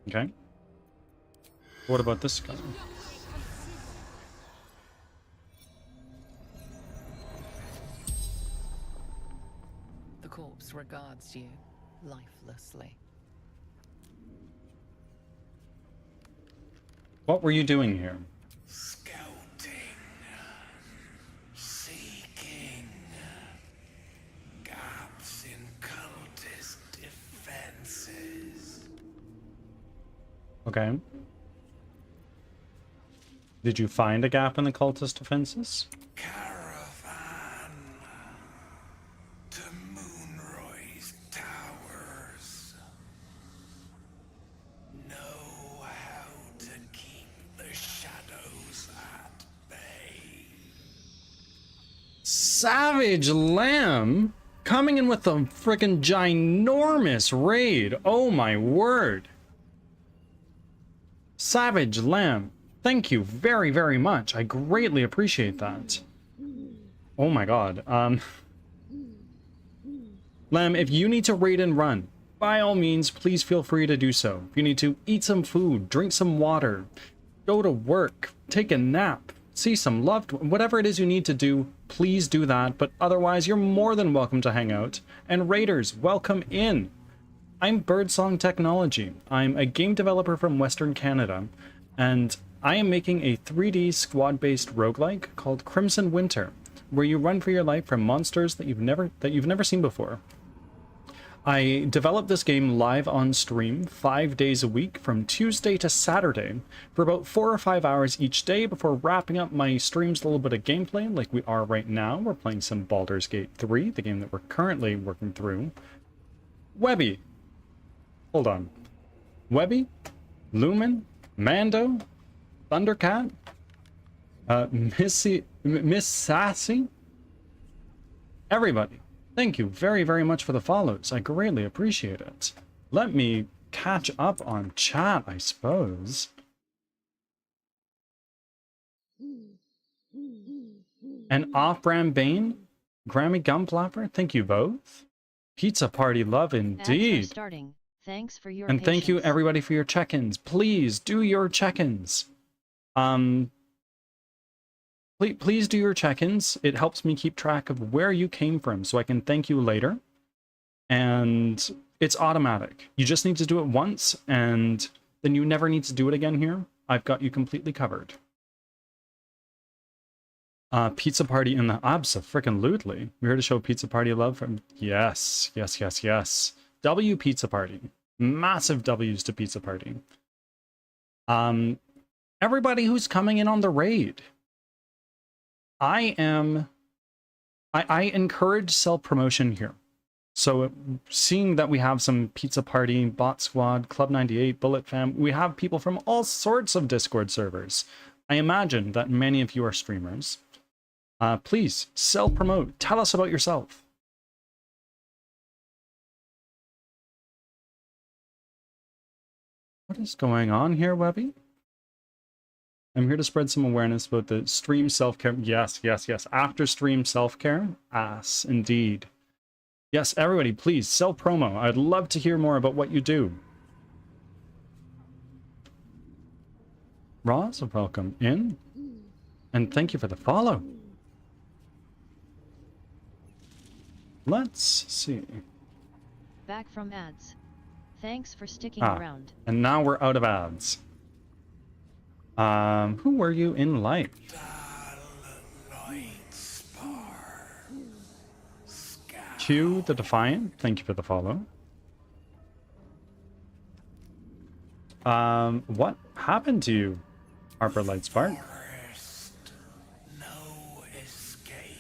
Okay. What about this guy? The corpse regards you lifelessly. What were you doing here? Scouting. Seeking. Gaps in cultist defenses. Okay. Did you find a gap in the cultist defenses? Caravan. To Moonroy's towers. Know how to keep the shadows at bay. Savage Lamb coming in with a freaking ginormous raid. Oh my word. Savage Lamb, thank you very, very much. I greatly appreciate that. Oh my god. Lamb, if you need to raid and run, by all means, please feel free to do so. If you need to eat some food, drink some water, go to work, take a nap, see some loved one, whatever it is you need to do, please do that. But otherwise, you're more than welcome to hang out. And raiders, welcome in. I'm Birdsong Technology. I'm a game developer from Western Canada, and I am making a 3D squad-based roguelike called Crimson Winter, where you run for your life from monsters that you've never seen before. I developed this game live on stream 5 days a week from Tuesday to Saturday for about 4 or 5 hours each day before wrapping up my streams with a little bit of gameplay like we are right now. We're playing some Baldur's Gate 3, the game that we're currently working through. Webby. Hold on. Webby? Lumen? Mando? Thundercat? Miss Sassy? Everybody, thank you very, very much for the follows. I greatly appreciate it. Let me catch up on chat, I suppose. And Off-Brand Bane? Grammy Gumflapper? Thank you both. Pizza Party love indeed. Starting. Thanks for your And thank you patience. everybody for your check-ins. Please do your check-ins. Please do your check-ins. It helps me keep track of where you came from so I can thank you later. And it's automatic. You just need to do it once and then you never need to do it again here. I've got you completely covered. Pizza Party in the abso-frickin-lutely. We're here to show Pizza Party love from... Yes, yes, yes, yes. W Pizza Party. Massive W's to Pizza Party. Everybody who's coming in on the raid. I encourage self-promotion here. So seeing that we have some Pizza Party, Bot Squad, Club 98, Bullet Fam, we have people from all sorts of Discord servers. I imagine that many of you are streamers. Please self-promote. Tell us about yourself. What is going on here, Webby? I'm here to spread some awareness about the stream self-care. Yes, yes, yes. After stream self-care. Ass, indeed. Yes, everybody, please, self-promo. I'd love to hear more about what you do. Roz, welcome in. And thank you for the follow. Let's see. Back from ads. Thanks for sticking around. And now we're out of ads. Who were you in life? Q the Defiant, thank you for the follow. What happened to you, Harper Lightspark? No escape.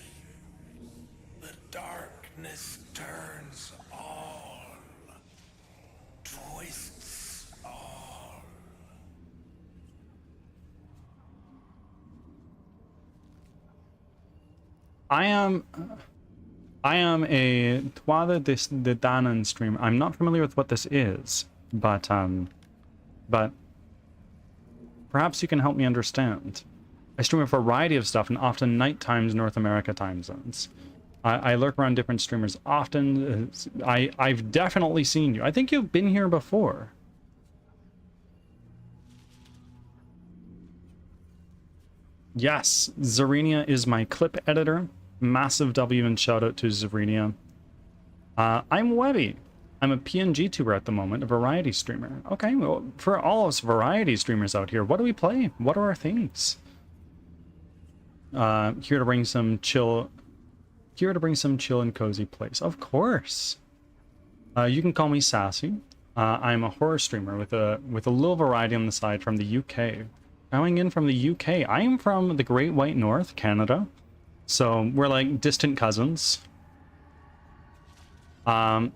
The darkness turns all, twists all. I am a Tuada de Danan streamer. I'm not familiar with what this is, but Perhaps you can help me understand. I stream a variety of stuff and often night times North America time zones. I lurk around different streamers often. I've definitely seen you. I think you've been here before. Yes, Zarenia is my clip editor. Massive W and shout out to Zarenia. I'm Webby. I'm a PNG tuber at the moment, a variety streamer. Okay, well, for all us variety streamers out here, what do we play? What are our things? Here to bring some chill and cozy place. Of course. You can call me Sassy. I'm a horror streamer with a little variety on the side from the UK. Coming in from the UK. I am from the Great White North, Canada. So we're like distant cousins. Mando,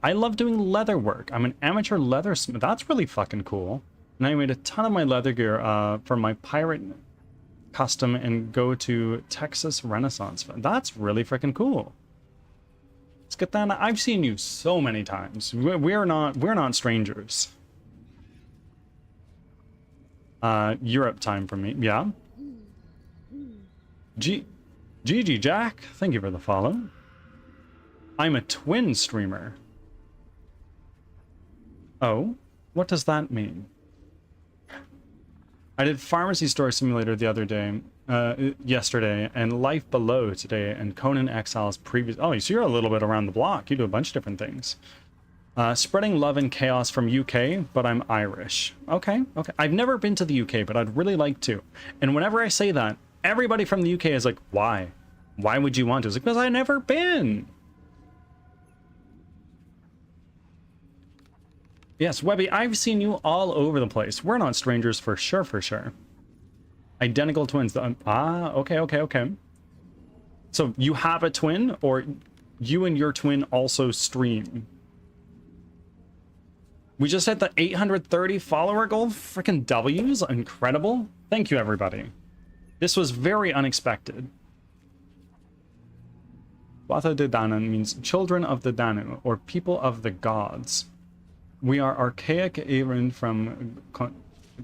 I love doing leather work. I'm an amateur leathersmith. That's really fucking cool. And I made a ton of my leather gear for my pirate custom and go to Texas Renaissance. That's really freaking cool. Let's get that. I've seen you so many times. We're not strangers. Europe time for me. Yeah. GG Jack, thank you for the follow. I'm a twin streamer. Oh, what does that mean? I did Pharmacy Store Simulator the other day, yesterday, and Life Below today, and Conan Exile's previous... Oh, so you're a little bit around the block. You do a bunch of different things. Spreading love and chaos from UK, but I'm Irish. Okay. I've never been to the UK, but I'd really like to. And whenever I say that, everybody from the UK is like, why? Why would you want to? It's like, because I've never been. Yes, Webby, I've seen you all over the place. We're not strangers for sure, for sure. Identical twins. Okay. So you have a twin, or you and your twin also stream? We just hit the 830 follower goal. Freaking W's. Incredible. Thank you, everybody. This was very unexpected. Wata de Danan means children of the Danu, or people of the gods. We are archaic Aaron from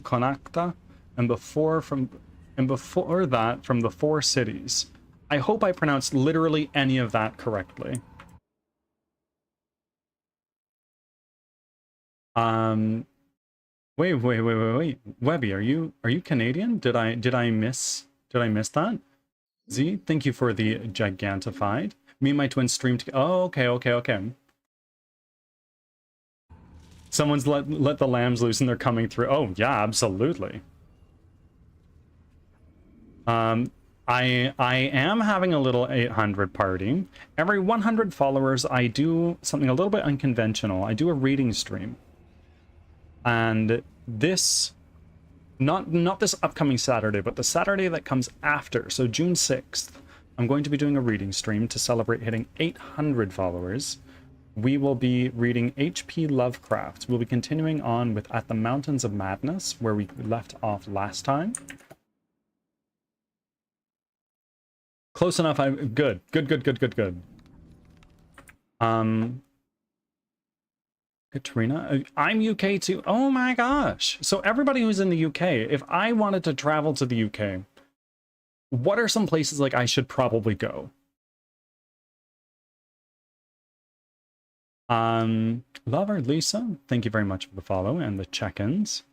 Konakta, and before that from the Four Cities. I hope I pronounced literally any of that correctly. Wait. Webby, are you Canadian? Did I miss that? Z, thank you for the gigantified. Me and my twin streamed together. Oh, okay. Someone's let the lambs loose and they're coming through. Oh, yeah, absolutely. I am having a little 800 party. Every 100 followers, I do something a little bit unconventional. I do a reading stream. And this, not this upcoming Saturday, but the Saturday that comes after, so June 6th, I'm going to be doing a reading stream to celebrate hitting 800 followers. We will be reading H.P. Lovecraft. We'll be continuing on with At the Mountains of Madness, where we left off last time. Close enough. Good. Katrina, I'm UK too. Oh my gosh. So everybody who's in the UK, if I wanted to travel to the UK, what are some places like I should probably go? Lover Lisa, thank you very much for the follow and the check-ins.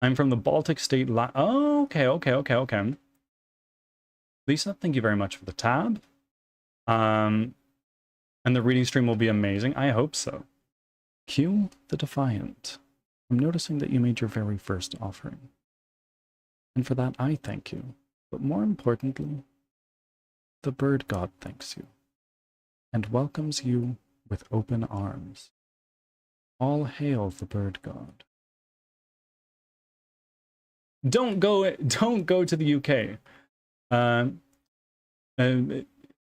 I'm from the Baltic state. Oh, okay. Lisa, thank you very much for the tab. And the reading stream will be amazing. I hope so. Q the Defiant. I'm noticing that you made your very first offering. And for that, I thank you. But more importantly, the bird god thanks you and welcomes you with open arms. All hail the bird god. Don't go to the UK.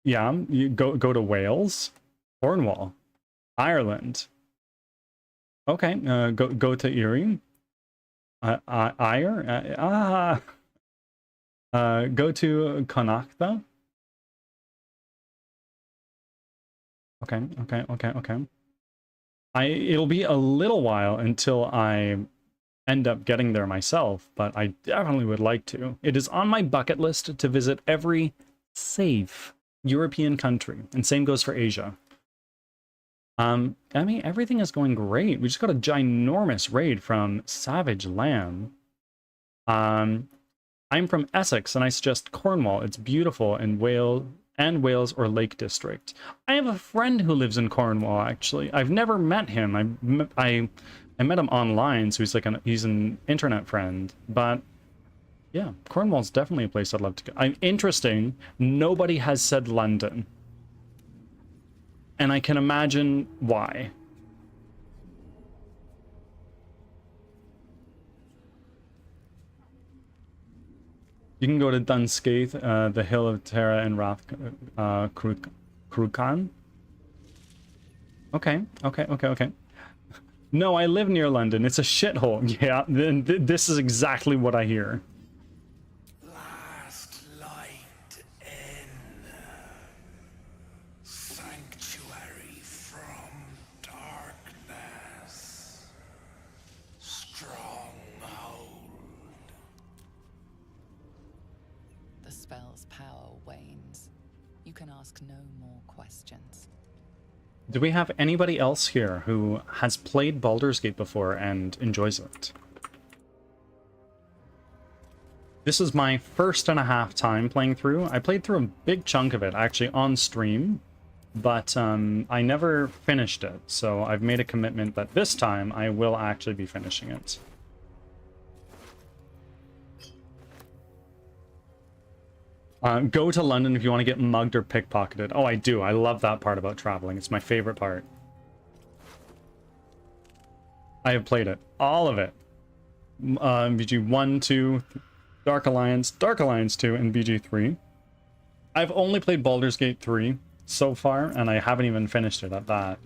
Yeah, you go to Wales, Cornwall, Ireland. Okay, go to Erie. Go to Connacht. Okay. It'll be a little while until I end up getting there myself, but I definitely would like to. It is on my bucket list to visit every safe European country, and same goes for Asia. I mean, everything is going great. We just got a ginormous raid from Savage Lamb. I'm from Essex, and I suggest Cornwall. It's beautiful in Wales or Lake District. I have a friend who lives in Cornwall, actually. I've never met him. I met him online, so he's an internet friend. But yeah, Cornwall's definitely a place I'd love to go. Interesting. Nobody has said London, and I can imagine why. You can go to Dunscath, the Hill of Terra and Rath Krukan. Okay. No, I live near London. It's a shithole. Yeah, this is exactly what I hear. Last light in. Sanctuary from darkness. Stronghold. The spell's power wanes. You can ask no more questions. Do we have anybody else here who has played Baldur's Gate before and enjoys it? This is my 1.5 time playing through. I played through a big chunk of it actually on stream, but I never finished it. So I've made a commitment that this time I will actually be finishing it. Go to London if you want to get mugged or pickpocketed. Oh, I do. I love that part about traveling. It's my favorite part. I have played it. All of it. BG 1, 2, Dark Alliance 2, and BG 3. I've only played Baldur's Gate 3 so far, and I haven't even finished it at that.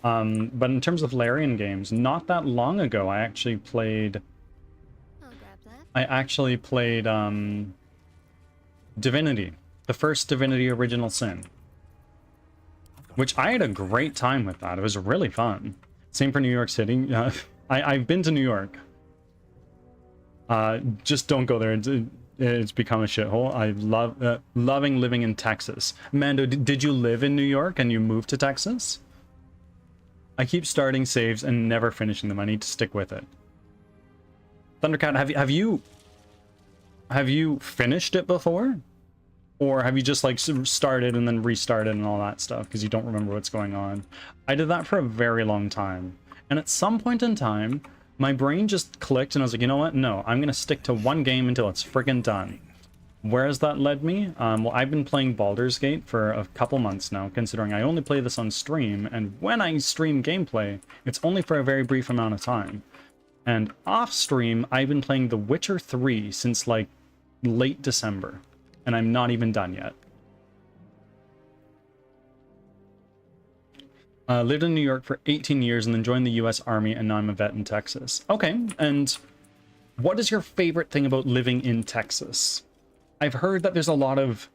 But in terms of Larian games, not that long ago, I actually played... I'll grab that. I actually played... Divinity, the first Divinity Original Sin, which I had a great time with that. It was really fun. Same for New York City. I've been to New York. Just don't go there. It's become a shithole. I love loving living in Texas. Mando, did you live in New York and you moved to Texas? I keep starting saves and never finishing them. I need to stick with it. Thundercat, have you finished it before? Or have you just like started and then restarted and all that stuff because you don't remember what's going on? I did that for a very long time. And at some point in time, my brain just clicked and I was like, you know what? No, I'm going to stick to one game until it's friggin' done. Where has that led me? Well, I've been playing Baldur's Gate for a couple months now, considering I only play this on stream. And when I stream gameplay, it's only for a very brief amount of time. And off stream, I've been playing The Witcher 3 since like late December, and I'm not even done yet. Lived in New York for 18 years and then joined the US Army, and now I'm a vet in Texas. Okay, and what is your favorite thing about living in Texas? I've heard that there's a lot of...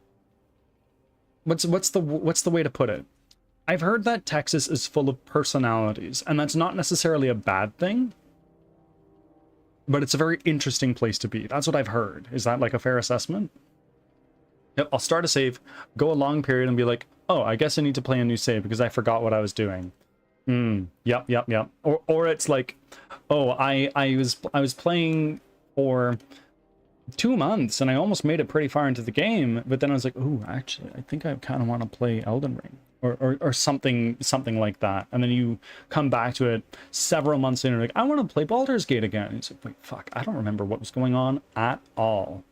What's the way to put it? I've heard that Texas is full of personalities, and that's not necessarily a bad thing. But it's a very interesting place to be. That's what I've heard. Is that like a fair assessment? Yep, I'll start a save, go a long period and be like, oh, I guess I need to play a new save because I forgot what I was doing. Yep. Or it's like, oh, I was playing for 2 months and I almost made it pretty far into the game, but then I was like, oh, actually, I think I kind of want to play Elden Ring. Or something like that, and then you come back to it several months later, like, I want to play Baldur's Gate again. And it's like, wait, fuck, I don't remember what was going on at all.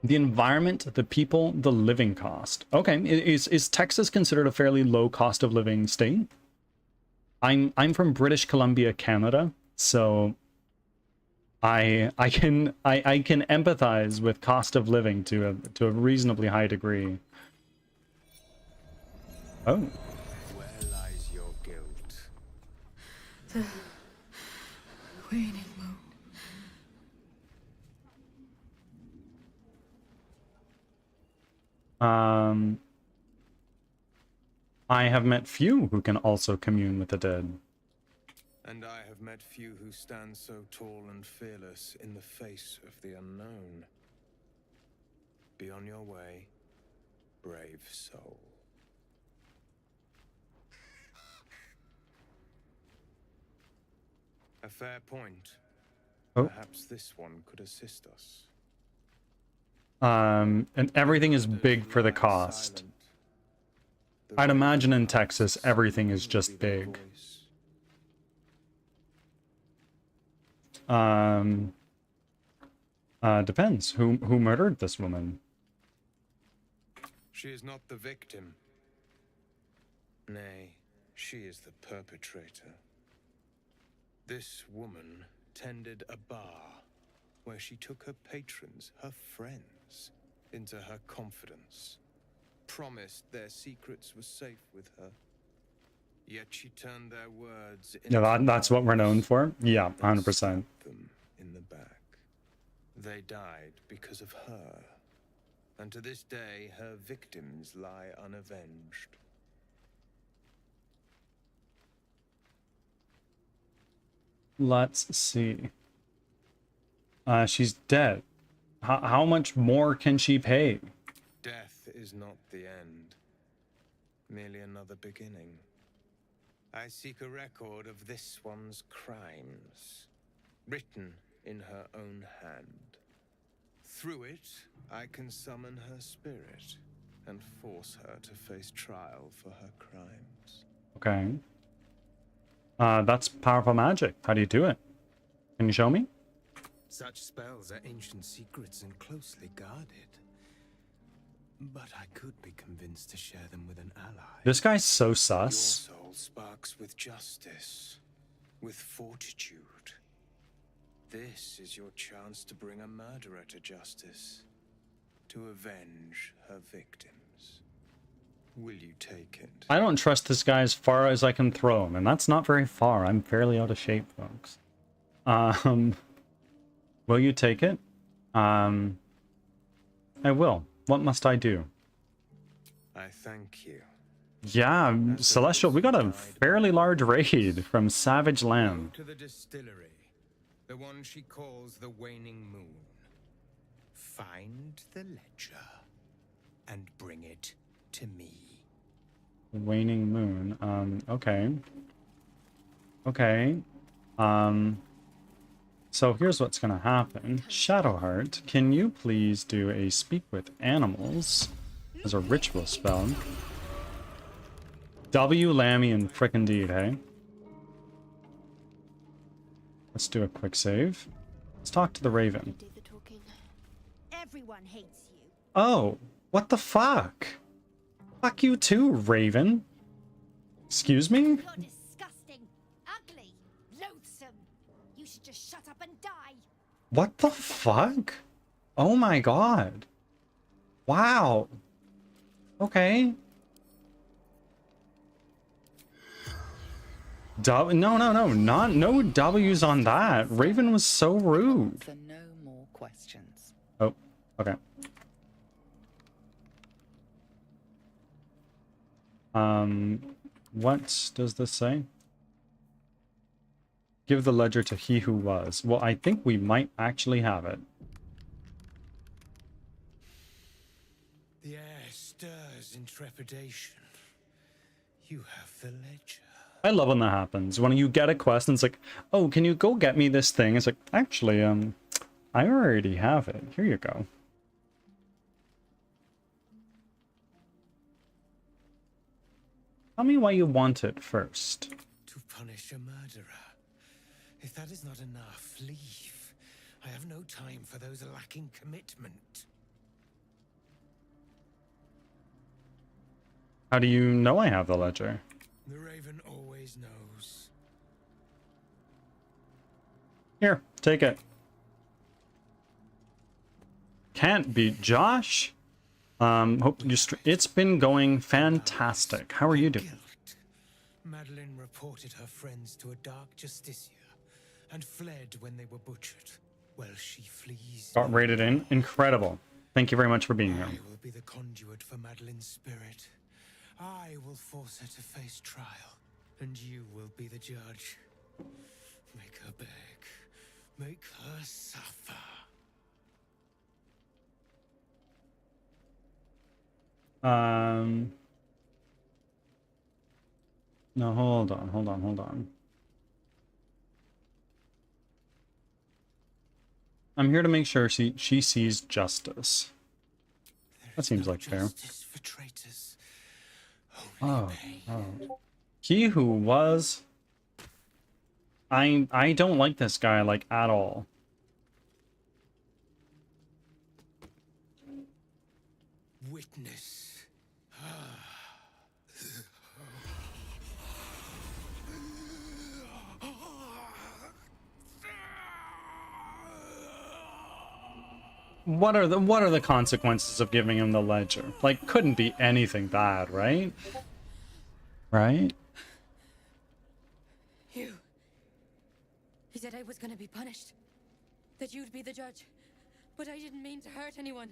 The environment, the people, the living cost. Okay, is Texas considered a fairly low cost of living state? I'm from British Columbia, Canada, so I can empathize with cost of living to a reasonably high degree. Oh. Where lies your guilt? The waning moon. I have met few who can also commune with the dead. And I have met few who stand so tall and fearless in the face of the unknown. Be on your way, brave soul. A fair point. Oh. Perhaps this one could assist us. And everything is big for the cost. I'd imagine in Texas, everything is just big. Depends. Who murdered this woman? She is not the victim. Nay, she is the perpetrator. This woman tended a bar where she took her patrons, her friends, into her confidence. Promised their secrets were safe with her. Yet she turned their words into That's what we're known words for. Yeah, that 100%. stabbed them in the back. They died because of her. And to this day, her victims lie unavenged. Let's see. She's dead. How much more can she pay? Death is not the end, merely another beginning. I seek a record of this one's crimes, written in her own hand. Through it, I can summon her spirit and force her to face trial for her crimes. Okay. That's powerful magic. How do you do it? Can you show me? Such spells are ancient secrets and closely guarded. But I could be convinced to share them with an ally. This guy's so Your sus. soul sparks with justice, with fortitude. This is your chance to bring a murderer to justice, to avenge her victims. Will you take it? I don't trust this guy as far as I can throw him, and that's not very far. I'm fairly out of shape, folks. Will you take it? I will. What must I do? I thank you. Yeah, Celestial, we got a fairly large raid from Savage Land. Go to the distillery, the one she calls the Waning Moon. Find the ledger and bring it to me. Waning Moon. Okay. Okay. So here's what's gonna happen. Shadowheart, can you please do a speak with animals as a ritual spell? W Lammy and frick indeed, hey? Let's do a quick save. Let's talk to the Raven. Do the talking. Everyone hates you. Oh, what the fuck? Fuck you too, Raven. Excuse me? You're disgusting, ugly, loathsome. You should just shut up and die. What the fuck? Oh my god. Wow. Okay. No W's on that. Raven was so rude. For no more questions. Oh, okay. What does this say? Give the ledger to he who was. Well, I think we might actually have it. The air stirs in trepidation. You have the ledger. I love when that happens. When you get a quest and it's like, oh, can you go get me this thing? It's like, actually, I already have it. Here you go. Tell me why you want it first. To punish a murderer. If that is not enough, leave. I have no time for those lacking commitment. How do you know I have the ledger? The Raven always knows. Here, take it. Can't beat Josh. Hope you it's been going fantastic. How are you doing? Guilt. Madeline reported her friends to a dark justiciar and fled when they were butchered. Well, she flees. Got rated in. Incredible. Thank you very much for being here. I will be the conduit for Madeline's spirit. I will force her to face trial, and you will be the judge. Make her beg. Make her suffer. No, hold on. I'm here to make sure she sees justice. That seems like fair. Justice for traitors. Only pain. Oh. He who was... I don't like this guy, like, at all. Witness. What are the consequences of giving him the ledger? Like, couldn't be anything bad, right? Right? You. He said I was gonna be punished. That you'd be the judge. But I didn't mean to hurt anyone.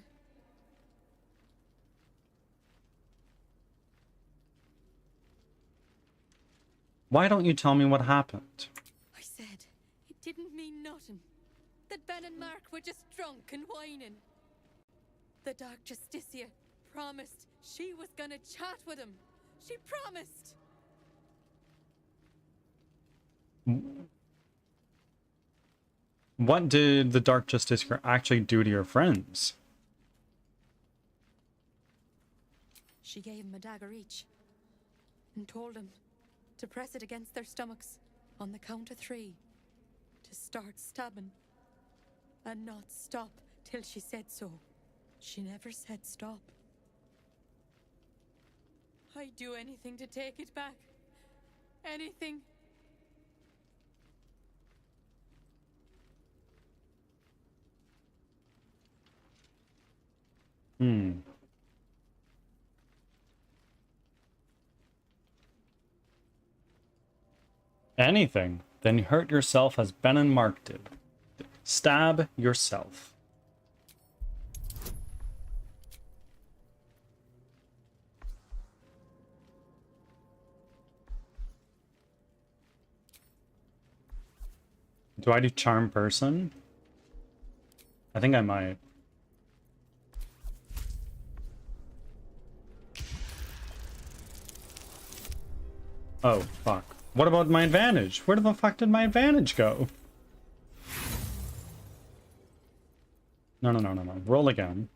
Why don't you tell me what happened? I said it didn't mean nothing. That Ben and Mark were just drunk and whining. The Dark Justicia promised she was gonna chat with him. She promised. What did the Dark Justice actually do to your friends? She gave him a dagger each and told him to press it against their stomachs on the count of 3 to start stabbing and not stop till she said so. She never said stop. I'd do anything to take it back. Anything. Anything. Then hurt yourself as Ben and Mark did. Stab yourself. Do I do charm person? I think I might. Oh, fuck. What about my advantage? Where the fuck did my advantage go? No. Roll again.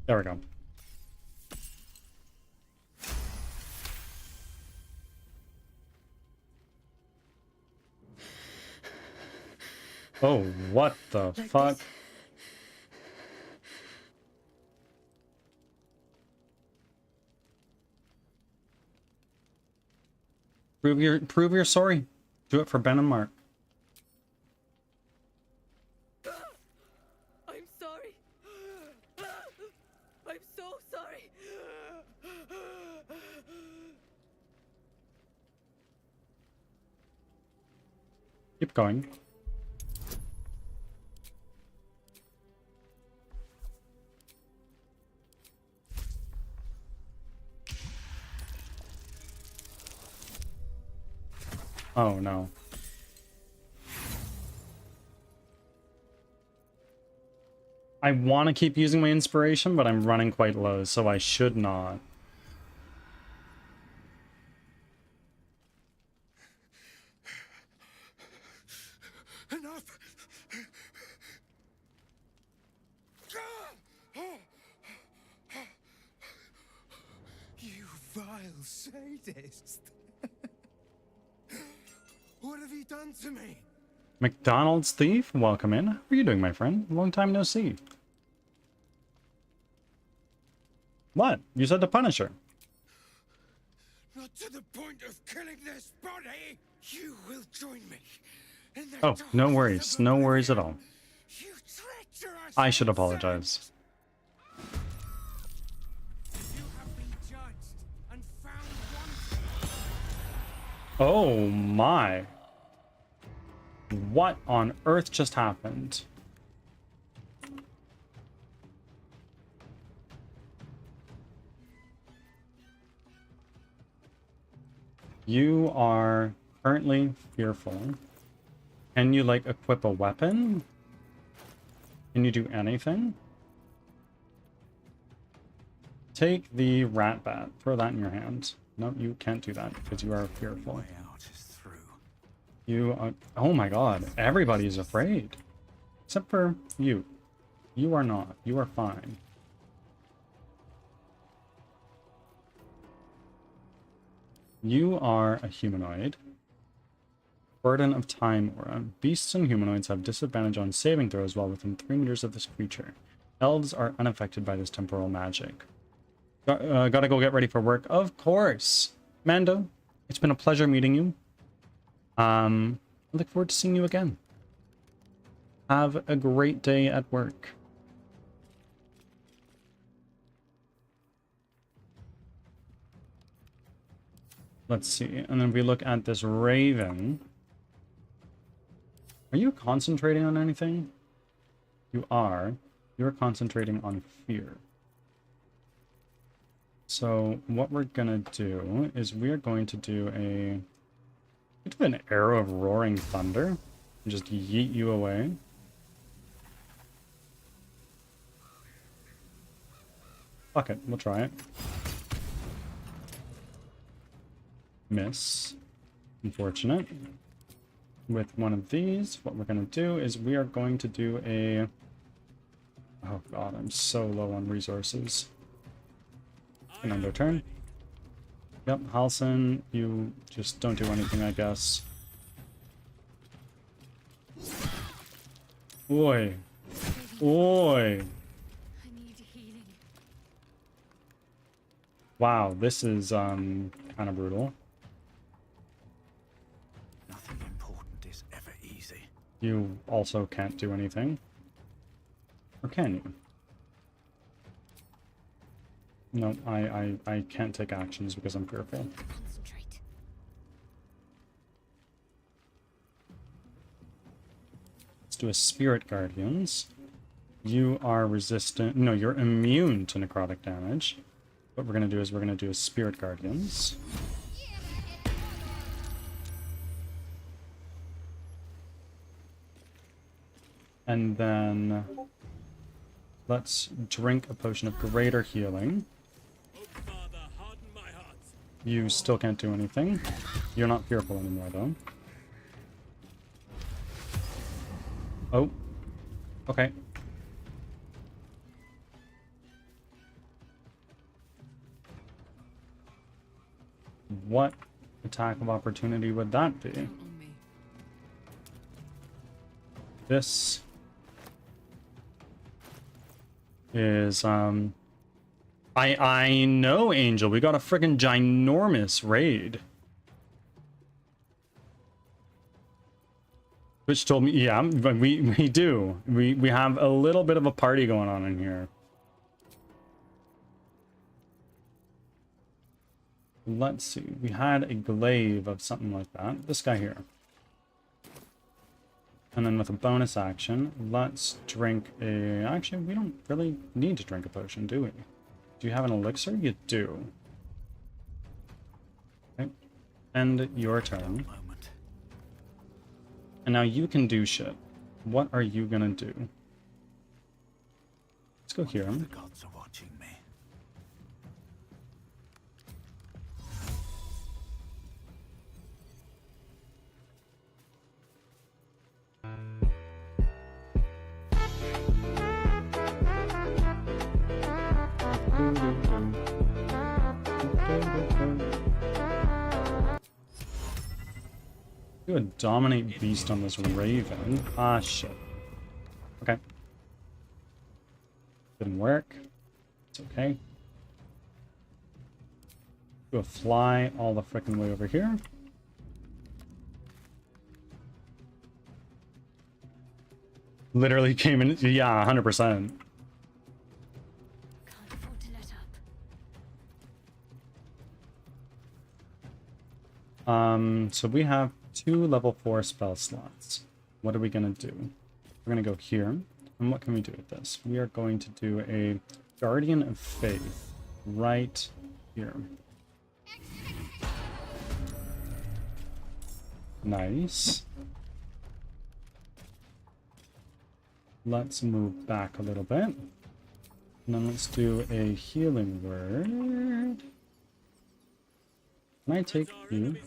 There we go. Oh, what the fuck? This. Prove you're sorry. Do it for Ben and Mark. I'm sorry. I'm so sorry. Keep going. Oh no. I want to keep using my inspiration, but I'm running quite low, so I should not. Enough! You vile sadist! What have you done to me? McDonald's thief, welcome in. How are you doing, my friend? Long time no see. What? You said to punish her. Not to the point of killing this body! You will join me in the Oh, no darkness worries. of No worries at oblivion. all. You treacherous I should insect! apologize. You have been judged and found wanting. Oh my. What on earth just happened? You are currently fearful. Can you, like, equip a weapon? Can you do anything? Take the rat bat. Throw that in your hand. No, you can't do that because you are fearful. Way out is through. You are... Oh my god. Everybody is afraid. Except for you. You are not. You are fine. You are a humanoid. Burden of Time aura. Beasts and humanoids have disadvantage on saving throws while within 3 meters of this creature. Elves are unaffected by this temporal magic. Gotta go get ready for work. Of course. Mando, it's been a pleasure meeting you. I look forward to seeing you again. Have a great day at work. Let's see. And then we look at this raven. Are you concentrating on anything? You are. You're concentrating on fear. So what we're gonna do is we're going to do an arrow of roaring thunder and just yeet you away. Fuck it, we'll try it. Miss. Unfortunate. With one of these, what we're gonna do is we are going to do a... Oh god, I'm so low on resources. An end our turn. Yep, Halson, you just don't do anything, I guess. Oi. Oi. I need healing. Wow, this is kind of brutal. Nothing important is ever easy. You also can't do anything. Or can you? No, I can't take actions because I'm fearful. Concentrate. Let's do a Spirit Guardians. You are resistant... No, you're immune to necrotic damage. What we're going to do is we're going to do a Spirit Guardians. And then... Let's drink a potion of greater healing. Father, harden my heart. You still can't do anything. You're not fearful anymore, though. Oh. Okay. What attack of opportunity would that be? Count on me. This is I know, Angel, we got a friggin' ginormous raid. Which told me, yeah, we do. We have a little bit of a party going on in here. Let's see. We had a glaive of something like that. This guy here. And then with a bonus action, let's drink a... Actually, we don't really need to drink a potion, do we? Do you have an elixir? You do. Okay. End your turn. Moment. And now you can do shit. What are you gonna do? Let's go here. The gods are watching me. Do a dominate beast on this raven. Ah, shit. Okay. Didn't work. It's okay. Do a fly all the frickin' way over here. Literally came in. Yeah, 100%. Can't afford to let up. So we have 2 level 4 spell slots. what are we going to do? We're going to go here. And what can we do with this? We are going to do a Guardian of Faith right here. Nice. Let's move back a little bit. And then let's do a healing word. Can I take you?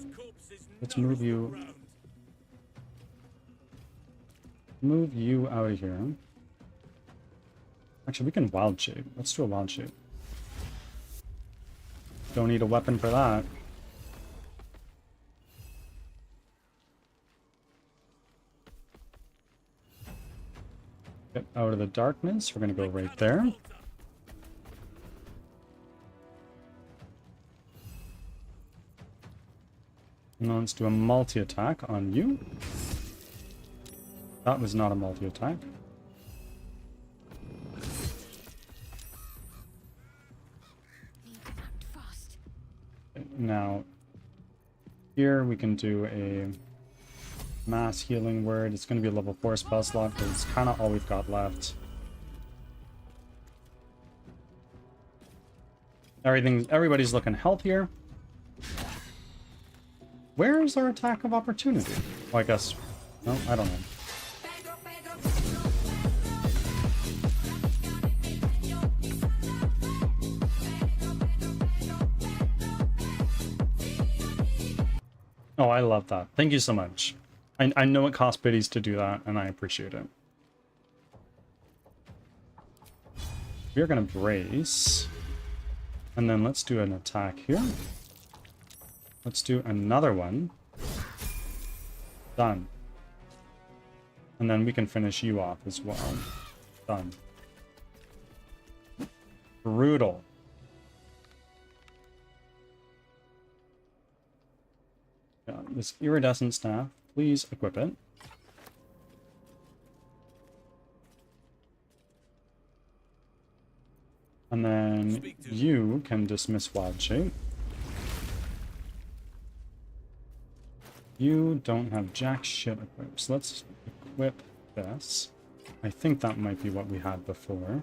Let's move you. Move you out of here. Actually, we can wild shape. Let's do a wild shape. Don't need a weapon for that. Get out of the darkness. We're going to go right there. And let's do a multi-attack on you. That was not a multi-attack. Now, here we can do a mass healing word. It's going to be a level 4 spell slot, but it's kind of all we've got left. Everybody's looking healthier. Where is our attack of opportunity? Well, I guess... No, I don't know. Oh, I love that. Thank you so much. I know it costs biddies to do that, and I appreciate it. We're going to brace. And then let's do an attack here. Let's do another one. Done. And then we can finish you off as well. Done. Brutal. Yeah, this iridescent staff, please equip it. And then you can dismiss wild shape. You don't have jack shit equipped, so let's equip this. I think that might be what we had before.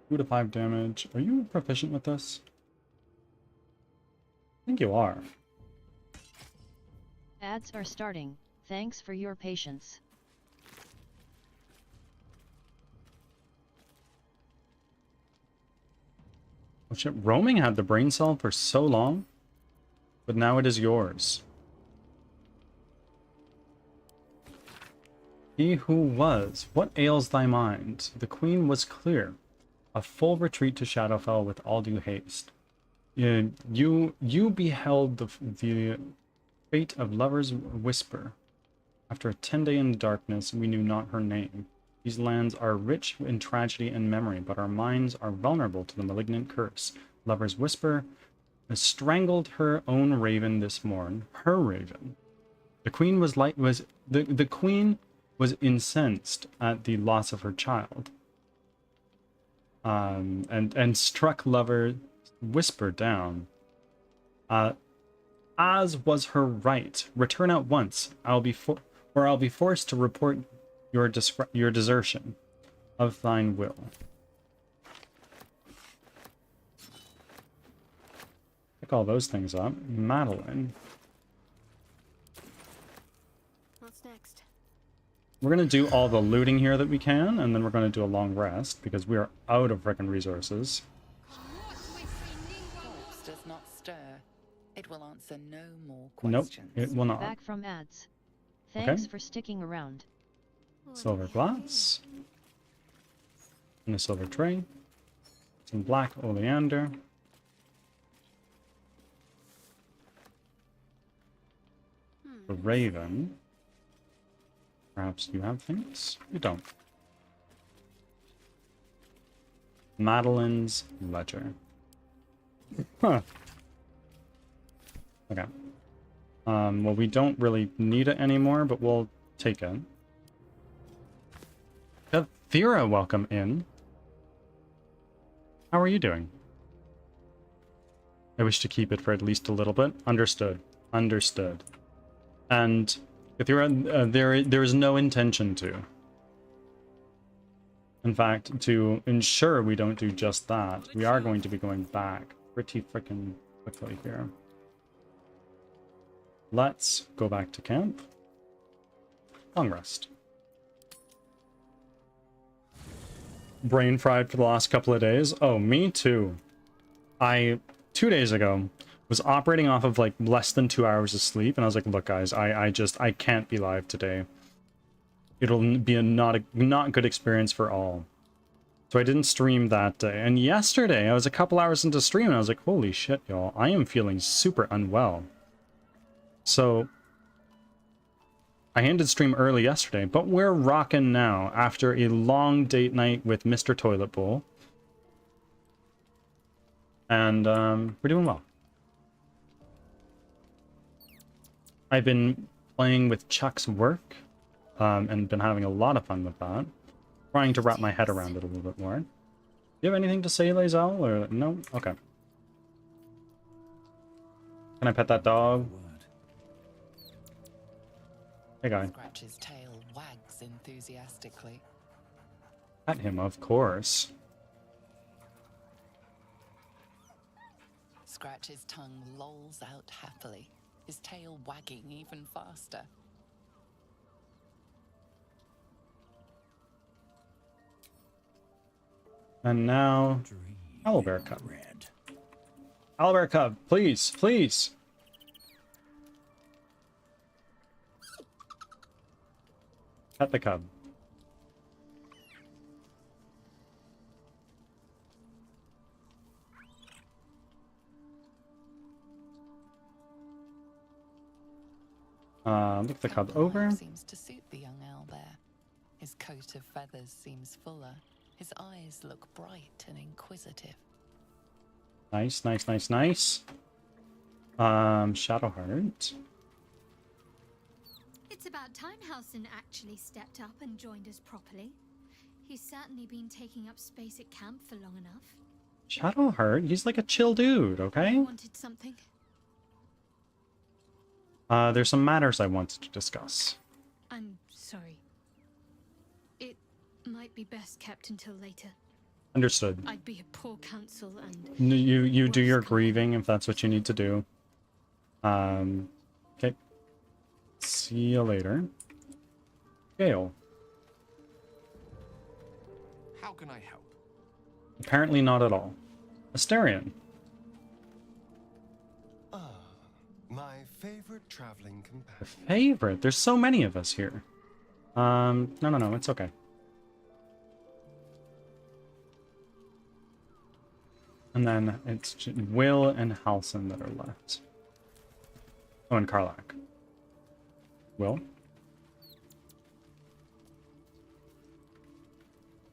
2 to 5 damage. Are you proficient with this? I think you are. Ads are starting. Thanks for your patience. Oh shit, roaming had the brain cell for so long, but now it is yours. He who was, what ails thy mind? The queen was clear. A full retreat to Shadowfell with all due haste. You beheld the fate of Lover's Whisper. After a 10-day in darkness, we knew not her name. These lands are rich in tragedy and memory, but our minds are vulnerable to the malignant curse. Lover's Whisper has strangled her own raven this morn. Her raven. The queen the queen was incensed at the loss of her child. And struck Lover's Whisper down. As was her right. Return at once. I'll be forced to report your desertion of thine will. Pick all those things up. Madeline. What's next? We're going to do all the looting here that we can, and then we're going to do a long rest, because we are out of frickin' resources. Corpse does not stir. It will answer no more Nope, questions. it will not. Back from ads. Thanks Okay. for sticking around. Silver glass. And a silver tray. Some black oleander. The raven. Perhaps you have things? You don't. Madeline's ledger. Huh. Okay. Well, we don't really need it anymore, but we'll take it. Thera, welcome in. How are you doing? I wish to keep it for at least a little bit. Understood. Understood. And There is no intention to. In fact, to ensure we don't do just that, we are going to be going back pretty freaking quickly here. Let's go back to camp. Long rest. Brain fried for the last couple of days. Oh, me too. 2 days ago, was operating off of like less than 2 hours of sleep, and I was like, look guys, I can't be live today. It'll be a not good experience for all. So I didn't stream that day. And yesterday, I was a couple hours into stream, and I was like, holy shit, y'all, I am feeling super unwell. So I ended stream early yesterday, but we're rocking now after a long date night with Mr. Toilet Bowl. And we're doing well. I've been playing with Chuck's work and been having a lot of fun with that. Trying to wrap my head around it a little bit more. Do you have anything to say, Lazel, or no? Okay. Can I pet that dog? Hey, guy. Scratch's tail wags enthusiastically. Pet him, of course. Scratch's tongue lolls out happily, his tail wagging even faster. And now, Owlbear Cub. Owlbear Cub, please, please. Pet the cub. Look the cub over. Seems to suit the young owlbear. His coat of feathers seems fuller. His eyes look bright and inquisitive. Nice, nice, nice, nice. Shadowheart. It's about time Halsin actually stepped up and joined us properly. He's certainly been taking up space at camp for long enough. Shadowheart? He's like a chill dude, okay? Wanted something? There's some matters I wanted to discuss. I'm sorry. It might be best kept until later. Understood. I'd be a poor counsel and... You do your grieving if that's what you need to do. Okay. See you later. Gale. How can I help? Apparently not at all. Asterion. My favorite traveling companion. Favorite? There's so many of us here. No, it's okay. And then it's Will and Halsin that are left. Oh, and Karlak. Will?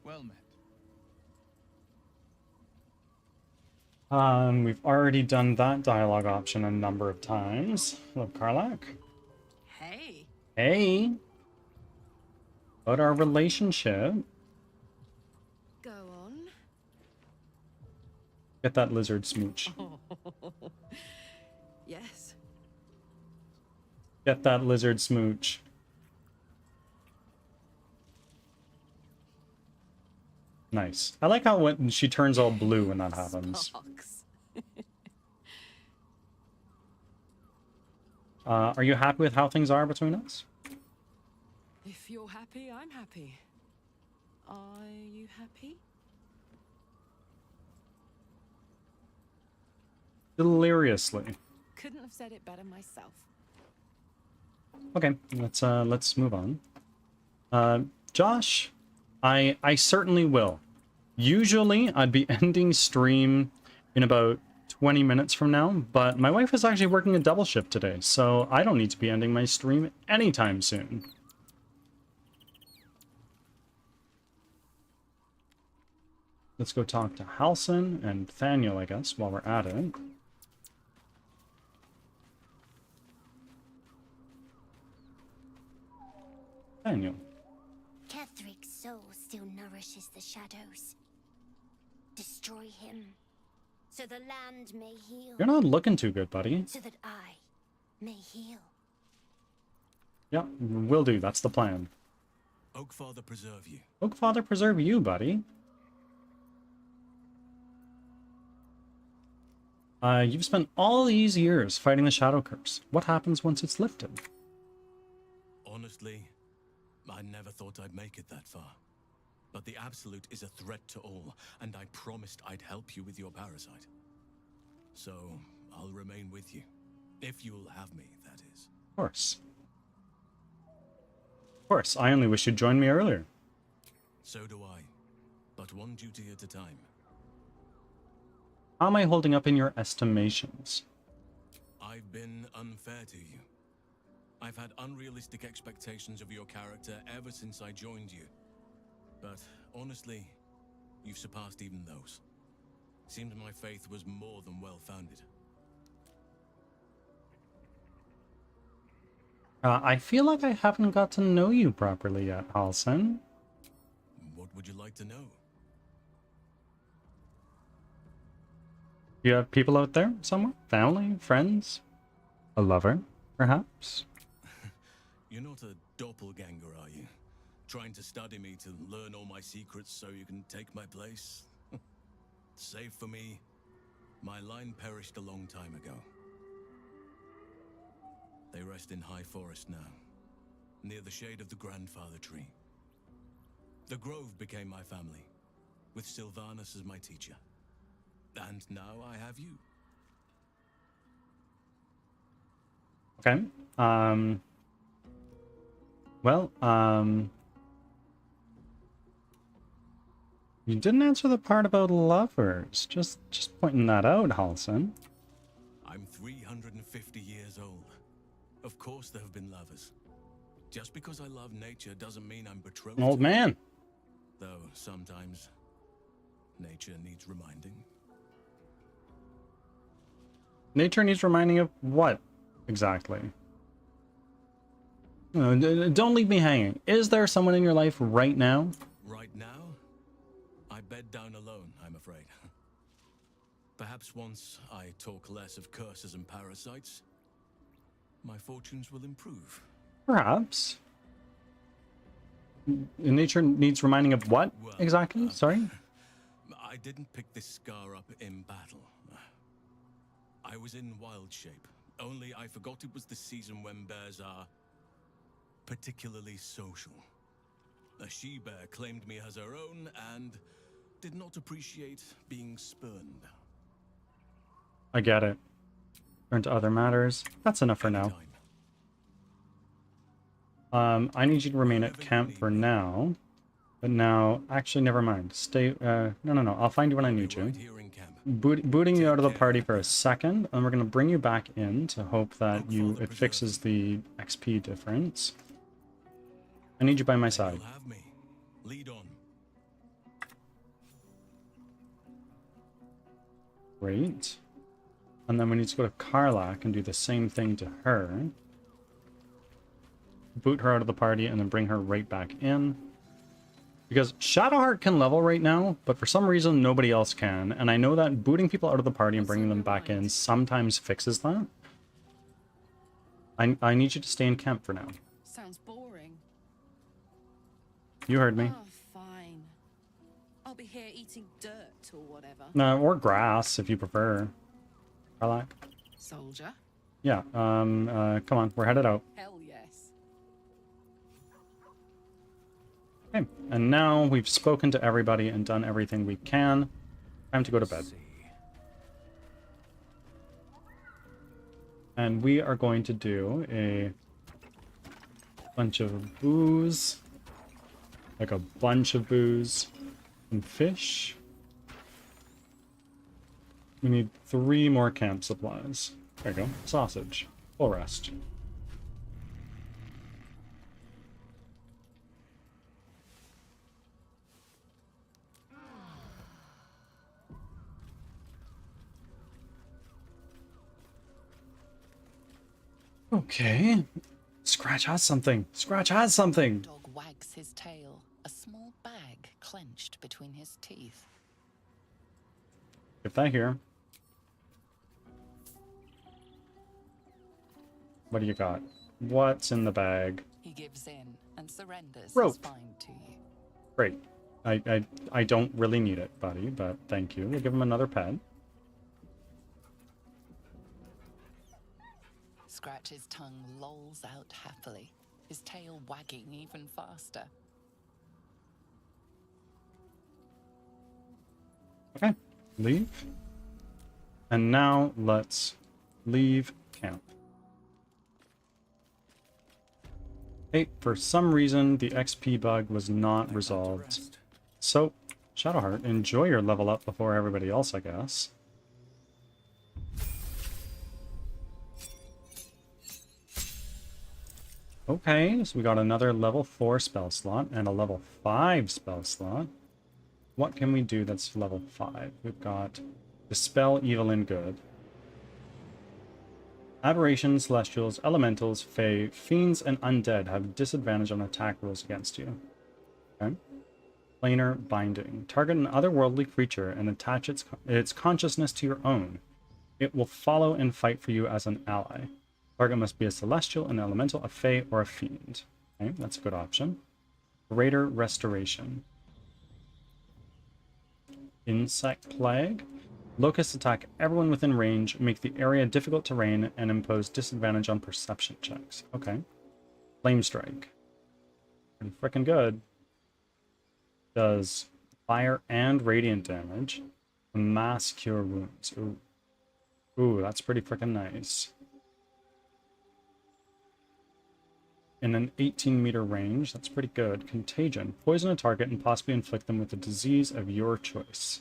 Well met. We've already done that dialogue option a number of times. Hello, Karlak. Hey. Hey! About our relationship. Go on. Get that lizard smooch. Yes. Get that lizard smooch. Nice. I like how when she turns all blue when that happens. Sparks. Are you happy with how things are between us? If you're happy, I'm happy. Are you happy? Deliriously. Couldn't have said it better myself. Okay, let's move on. Josh, I certainly will. Usually I'd be ending stream in about 20 minutes from now, but my wife is actually working a double shift today, so I don't need to be ending my stream anytime soon. Let's go talk to Halsin and Thaniel, I guess, while we're at it. Thaniel. Kethric's soul still nourishes the shadows. Destroy him, so the land may heal. You're not looking too good, buddy. So that I may heal. Yeah, will do. That's the plan. Oakfather preserve you. Oakfather preserve you, buddy. You've spent all these years fighting the Shadow Curse. What happens once it's lifted? Honestly, I never thought I'd make it that far. But the Absolute is a threat to all, and I promised I'd help you with your parasite. So, I'll remain with you. If you'll have me, that is. Of course. Of course, I only wish you'd joined me earlier. So do I. But one duty at a time. How am I holding up in your estimations? I've been unfair to you. I've had unrealistic expectations of your character ever since I joined you. But honestly, you've surpassed even those. Seems my faith was more than well-founded. I feel like I haven't got to know you properly yet, Halson. What would you like to know? You have people out there somewhere? Family? Friends? A lover, perhaps? You're not a doppelganger, are you? Trying to study me to learn all my secrets so you can take my place? Save for me, my line perished a long time ago. They rest in High Forest now, near the shade of the grandfather tree. The Grove became my family, with Sylvanus as my teacher. And now I have you. Okay. Well, you didn't answer the part about lovers. Just pointing that out, Halson. I'm 350 years old. Of course there have been lovers. Just because I love nature doesn't mean I'm betrothed. An old man. Though sometimes nature needs reminding. Nature needs reminding of what, exactly? Don't leave me hanging. Is there someone in your life right now? Right now, I bed down alone, I'm afraid. Perhaps once I talk less of curses and parasites, my fortunes will improve. Perhaps. Nature needs reminding of what, Well, exactly? Sorry? I didn't pick this scar up in battle. I was in wild shape, only I forgot it was the season when bears are particularly social. A she-bear claimed me as her own and did not appreciate being spurned. I get it. Turn to other matters. That's enough for now. I need you to remain at camp for now. But now, actually, never mind. Stay, no. I'll find you when I need you. Booting you out of the party for a second, and we're going to bring you back in to hope that it fixes the XP difference. I need you by my side. Lead on. Great. And then we need to go to Karlak and do the same thing to her. Boot her out of the party and then bring her right back in. Because Shadowheart can level right now, but for some reason nobody else can. And I know that booting people out of the party and bringing them back in sometimes fixes that. I need you to stay in camp for now. Sounds boring. You heard me. Oh, fine. I'll be here eating dirt or whatever. Or grass, if you prefer. Karlak? Soldier? Yeah, come on, we're headed out. Hell yes. Okay, and now we've spoken to everybody and done everything we can. Time to go to bed. And we are going to do a bunch of booze. Like a bunch of booze. And fish. We need 3 more camp supplies. There you go. Sausage. Full rest. Okay. Scratch has something. Scratch has something. Dog wags his tail, a small bag clenched between his teeth. Get that here. What do you got? What's in the bag? He gives in and surrenders Rope. his find to you. Great. I don't really need it, buddy, but thank you. We'll give him another pet. Scratch's tongue lolls out happily, his tail wagging even faster. Okay, leave. And now let's leave camp. Hey, for some reason the XP bug was not resolved. So, Shadowheart, enjoy your level up before everybody else, I guess. Okay, so we got another level 4 spell slot and a level 5 spell slot. What can we do that's level 5? We've got Dispel Evil and Good. Aberrations, Celestials, Elementals, Fae, Fiends, and Undead have disadvantage on attack rolls against you. Okay. Planar Binding. Target an otherworldly creature and attach its consciousness to your own. It will follow and fight for you as an ally. Target must be a Celestial, an Elemental, a Fae, or a Fiend. Okay, that's a good option. Greater Restoration. Insect Plague. Locusts attack everyone within range, make the area difficult terrain, and impose disadvantage on perception checks. Okay. Flame Strike. Pretty freaking good. Does fire and radiant damage. Mass Cure Wounds. Ooh. Ooh, that's pretty freaking nice. In an 18-meter range, that's pretty good. Contagion. Poison a target and possibly inflict them with a disease of your choice.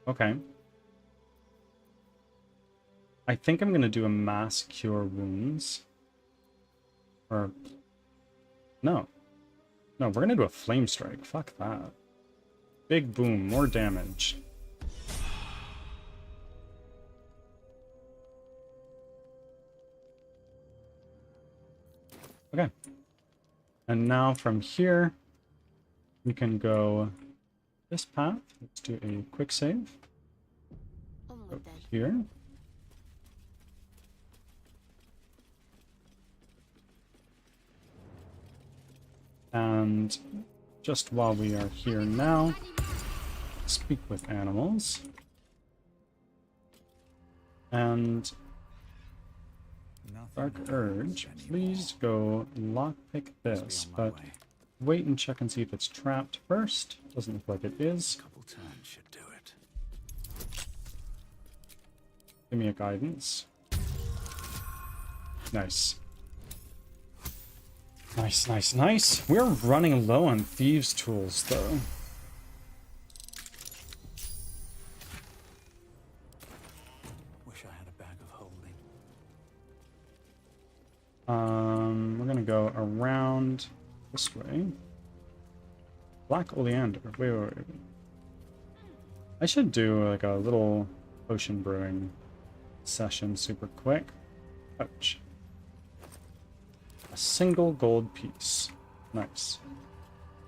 Okay. I think I'm going to do a Mass Cure Wounds. Or... No. No, we're going to do a Flame Strike. Fuck that. Big boom. More damage. Okay. And now from here, we can go this path. Let's do a quick save. Go here. And just while we are here now, speak with animals. And Dark Urge, please go lockpick this, but wait and check and see if it's trapped first. Doesn't look like it is. Couple turns should do it. Give me a guidance. Nice. Nice, nice, nice. We're running low on thieves' tools, though. Wish I had a bag of holding. We're gonna go around this way. Black oleander. Wait. I should do like a little potion brewing session super quick. Ouch. A single gold piece. Nice.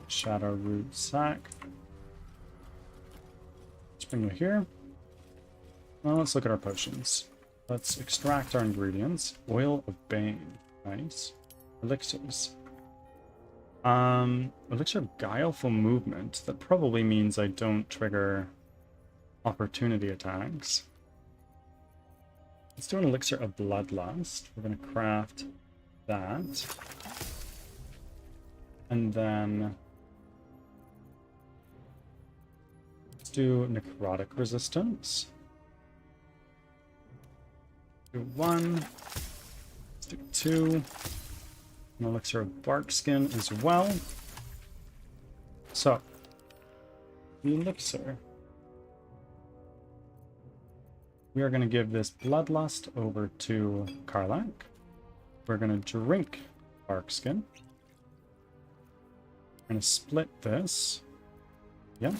Shadow root sack. Let's bring you here. Well, let's look at our potions. Let's extract our ingredients. Oil of Bane. Nice. Elixirs. Elixir of Guileful Movement. That probably means I don't trigger opportunity attacks. Let's do an Elixir of Bloodlust. We're going to craft that. And then let's do Necrotic Resistance. Do 1. Let's do 2. An Elixir of Barkskin as well. So, the Elixir. We are going to give this Bloodlust over to Karlach. We're going to drink Barkskin. We're going to split this. Yep.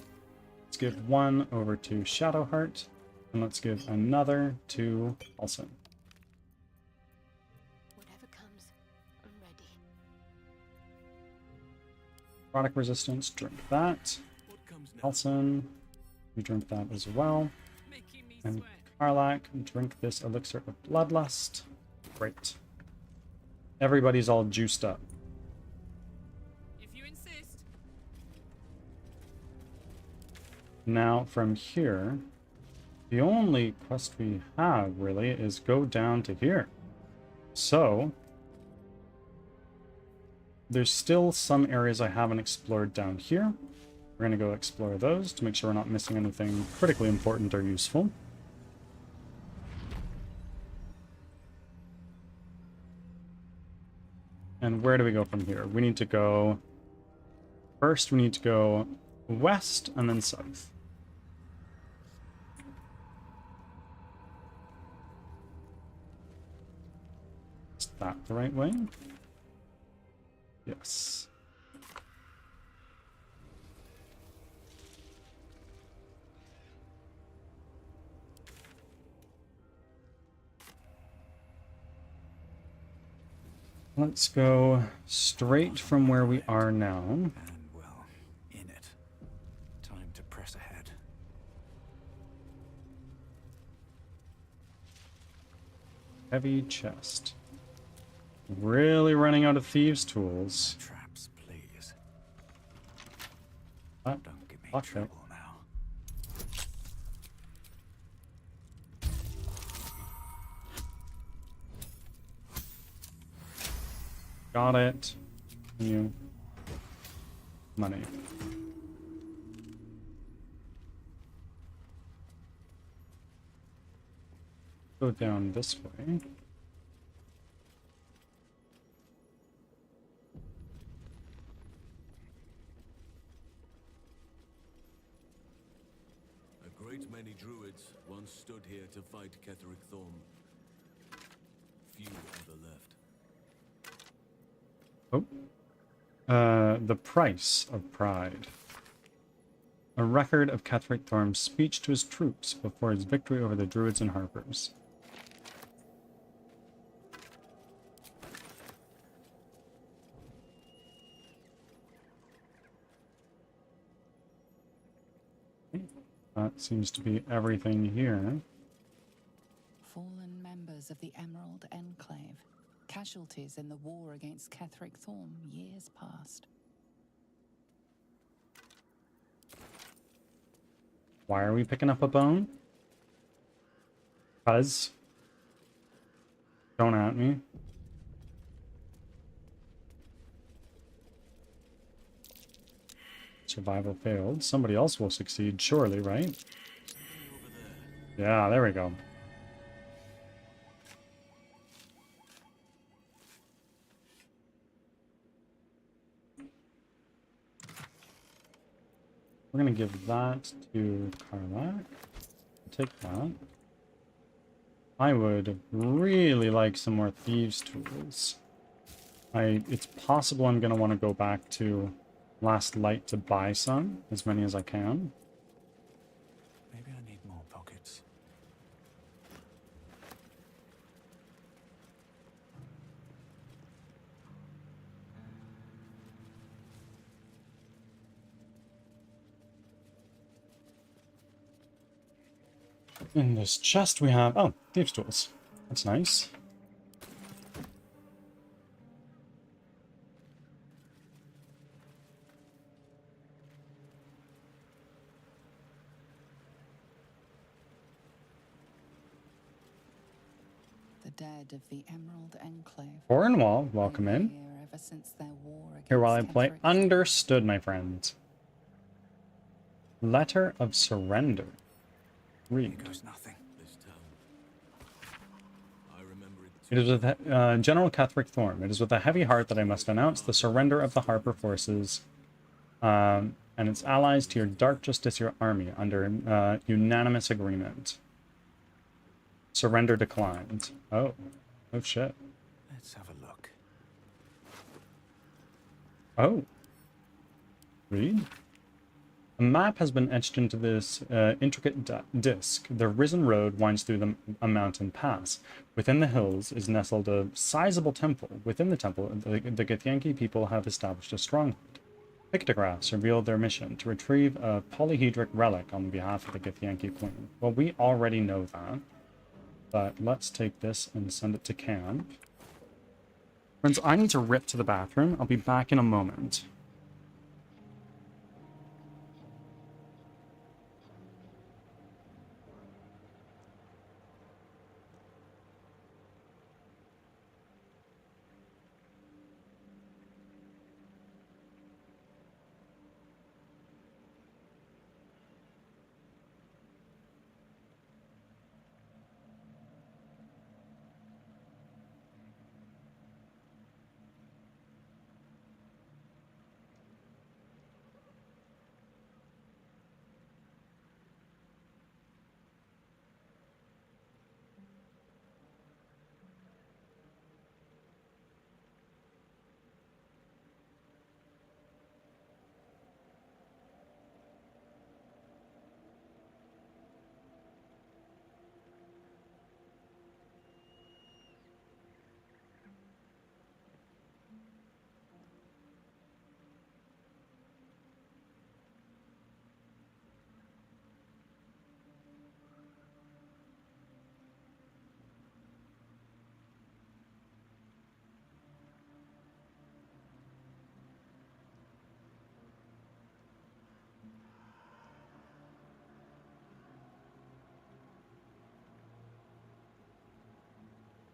Let's give 1 over to Shadowheart. And let's give another to Paulson. Whatever comes, I'm ready. Product resistance, drink that. Paulson, you drink that as well. And Karlach, drink this Elixir of Bloodlust. Great. Everybody's all juiced up. If you insist. Now, from here, the only quest we have, really, is go down to here. So, there's still some areas I haven't explored down here. We're going to go explore those to make sure we're not missing anything critically important or useful. And where do we go from here? We need to go... First, we need to go west and then south. Is that the right way? Yes. Let's go straight from where we are now. And, well, in it. Time to press ahead. Heavy chest. Really running out of thieves' tools. Traps, please. What? Don't give me Fuck it. trouble now. Got it. New money. Go down this way. A great many druids once stood here to fight Ketheric Thorm. Few ever left. Oh. The price of pride. A record of Ketheric Thorm's speech to his troops before his victory over the druids and harpers. That seems to be everything here. Fallen members of the Emerald Enclave. Casualties in the war against Ketheric Thorm years past. Why are we picking up a bone? 'Cause. Don't at me. Survival failed. Somebody else will succeed, surely, right? Yeah, there we go. We're going to give that to Karlak. Take that. I would really like some more thieves' tools. It's possible I'm going to want to go back to Last Light to buy some, as many as I can. Maybe I need more pockets. In this chest we have... Oh, thieves' tools. That's nice. The dead of the Emerald Enclave. Cornwall, welcome They were in. here ever since their war Here while I against play. Ketheric. Understood, my friends. Letter of Surrender. Here Read. goes nothing. This town. I remember it. It is with General Ketheric Thorm. It is with a heavy heart that I must announce the surrender of the Harper forces and its allies to your Dark Justiciar army under unanimous agreement. Surrender declined. Oh. Oh shit. Let's have a look. Oh. Read. A map has been etched into this intricate disc. The Risen Road winds through a mountain pass. Within the hills is nestled a sizable temple. Within the temple, the Githyanki people have established a stronghold. Pictographs reveal their mission to retrieve a polyhedric relic on behalf of the Githyanki queen. Well, we already know that. But let's take this and send it to camp. Friends, I need to rip to the bathroom. I'll be back in a moment.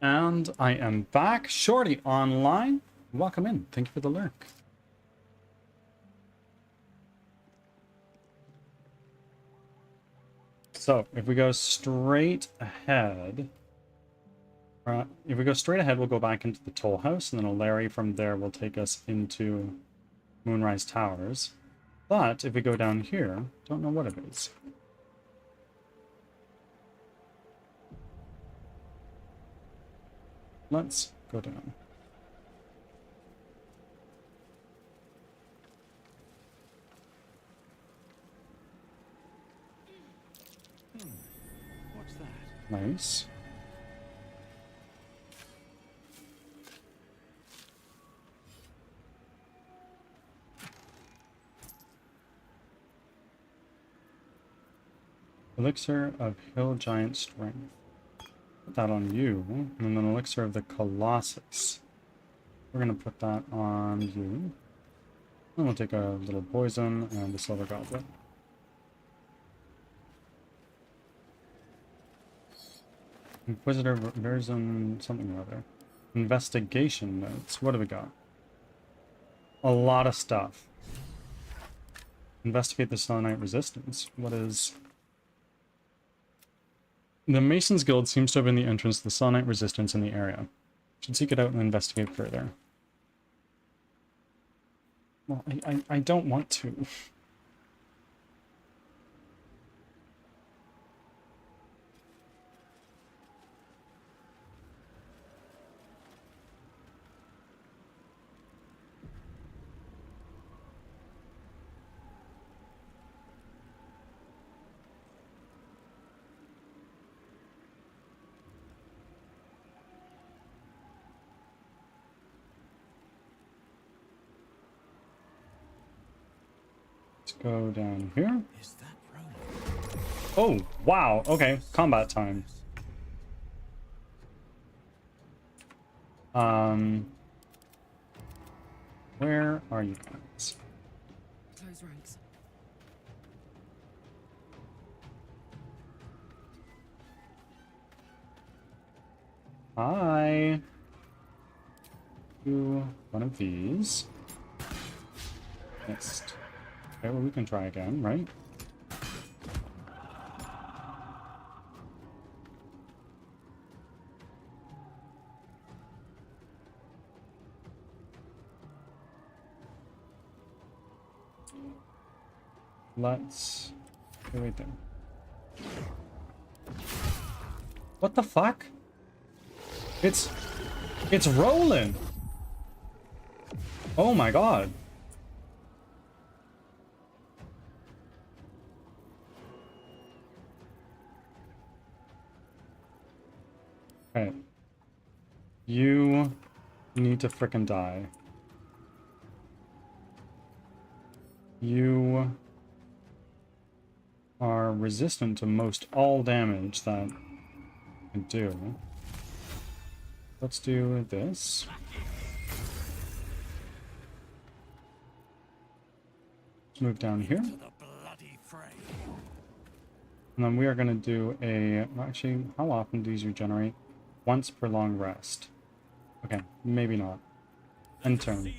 And I am back. Shorty online. Welcome in. Thank you for the lurk. So, if we go straight ahead... if we go straight ahead, we'll go back into the toll house, and then a Larry from there will take us into Moonrise Towers. But if we go down here, don't know what it is. Let's go down. What's that? Nice. Elixir of Hill Giant Strength. Put that on you. And then an Elixir of the Colossus. We're going to put that on you. And we'll take a little poison and a silver goblet. Inquisitor version something or other. Investigation notes. What do we got? A lot of stuff. Investigate the Selenite resistance. What is... The Masons Guild seems to have been the entrance to the Selenite resistance in the area. Should seek it out and investigate further. Well, I don't want to. Go down here. Is that Roman? Oh, wow. Okay, combat time. Where are you guys? Close ranks. Hi. Do one of these. Missed. Okay, well, we can try again, right? Let's... Okay, wait there. What the fuck? It's rolling! Oh my god. Okay. You need to frickin' die. You are resistant to most all damage that can can do. Let's do this. Let's move down here. And then we are going to do a... Actually, how often do these regenerate? Once per long rest. Okay, maybe not. End turn.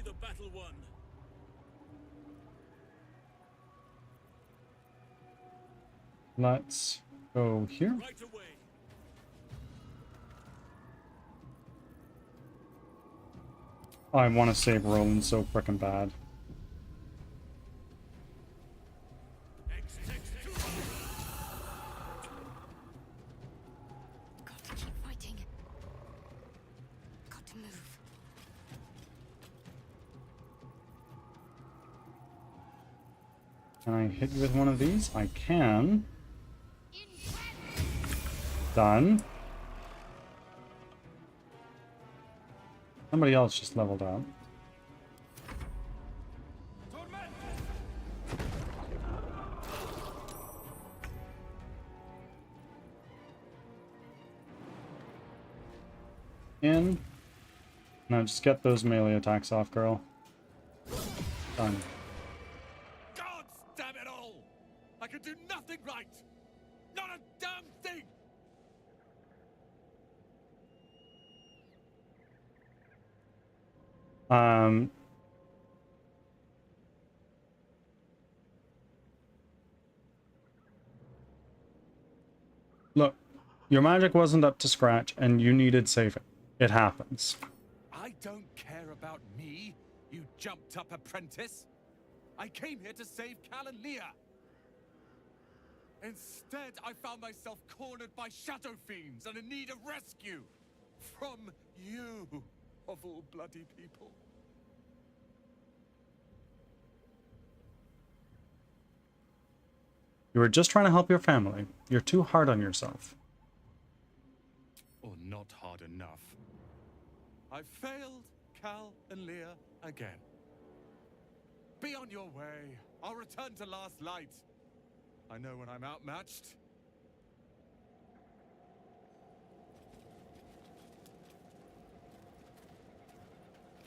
Let's go here. Oh, I want to save Roland so frickin' bad. Got to keep fighting. Got to move. Can I hit you with one of these? I can. Done. Somebody else just leveled up. In. Now just get those melee attacks off, girl. Done. God damn it all! I can do nothing right! Not a damn thing! Look, your magic wasn't up to scratch and you needed saving. It happens. I don't care about me, you jumped up apprentice. I came here to save Cal and Leah. Instead, I found myself cornered by shadow fiends and in need of rescue. From you, of all bloody people. You were just trying to help your family. You're too hard on yourself. Or not hard enough. I failed Cal and Leah again. Be on your way. I'll return to Last Light. I know when I'm outmatched.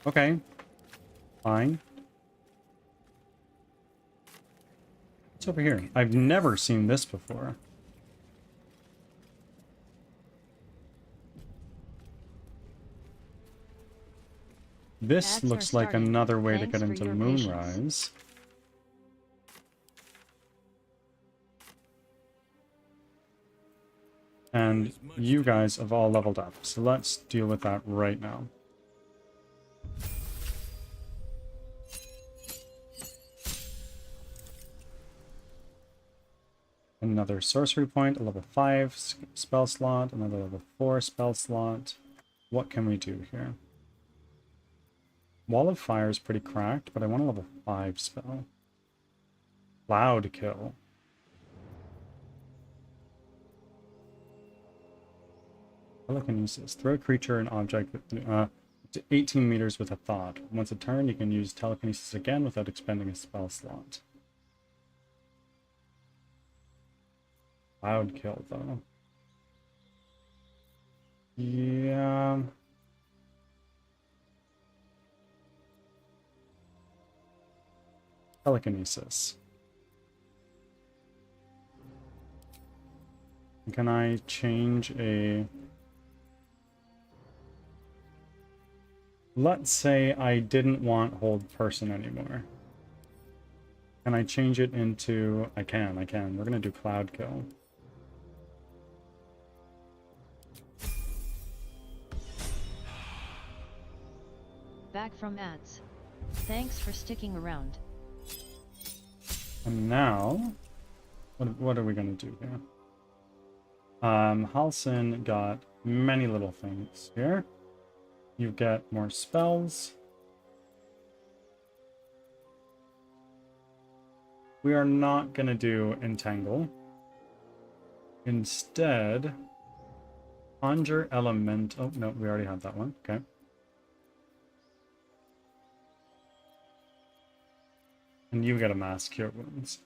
Okay. Fine. What's over here? I've never seen this before. This Ads are looks like starting. another way to Thanks get for into your Moonrise. And you guys have all leveled up, so let's deal with that right now. Another sorcery point, a level 5 spell slot, another level 4 spell slot. What can we do here? Wall of Fire is pretty cracked, but I want a level 5 spell. Cloud Kill. Telekinesis. Throw a creature or an object to 18 meters with a thought. Once a turn, you can use telekinesis again without expending a spell slot. Cloud Kill, though. Yeah. Telekinesis. Can I change a... Let's say I didn't want hold person anymore. Can I change it into... I can. We're gonna do Cloud Kill. Back from ads. Thanks for sticking around. And now... What are we gonna do here? Halsin got many little things here. You get more spells. We are not gonna do Entangle. Instead, Conjure Element. Oh, no, we already had that one. Okay. And you get a Mass Cure Wounds.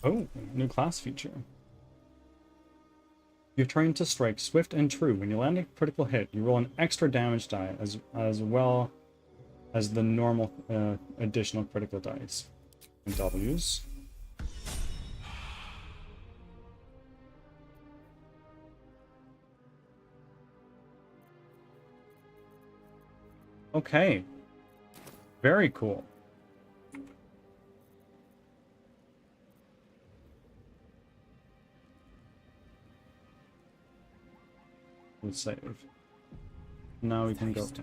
Oh, new class feature. You're trained to strike swift and true. When you land a critical hit, you roll an extra damage die as well as the normal additional critical dice. And W's. Okay. Very cool. We'll save. Now we can go to.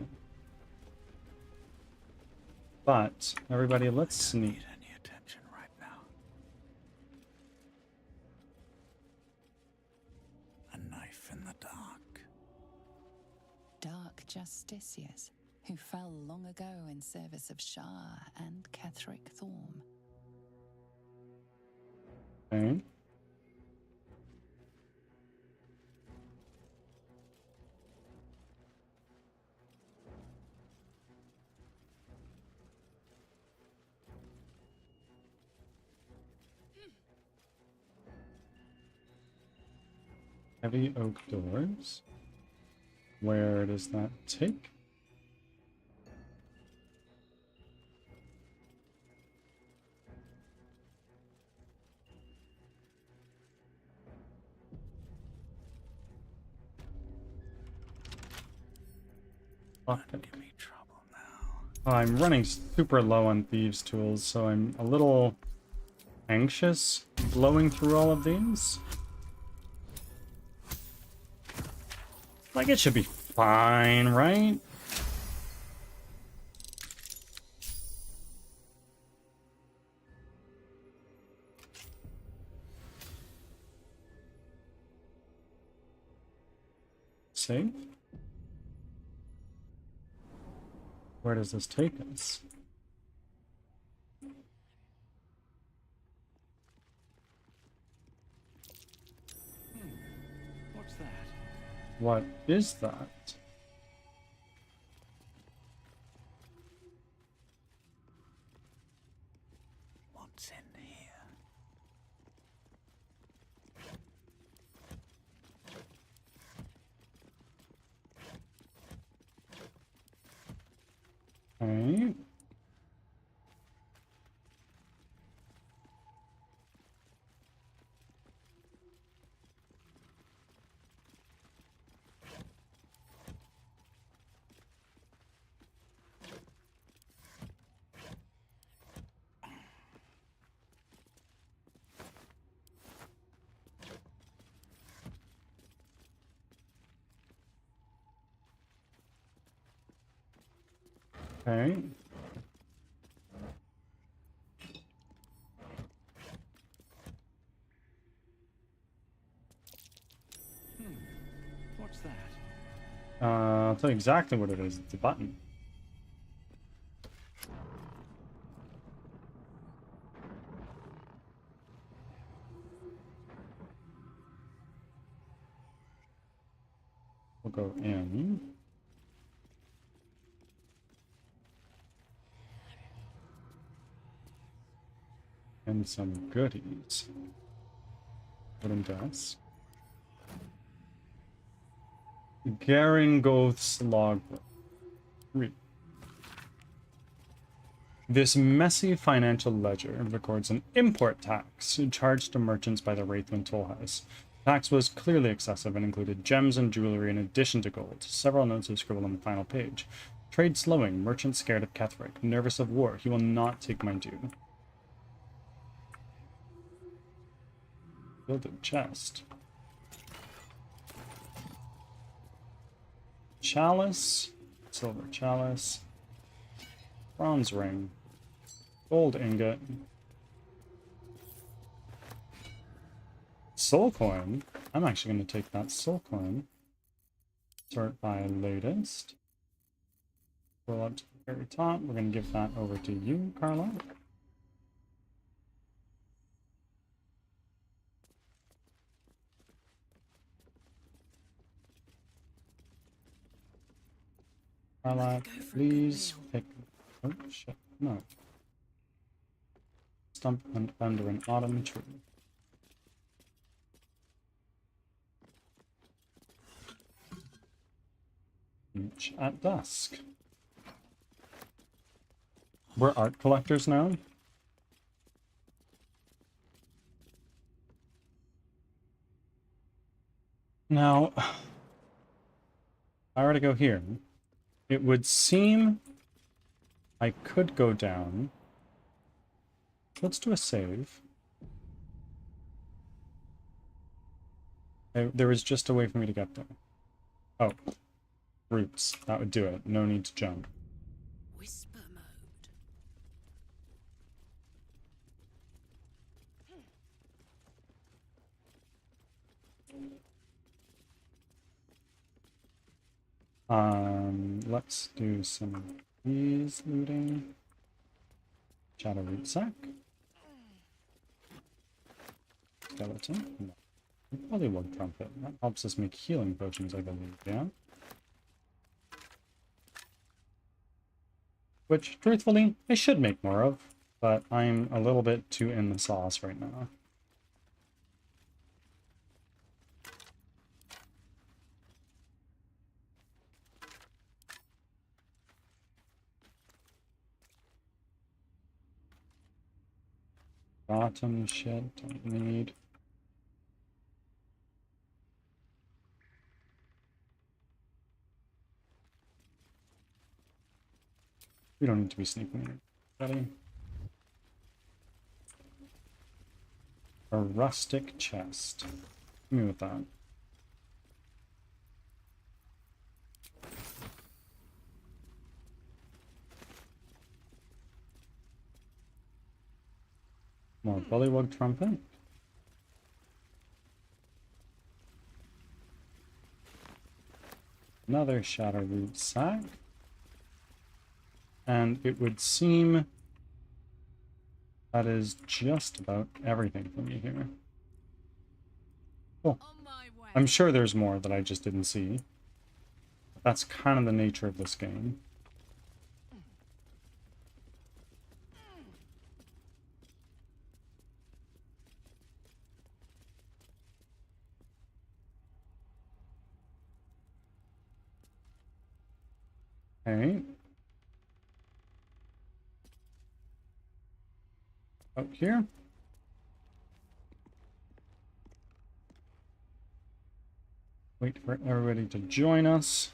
But everybody, let's sneak. Need any attention right now. A knife in the dark. Dark justiciars who fell long ago in service of Shah and Ketheric Thorm. Okay. Heavy oak doors. Where does that take? Give me trouble now. I'm running super low on thieves' tools, so I'm a little anxious blowing through all of these. Like, it should be fine, right? See? Where does this take us? What's that? What is that? What's in here? Okay. Okay. What's that? I'll tell you exactly what it is. It's a button. We'll go in. And some goodies. Wooden desk. Garingoth's logbook. Read. This messy financial ledger records an import tax charged to merchants by the Wraithwind Toll House. The tax was clearly excessive and included gems and jewelry in addition to gold. Several notes are scribbled on the final page. Trade slowing. Merchant scared of Ketheric. Nervous of war. He will not take my due. Gilded chest. Chalice. Silver chalice. Bronze ring. Gold ingot. Soul coin. I'm actually going to take that soul coin. Sort by latest. Scroll up to the very top. We're going to give that over to you, Carla. Carla, please pick. Oh shit! No. stump and under an autumn tree. Each at dusk. We're art collectors now. Now, if I were to go here, it would seem I could go down. Let's do a save. There was just a way for me to get there. Oh, roots. That would do it. No need to jump. Whisper mode. Let's do some of these looting. Shadow root sack. Skeleton. No. Pollywog trumpet. That helps us make healing potions, I believe, yeah? Which, truthfully, I should make more of, but I'm a little bit too in the sauce right now. Bottom shit, don't need. We don't need to be sneaking in. A rustic chest. Hit me with that. More bullywug trumpet. Another shadow root sack. And it would seem that is just about everything for me here. Cool. I'm sure there's more that I just didn't see. That's kind of the nature of this game. Okay. Out here. Wait for everybody to join us.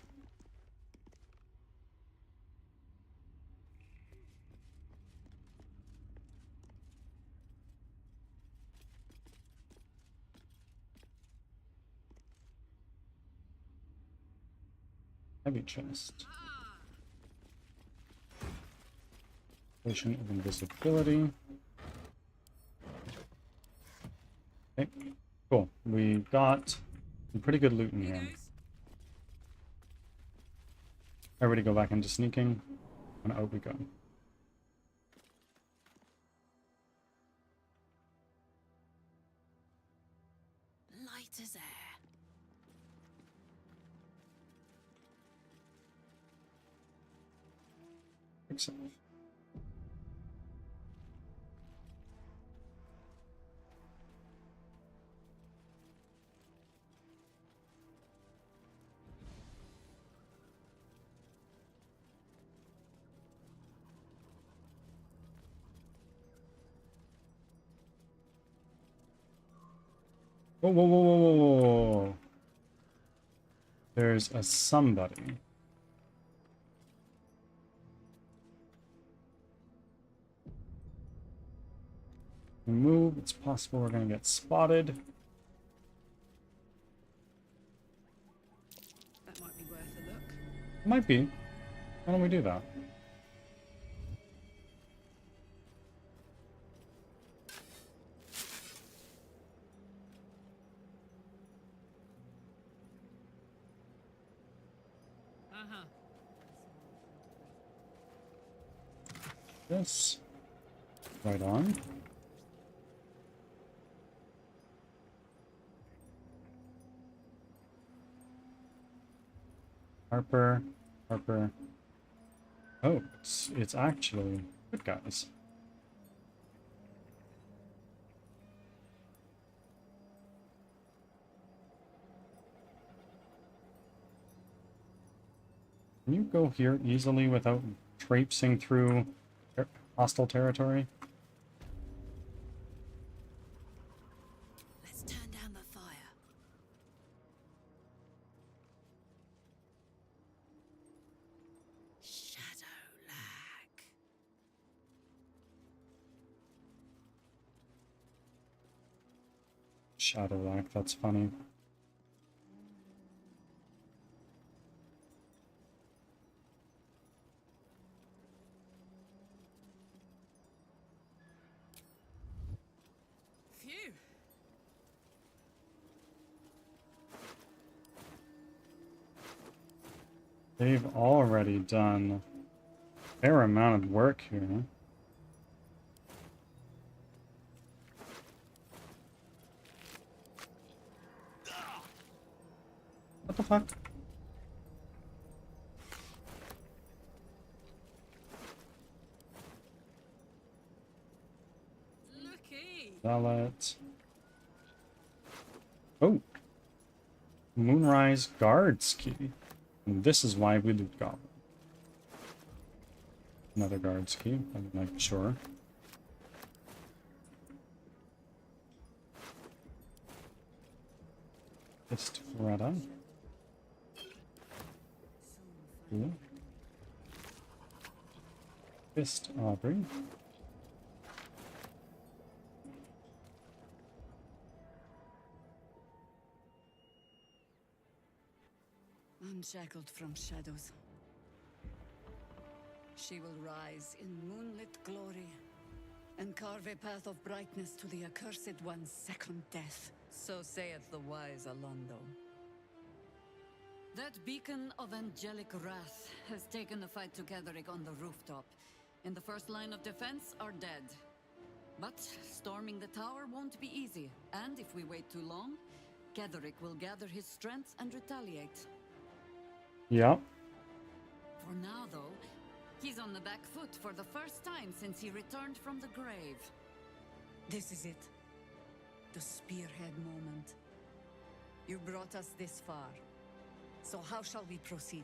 Heavy chest. Potion of invisibility. Okay, cool. We got some pretty good loot in here. Everybody go back into sneaking, and out we go. Light as air. Excellent. Whoa, whoa, whoa, whoa, whoa, whoa. There's a somebody. Move, it's possible we're gonna get spotted. That might be worth a look. Might be. Why don't we do that? This. Right on. Harper. Oh, it's actually good guys. Can you go here easily without traipsing through hostile territory? Let's turn down the fire. Shadow lag. Shadow lag, that's funny. Phew. They've already done a fair amount of work here. What the fuck? Looky. Zealot. Oh! Moonrise Guards key. And this is why we loot Goblin. Another Guards key, I'm like, sure. Fist Greta. Cool. Fist Aubrey. Unshackled from shadows. She will rise in moonlit glory and carve a path of brightness to the accursed one's second death. So saith the wise Alondo. That beacon of angelic wrath has taken the fight to Ketheric on the rooftop, and the first line of defense are dead. But storming the tower won't be easy, and if we wait too long, Ketheric will gather his strength and retaliate. Yep. For now, though, he's on the back foot for the first time since he returned from the grave. This is it. The spearhead moment. You brought us this far. So how shall we proceed?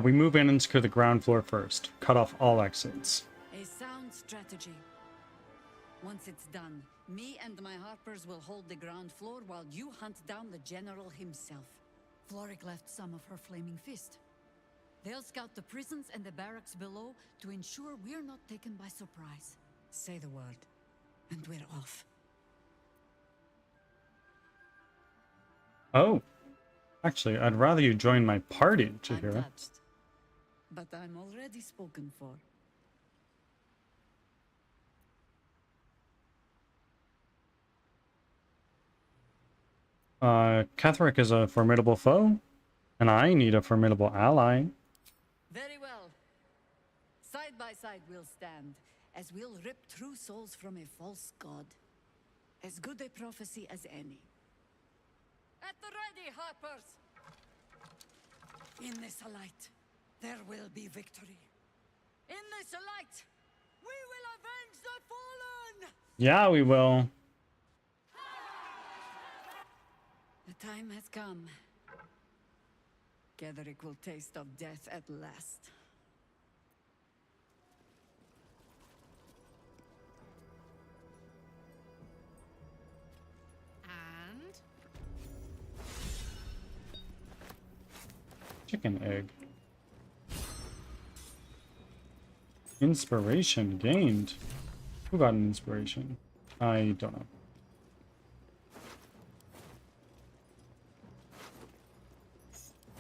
We move in and secure the ground floor first. Cut off all exits. A sound strategy. Once it's done, me and my harpers will hold the ground floor while you hunt down the general himself. Floric left some of her flaming fist. They'll scout the prisons and the barracks below to ensure we're not taken by surprise. Say the word, and we're off. Oh. Actually, I'd rather you join my party, Chihiro. Untouched. But I'm already spoken for. Ketheric is a formidable foe, and I need a formidable ally. Very well. Side by side we'll stand, as we'll rip true souls from a false god. As good a prophecy as any. At the ready, harpers! In this light, there will be victory. In this light, we will avenge the fallen! Yeah, we will. The time has come. Ketheric will taste of death at last. And Chicken egg. Inspiration gained. Who got an inspiration? I don't know.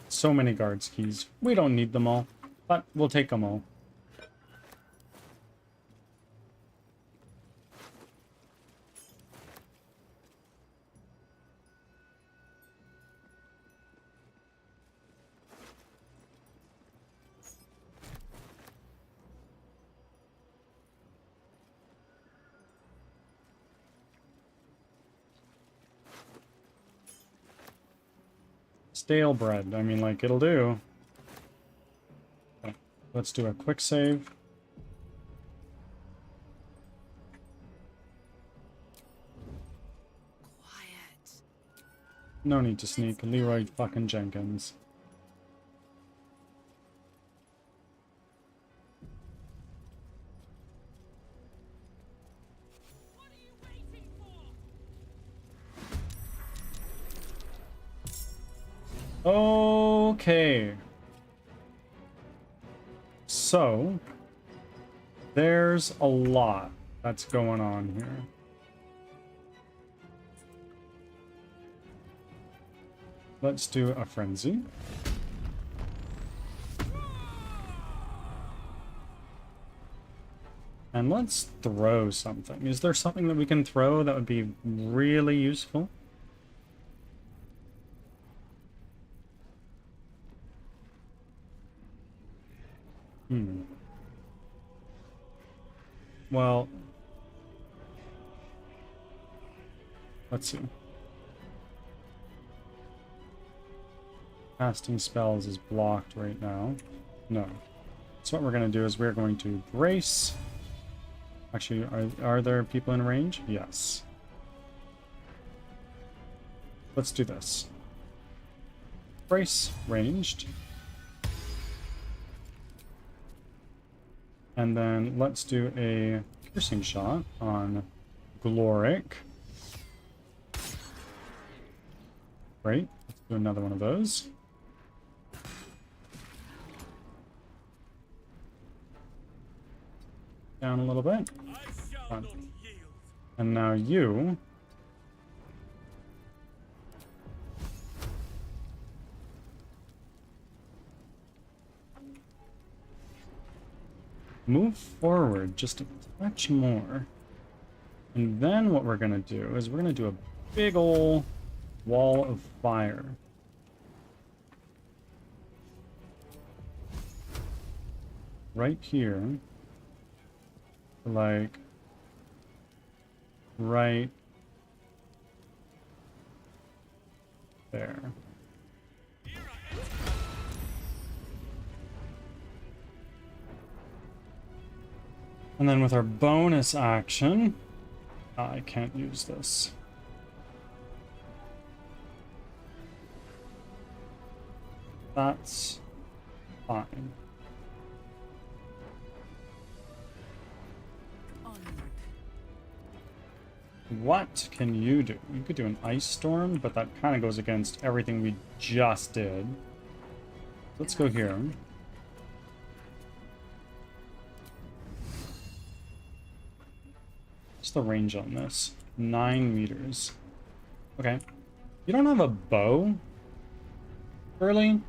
So many guards keys. We don't need them all, but we'll take them all. Stale bread. I mean, like, it'll do. Okay. let's do a quick save. Quiet. No need to sneak. Leroy fucking Jenkins. Okay. So, there's a lot that's going on here. Let's do a frenzy. And let's throw something. Is there something that we can throw that would be really useful? Well, let's see. Casting spells is blocked right now. No. So what we're going to do is we're going to brace. Actually, are there people in range? Yes. Let's do this. Brace, ranged. And then let's do a piercing shot on Gloric. Great. Let's do another one of those. Down a little bit. Fun. And now you. Move forward just a touch more. And then what we're going to do is we're going to do a big ol' wall of fire. Right here. Like right there. And then with our bonus action, I can't use this. That's fine. What can you do? You could do an ice storm, but that kind of goes against everything we just did. Let's go here. What's the range on this? 9 meters. Okay. You don't have a bow? Early?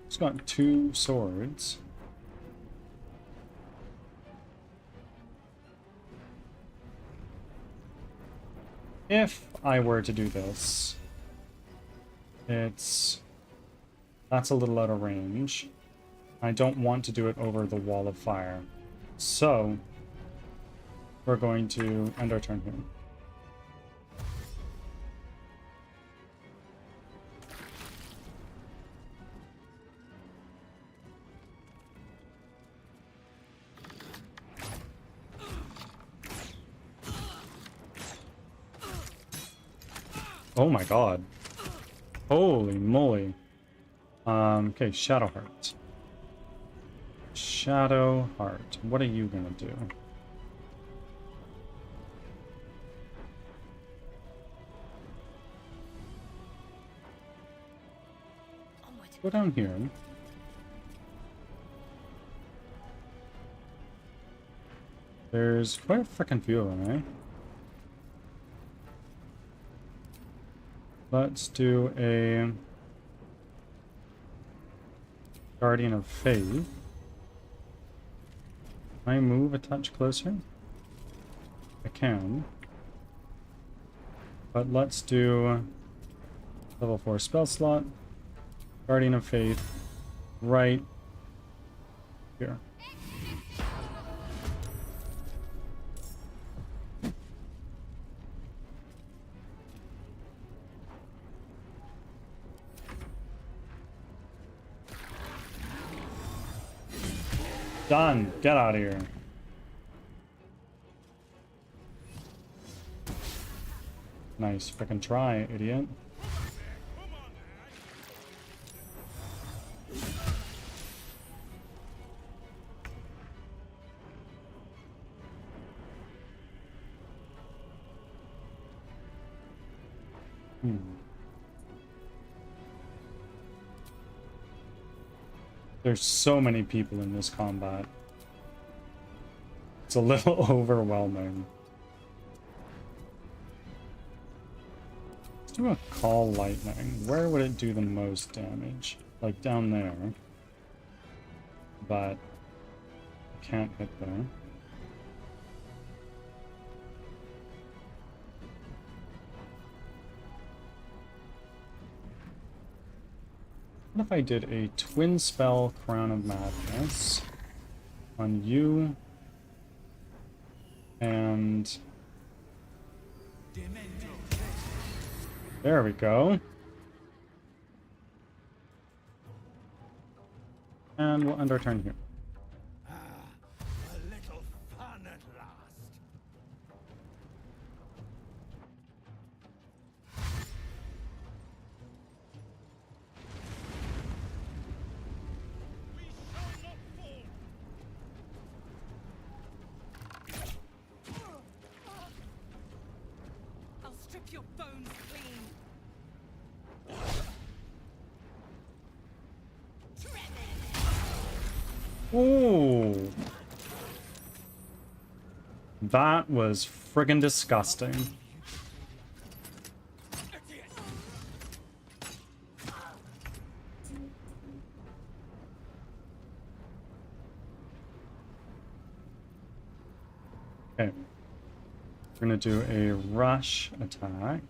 It's got 2 swords. If I were to do this, that's a little out of range. I don't want to do it over the wall of fire. So, we're going to end our turn here. Oh my god. Holy moly. Okay, Shadowheart. Shadowheart. What are you gonna do? Go down here. There's quite a frickin' few of them, eh? Let's do a Guardian of Faith. Can I move a touch closer? I can. But let's do level 4 spell slot. Guardian of Faith. Right here. Done. Get out of here. Nice freaking try, idiot. There's so many people in this combat. It's a little overwhelming. Let's do a call lightning. Where would it do the most damage? Like down there. But I can't hit there. What if I did a twin spell Crown of Madness on you and there we go. And we'll end our turn here. A little fun at last. We shall not fall. I'll strip your bones clean. Ooh. That was friggin' disgusting. Okay. We're gonna do a rush attack.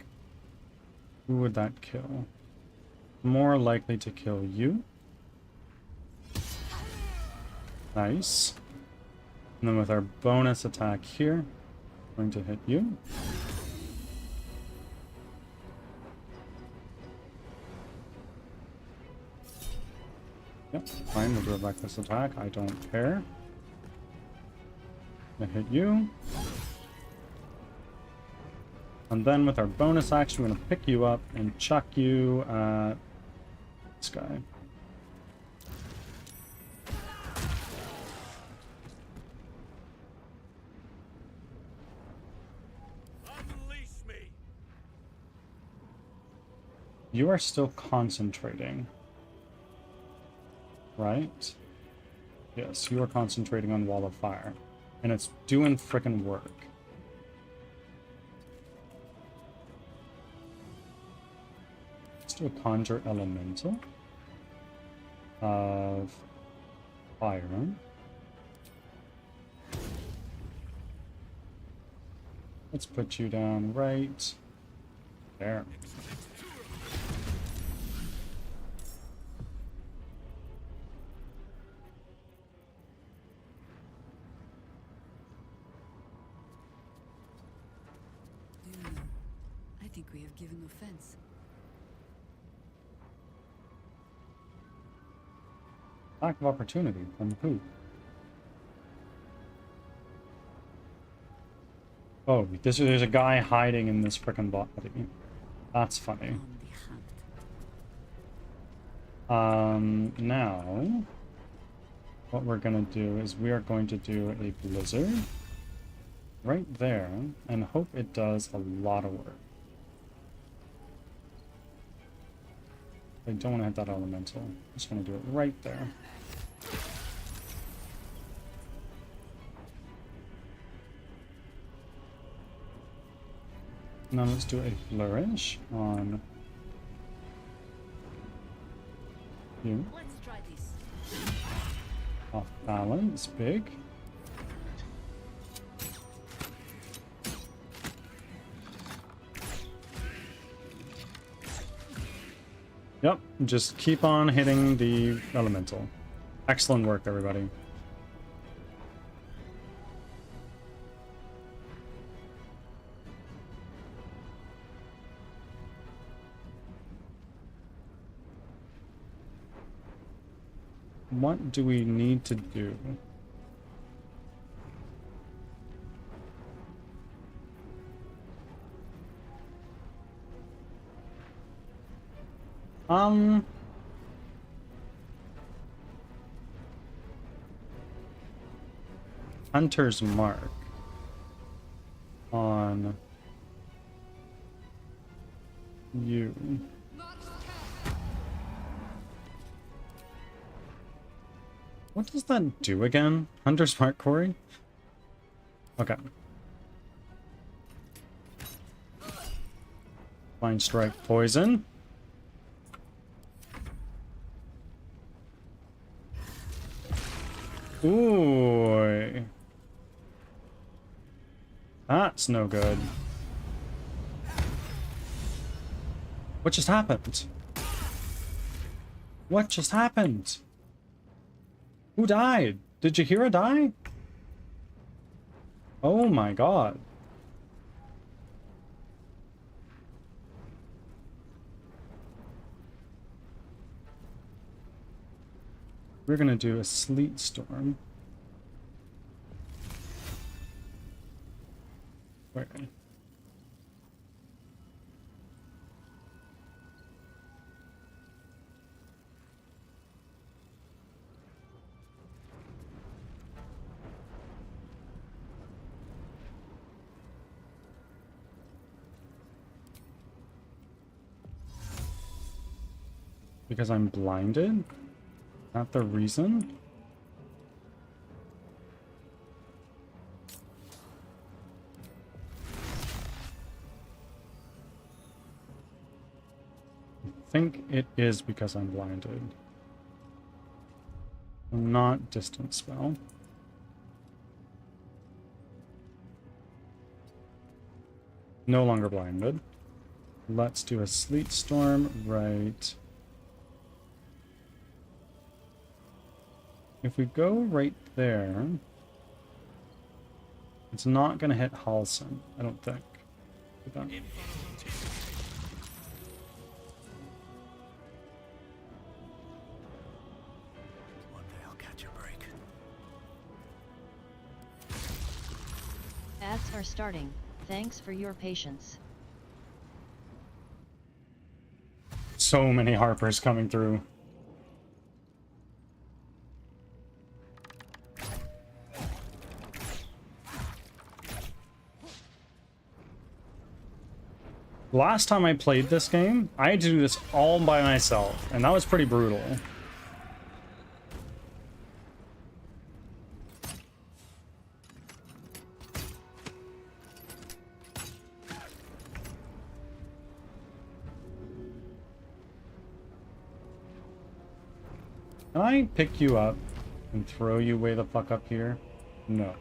Who would that kill? More likely to kill you. Nice. And then with our bonus attack here, going to hit you. Yep, fine, we'll do a reckless attack. I don't care. Gonna hit you. And then with our bonus action, we're gonna pick you up and chuck you at this guy. You are still concentrating, right? Yes, you are concentrating on Wall of Fire, and it's doing frickin' work. Let's do a Conjure Elemental of Fire. Let's put you down right there. I think we have given offense. Lack of opportunity from who? Oh, there's a guy hiding in this frickin' body. That's funny. Now, what we're gonna do is we are going to do a blizzard right there and hope it does a lot of work. I don't want to hit that elemental. I'm just gonna do it right there. Now let's do a flourish on you. Let's try this. Off balance, big. Yep, just keep on hitting the elemental. Excellent work, everybody. What do we need to do? Um. Hunter's Mark on you. What does that do again? Hunter's Mark, Corey? Okay. Blind Strike Poison. Ooh. That's no good. What just happened? What just happened? Who died? Did you hear a die? Oh my god. We're gonna do a sleet storm. Where? Because I'm blinded? Not the reason? I think it is because I'm blinded. Not distance spell. No longer blinded. Let's do a sleet storm right. If we go right there, it's not going to hit Halson, I don't think. One day I'll catch a break. Ads are starting. Thanks for your patience. So many Harpers coming through. Last time I played this game, I had to do this all by myself, and that was pretty brutal. Can I pick you up and throw you way the fuck up here? No.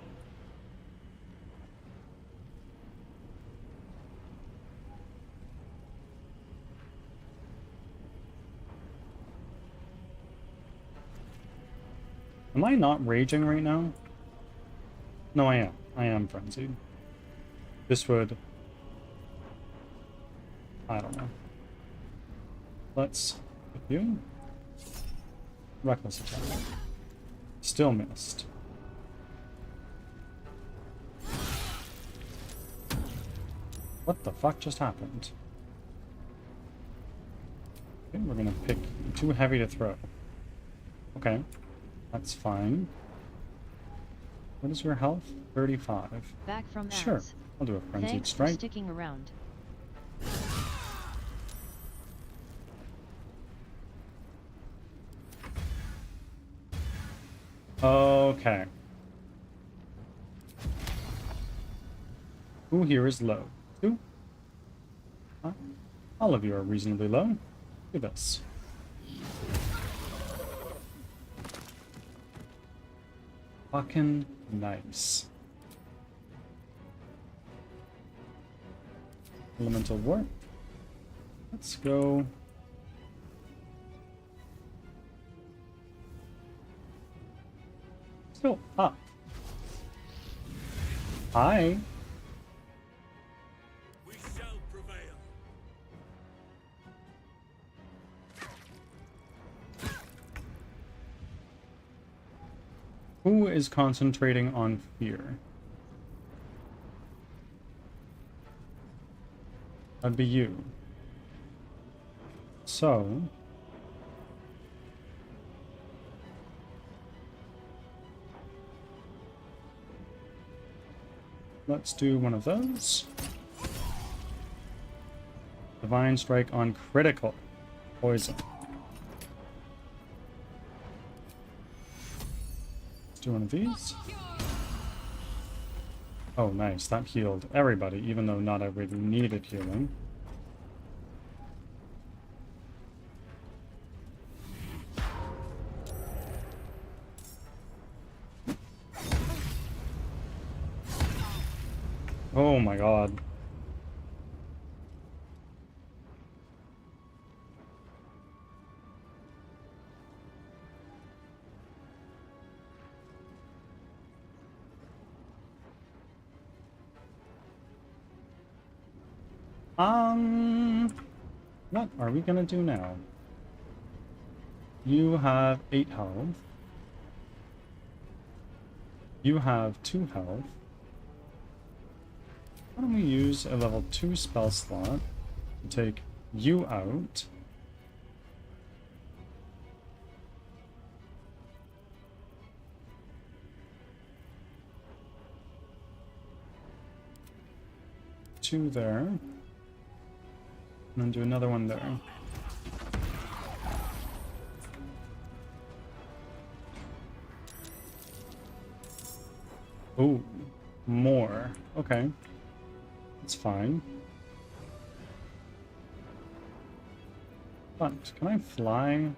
Am I not raging right now? No, I am. I am frenzied. This would... I don't know. Let's hit you. Reckless attack. Still missed. What the fuck just happened? Okay, we're gonna pick you. Too heavy to throw. Okay. That's fine. What is your health? 35. Back from ads. Sure. I'll do a frenzied Thanks strike. for sticking around. Okay. Who here is low? Who? Huh? All of you are reasonably low. Do this. Fucking nice. Elemental warp. Let's go. Still up. Hi. We shall prevail. Who is concentrating on fear? That'd be you. So, let's do one of those. Divine Strike on critical. Poison. Let's do one of these. Oh, nice. That healed everybody, even though not everybody needed healing. Oh my god. What are we gonna do now? You have 8 health. You have 2 health. Why don't we use a level 2 spell slot to take you out? Two there. And then do another one there. Oh, more. Okay. It's fine. But can I fly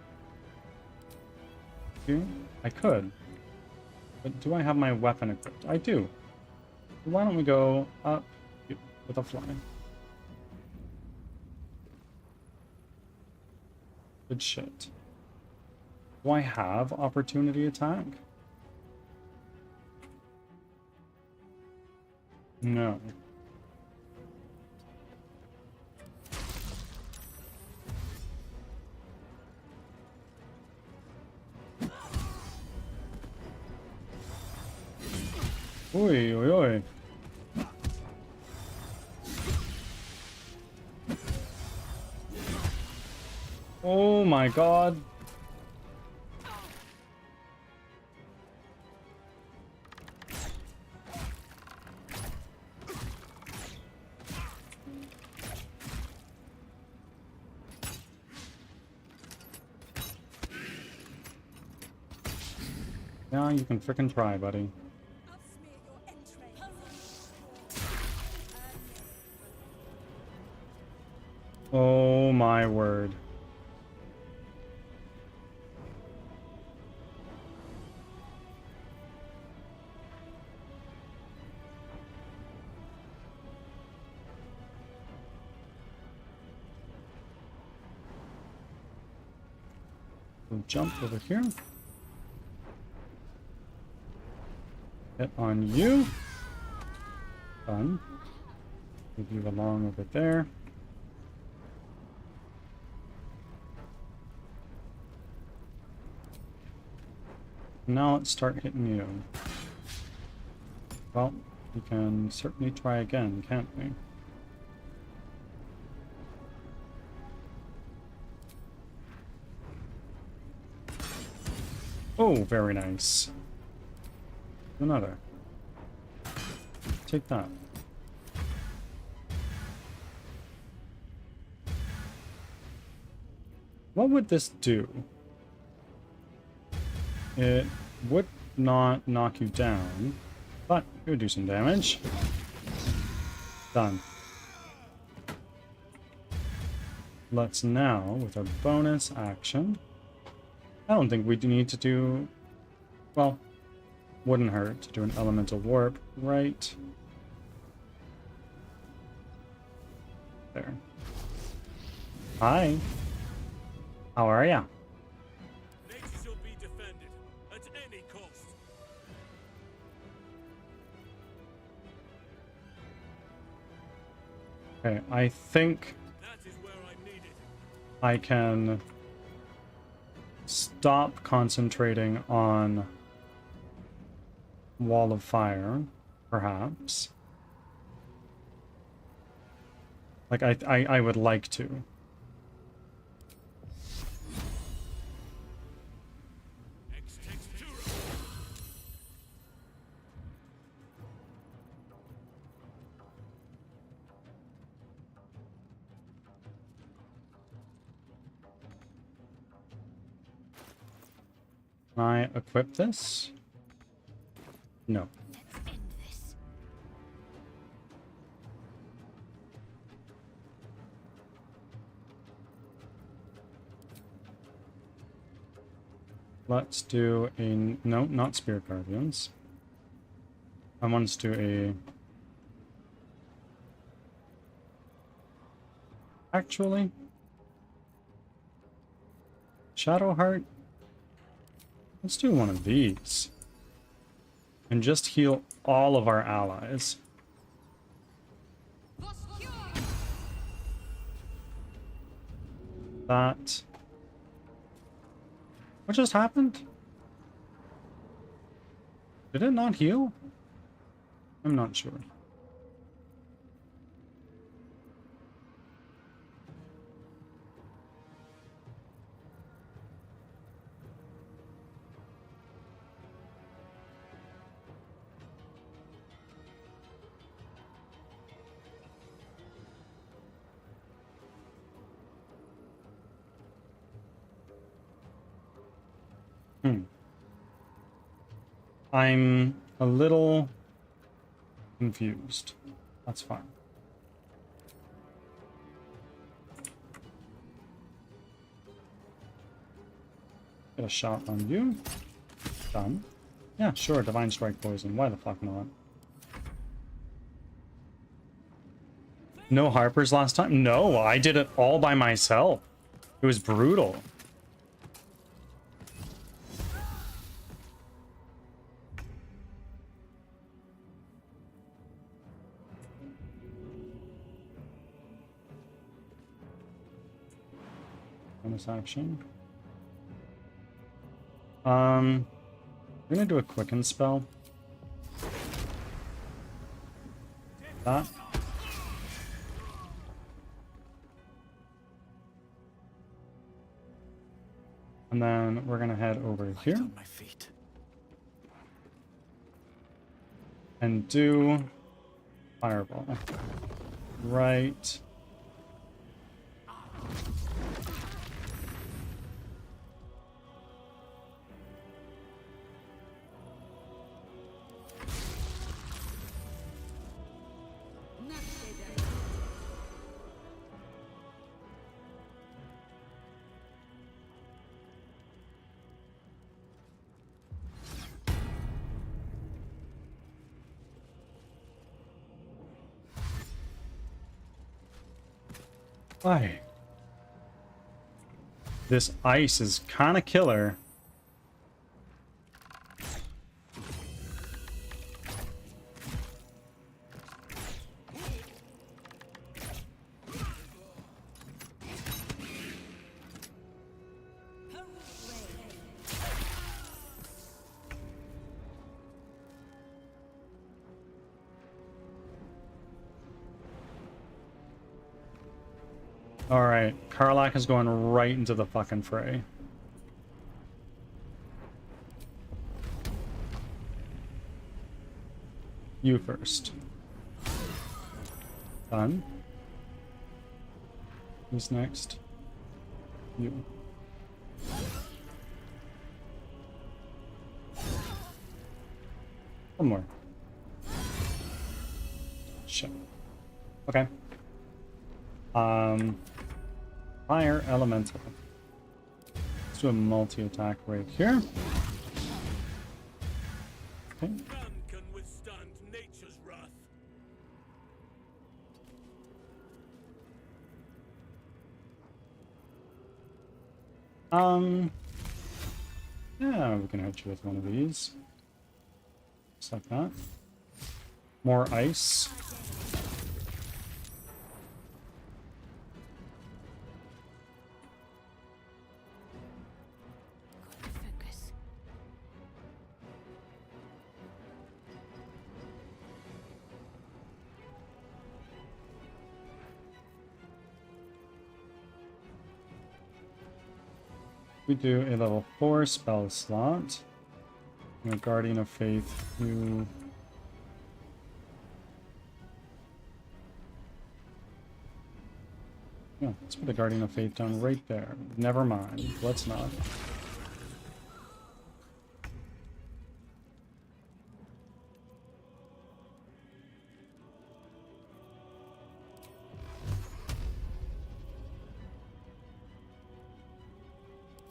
here? I could. But do I have my weapon equipped? I do. Why don't we go up with a fly? Good shit. Do I have opportunity attack? No. Oi, oi, oi. Oh my god. Now you can frickin' try, buddy. Oh my word. We'll jump over here. Hit on you. Done. Move you along over there. Now let's start hitting you. Well, we can certainly try again, can't we? Oh, very nice. Another. Take that. What would this do? It would not knock you down, but it would do some damage. Done. Let's now, with our bonus action, I don't think we do need to do, well, wouldn't hurt to do an elemental warp right there. Hi. How are ya? Nature shall be defended at any cost. Okay, I think That is where I need it. I can stop concentrating on Wall of Fire, perhaps. Like, I would like to. Can I equip this? No. Let's end this. Let's do a... No, not Spirit Guardians. I want us to do a... Actually... Shadow Heart? Let's do one of these. And just heal all of our allies. That... What just happened? Did it not heal? I'm not sure. I'm a little confused. That's fine. Get a shot on you. Done. Yeah, sure, Divine Strike Poison. Why the fuck not? No Harpers last time? No, I did it all by myself. It was brutal. Bonus action. We're gonna do a quicken spell. That. And then we're gonna head over here My feet. and do fireball. Right. Why? This ice is kind of killer. Alright, Karlak is going right into the fucking fray. You first. Done. Who's next? You. One more. Shit. Okay. Fire Elemental. Let's do a multi-attack right here. Okay. None can withstand nature's wrath. Yeah, we can hit you with one of these. Just like that. More ice. Focus. We do a level 4 spell slot. And a Guardian of Faith, you... Yeah, let's put a Guardian of Faith down right there. Never mind, let's not.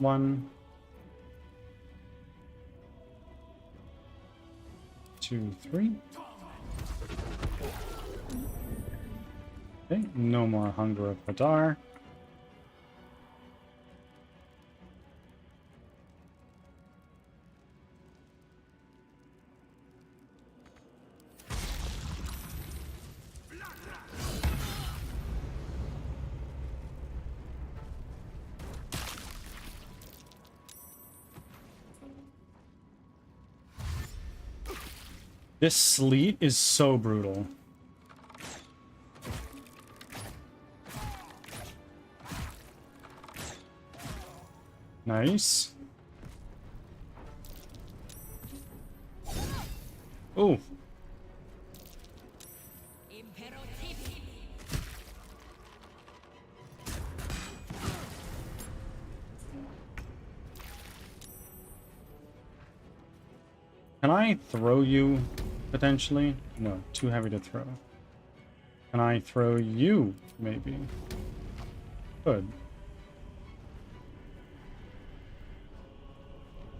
1, 2, 3. Okay, no more Hunger of Hadar. This sleet is so brutal. Nice. Oh. Can I throw you, potentially? No, too heavy to throw. Can I throw you, maybe? Good.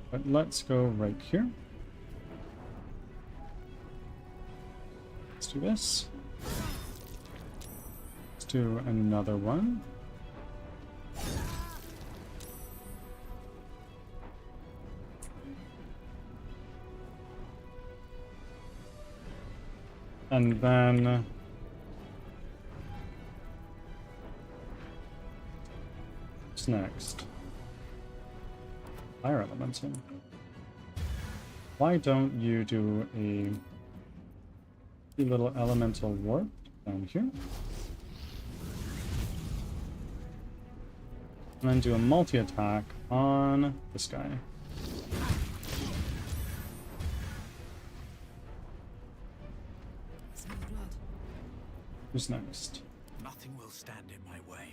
But let's go right here. Let's do this. Let's do another one. And then what's next? Fire elemental. Why don't you do a little elemental warp down here? And then do a multi-attack on this guy. Who's next? Nothing will stand in my way.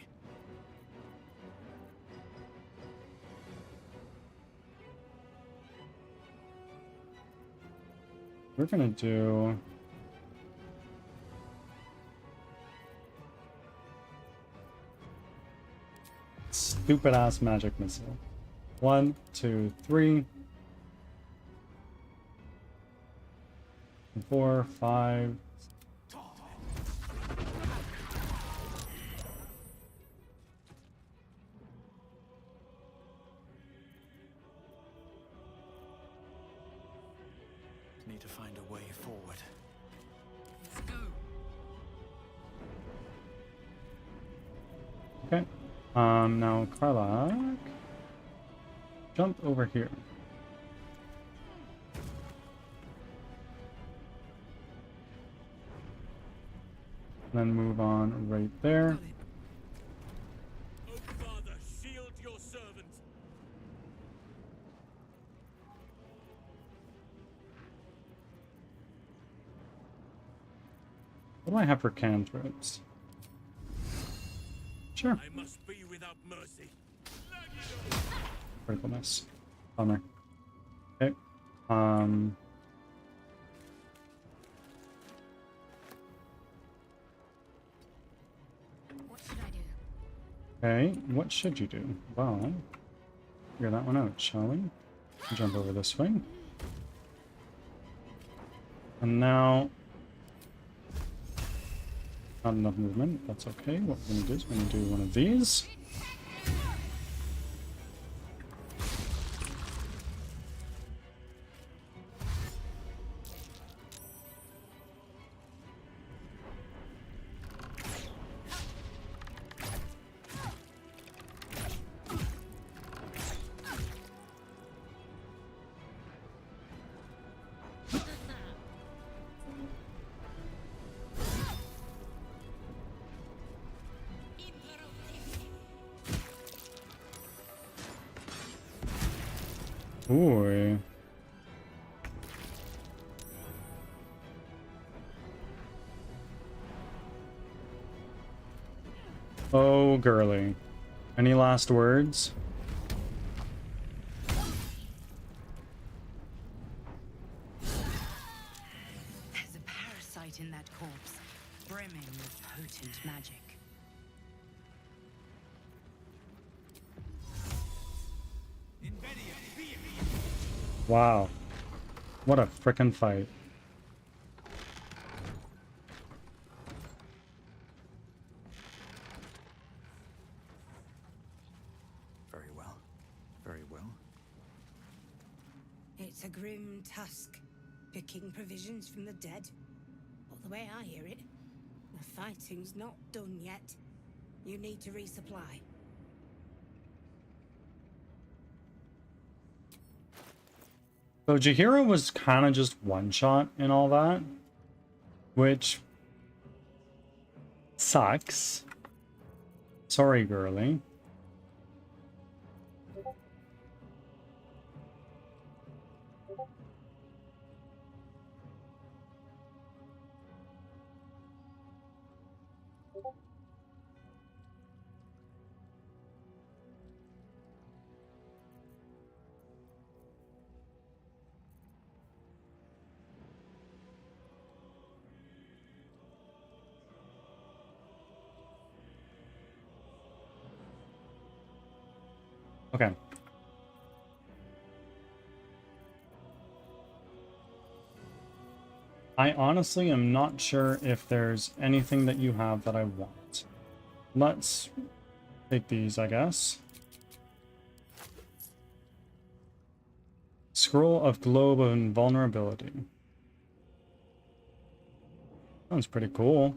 We're gonna do stupid ass magic missile. 1, 2, 3, 4, 5. Need to find a way forward. Let's go. Okay. Now Karlak, jump over here. And then move on right there. Oh, Father, shield your servant. What do I have for cantrips? Sure. I must be without mercy. Critical miss. Bummer. Okay. What should I do? Okay, what should you do? Well, figure that one out, shall we? Jump over this way. And now, not enough movement. That's okay. What we're gonna do is we're gonna do one of these. Ooh. Oh, girly. Any last words? There's a parasite in that corpse, brimming with potent magic. Wow. What a frickin' fight. Very well. Very well. It's a grim task, picking provisions from the dead. But the way I hear it, the fighting's not done yet. You need to resupply. So Jahira was kind of just one-shot and all that, which sucks. Sorry, girly. Okay. I honestly am not sure if there's anything that you have that I want. Let's take these, I guess. Scroll of Globe of Invulnerability. Sounds pretty cool.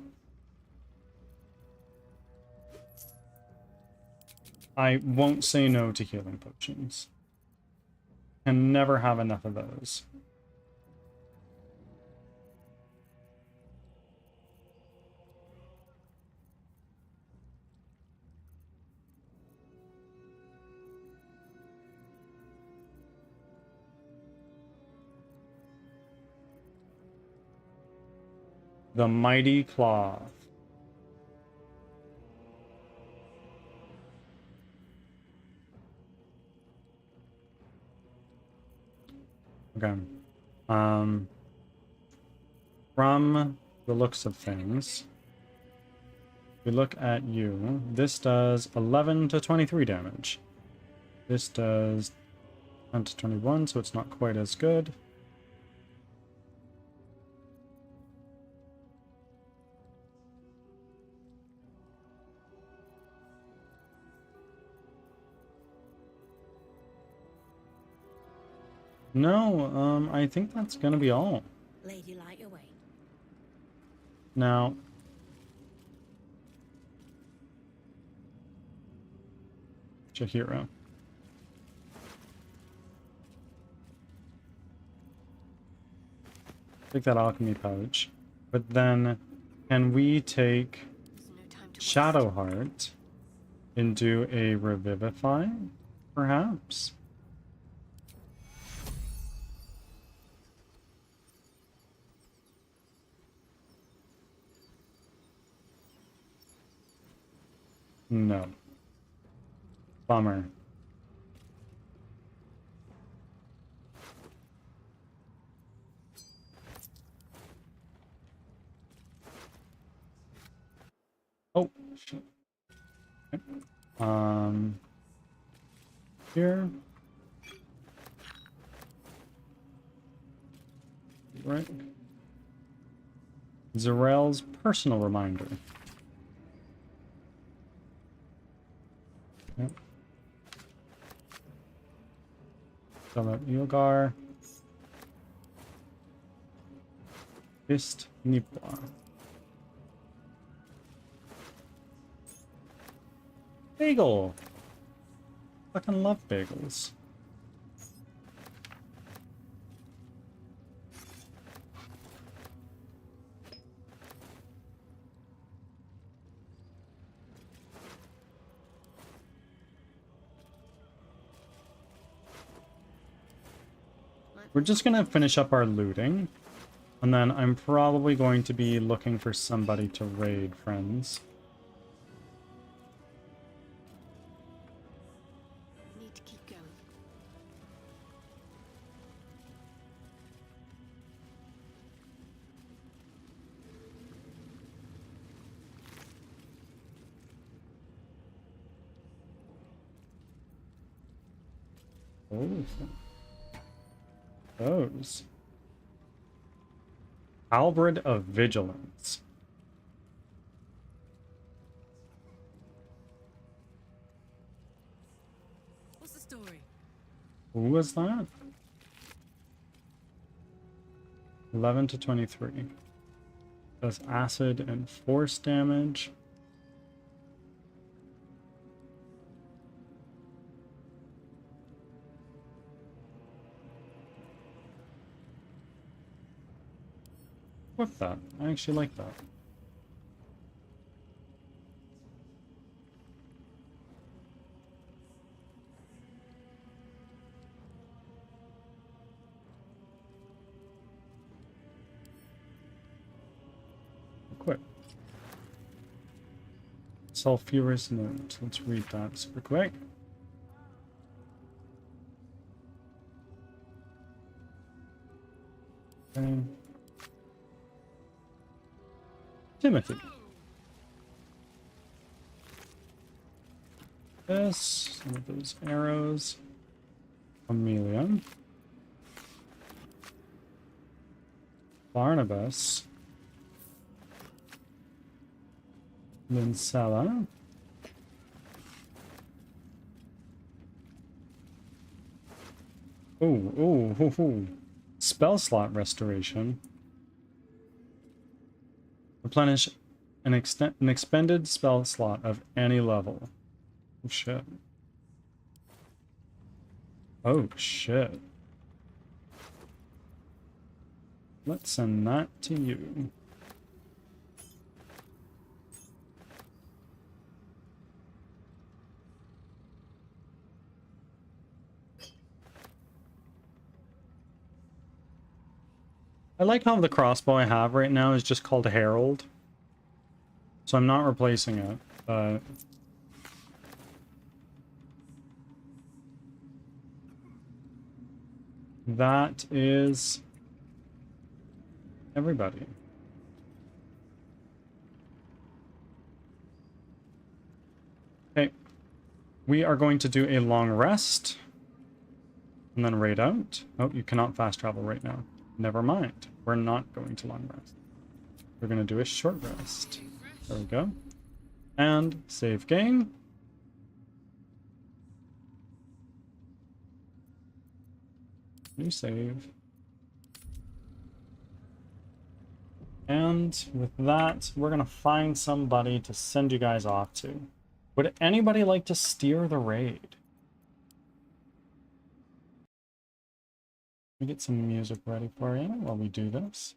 I won't say no to healing potions. Can never have enough of those. The Mighty Cloth. Okay. From the looks of things, we look at you. This does 11 to 23 damage. This does 10 to 21, so it's not quite as good. No, I think that's gonna be all. Lady light away. Now, Chihiro. Take that alchemy pouch. But then, can we take Shadowheart and do a Revivify, perhaps? No. Bummer. Oh, shit. Okay. Here. Right. Zarel's personal reminder. Okay. Summit Ilgar. Fist Nipwa. Bagel! Fucking love bagels. We're just gonna finish up our looting, and then I'm probably going to be looking for somebody to raid, friends. Need to keep going. Oh. those. Halberd of Vigilance. What's the story? Who was that? 11 to 23. Does acid and force damage. With that, I actually like that. Quick. Sulfurous note. Let's read that super quick. Okay. Timothy. This, some of those arrows. Amelia. Barnabas. Lincella. Oh. Spell slot restoration. Replenish an expended spell slot of any level. Oh shit. Oh shit. Let's send that to you. I like how the crossbow I have right now is just called Herald. So I'm not replacing it, but... that is... everybody. Okay. We are going to do a long rest. And then raid out. Oh, you cannot fast travel right now. Never mind. We're not going to long rest. We're going to do a short rest. There we go. And save game. New save. And with that, we're going to find somebody to send you guys off to. Would anybody like to steer the raid? Let me get some music ready for you while we do this.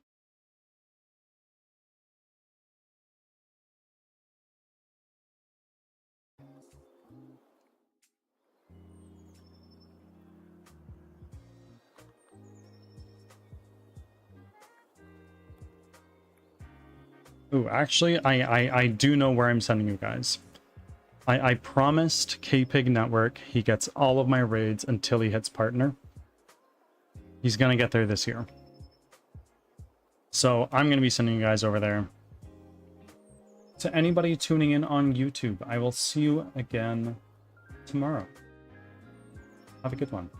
Ooh, actually, I do know where I'm sending you guys. I promised KPig Network he gets all of my raids until he hits partner. He's gonna get there this year. So I'm gonna be sending you guys over there. To anybody tuning in on YouTube, I will see you again tomorrow. Have a good one.